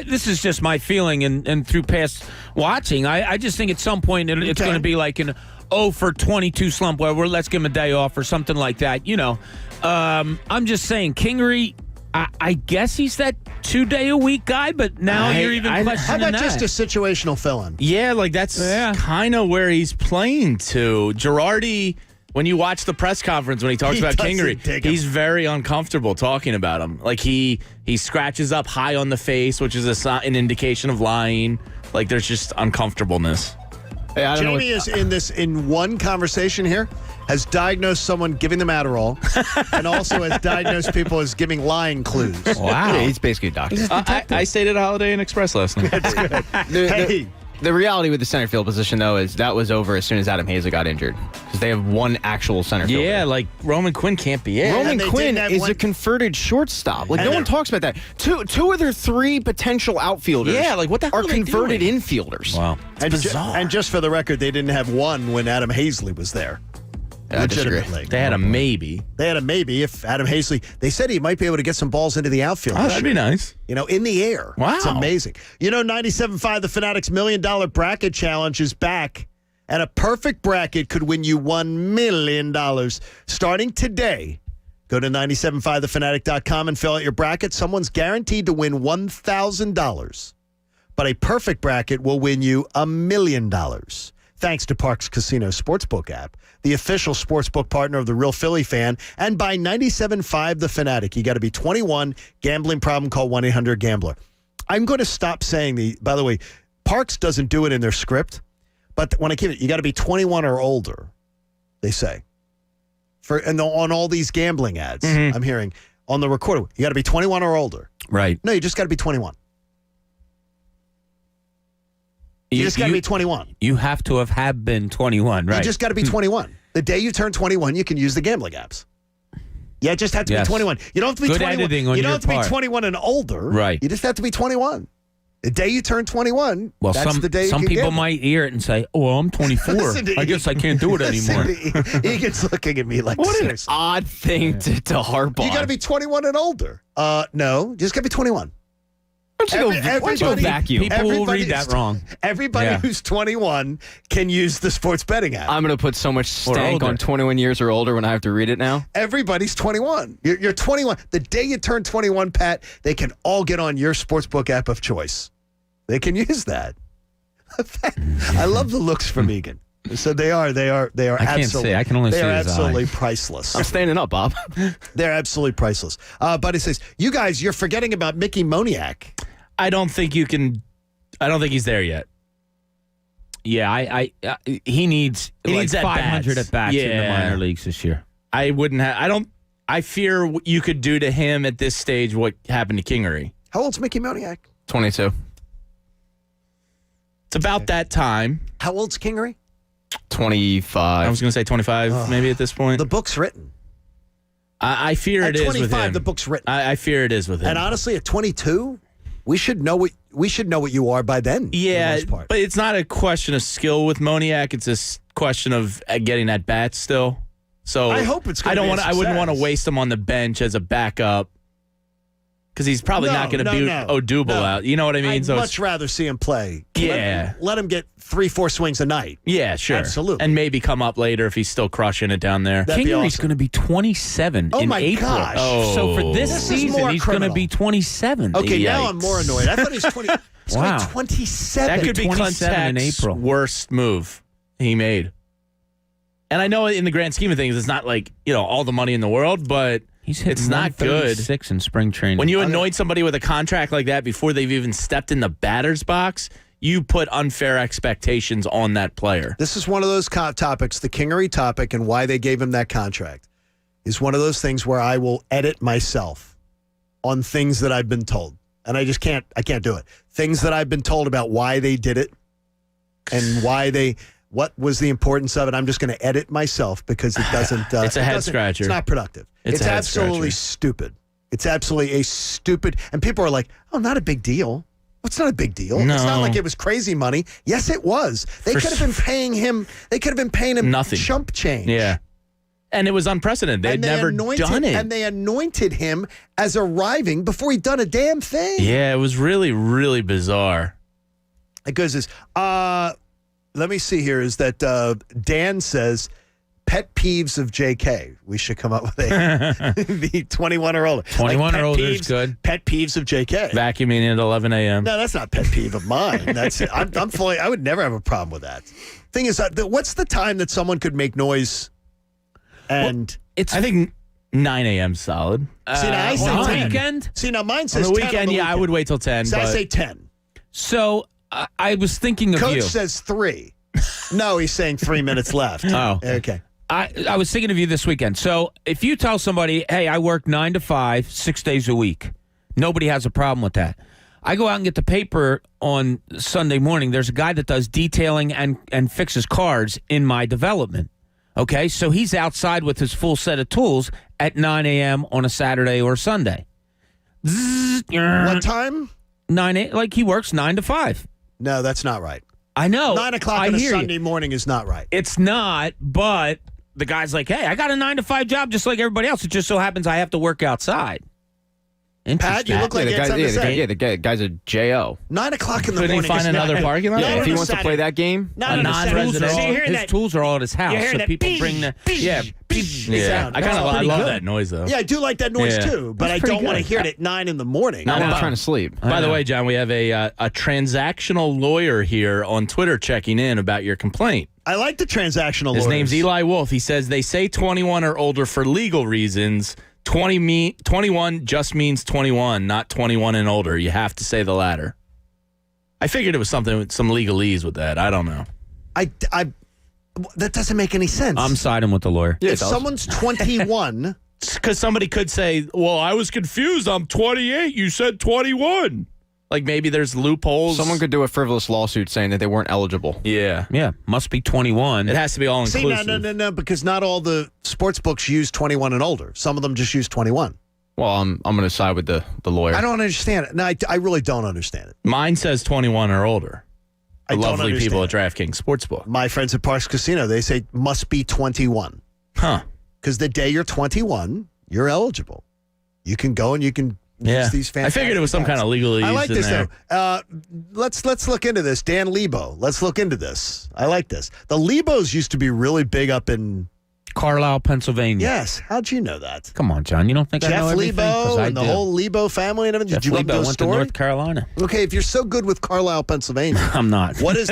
This is just my feeling, and through past watching, I just think at some point it's going to be like an 0 for 22 slump where let's give him a day off or something like that. You know, I'm just saying Kingery. I guess he's that 2-day-a-week guy, but now you're even questioning How about that. just a situational fill-in? Yeah, like that's kind of where he's playing to. Girardi, when you watch the press conference when he talks about Kingery, he's very uncomfortable talking about him. Like he scratches up high on the face, which is an indication of lying. Like there's just uncomfortableness. Hey, Jamie is in one conversation here, has diagnosed someone giving them Adderall, and also has diagnosed people as giving lying clues. Wow. Yeah, he's basically a doctor. I stayed at Holiday Inn Express last night. That's good. The reality with the center field position, though, is that was over as soon as Adam Hazlett got injured. Because they have one actual center fielder. Yeah, like Roman Quinn can't be it. Roman Quinn is a converted shortstop. Like, no one talks about that. Two of their three potential outfielders what the hell are converted infielders. Wow. And just for the record, they didn't have one when Adam Hazlett was there. Legitimately. They had a maybe. They had a maybe if Adam Hazlett, they said he might be able to get some balls into the outfield. Oh, that'd be nice. You know, in the air. Wow. It's amazing. You know, 97.5 The Fanatic's $1 Million Bracket Challenge is back. And a perfect bracket could win you $1 million. Starting today, go to 97.5thefanatic.com and fill out your bracket. Someone's guaranteed to win $1,000. But a perfect bracket will win you $1 million. Thanks to Parks Casino Sportsbook app, the official sportsbook partner of the Real Philly Fan, and by 97.5 The Fanatic. You got to be 21. Gambling problem, call 1-800-GAMBLER. I'm going to stop saying by the way, Parks doesn't do it in their script, but when I give it, you got to be 21 or older, they say. On all these gambling ads, I'm hearing on the recorder, you got to be 21 or older. Right. No, you just got to be 21. You just got to be 21. You have to have been 21, right? You just got to be 21. The day you turn 21, you can use the gambling apps. Yeah, just have to be 21. You don't have to be 21. Editing on you don't your have to part. be 21 and older. Right. You just have to be 21. The day you turn 21, well, that's the day you some can people gamble. might hear it and say, "Oh, well, I'm 24. I guess I can't do it anymore." Egan's looking at me like, what seriously. an odd thing to harp on. You got to be 21 and older. No, you just got to be 21. Why don't you go vacuum? People will read that wrong. Everybody who's 21 can use the sports betting app. I'm going to put so much stank on 21 years or older when I have to read it now. Everybody's 21. You're 21. The day you turn 21, Pat, they can all get on your sportsbook app of choice. They can use that. I love the looks from Egan. So they are I can't say. I can only they see are his absolutely eye. priceless. I'm standing up, Bob. They're absolutely priceless. Buddy says, you guys, you're forgetting about Mickey Moniak. I don't think he's there yet. Yeah, he needs like at 500 bats. at bats in the Yeah. minor leagues this year. I wouldn't have. I don't. I fear what you could do to him at this stage what happened to Kingery. How old's Mickey Moniak? 22. It's about that time. How old's Kingery? 25. I was going to say 25 maybe at this point. The book's written. I fear At it is with 25, him. the book's written. I fear it is with him. And honestly, at 22, we should know what you are by then. Yeah, for the most part. but it's not a question of skill with Moniak. It's a question of getting at bats still. So I hope it's. I wouldn't want to waste him on the bench as a backup because he's probably not going to boot Odubel out. You know what I mean? I'd much rather see him play. Yeah, let him get 3-4 swings a night. Yeah, sure, absolutely, and maybe come up later if he's still crushing it down there. Kingery's going to be 27 in my April. gosh. So for this season, he's going to be 27. Okay, now Yikes. I'm more annoyed. I thought he was 20. He's Wow. 27. That could be 27 in Kincad's April. worst move he made. And I know in the grand scheme of things, it's not like, all the money in the world, but it's not good. 6 in spring training. When you anoint somebody with a contract like that before they've even stepped in the batter's box, you put unfair expectations on that player. This is one of those topics, the Kingery topic, and why they gave him that contract is one of those things where I will edit myself on things that I've been told. And I can't do it. Things that I've been told about why they did it and what was the importance of it. I'm just going to edit myself because it doesn't. It's a head scratcher. It's not productive. It's a head absolutely scratcher. stupid. It's absolutely a stupid. And people are like, "Oh, not a big deal." It's not a big deal. No. It's not like it was crazy money. Yes, it was. They could have been paying him. They could have been paying him nothing. Chump change. Yeah. And it was unprecedented. They'd never done it. And they anointed him as arriving before he'd done a damn thing. Yeah, it was really, really bizarre. It goes this. Let me see here. Is that Dan says pet peeves of JK? We should come up with the 21 or older. 21 or older is peeves, good. Pet peeves of JK. Vacuuming at 11 a.m. No, that's not pet peeve of mine. That's I'm fully. I would never have a problem with that. Thing is, what's the time that someone could make noise? And I think 9 a.m. solid. See, now I say on the 10. weekend? See, now mine On says the 10 weekend, yeah, I would wait till 10. So I but say 10. So I was thinking of Coach you. says 3. No, he's saying 3 minutes left. Oh. Okay. I was thinking of you this weekend. So if you tell somebody, hey, I work 9 to 5, 6 days a week, nobody has a problem with that. I go out and get the paper on Sunday morning. There's a guy that does detailing and fixes cars in my development. Okay, so he's outside with his full set of tools at 9 a.m. on a Saturday or Sunday. What time? 9 like he works 9 to 5. No, that's not right. I know. 9 o'clock I on a hear you. Sunday morning is not right. It's not, but the guy's like, hey, I got a 9 to 5 job just like everybody else. It just so happens I have to work outside. Pat, you look like you had something to say. the guy's a J.O. 9 o'clock in the Couldn't he morning. find is another not- parking lot? Not Yeah, on if he a wants to Saturday. play that game, Not A on a non-resident. Saturday. So you're hearing His that- tools are all at his house. You're hearing So that people beep, bring the beep, Yeah, sound. I That's love pretty good. that noise though. Yeah, I do like that noise Yeah. too, but That's I pretty don't want to good. hear it at 9 in the morning. now I'm trying to sleep. By the way, John, we have a transactional lawyer here on Twitter checking in about your complaint. I like the transactional His lawyers. name's Eli Wolf. He says they say 21 or older for legal reasons. 21 just means 21, not 21 and older. You have to say the latter. I figured it was something with some legalese with that. I don't know. That doesn't make any sense. I'm siding with the lawyer. if someone's 21, Because somebody could say, well, I was confused. I'm 28. You said 21. Like maybe there's loopholes. Someone could do a frivolous lawsuit saying that they weren't eligible. Yeah. Yeah, must be 21. It has to be all see, inclusive. no, because not all the sports books use 21 and older. Some of them just use 21. Well, I'm going to side with the lawyer. I don't understand it. No, I really don't understand it. Mine says 21 or older. I The don't lovely people at understand DraftKings Sportsbook. My friends at Parks Casino, they say must be 21. Huh. Because the day you're 21, you're eligible. You can go and you can use these I fantastic figured it was some bets. kind of legalese I like in this there. though. Let's look into this. Dan Lebo. Let's look into this. I like this. The Lebos used to be really big up in Carlisle, Pennsylvania. Yes. How'd you know that? Come on, John. You don't think I know Jeff everything? 'Cause Lebo I and the do. whole Lebo family and everything. Jeff Did you look Lebo those went to story? North Carolina. Okay, if you're so good with Carlisle, Pennsylvania, I'm not. what is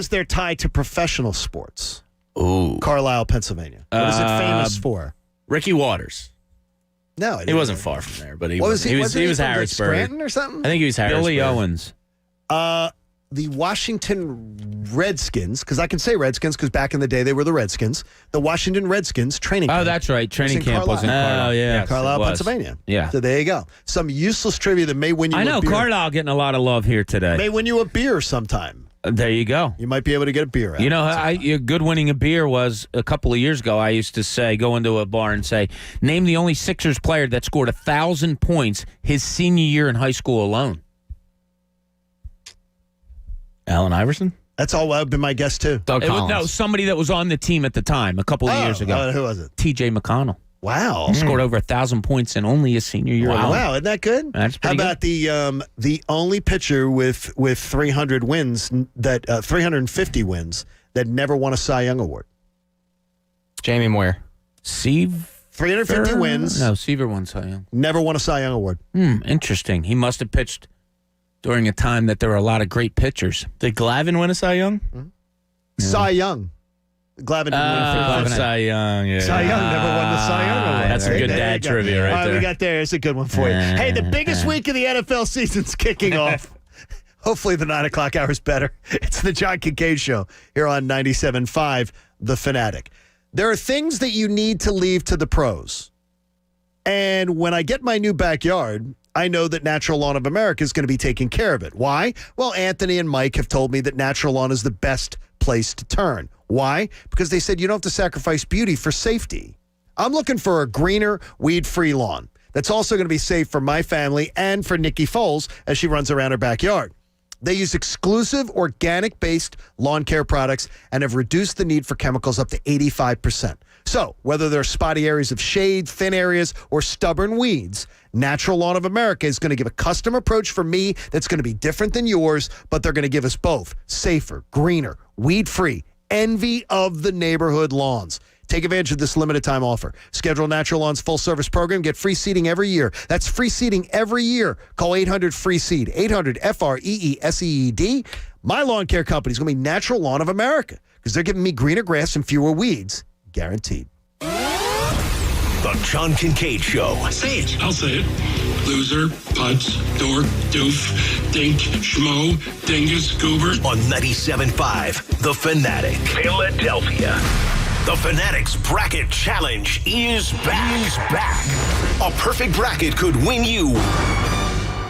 their tie to professional sports? Ooh. Carlisle, Pennsylvania. What is it famous for? Ricky Waters. No, He wasn't far from there, but he What was was he? was Wasn't he from, like, Harrisburg. Scranton or something? I think he was Harrisburg. Billy Owens. the Washington Redskins, because I can say Redskins because back in the day they were the Redskins, the Washington Redskins training camp. Oh, that's right. Training camp was in Carlisle. Oh, yeah. Yes, Carlisle, it was. Pennsylvania. Yeah. So there you go. Some useless trivia that may win you I a know, beer. Carlisle getting a lot of love here today. May win you a beer sometime. There you go. You might be able to get a beer out. You know, a good winning a beer was a couple of years ago. I used to go into a bar and say, name the only Sixers player that scored 1,000 points his senior year in high school alone. Allen Iverson? That's all I've been my guess, too. Doug Collins. No, somebody that was on the team at the time a couple of years ago. Who was it? T.J. McConnell. Wow. He scored over 1,000 points in only his senior year alone. Wow, isn't that good? That's How pretty about the only pitcher with 300 wins, 350 wins, that never won a Cy Young Award? Jamie Moyer. Seaver? 350 wins. No, Seaver won Cy Young. Never won a Cy Young Award. Interesting. He must have pitched during a time that there were a lot of great pitchers. Did Glavine win a Cy Young? Yeah. Cy Young. Glavine didn't win a Cy Young, yeah. Cy Young never won the Cy Young Award. That's a good dad trivia right All right, there. we got there. It's a good one for you. Hey, the biggest week of the NFL season's kicking off. Hopefully the 9 o'clock hour is better. It's the John Kincade Show here on 97.5 The Fanatic. There are things that you need to leave to the pros. And when I get my new backyard, I know that Natural Lawn of America is going to be taking care of it. Why? Well, Anthony and Mike have told me that Natural Lawn is the best place to turn. Why? Because they said you don't have to sacrifice beauty for safety. I'm looking for a greener, weed-free lawn that's also going to be safe for my family and for Nikki Foles as she runs around her backyard. They use exclusive organic-based lawn care products and have reduced the need for chemicals up to 85%. So, whether they're spotty areas of shade, thin areas, or stubborn weeds, Natural Lawn of America is going to give a custom approach for me that's going to be different than yours, but they're going to give us both safer, greener, weed-free, envy of the neighborhood lawns. Take advantage of this limited time offer. Schedule Natural Lawn's full service program. Get free seeding every year. That's free seeding every year. Call 800-FREE-SEED. 800-FREESEED. My lawn care company is going to be Natural Lawn of America because they're giving me greener grass and fewer weeds. Guaranteed. The John Kincade Show. Say it. I'll say it. Loser, putz, dork, doof, dink, schmo, dingus, goober. On 97.5 The Fanatic. Philadelphia. The Fanatic's Bracket Challenge is back. A perfect bracket could win you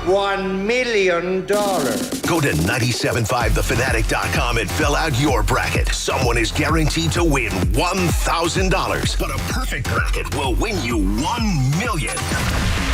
$1 million. Go to 975thefanatic.com and fill out your bracket. Someone is guaranteed to win $1,000. But a perfect bracket will win you $1 million.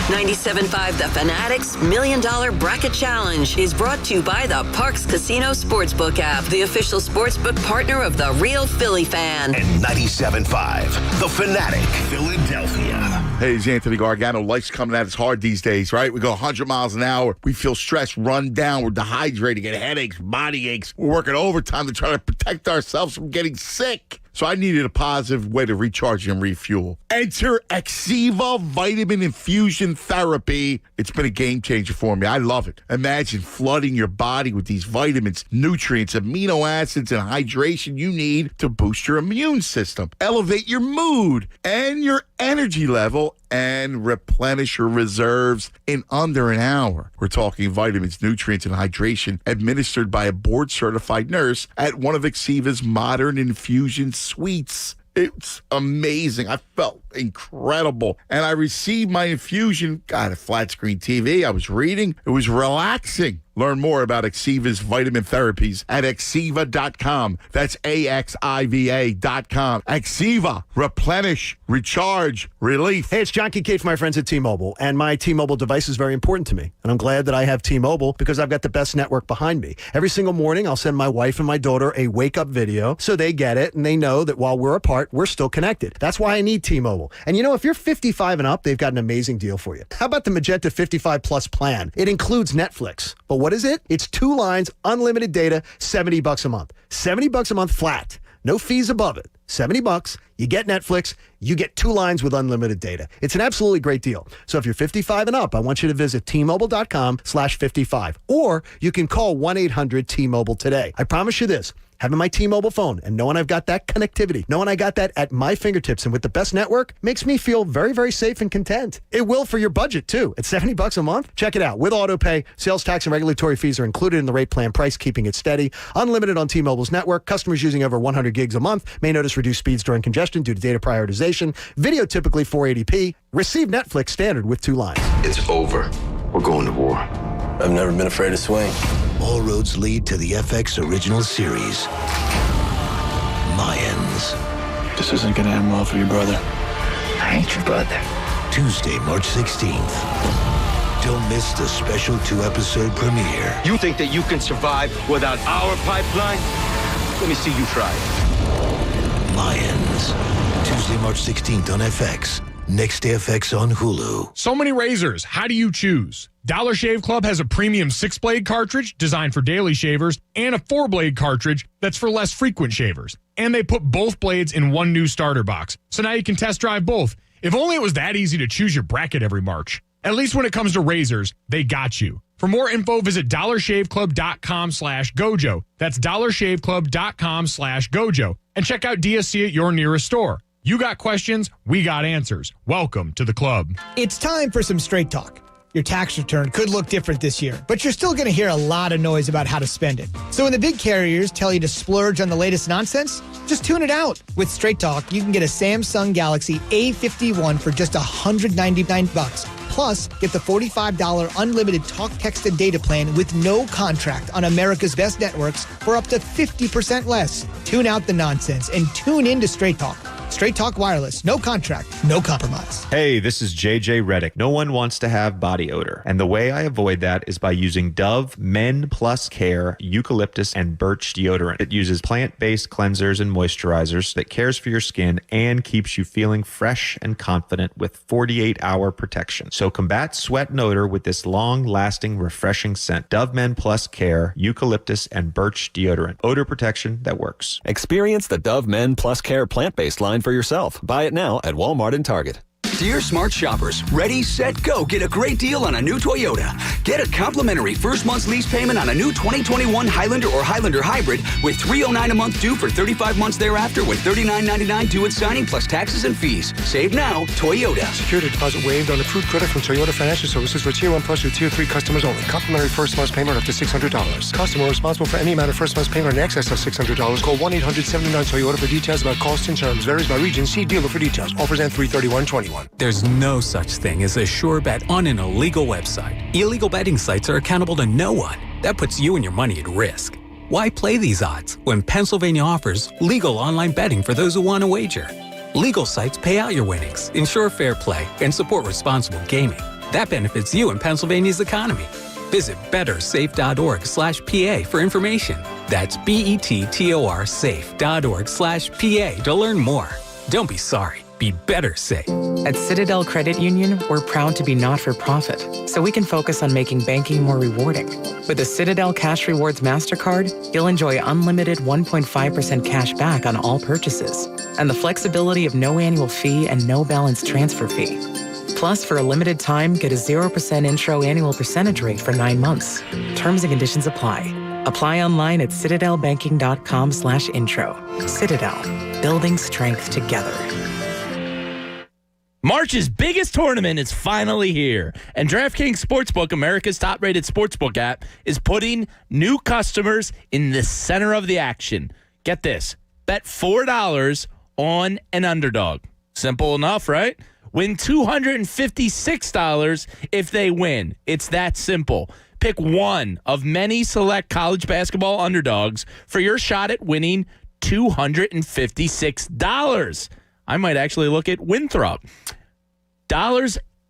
97.5 The Fanatic's $1 Million Bracket Challenge is brought to you by the Parks Casino Sportsbook app, the official sportsbook partner of the Real Philly Fan. And 97.5 The Fanatic, Philadelphia. Hey, it's Anthony Gargano. Life's coming at us hard these days, right? We go 100 miles an hour. We feel stressed, run down. We're dehydrated, get headaches, body aches. We're working overtime to try to protect ourselves from getting sick. So I needed a positive way to recharge and refuel. Enter Exiva Vitamin Infusion Therapy. It's been a game changer for me. I love it. Imagine flooding your body with these vitamins, nutrients, amino acids, and hydration you need to boost your immune system, elevate your mood and your energy level, and replenish your reserves in under an hour. We're talking vitamins, nutrients, and hydration administered by a board-certified nurse at one of Exiva's modern infusion suites. It's amazing. I felt incredible. And I received my infusion, got a flat screen TV. I was reading. It was relaxing. Learn more about Exiva's vitamin therapies at Exiva.com. That's AXIVA.com. Exiva. Replenish, recharge, relief. Hey, it's John Kincade from my friends at T-Mobile, and my T-Mobile device is very important to me. And I'm glad that I have T-Mobile because I've got the best network behind me. Every single morning, I'll send my wife and my daughter a wake-up video so they get it, and they know that while we're apart, we're still connected. That's why I need T-Mobile. And you know, if you're 55 and up, they've got an amazing deal for you. How about the Magenta 55 Plus plan? It includes Netflix. But what is it? It's 2 lines, unlimited data, $70 a month. $70 a month flat. No fees above it. $70, you get Netflix, you get 2 lines with unlimited data. It's an absolutely great deal. So if you're 55 and up, I want you to visit T-Mobile.com/55. Or you can call 1-800-T-Mobile today. I promise you this. Having my T-Mobile phone and knowing I've got that connectivity, knowing I got that at my fingertips and with the best network makes me feel very, very safe and content. It will for your budget, too. At $70 a month, check it out. With AutoPay, sales tax and regulatory fees are included in the rate plan price, keeping it steady. Unlimited on T-Mobile's network. Customers using over 100 gigs a month may notice reduced speeds during congestion due to data prioritization. Video typically 480p. Receive Netflix standard with 2 lines. It's over. We're going to war. I've never been afraid to swing. All roads lead to the FX original series, Mayans. This isn't going to end well for your brother. I ain't your brother. Tuesday, March 16th. Don't miss the special 2-episode premiere. You think that you can survive without our pipeline? Let me see you try. Mayans. Tuesday, March 16th on FX. Next day, FX on Hulu. So many razors. How do you choose? Dollar Shave Club has a premium 6-blade cartridge designed for daily shavers and a 4-blade cartridge that's for less frequent shavers. And they put both blades in one new starter box. So now you can test drive both. If only it was that easy to choose your bracket every March. At least when it comes to razors, they got you. For more info, visit dollarshaveclub.com/gojo. That's dollarshaveclub.com/gojo. And check out DSC at your nearest store. You got questions, we got answers. Welcome to the club. It's time for some straight talk. Your tax return could look different this year, but you're still going to hear a lot of noise about how to spend it. So when the big carriers tell you to splurge on the latest nonsense, just tune it out. With Straight Talk, you can get a Samsung Galaxy A51 for just $199. Plus, get the $45 unlimited talk, text, and data plan with no contract on America's best networks for up to 50% less. Tune out the nonsense and tune in to Straight Talk. Straight Talk Wireless. No contract, no compromise. Hey, this is JJ Reddick. No one wants to have body odor. And the way I avoid that is by using Dove Men Plus Care Eucalyptus and Birch deodorant. It uses plant-based cleansers and moisturizers that cares for your skin and keeps you feeling fresh and confident with 48-hour protection. So combat sweat and odor with this long-lasting, refreshing scent. Dove Men Plus Care Eucalyptus and Birch deodorant. Odor protection that works. Experience the Dove Men Plus Care plant-based line for yourself. Buy it now at Walmart and Target. Dear smart shoppers, ready, set, go. Get a great deal on a new Toyota. Get a complimentary first month's lease payment on a new 2021 Highlander or Highlander Hybrid with $309 a month due for 35 months thereafter with $39.99 due at signing plus taxes and fees. Save now, Toyota. Security deposit waived on approved credit from Toyota Financial Services for Tier 1 Plus or Tier 3 customers only. Complimentary first month's payment up to $600. Customer responsible for any amount of first month's payment in excess of $600. Call 1-800-79-TOYOTA for details about costs and terms. Varies by region. See dealer for details. Offers end 3/31/21. There's no such thing as a sure bet on an illegal website. Illegal betting sites are accountable to no one. That puts you and your money at risk. Why play these odds when Pennsylvania offers legal online betting for those who want to wager? Legal sites pay out your winnings, ensure fair play, and support responsible gaming. That benefits you and Pennsylvania's economy. Visit bettersafe.org/PA for information. That's BETTORsafe.org/PA to learn more. Don't be sorry. Be better safe. At Citadel Credit Union, we're proud to be not-for-profit, so we can focus on making banking more rewarding. With the Citadel Cash Rewards MasterCard, you'll enjoy unlimited 1.5% cash back on all purchases, and the flexibility of no annual fee and no balance transfer fee. Plus, for a limited time, get a 0% intro annual percentage rate for 9 months. Terms and conditions apply. Apply online at citadelbanking.com/intro. Citadel, building strength together. March's biggest tournament is finally here, and DraftKings Sportsbook, America's top-rated sportsbook app, is putting new customers in the center of the action. Get this. Bet $4 on an underdog. Simple enough, right? Win $256 if they win. It's that simple. Pick one of many select college basketball underdogs for your shot at winning $256. I might actually look at Winthrop.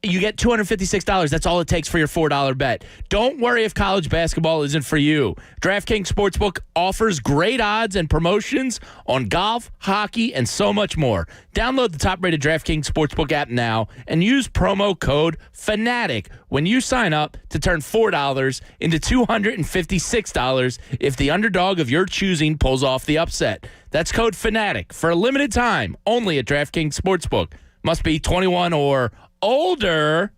You get $256. That's all it takes for your $4 bet. Don't worry if college basketball isn't for you. DraftKings Sportsbook offers great odds and promotions on golf, hockey, and so much more. Download the top-rated DraftKings Sportsbook app now and use promo code FANATIC when you sign up to turn $4 into $256 if the underdog of your choosing pulls off the upset. That's code FANATIC for a limited time only at DraftKings Sportsbook. Must be 21 or older.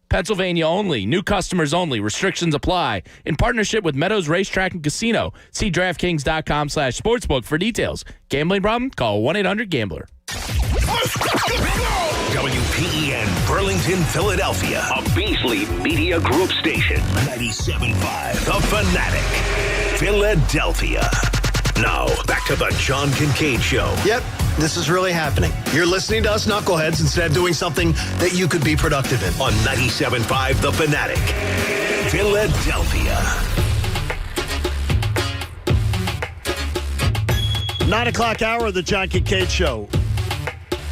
Pennsylvania only. New customers only. Restrictions apply. In partnership with Meadows Racetrack and Casino. See DraftKings.com/sportsbook for details. Gambling problem? Call 1-800-GAMBLER. WPEN Burlington, Philadelphia. A Beasley Media Group station. 97.5 The Fanatic. Philadelphia. Now, back to the John Kincade Show. Yep, this is really happening. You're listening to us knuckleheads instead of doing something that you could be productive in. On 97.5 The Fanatic. Philadelphia. 9 o'clock hour of the John Kincade Show.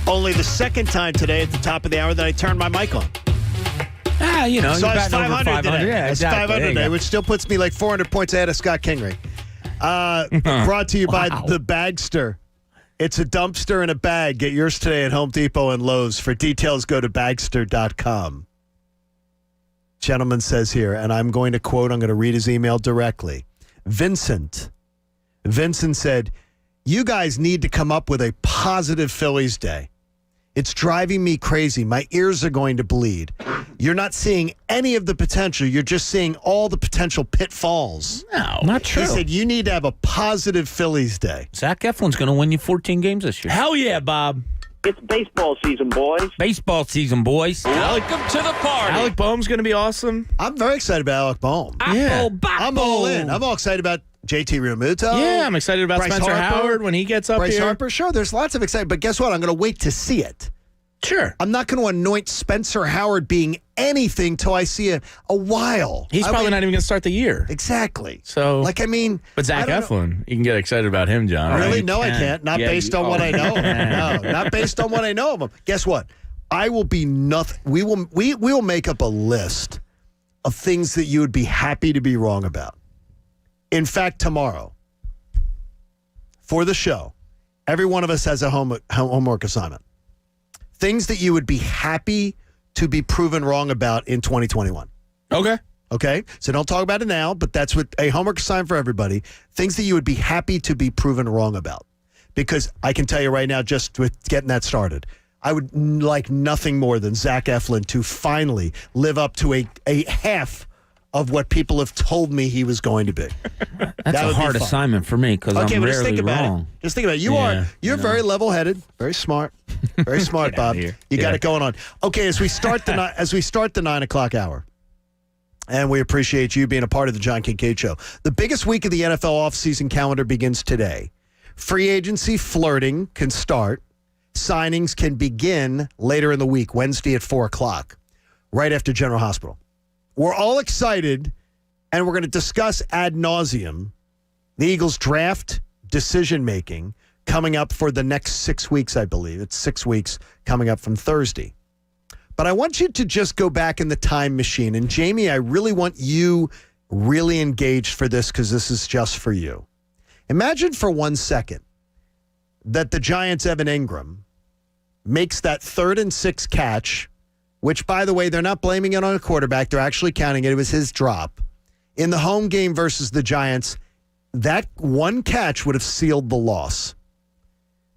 Only the second time today at the top of the hour that I turned my mic on. So So it's you're batting 500 over 500. today. Yeah, It's exactly. 500 There you today, go. which still puts me like 400 points ahead of Scott Kingery. Brought to you by The Bagster. It's a dumpster in a bag. Get yours today at Home Depot and Lowe's. For details, go to Bagster.com. Gentleman says here, and I'm going to quote, I'm going to read his email directly. Vincent said, you guys need to come up with a positive Phillies day. It's driving me crazy. My ears are going to bleed. You're not seeing any of the potential. You're just seeing all the potential pitfalls. No. Not true. He said you need to have a positive Phillies day. Zach Eflin's going to win you 14 games this year. Hell yeah, Bob. It's baseball season, boys. Baseball season, boys. Welcome to the party. Alec Boehm's going to be awesome. I'm very excited about Alec Boehm. Yeah. I'm all in. I'm all excited about JT Realmuto. Yeah, I'm excited about Bryce Spencer Harper. Howard when he gets up Bryce here. Harper, sure. There's lots of excitement. But guess what? I'm going to wait to see it. Sure. I'm not going to anoint Spencer Howard being anything till I see a while. He's probably not even going to start the year. Exactly. So, but Zach Eflin, you can get excited about him, John. Really? Right? No, I can't. Not based on what I know. No, not based on what I know of him. Guess what? I will be nothing. We will make up a list of things that you would be happy to be wrong about. In fact, tomorrow, for the show, every one of us has a homework assignment. Things that you would be happy to be proven wrong about in 2021. Okay? So don't talk about it now, but that's what a homework assignment for everybody. Things that you would be happy to be proven wrong about. Because I can tell you right now, just with getting that started, I would like nothing more than Zach Eflin to finally live up to a half of what people have told me he was going to be. That's a hard assignment for me because I'm rarely wrong. Just think about it. You're very level-headed, very smart, Bob. You got it going on. Okay, as we start the 9 o'clock hour, and we appreciate you being a part of the John Kincade Show. The biggest week of the NFL offseason calendar begins today. Free agency flirting can start. Signings can begin later in the week, Wednesday at 4 o'clock, right after General Hospital. We're all excited, and we're going to discuss ad nauseum the Eagles' draft decision-making coming up for the next 6 weeks, I believe. It's 6 weeks coming up from Thursday. But I want you to just go back in the time machine. And, Jamie, I really want you really engaged for this because this is just for you. Imagine for 1 second that the Giants' Evan Ingram makes that 3rd and 6 catch, which, by the way, they're not blaming it on a quarterback. They're actually counting it. It was his drop. In the home game versus the Giants, that one catch would have sealed the loss.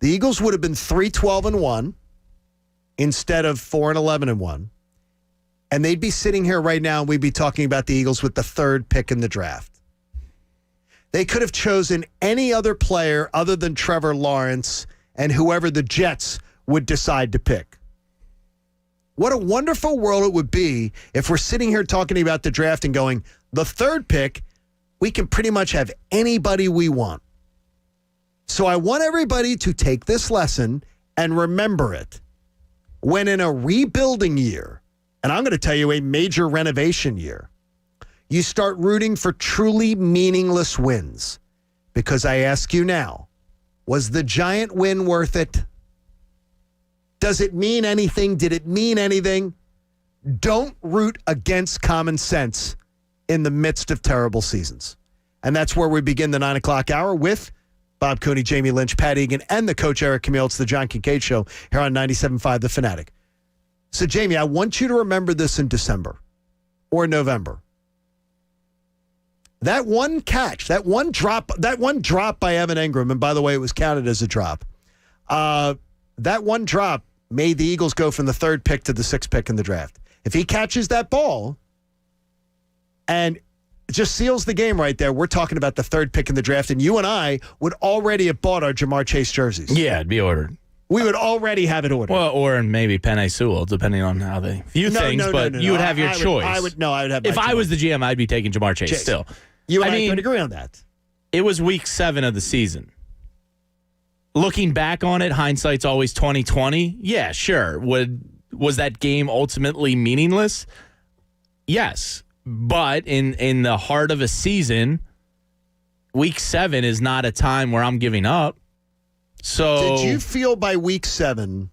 The Eagles would have been 3-12-1 instead of 4-11-1. And they'd be sitting here right now and we'd be talking about the Eagles with the 3rd pick in the draft. They could have chosen any other player other than Trevor Lawrence and whoever the Jets would decide to pick. What a wonderful world it would be if we're sitting here talking about the draft and going, the 3rd pick, we can pretty much have anybody we want. So I want everybody to take this lesson and remember it. When in a rebuilding year, and I'm going to tell you a major renovation year, you start rooting for truly meaningless wins. Because I ask you now, was the Giant win worth it? Does it mean anything? Did it mean anything? Don't root against common sense in the midst of terrible seasons. And that's where we begin the 9 o'clock hour with Bob Cooney, Jamie Lynch, Pat Egan, and the coach Eric Camille. It's the John Kincade Show here on 97.5 The Fanatic. So, Jamie, I want you to remember this in December or November. That one catch, that one drop by Evan Ingram, and by the way, it was counted as a drop. That one drop made the Eagles go from the 3rd pick to the 6th pick in the draft. If he catches that ball and just seals the game right there, we're talking about the 3rd pick in the draft, and you and I would already have bought our Jamar Chase jerseys. Yeah, it'd be ordered. We would already have it ordered. Well, or maybe Penei Sewell, depending on how they view things. But you would have your choice. I would have. If I was the GM, I'd be taking Jamar Chase still. You and I could agree on that. It was week 7 of the season. Looking back on it, hindsight's always 20/20. Yeah, sure. Was that game ultimately meaningless? Yes. But in the heart of a season, week 7 is not a time where I'm giving up. So did you feel by week 7?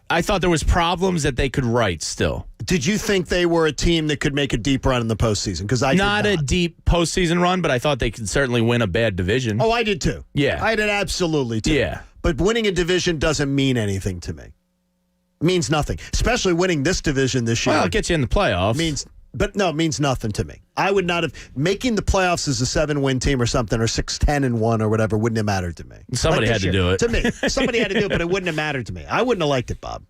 I thought there was problems that they could right still. Did you think they were a team that could make a deep run in the postseason? Because not a deep postseason run, but I thought they could certainly win a bad division. Oh, I did too. Yeah, I did absolutely too. Yeah, but winning a division doesn't mean anything to me. It means nothing, especially winning this division this year. Well, it gets you in the playoffs. It means nothing to me. I would not have making the playoffs as a 7-win team or something, or 6-10-1 or whatever. Wouldn't have mattered to me. Somebody had to do it. To me, somebody had to do it, but it wouldn't have mattered to me. I wouldn't have liked it, Bob.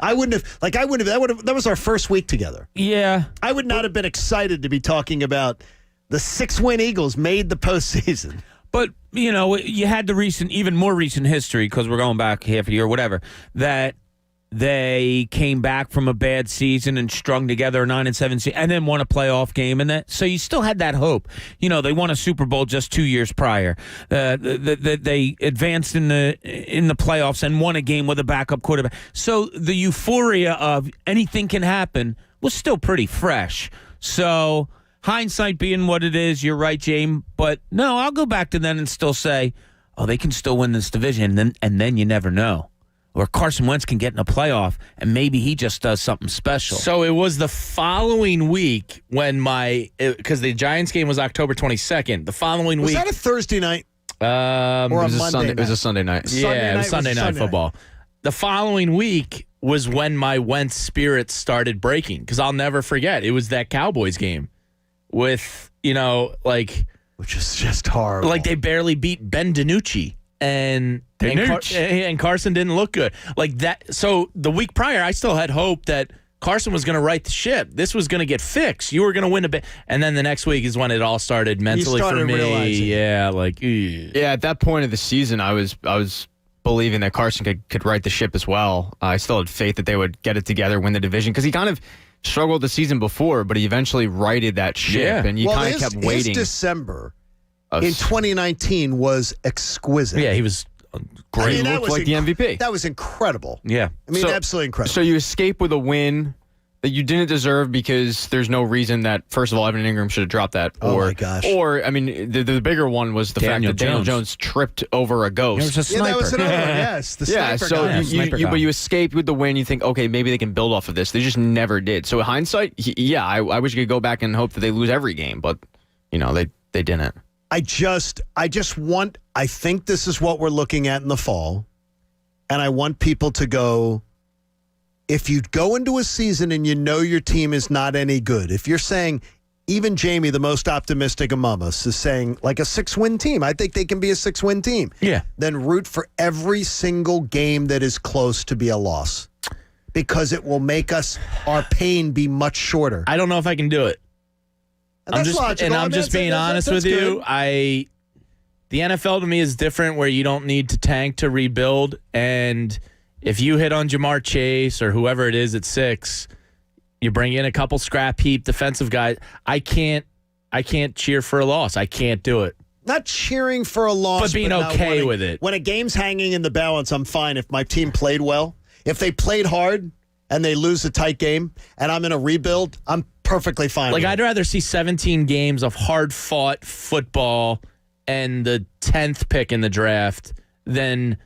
I wouldn't have. That was our first week together. Yeah, I would not have been excited to be talking about the 6-win Eagles made the postseason. But you had the even more recent history, because we're going back half a year, or whatever, that they came back from a bad season and strung together a 9-7 season, and then won a playoff game, so you still had that hope. They won a Super Bowl just 2 years prior. They advanced in the playoffs and won a game with a backup quarterback. So the euphoria of anything can happen was still pretty fresh. So hindsight being what it is, you're right, James. But no, I'll go back to then and still say, oh, they can still win this division, and then you never know. Or Carson Wentz can get in a playoff, and maybe he just does something special. So it was the following week when because the Giants game was October 22nd. The following week. Was that a Thursday night? Or a Monday night? It was a Sunday night. Yeah, it was Sunday night football. The following week was when my Wentz spirit started breaking, because I'll never forget. It was that Cowboys game with, which is just horrible. Like they barely beat Ben DiNucci. And Carson didn't look good like that. So the week prior, I still had hope that Carson was going to right the ship. This was going to get fixed. You were going to win a bit. And then the next week is when it all started mentally for me. Realizing. Yeah, yeah. At that point of the season, I was believing that Carson could right the ship as well. I still had faith that they would get it together, win the division, because he kind of struggled the season before, but he eventually righted that ship, and you kind of kept waiting. His December in 2019 was exquisite. Yeah, he was great. He looked like the MVP. That was incredible. Yeah. Absolutely incredible. So you escape with a win that you didn't deserve, because there's no reason that, first of all, Evan Ingram should have dropped that. My gosh. Or, the bigger one was the fact that Daniel Jones tripped over a ghost. It was a sniper. That was another one, yes. The sniper guy. But you escape with the win. You think, okay, maybe they can build off of this. They just never did. So in hindsight, I wish you could go back and hope that they lose every game, but, they didn't. I think this is what we're looking at in the fall, and I want people to go, if you go into a season and you know your team is not any good, if you're saying, even Jamie, the most optimistic among us, is saying like a 6-win team, I think they can be a 6-win team. Yeah. Then root for every single game that is close to be a loss, because it will make our pain be much shorter. I don't know if I can do it. And that's logical. I'm just being honest with you. The NFL to me is different, where you don't need to tank to rebuild. And if you hit on Jamar Chase or whoever it is at 6, you bring in a couple scrap heap defensive guys. I can't cheer for a loss. I can't do it. Not cheering for a loss, but being okay with it. When a game's hanging in the balance, I'm fine if my team played well. If they played hard and they lose a tight game and I'm in a rebuild, I'm perfectly fine with it. I'd rather see 17 games of hard-fought football and the 10th pick in the draft than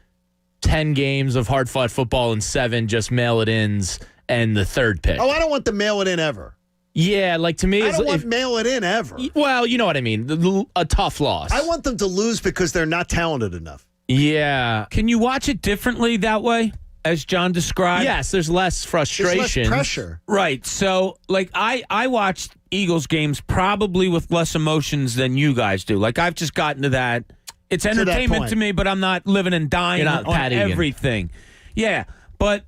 10 games of hard-fought football and 7 just mail-it-ins and the 3rd pick. Oh, I don't want the mail-it-in ever. Yeah, to me, I don't want mail-it-in ever. Well, you know what I mean. A tough loss. I want them to lose because they're not talented enough. Yeah. Can you watch it differently that way, as John described? Yes, there's less frustration. There's less pressure. Right. So, I watched Eagles games probably with less emotions than you guys do. I've just gotten to that. It's entertainment to me, but I'm not living and dying on everything. Yeah, but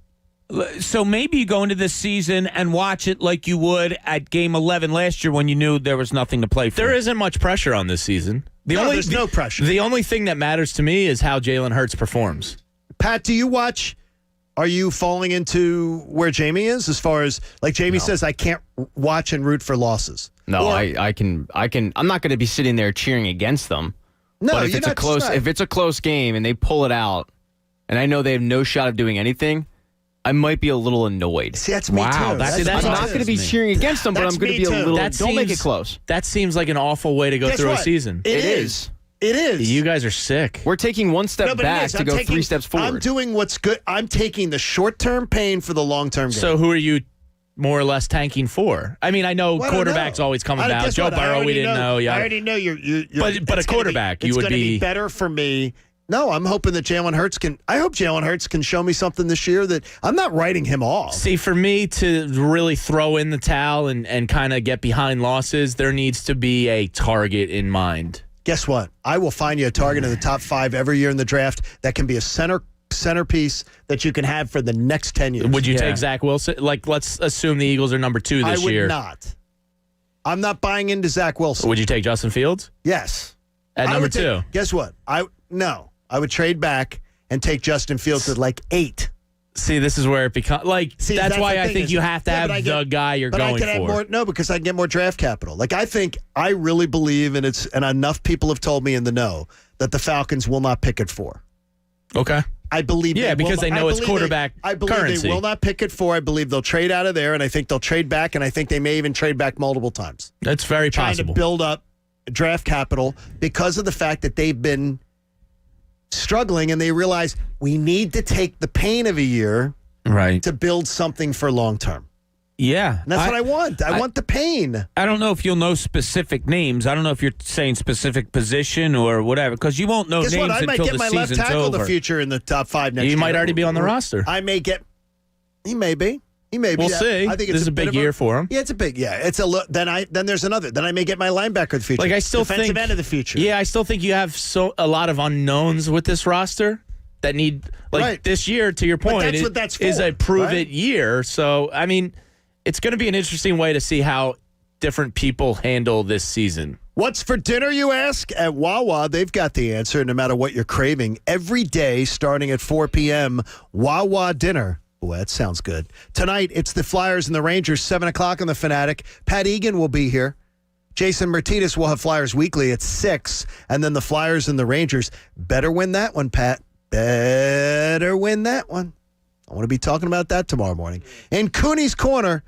So maybe you go into this season and watch it like you would at Game 11 last year when you knew there was nothing to play for. There isn't much pressure on this season. There's no pressure. The only thing that matters to me is how Jalen Hurts performs. Pat, do you watch? Are you falling into where Jamie is as far as, like Jamie says, I can't watch and root for losses? No, I can. I'm not going to be sitting there cheering against them. No, but if it's a close game and they pull it out, and I know they have no shot of doing anything, I might be a little annoyed. See, that's me too. I'm not going to be cheering against them, but I'm going to be a little. Don't make it close. That seems like an awful way to go through a season. It is. It is. You guys are sick. We're taking one step back to go 3 steps forward. I'm doing what's good. I'm taking the short-term pain for the long-term gain. So who are you more or less tanking for? I mean, I know quarterback's always coming down. Joe Burrow, we didn't know. I already know you're but a quarterback, you would be. It's going to be better for me. No, I'm hoping that Jalen Hurts I hope Jalen Hurts can show me something this year that I'm not writing him off. See, for me to really throw in the towel and kind of get behind losses, there needs to be a target in mind. Guess what? I will find you a target in the top 5 every year in the draft that can be a centerpiece that you can have for the next 10 years. Would you take Zach Wilson? Like, let's assume the Eagles are number 2 this year. I would not. I'm not buying into Zach Wilson. Would you take Justin Fields? Yes. At number 2? Guess what? No. I would trade back and take Justin Fields at like 8. See, this is where it becomes that's why I think you have to have the guy you're going for. Because I can get more draft capital. Like I really believe, and enough people have told me in the know that the Falcons will not pick at 4. Okay. I believe. Yeah, because they know it's quarterback I believe currency. They will not pick at 4. I believe they'll trade out of there, and I think they'll trade back, and I think they may even trade back multiple times. That's very possible. Trying to build up draft capital because of the fact that they've been struggling, and they realize we need to take the pain of a year to build something for long term. Yeah. And that's what I want. I want the pain. I don't know if you'll know specific names. I don't know if you're saying specific position or whatever, because you won't know names until the season's over. I might get my left tackle of the future in the top 5 next year. He might already be on the roster. He may be. We'll see. I think this is a big year for him. Yeah, it's a big. Yeah, it's a look. Then there's another. Then I may get my linebacker of the future. Like I still defensive think end of the future. Yeah, I still think you have a lot of unknowns with this roster that need this year. To your point, that's what that's for, is a prove it year. So I mean, it's going to be an interesting way to see how different people handle this season. What's for dinner, you ask? At Wawa, they've got the answer. No matter what you're craving, every day starting at 4 p.m. Wawa dinner. Well, that sounds good. Tonight, it's the Flyers and the Rangers, 7 o'clock on The Fanatic. Pat Egan will be here. Jason Martinez will have Flyers Weekly at 6. And then the Flyers and the Rangers. Better win that one, Pat. Better win that one. I want to be talking about that tomorrow morning. In Cooney's Corner,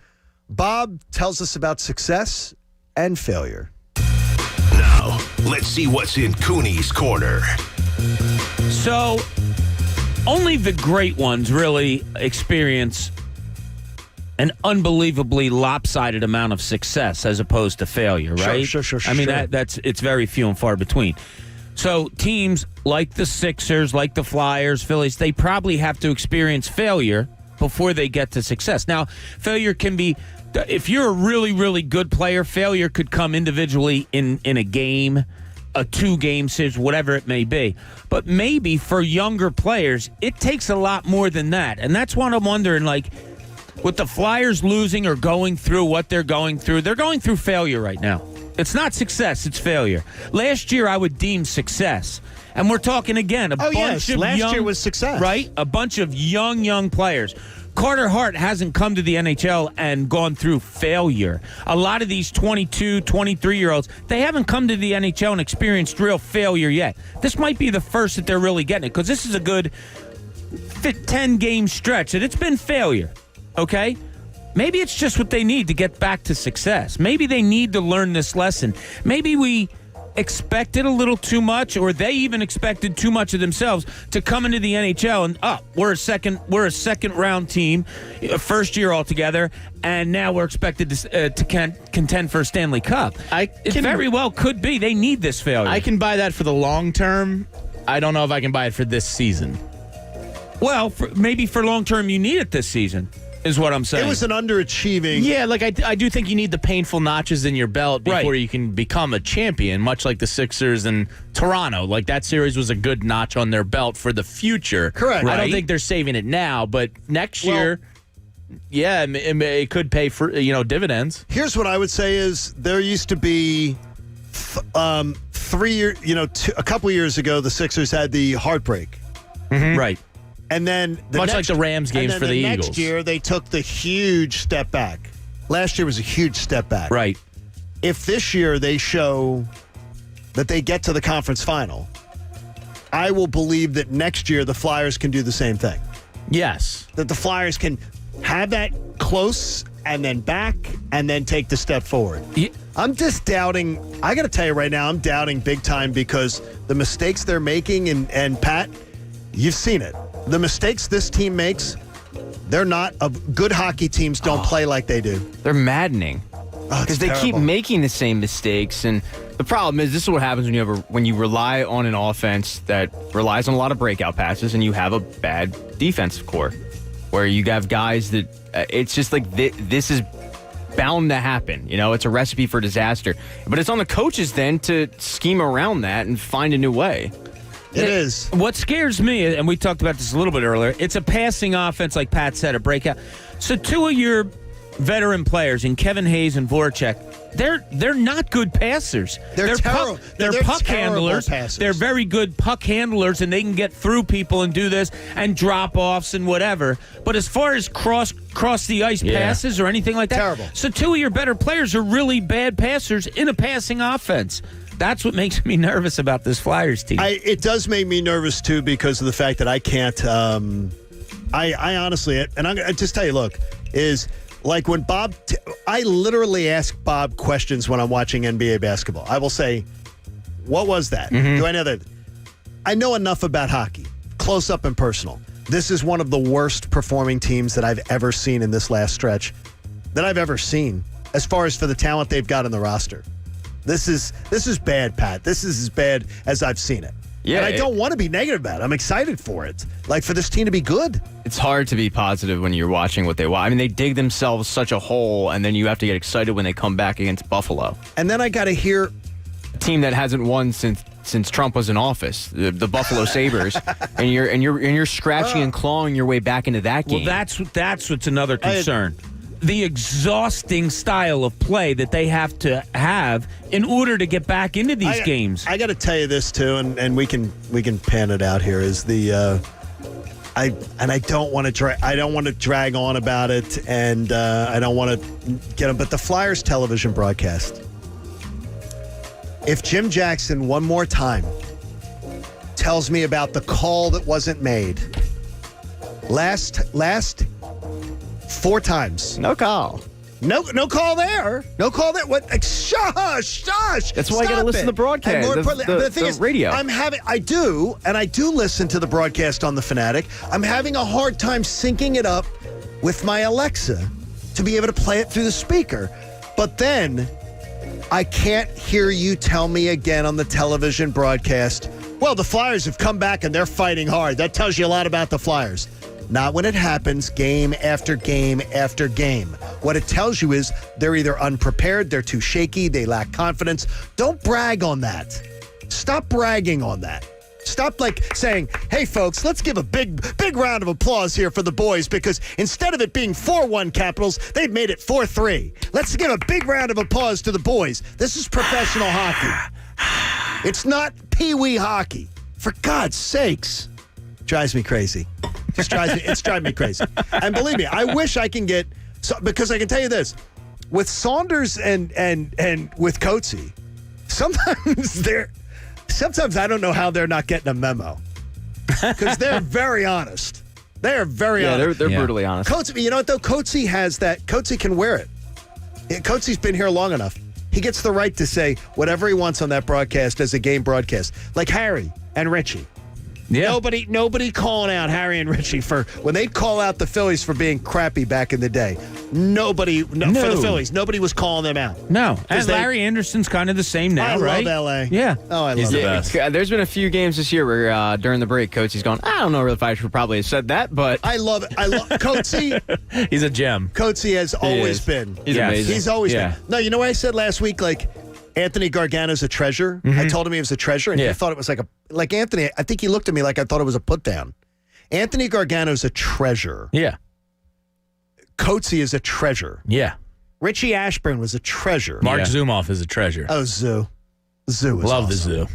Bob tells us about success and failure. Now, let's see what's in Cooney's Corner. So, only the great ones really experience an unbelievably lopsided amount of success as opposed to failure, right? Sure. I mean, it's very few and far between. So teams like the Sixers, like the Flyers, Phillies, they probably have to experience failure before they get to success. Now, failure can be, if you're a really, really good player, failure could come individually in a game, a 2-game series, whatever it may be. But maybe for younger players, it takes a lot more than that. And that's what I'm wondering, like, with the Flyers losing or going through what they're going through failure right now. It's not success, it's failure. Last year, I would deem success. And we're talking, again, a bunch of last year was success. Right? A bunch of young players. Carter Hart hasn't come to the NHL and gone through failure. A lot of these 22, 23-year-olds, they haven't come to the NHL and experienced real failure yet. This might be the first that they're really getting it, because this is a good 10-game stretch, and it's been failure, okay? Maybe it's just what they need to get back to success. Maybe they need to learn this lesson. Maybe we expected a little too much, or they even expected too much of themselves to come into the NHL and we're a second round team, first year altogether, and now we're expected to contend for a Stanley Cup. It very well could be they need this failure. I can buy that for the long term. I don't know if I can buy it for this season. Well, maybe for long term you need it this season. Is what I'm saying. It was an underachieving. Yeah, like I do think you need the painful notches in your belt before you can become a champion, much like the Sixers and Toronto. Like, that series was a good notch on their belt for the future. Correct. I don't think they're saving it now, but next year yeah, it could pay for dividends. Here's what I would say is there used to be 3 years, a couple years ago, the Sixers had the heartbreak. Right. And then like the Rams games for the Eagles. Next year, they took the huge step back. Last year was a huge step back. Right. If this year they show that they get to the conference final, I will believe that next year the Flyers can do the same thing. Yes. That the Flyers can have that close and then back and then take the step forward. Yeah. I'm just doubting. I got to tell you right now, I'm doubting big time because the mistakes they're making, and Pat, you've seen it. The mistakes this team makes, they're not. Good hockey teams don't play like they do. They're maddening. Because they keep making the same mistakes, and the problem is this is what happens when you rely on an offense that relies on a lot of breakout passes, and you have a bad defensive core, where you have guys that it's just like this is bound to happen. It's a recipe for disaster. But it's on the coaches then to scheme around that and find a new way. It is. What scares me, and we talked about this a little bit earlier, it's a passing offense, like Pat said, a breakout. So two of your veteran players in Kevin Hayes and Voracek, they're not good passers. They're terrible. They're puck handlers. Passers. They're very good puck handlers, and they can get through people and do this and drop offs and whatever. But as far as cross the ice passes or anything like that, terrible. So two of your better players are really bad passers in a passing offense. That's what makes me nervous about this Flyers team. It does make me nervous too because of the fact that I can't. I honestly, and I'm gonna just tell you, look, is. Like when Bob, I literally ask Bob questions when I'm watching NBA basketball. I will say, what was that? Do I know that? I know enough about hockey, close up and personal. This is one of the worst performing teams that I've ever seen in this last stretch, that I've ever seen, as far as for the talent they've got in the roster. This is bad, Pat. This is as bad as I've seen it. Yeah, and I don't want to be negative about it. I'm excited for it. Like, for this team to be good. It's hard to be positive when you're watching what they watch. I mean, they dig themselves such a hole, and then you have to get excited when they come back against Buffalo. And then I got to hear a team that hasn't won since Trump was in office, the Buffalo Sabres, and you're scratching and clawing your way back into that game. Well, that's what's another concern. The exhausting style of play that they have to have in order to get back into these games. I got to tell you this too, and we can pan it out here. Is the I don't want to drag on about it, and I don't want to get them. But the Flyers television broadcast. If Jim Jackson one more time tells me about the call that wasn't made, last 4 times. No call. No call there. No call there. What? Shush. That's why you got to listen to the broadcast, the radio. I do listen to the broadcast on The Fanatic. I'm having a hard time syncing it up with my Alexa to be able to play it through the speaker. But then I can't hear you tell me again on the television broadcast, well, the Flyers have come back and they're fighting hard. That tells you a lot about the Flyers. Not when it happens game after game after game. What it tells you is they're either unprepared, they're too shaky, they lack confidence. Don't brag on that. Stop bragging on that. Stop saying, hey, folks, let's give a big round of applause here for the boys because instead of it being 4-1 Capitals, they've made it 4-3. Let's give a big round of applause to the boys. This is professional hockey. It's not pee-wee hockey. For God's sakes. Drives me crazy. It's driving me crazy. And believe me, I wish I can get because I can tell you this, with Saunders and with Coetzee, sometimes I don't know how they're not getting a memo because they're very honest. They are very honest. They're brutally honest. Coetzee, you know what though? Coetzee has that. Coetzee can wear it. Coetzee's been here long enough. He gets the right to say whatever he wants on that broadcast as a game broadcast, like Harry and Richie. Yeah. Nobody calling out Harry and Richie for when they'd call out the Phillies for being crappy back in the day. For the Phillies, nobody was calling them out. No, and Larry Anderson's kind of the same now, right? I love LA. Yeah. Oh, I love the best. There's been a few games this year where during the break, Coates's gone, I don't know if I should probably have said that, but I love it. I love Coetzee. He's a gem. Coetzee has always been. He's amazing. He's always been. No, you know what I said last week? Anthony Gargano's a treasure. I told him he was a treasure, and he thought it was like Anthony. I think he looked at me like I thought it was a put down. Anthony Gargano's a treasure. Yeah. Coatsy is a treasure. Yeah. Richie Ashburn was a treasure. Mark Zumoff is a treasure. Oh, Zoo. Zoo is Love awesome. the Zoo.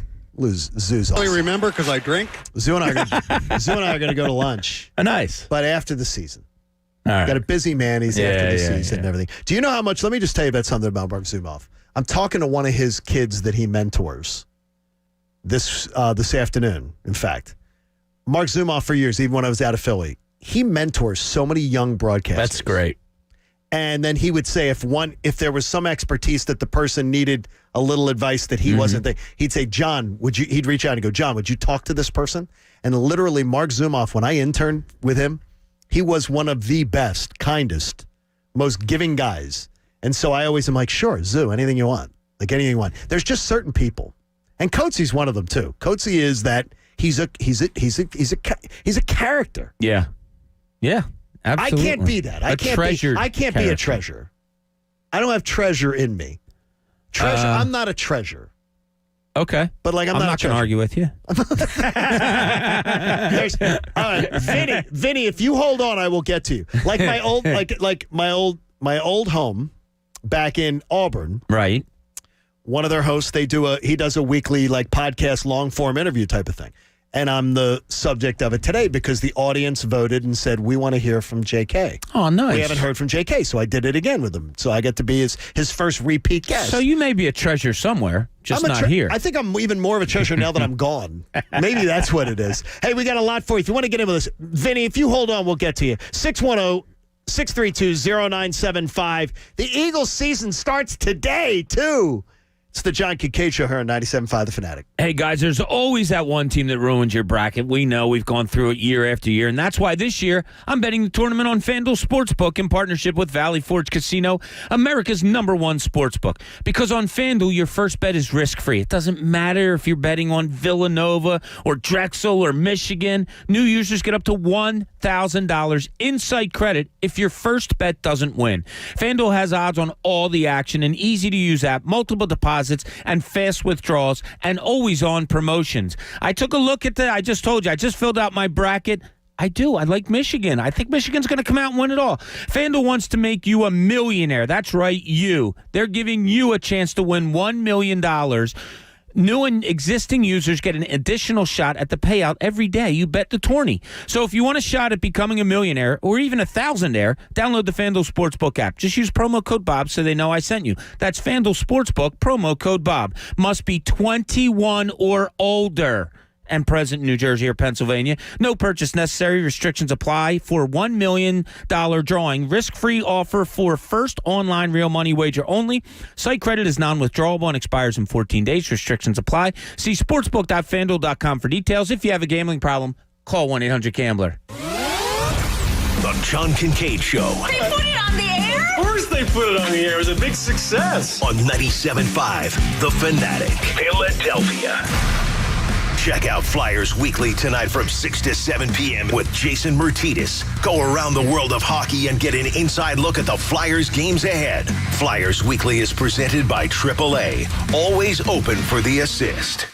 Zoo's awesome. I remember because I drink. Zoo and I are going to go to lunch. Oh, nice. But after the season. All right. Got a busy man. He's after the season and everything. Do you know how much? Let me just tell you about something about Mark Zumoff. I'm talking to one of his kids that he mentors this afternoon, in fact. Mark Zumoff for years, even when I was out of Philly, he mentors so many young broadcasters. That's great. And then he would say if there was some expertise that the person needed a little advice that he wasn't there, he'd say, John, he'd reach out and go, John, would you talk to this person? And literally Mark Zumoff, when I interned with him, he was one of the best, kindest, most giving guys. And so I always am like, sure, Zoo, anything you want. Like anything you want. There's just certain people. And Coatsy's one of them too. Coatsy is that he's a character. Yeah. Yeah. Absolutely. I can't be that. I can't be a treasure. I don't have treasure in me. Treasure. I'm not a treasure. Okay. But like I'm not going to argue with you. All right, Vinny, if you hold on, I will get to you. Like my old my old home back in Auburn. Right. One of their hosts, he does a weekly like podcast long form interview type of thing. And I'm the subject of it today because the audience voted and said, we want to hear from JK. Oh, nice. We haven't heard from JK, so I did it again with him. So I get to be his first repeat guest. So you may be a treasure somewhere, just not here. I think I'm even more of a treasure now that I'm gone. Maybe that's what it is. Hey, we got a lot for you. If you want to get in with us, Vinny, if you hold on, we'll get to you. 610-632-0975. The Eagles season starts today, too. It's the John Kincade Show here on 97.5 The Fanatic. Hey, guys, there's always that one team that ruins your bracket. We know we've gone through it year after year, and that's why this year I'm betting the tournament on FanDuel Sportsbook in partnership with Valley Forge Casino, America's #1 sportsbook. Because on FanDuel, your first bet is risk-free. It doesn't matter if you're betting on Villanova or Drexel or Michigan. New users get up to $1,000 in-site credit if your first bet doesn't win. FanDuel has odds on all the action, an easy-to-use app, multiple deposits, and fast withdrawals, and always on promotions. I took a look at that. I just told you, I just filled out my bracket. I do. I like Michigan. I think Michigan's going to come out and win it all. FanDuel wants to make you a millionaire. That's right, you. They're giving you a chance to win $1 million. New and existing users get an additional shot at the payout every day you bet the tourney. So if you want a shot at becoming a millionaire or even a thousandaire, download the FanDuel Sportsbook app. Just use promo code Bob so they know I sent you. That's FanDuel Sportsbook, promo code Bob. Must be 21 or older and present in New Jersey or Pennsylvania. No purchase necessary. Restrictions apply for $1 million drawing. Risk-free offer for first online real money wager only. Site credit is non-withdrawable and expires in 14 days. Restrictions apply. See sportsbook.fanduel.com for details. If you have a gambling problem, call 1-800-GAMBLER. The John Kincade Show. They put it on the air? Of course they put it on the air. It was a big success. On 97.5 The Fanatic, Philadelphia. Check out Flyers Weekly tonight from 6 to 7 p.m. with Jason Murtidis. Go around the world of hockey and get an inside look at the Flyers games ahead. Flyers Weekly is presented by AAA. Always open for the assist.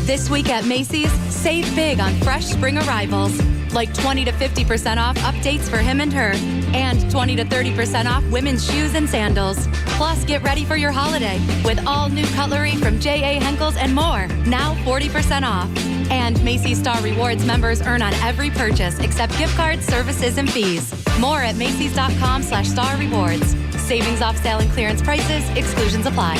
This week at Macy's, save big on fresh spring arrivals. Like 20 to 50% off updates for him and her. And 20 to 30% off women's shoes and sandals. Plus, get ready for your holiday with all new cutlery from J.A. Henkel's and more. Now 40% off. And Macy's Star Rewards members earn on every purchase except gift cards, services, and fees. More at Macys.com/Star Rewards. Savings off sale and clearance prices. Exclusions apply.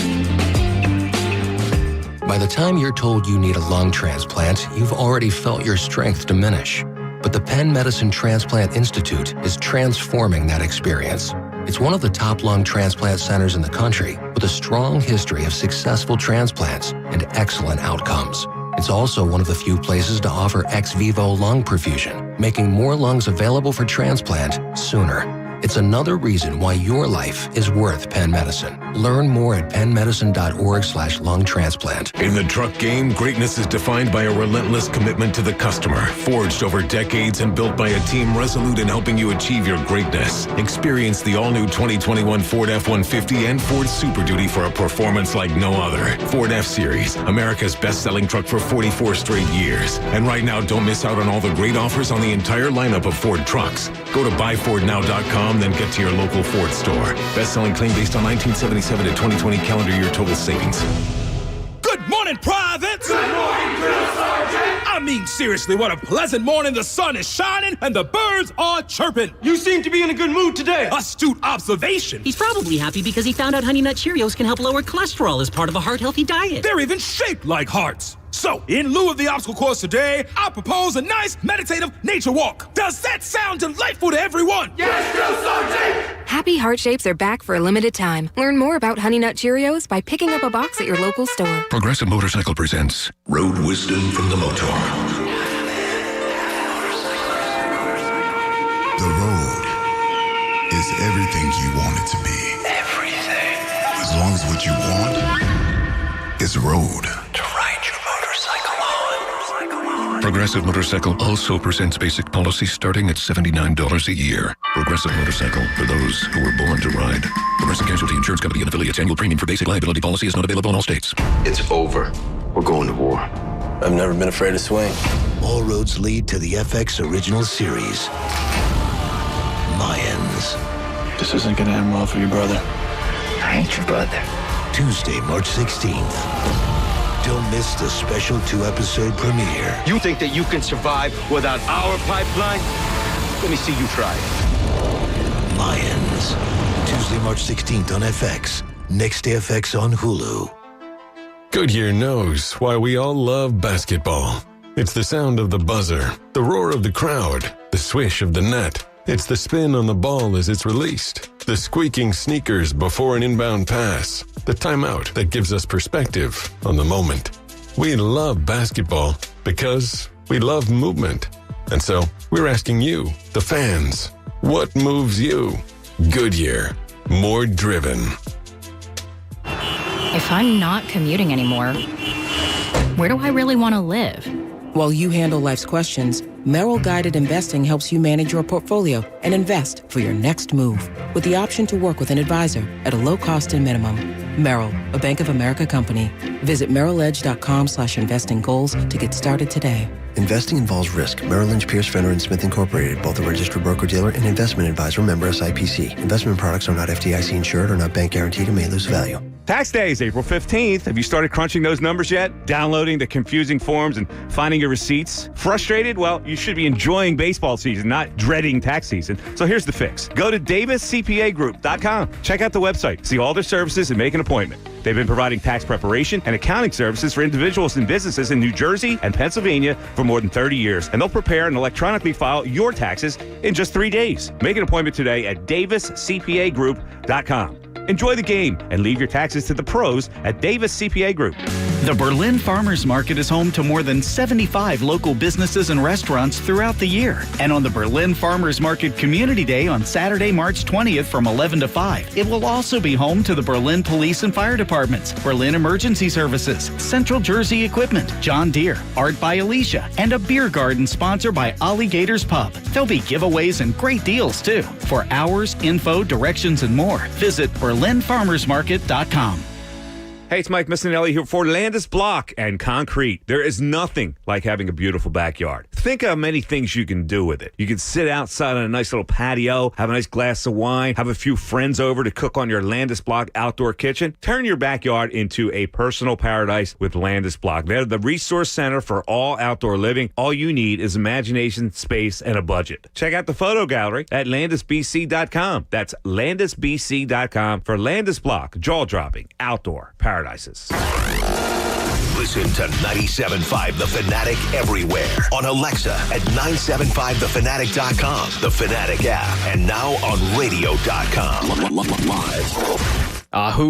By the time you're told you need a lung transplant, you've already felt your strength diminish. But the Penn Medicine Transplant Institute is transforming that experience. It's one of the top lung transplant centers in the country with a strong history of successful transplants and excellent outcomes. It's also one of the few places to offer ex vivo lung perfusion, making more lungs available for transplant sooner. It's another reason why your life is worth Penn Medicine. Learn more at pennmedicine.org/lung transplant. In the truck game, greatness is defined by a relentless commitment to the customer, forged over decades and built by a team resolute in helping you achieve your greatness. Experience the all-new 2021 Ford F-150 and Ford Super Duty for a performance like no other. Ford F-Series, America's best-selling truck for 44 straight years. And right now, don't miss out on all the great offers on the entire lineup of Ford trucks. Go to buyfordnow.com, then get to your local Ford store. Best-selling claim based on 1977 to 2020 calendar year total savings. Good morning, privates! Good morning, Drill Sergeant! I mean, seriously, what a pleasant morning. The sun is shining and the birds are chirping. You seem to be in a good mood today. Astute observation. He's probably happy because he found out Honey Nut Cheerios can help lower cholesterol as part of a heart-healthy diet. They're even shaped like hearts. So, in lieu of the obstacle course today, I propose a nice meditative nature walk. Does that sound delightful to everyone? Yes, Drill Sergeant! Happy Heart Shapes are back for a limited time. Learn more about Honey Nut Cheerios by picking up a box at your local store. Progressive Motorcycle presents Road Wisdom from the Motor. The road is everything you want it to be. Everything. As long as what you want is road. To ride your motorcycle on. Progressive Motorcycle also presents basic policy starting at $79 a year. Progressive Motorcycle, for those who were born to ride. Progressive Casualty Insurance Company and affiliates. Annual premium for basic liability policy is not available in all states. It's over. We're going to war. I've never been afraid to swing. All roads lead to the FX Original Series. Mayans. This isn't going to end well for you, brother. I ain't your brother. Tuesday, March 16th. Don't miss the special 2-episode premiere. You think that you can survive without our pipeline? Let me see you try it. Mayans. Tuesday, March 16th on FX. Next day, FX on Hulu. Goodyear knows why we all love basketball. It's the sound of the buzzer, the roar of the crowd, the swish of the net. It's the spin on the ball as it's released, the squeaking sneakers before an inbound pass, the timeout that gives us perspective on the moment. We love basketball because we love movement. And so we're asking you, the fans, what moves you? Goodyear, more driven. If I'm not commuting anymore, where do I really want to live? While you handle life's questions, Merrill Guided Investing helps you manage your portfolio and invest for your next move with the option to work with an advisor at a low cost and minimum. Merrill, a Bank of America company. Visit merrilledge.com/investing goals to get started today. Investing involves risk. Merrill Lynch, Pierce, Fenner & Smith Incorporated, both a registered broker-dealer and investment advisor, member SIPC. Investment products are not FDIC insured or not bank guaranteed and may lose value. Tax day is April 15th. Have you started crunching those numbers yet? Downloading the confusing forms and finding your receipts? Frustrated? Well, you should be enjoying baseball season, not dreading tax season. So here's the fix. Go to daviscpagroup.com. Check out the website, see all their services, and make an appointment. They've been providing tax preparation and accounting services for individuals and businesses in New Jersey and Pennsylvania for more than 30 years, and they'll prepare and electronically file your taxes in just 3 days. Make an appointment today at daviscpagroup.com. Enjoy the game and leave your taxes to the pros at Davis CPA Group. The Berlin Farmers Market is home to more than 75 local businesses and restaurants throughout the year. And on the Berlin Farmers Market Community Day on Saturday, March 20th from 11 to 5, it will also be home to the Berlin Police and Fire Departments, Berlin Emergency Services, Central Jersey Equipment, John Deere, Art by Alicia, and a beer garden sponsored by Alligators Pub. There'll be giveaways and great deals, too. For hours, info, directions, and more, visit BerlinFarmersMarket.com. Hey, it's Mike Missinelli here for Landis Block and Concrete. There is nothing like having a beautiful backyard. Think how many things you can do with it. You can sit outside on a nice little patio, have a nice glass of wine, have a few friends over to cook on your Landis Block outdoor kitchen. Turn your backyard into a personal paradise with Landis Block. They're the resource center for all outdoor living. All you need is imagination, space, and a budget. Check out the photo gallery at landisbc.com. That's landisbc.com for Landis Block, jaw-dropping outdoor paradise. Listen to 97.5 The Fanatic everywhere. On Alexa at 97.5thefanatic.com, the Fanatic app, and now on radio.com.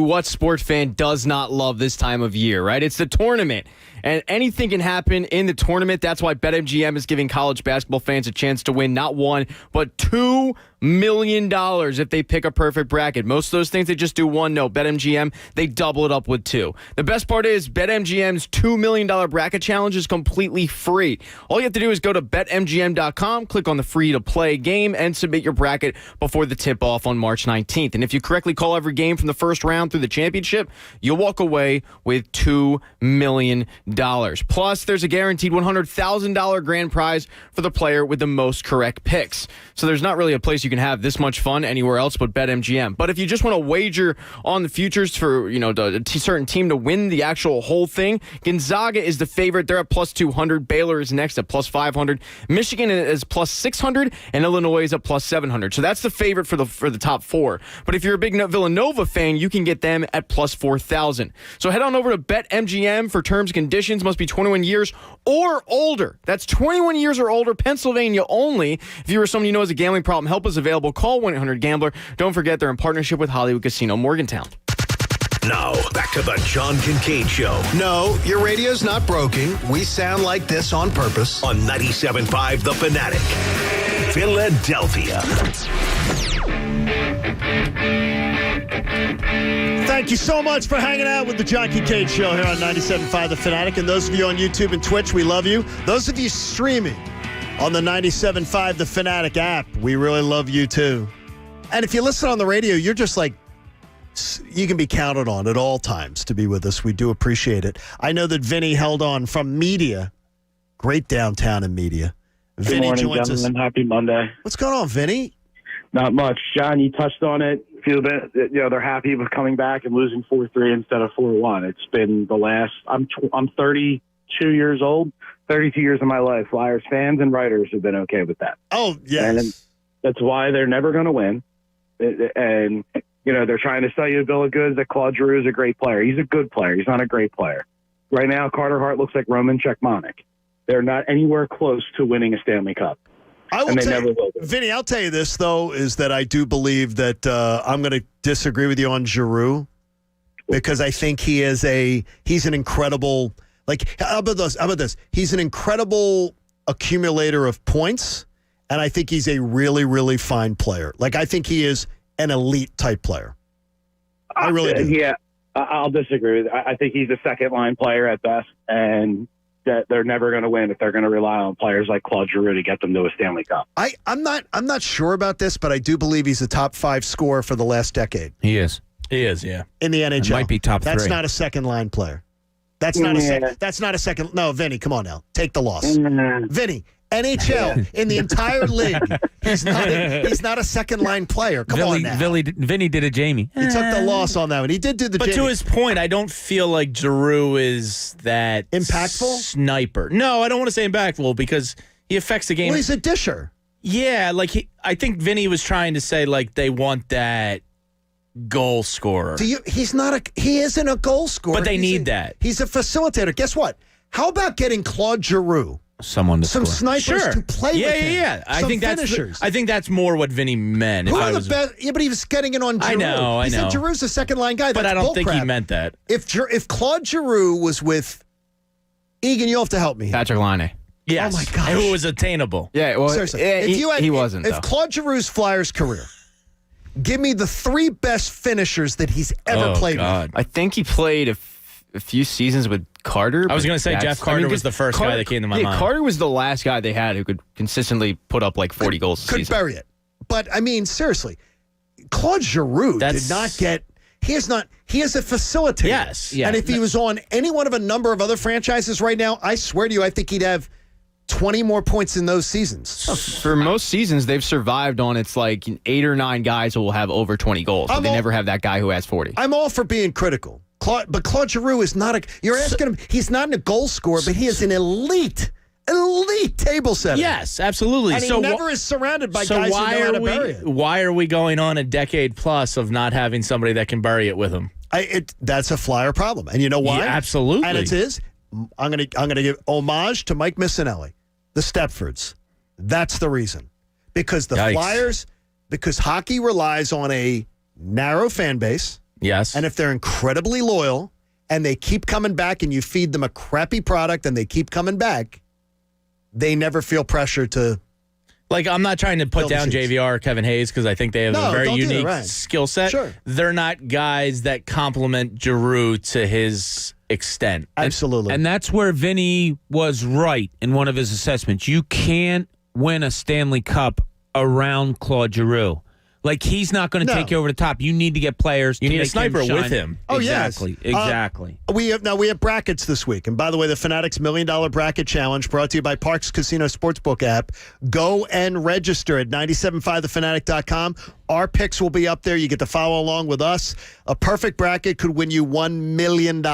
What sport fan does not love this time of year, right? It's the tournament. and anything can happen in the tournament. That's why BetMGM is giving college basketball fans a chance to win not one, but $2 million if they pick a perfect bracket. Most of those things, they just do one. No, BetMGM, they double it up with two. The best part is BetMGM's $2 million bracket challenge is completely free. All you have to do is go to BetMGM.com, click on the free-to-play game, and submit your bracket before the tip-off on March 19th. And if you correctly call every game from the first round through the championship, you'll walk away with $2 million. Plus, there's a guaranteed $100,000 grand prize for the player with the most correct picks. So there's not really a place you can have this much fun anywhere else but BetMGM. But if you just want to wager on the futures for, a certain team to win the actual whole thing, Gonzaga is the favorite. They're at plus 200. Baylor is next at plus 500. Michigan is plus 600, and Illinois is at plus 700. So that's the favorite for the top four. But if you're a big Villanova fan, you can get them at plus 4,000. So head on over to BetMGM for terms and conditions. Must be 21 years or older. That's 21 years or older, Pennsylvania only. If you or someone you know has a gambling problem, help is available. Call 1-800-GAMBLER. Don't forget they're in partnership with Hollywood Casino Morgantown. Now, back to the John Kincade Show. No, your radio's not broken. We sound like this on purpose. On 97.5 The Fanatic. Philadelphia. Thank you so much for hanging out with the John Kincade Show here on 97.5 The Fanatic. And those of you on YouTube and Twitch, we love you. Those of you streaming on the 97.5 The Fanatic app, we really love you too. And if you listen on the radio, you're just like, you can be counted on at all times to be with us. We do appreciate it. I know that Vinny held on from media. Great downtown in media. Good morning, gentlemen. Happy Monday. What's going on, Vinny? Not much. John, you touched on it. Feel that they're happy with coming back and losing 4-3 instead of 4-1. It's been the last. I'm 32 years old. 32 years of my life. Flyers fans and writers have been okay with that. Oh yes, and that's why they're never going to win. And they're trying to sell you a bill of goods that Claude Giroux is a great player. He's a good player. He's not a great player. Right now, Carter Hart looks like Roman Cechmanek. They're not anywhere close to winning a Stanley Cup. Vinny, I'll tell you this, though, is that I do believe that I'm going to disagree with you on Giroux because I think he's an incredible, how about this? He's an incredible accumulator of points, and I think he's a really, really fine player. I think he is an elite type player. I really do. Yeah, I'll disagree with you. I think he's a second line player at best, and that they're never going to win if they're going to rely on players like Claude Giroux to get them to a Stanley Cup. I'm not sure about this, but I do believe he's a top 5 scorer for the last decade. He is, yeah. In the NHL. It might be top 3. That's not a second line player. That's not a second. No, Vinny, come on now. Take the loss. Vinny, NHL in the entire league. He's not a second line player. Come on now. Vinny did a Jamie. He took the loss on that one. He did do the But Jamie. to his point, I don't feel like Giroux is that impactful sniper. No, I don't want to say impactful because he affects the game. Well, he's a disher. Yeah, I think Vinny was trying to say they want that goal scorer. He isn't a goal scorer. But they need that. He's a facilitator. Guess what? How about getting Claude Giroux? Some snipers to play with him. Yeah. I think that's more what Vinny meant. Who are the best? Yeah, but he was getting it on Giroux. I know. He said Giroux's a second line guy. But I don't think he meant that. If Claude Giroux was with Egan, you'll have to help me. Patrick Laine. Yes. Oh my gosh. Who was attainable. Yeah. Well, seriously, he wasn't. If Claude Giroux's Flyers career, give me the 3 best finishers that he's ever played with. I think he played a few seasons with Carter. I was going to say Jeff Carter was the first guy that came to my mind. Carter was the last guy they had who could consistently put up 40 goals a season. Could bury it. But, seriously, Claude Giroux did not get... He is a facilitator. Yes. Yeah. And if he was on any one of a number of other franchises right now, I swear to you, I think he'd have 20 more points in those seasons. For most seasons, they've survived on 8 or 9 guys who will have over 20 goals. But they never have that guy who has 40. I'm all for being critical. But Claude Giroux is not you're asking him, he's not a goal scorer, but he is an elite table setter. Yes, absolutely. And he never is surrounded by guys who know how to bury it. Why are we going on a decade plus of not having somebody that can bury it with him? That's a Flyer problem. And you know why? Yeah, absolutely. And it is. I'm gonna give homage to Mike Missinelli, the Stepfords. That's the reason. Because the Flyers, because hockey relies on a narrow fan base. Yes. And if they're incredibly loyal and they keep coming back and you feed them a crappy product and they keep coming back, they never feel pressure to. Like, I'm not trying to put down JVR or Kevin Hayes because I think they have a very unique skill set. Sure. They're not guys that complement Giroux to his extent. Absolutely. And that's where Vinny was right in one of his assessments. You can't win a Stanley Cup around Claude Giroux. Like, he's not going to take you over the top. You need to get players. You to need a make sniper him shine. with him. Oh, exactly. yes. Exactly. We have brackets this week. And by the way, the Fanatics $1 Million Bracket Challenge brought to you by Parks Casino Sportsbook app. Go and register at 97.5thefanatic.com. Our picks will be up there. You get to follow along with us. A perfect bracket could win you $1 million.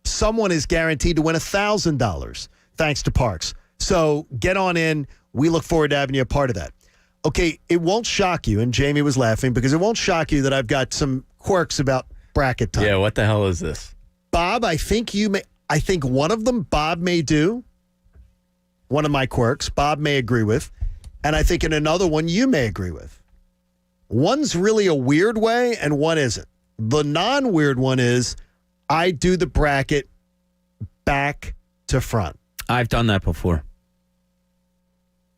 Someone is guaranteed to win $1,000 thanks to Parks. So get on in. We look forward to having you a part of that. Okay, it won't shock you, and Jamie was laughing, because it won't shock you that I've got some quirks about bracket time. Yeah, what the hell is this? Bob, I think one of them Bob may do. One of my quirks Bob may agree with. And I think in another one you may agree with. One's really a weird way, and one isn't. The non-weird one is I do the bracket back to front. I've done that before.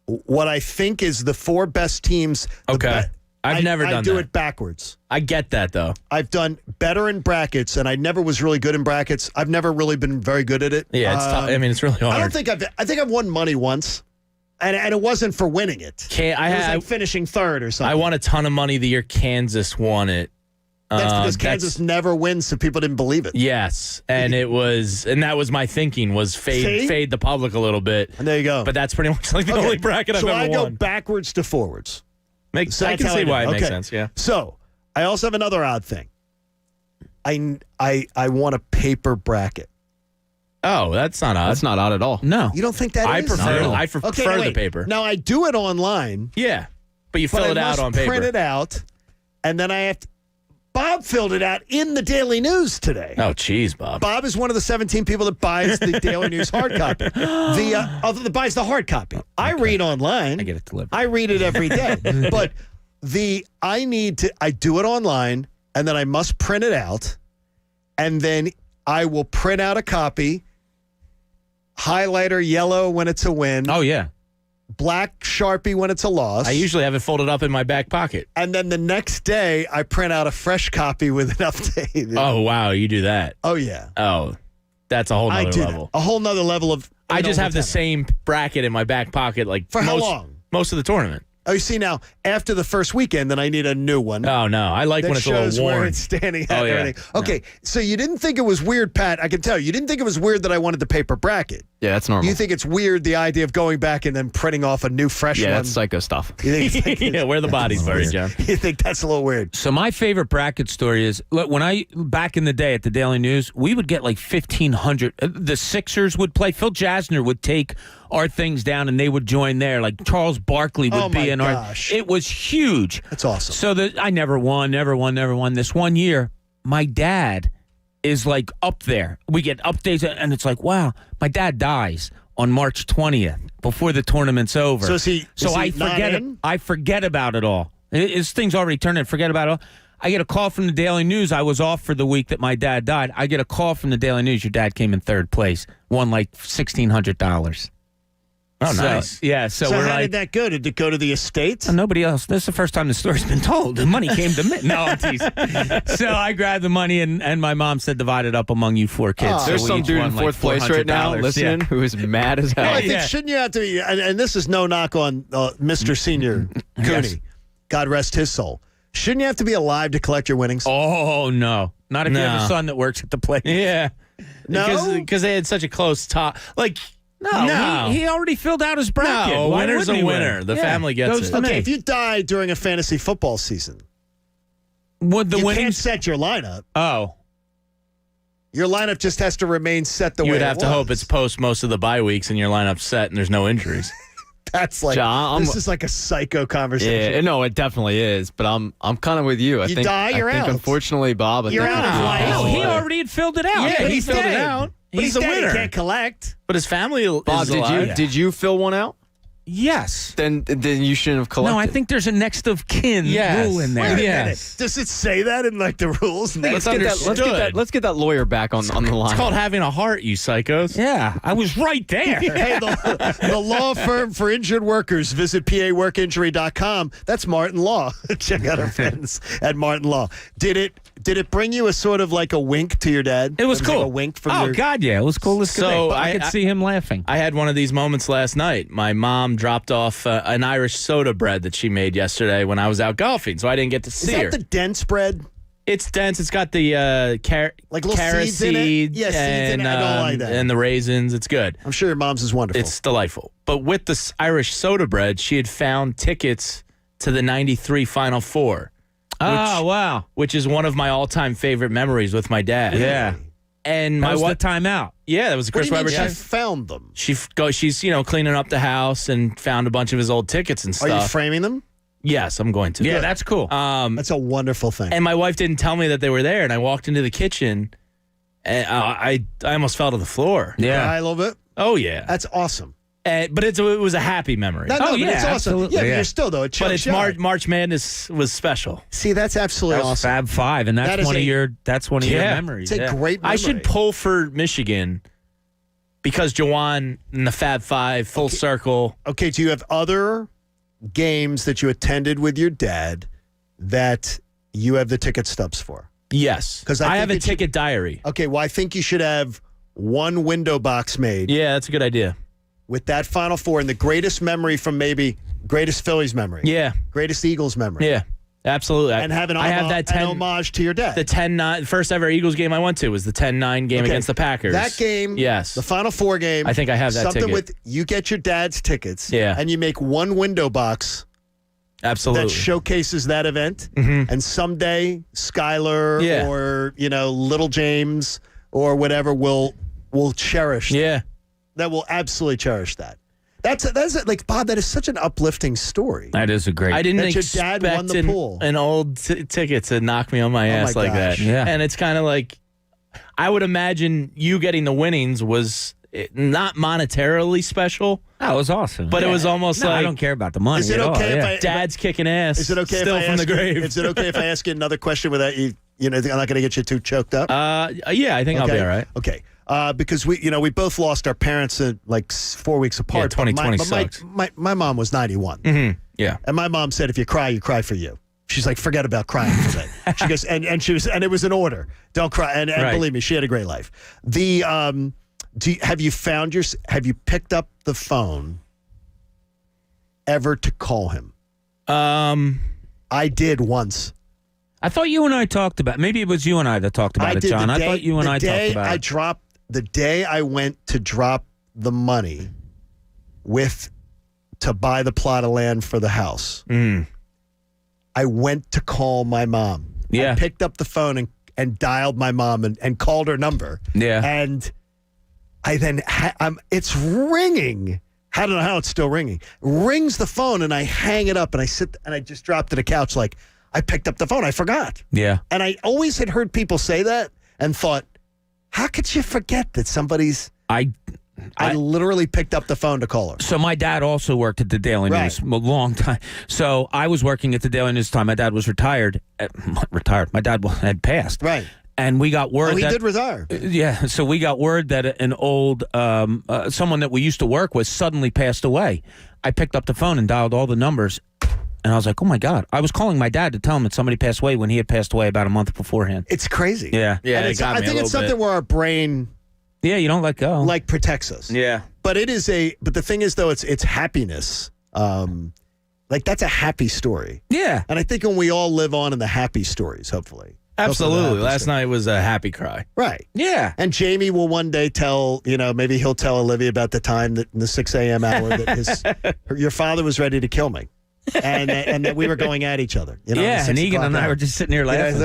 What I think is the 4 best teams. Okay. I've never done that. I do it backwards. I get that, though. I've done better in brackets, and I never was really good in brackets. I've never really been very good at it. Yeah, it's tough. I mean, it's really hard. I think I've won money once, and it wasn't for winning it. It was like finishing third or something. I won a ton of money the year Kansas won it. That's because Kansas never wins, so people didn't believe it. Yes, and that was my thinking, was fade the public a little bit. And there you go. But that's pretty much like the only bracket I've ever won. So I go backwards to forwards. I can see why it makes sense, yeah. So I also have another odd thing. I want a paper bracket. Oh, that's not odd. That's not odd at all. No. You don't think that I is? prefer the paper. Now, I do it online. Yeah, but you fill it out on paper. Print it out, and then I have to. Bob filled it out in the Daily News today. Oh, geez, Bob. Bob is one of the 17 people that buys the Daily News hard copy. That buys the hard copy. Okay. I read online. I get it delivered. I read it every day. But I do it online, and then I must print it out, and then I will print out a copy, highlighter yellow when it's a win. Oh, yeah. Black Sharpie when it's a loss. I usually have it folded up in my back pocket. And then the next day, I print out a fresh copy with an update. Oh, wow. You do that? Oh, yeah. Oh, that's a whole nother level. A whole nother level of... I just have the same bracket in my back pocket like for how long? Most of the tournament. Oh, you see now, after the first weekend, then I need a new one. Oh, no. I like when it's a little worn. Where it's standing at and everything. Okay, so you didn't think it was weird, Pat. I can tell you didn't think it was weird that I wanted the paper bracket. Yeah, that's normal. You think it's weird, the idea of going back and then printing off a new fresh one? Yeah, that's psycho stuff. You think yeah, where the body's buried, John. You think that's a little weird. So my favorite bracket story is, look, back in the day at the Daily News, we would get like 1,500. The Sixers would play. Phil Jasner would take our things down and they would join there. Like Charles Barkley would be in our. It was huge. That's awesome. So I never won. This one year, my dad is like up there. We get updates and it's like, wow, my dad dies on March 20th before the tournament's over. So is he forget it. I forget about it all. His thing's already turned in. Forget about it all. I get a call from the Daily News. I was off for the week that my dad died. I get a call from the Daily News. Your dad came in third place. Won like $1,600. Oh, nice. Yeah. So how did that go? Did it go to the estate? Nobody else. This is the first time the story's been told. The money came to me. No, I'm teasing. So I grabbed the money, and my mom said divide it up among you 4 kids. Oh. So there's some dude in fourth place right now listening who is mad as hell. Well, I think shouldn't you have to be, and this is no knock on Mr. Senior Cooney. Yes. God rest his soul. Shouldn't you have to be alive to collect your winnings? Oh, no. Not if you have a son that works at the place. Yeah. No? Because they had such a close top. Like, No. He already filled out his bracket. No, Why winner's a wouldn't he winner. win? The family gets it. Okay, if you die during a fantasy football season, would the you winnings can't set your lineup. Oh. Your lineup just has to remain set the way it was. You would have to hope it's post most of the bye weeks and your lineup's set and there's no injuries. That's like this is like a psycho conversation. Yeah, no, it definitely is. But I'm kind of with you. I think you're out. Unfortunately, Bob, You're out of life. No, he already had filled it out. Yeah, but he he's filled dead. it out. But He's a dead. winner. He can't collect. But his family Bob, is alive. did you fill one out? Yes. Then you shouldn't have collected. No, I think there's a next of kin rule in there. Wait a minute. Does it say that in like the rules? Let's get that lawyer back on the line. It's called having a heart, you psychos. Yeah, I was right there. Hey, the law firm for injured workers. Visit paworkinjury.com. That's Martin Law. Check out our friends at Martin Law. Did it bring you a sort of like a wink to your dad? It was cool. Like a wink from your... God, yeah. It was cool as could be. So I could see him laughing. I had one of these moments last night. My mom dropped off an Irish soda bread that she made yesterday when I was out golfing, so I didn't get to see her. Is that the dense bread? It's dense. It's got the like little carrot seeds in it? Yeah, seeds in it. I don't like that. And the raisins. It's good. I'm sure your mom's is wonderful. It's delightful. But with the Irish soda bread, she had found tickets to the 93 Final Four. Wow. Which is one of my all-time favorite memories with my dad. Yeah. And that my was the timeout. Yeah, that was the Chris Webber time. She found them. She's cleaning up the house and found a bunch of his old tickets and stuff. Are you framing them? Yes, I'm going to. Yeah, that's cool. That's a wonderful thing. And my wife didn't tell me that they were there, and I walked into the kitchen, and I almost fell to the floor. Yeah, Cry a little bit. Oh yeah, that's awesome. But it was a happy memory. But it's awesome. Absolutely. Yeah, but you're still though. But it's March Madness was special. See, that's absolutely awesome. Fab Five, and that's one of your memories. It's a great memory. I should pull for Michigan because Jawan and the Fab Five full circle. Okay, do you have other games that you attended with your dad that you have the ticket stubs for? Yes, because I have a ticket diary. Okay, well, I think you should have one window box made. Yeah, that's a good idea. With that Final Four and the greatest memory from maybe greatest Phillies memory. Yeah. Greatest Eagles memory. Yeah, absolutely. And have an homage to your dad. The 10-9, first ever Eagles game I went to was the 10-9 game against the Packers. That game, yes. The Final Four game. I think I have that something ticket. with you get your dad's tickets. Yeah. And you make one window box. Absolutely. That showcases that event. Mm-hmm. And someday Skylar or, Little James or whatever will cherish that. Yeah. That will absolutely cherish that. That's like, Bob, that is such an uplifting story. That is a great. I didn't that expect your dad won the pool. an old ticket to knock me on my ass like that. Yeah. And it's kind of like, I would imagine you getting the winnings was not monetarily special. That was awesome. But it was almost like, I don't care about the money. Is it okay if I Dad's kicking ass? Is it okay still if I from the ask you- grave? Is it okay if I ask you another question without you? I'm not going to get you too choked up. Yeah, I think I'll be all right. Okay. Because we both lost our parents like 4 weeks apart. Yeah, 2020 sucks. My mom was 91. Mm-hmm. Yeah. And my mom said, if you cry for you. She's like, forget about crying today. She goes, and it was an order. Don't cry. And Right. believe me, she had a great life. Have you picked up the phone ever to call him? I did once. I thought you and I talked about. Maybe it was you and I that talked about it, John. I thought you and I talked about it. The day I went to drop the money to buy the plot of land for the house, I went to call my mom. Yeah. I picked up the phone and dialed my mom and called her number. Yeah. And I then, it's ringing. I don't know how it's still ringing. Rings the phone and I hang it up and I sit and I just dropped to the couch like, I picked up the phone. I forgot. Yeah. And I always had heard people say that and thought, how could you forget that somebody's... I literally picked up the phone to call her. So my dad also worked at the Daily News a long time. So I was working at the Daily News time. My dad was retired. My dad had passed. Right. And we got word he that... did retire. Yeah. So we got word that an old... someone that we used to work with suddenly passed away. I picked up the phone and dialed all the numbers. And I was like, oh, my God. I was calling my dad to tell him that somebody passed away when he had passed away about a month beforehand. It's crazy. Yeah. Yeah, And it got me I think it's something where our brain... Yeah, you don't let go. Like protects us. Yeah. But but the thing is though, it's happiness. Like that's a happy story. Yeah. And I think when we all live on in the happy stories, hopefully. Absolutely. Last night was a happy cry. Right. Yeah. And Jamie will one day tell, maybe he'll tell Olivia about the time that in the 6 a.m. hour that your father was ready to kill me. And that we were going at each other. Yeah, and Egan and I were just sitting here laughing.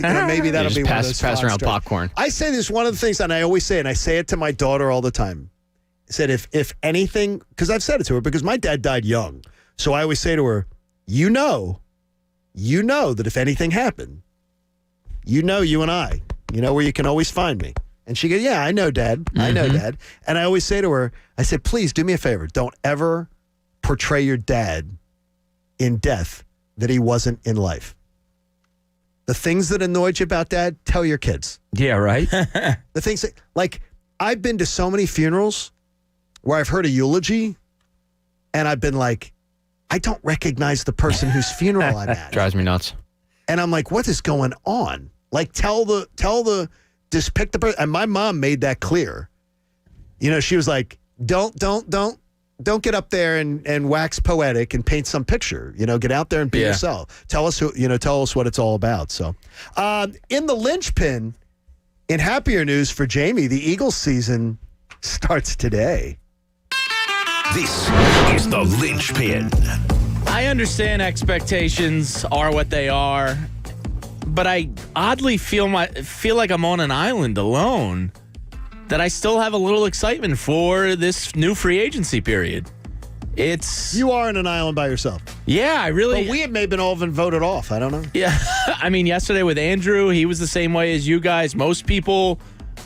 Maybe that'll be one of those pass around stories. popcorn. I say this one of the things, and I always say it, and I say it to my daughter all the time. I said, if anything, because I've said it to her, because my dad died young. So I always say to her, you know that if anything happened, you and I, where you can always find me. And she goes, yeah, I know, Dad. I know, Dad. And I always say to her, I said, please do me a favor. Don't ever portray your dad in death that he wasn't in life. The things that annoyed you about dad, tell your kids. Yeah, right? The things that, like, I've been to so many funerals where I've heard a eulogy and I've been like, I don't recognize the person whose funeral I'm at. Drives me nuts. And I'm like, what is going on? Like, just pick the person. And my mom made that clear. You know, she was like, don't get up there and wax poetic and paint some picture. You know, get out there and be yourself. Tell us what it's all about. So, in the linchpin, in happier news for Jamie, the Eagles season starts today. This is the linchpin. I understand expectations are what they are, but I oddly feel like I'm on an island alone. That I still have a little excitement for this new free agency period. You are on an island by yourself. Yeah, I really. But we have maybe all been voted off. I don't know. Yeah, I mean, yesterday with Andrew, he was the same way as you guys. Most people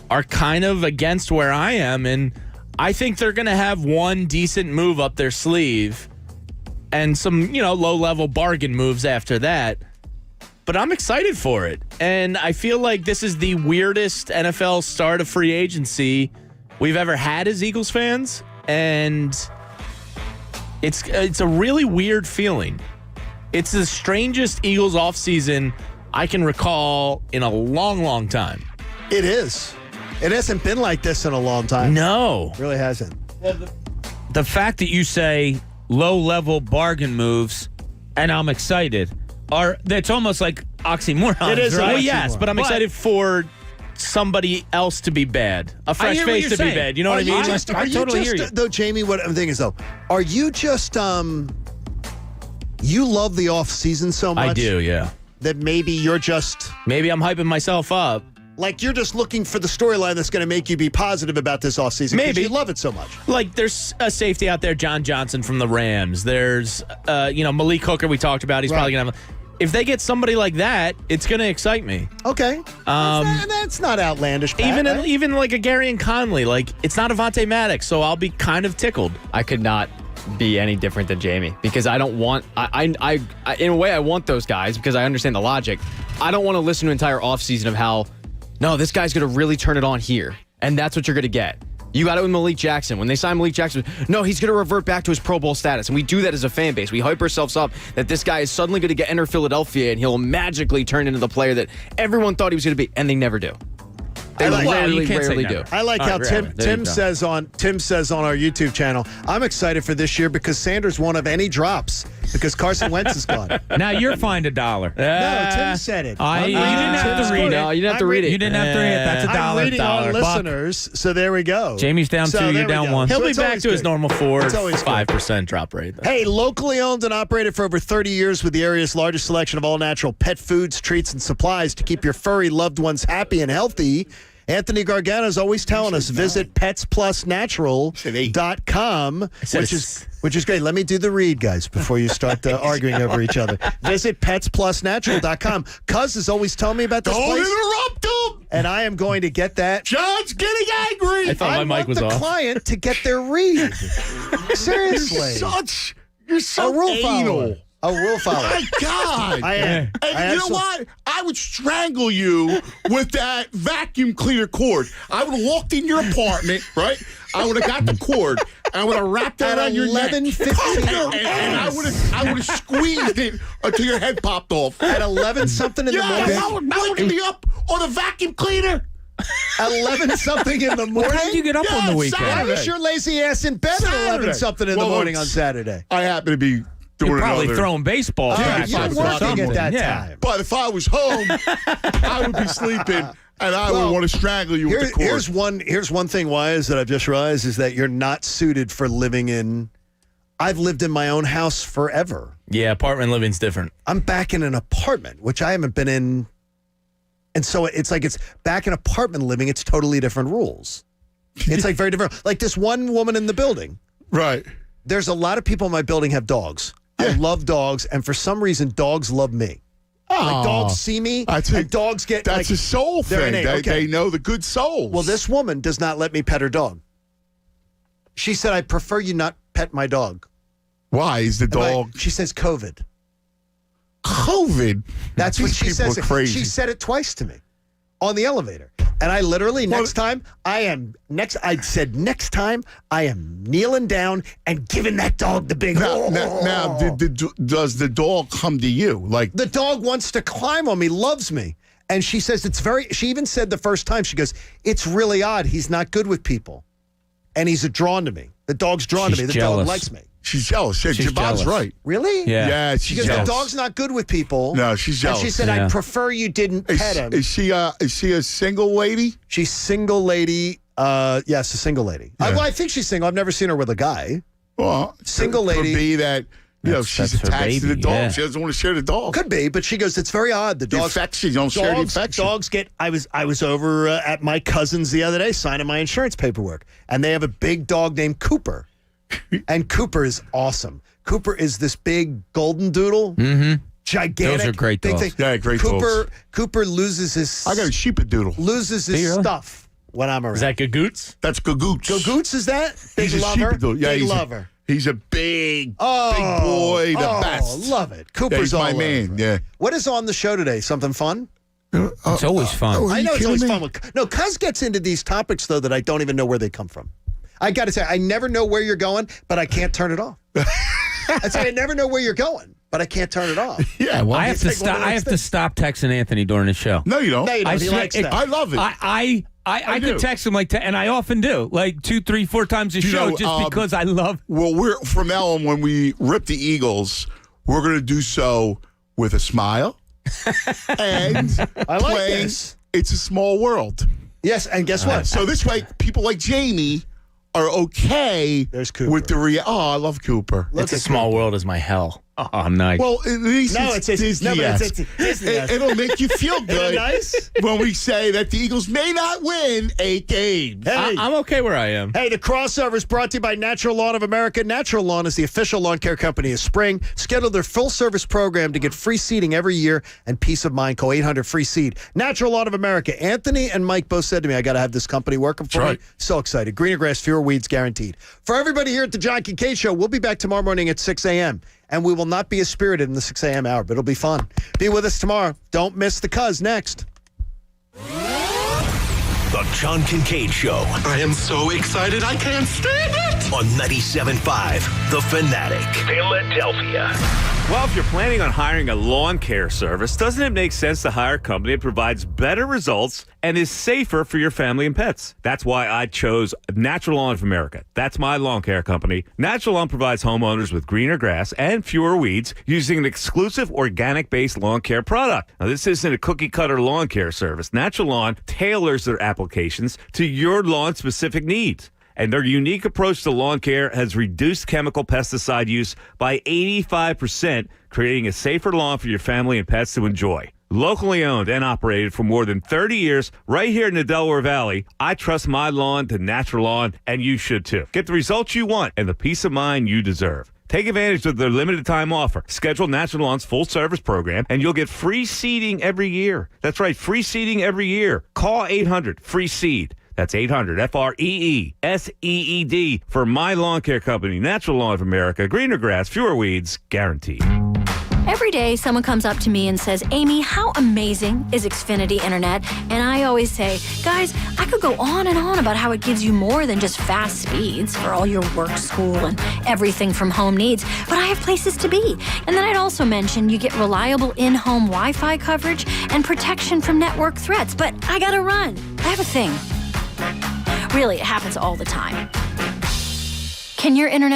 are kind of against where I am, and I think they're going to have one decent move up their sleeve and some, low-level bargain moves after that. But I'm excited for it. And I feel like this is the weirdest NFL start of free agency we've ever had as Eagles fans. And it's a really weird feeling. It's the strangest Eagles offseason I can recall in a long, long time. It is. It hasn't been like this in a long time. No. It really hasn't. The fact that you say low-level bargain moves, and I'm excited, that's almost like oxymorons. It is, right? well, yes, but I'm excited for somebody else to be bad. A fresh face to be bad. You know what I mean? I totally hear you. Though, Jamie, what I'm thinking is, though, are you just, you love the off-season so much? I do, yeah. That maybe you're just... Maybe I'm hyping myself up. Like, you're just looking for the storyline that's going to make you be positive about this offseason. Maybe. You love it so much. Like, there's a safety out there, John Johnson from the Rams. There's, Malik Hooker we talked about. He's probably going to have... If they get somebody like that, it's going to excite me. Okay. That's not outlandish, Pat, even like a Gary and Conley. Like, it's not Avonte Maddox, so I'll be kind of tickled. I could not be any different than Jamie because I don't want... I in a way, I want those guys because I understand the logic. I don't want to listen to an entire offseason of how, no, this guy's going to really turn it on here, and that's what you're going to get. You got it with Malik Jackson. When they signed Malik Jackson, no, he's going to revert back to his Pro Bowl status. And we do that as a fan base. We hype ourselves up that this guy is suddenly going to enter Philadelphia and he'll magically turn into the player that everyone thought he was going to be, and they never do. They rarely do. I like how Tim says on our YouTube channel, I'm excited for this year because Sanders won't have any drops because Carson Wentz is gone. Now you're fined $1. No, Tim said it. You didn't have to read it. No, you didn't have to read it. You didn't have to read it. That's $1. I'm reading our listeners, so there we go. Jamie's down 2, you're down 1. He'll be back to his normal 4-5% drop rate. Though. Hey, locally owned and operated for over 30 years with the area's largest selection of all-natural pet foods, treats, and supplies to keep your furry loved ones happy and healthy. Anthony Gargano is always telling us, visit petsplusnatural.com, which is great. Let me do the read, guys, before you start arguing over each other. Visit petsplusnatural.com. Cuz is always telling me about this place. Don't interrupt him! And I am going to get that. John's getting angry! I thought my mic was off. I want the client to get their read. Seriously. You're so anal. A rule follower. My God. I am. And you know what? I would strangle you with that vacuum cleaner cord. I would have walked in your apartment, right? I would have got the cord. And I would have wrapped that on your neck. 11:15. And I would have squeezed it until your head popped off. At 11-something in the morning? I would wake me up on a vacuum cleaner. 11-something in the morning? What time did you get up on the weekend? Why was your lazy ass in bed at 11-something in the morning on Saturday? I happen to be... You're probably throwing baseball. You're working at that time. But if I was home, I would be sleeping, and I would want to strangle you with the cord. Here's one thing, Wise, that I've just realized is that you're not suited for living in... I've lived in my own house forever. Yeah, apartment living's different. I'm back in an apartment, which I haven't been in. And so it's like it's back in apartment living. It's totally different rules. It's like very different. Like this one woman in the building. Right. There's a lot of people in my building have dogs. I love dogs, and for some reason, dogs love me. Like dogs see me, and dogs get... That's a soul thing. They know the good souls. Well, this woman does not let me pet her dog. She said, I prefer you not pet my dog. Why is the dog? She says COVID. COVID. That's what These she people says. are crazy. She said it twice to me on the elevator. And I literally, next time, I said, next time, I am kneeling down and giving that dog the big... Now, does the dog come to you? Like the dog wants to climb on me, loves me. And she says she even said the first time, she goes, it's really odd. He's not good with people. And he's drawn to me. The dog's drawn to me. The dog likes me. She's jealous. She's jealous. Right. Really? Yeah, she goes, the dog's not good with people. No, she's jealous. And she said, I'd prefer you didn't pet him. Is she a single lady? She's single lady. Yes, a single lady. Yeah. I think she's single. I've never seen her with a guy. Well, single lady. Could be that she's attached to the dog. Yeah. She doesn't want to share the dog. Could be, but she goes, it's very odd. The dogs. Affection. You don't share the affection. Dogs get. I was over at my cousin's the other day signing my insurance paperwork, and they have a big dog named Cooper, and Cooper is awesome. Cooper is this big golden doodle. Mm-hmm. Gigantic. Those are great dogs. Yeah, great dogs. Cooper loses his. I got a sheepadoodle. Loses his stuff when I'm around. Is that Gagoots? That's Gagoots. Gagoots is that? Big He's lover. A sheepadoodle. Yeah, big lover. He's a big boy. The best. Love it. Cooper's he's my all man. over. Yeah. What is on the show today? Something fun? It's always fun. I know it's always fun. No, Cuz gets into these topics though that I don't even know where they come from. I got to say, I never know where you're going, but I can't turn it off. I say I never know where you're going, but I can't turn it off. Yeah, well, I have to stop. I have to stop texting Anthony during the show. No, you don't. No, you don't. He likes that. I love it. I could text him and I often do, like 2, 3, 4 times a show, just because I love. Well, we're from now on when we rip the Eagles, we're going to do so with a smile and I like playing this. It's a Small World. Yes, and guess what? So this way, people like Jamie are okay with the Oh, I love Cooper. It's a Small World is my hell. Oh, nice. Well, at least it's Disney. it's Disney. It'll make you feel good nice? when we say that the Eagles may not win 8 games. Hey. I'm okay where I am. Hey, the crossover is brought to you by Natural Lawn of America. Natural Lawn is the official lawn care company of Spring. Schedule their full-service program to get free seeding every year and peace of mind. Call 800-FREE-SEED. Natural Lawn of America. Anthony and Mike both said to me, I got to have this company working for me. So excited. Greener grass, fewer weeds, guaranteed. For everybody here at the John Kincade Show, we'll be back tomorrow morning at 6 a.m., and we will not be as spirited in the 6 a.m. hour, but it'll be fun. Be with us tomorrow. Don't miss the Cuz next. The John Kincade Show. I am so excited I can't stand it. On 97.5 The Fanatic. Philadelphia. Well, if you're planning on hiring a lawn care service, doesn't it make sense to hire a company that provides better results and is safer for your family and pets? That's why I chose Natural Lawn of America. That's my lawn care company. Natural Lawn provides homeowners with greener grass and fewer weeds using an exclusive organic-based lawn care product. Now, this isn't a cookie-cutter lawn care service. Natural Lawn tailors their applications to your lawn-specific needs. And their unique approach to lawn care has reduced chemical pesticide use by 85%, creating a safer lawn for your family and pets to enjoy. Locally owned and operated for more than 30 years right here in the Delaware Valley, I trust my lawn to Natural Lawn, and you should too. Get the results you want and the peace of mind you deserve. Take advantage of their limited time offer. Schedule Natural Lawn's full service program, and you'll get free seeding every year. That's right, free seeding every year. Call 800-FREE-SEED. That's 800-FREE-SEED for my lawn care company, Natural Lawn of America. Greener grass, fewer weeds, guaranteed. Every day, someone comes up to me and says, Amy, how amazing is Xfinity Internet? And I always say, guys, I could go on and on about how it gives you more than just fast speeds for all your work, school, and everything from home needs, but I have places to be. And then I'd also mention you get reliable in-home Wi-Fi coverage and protection from network threats. But I gotta run. I have a thing. Really, it happens all the time. Can your internet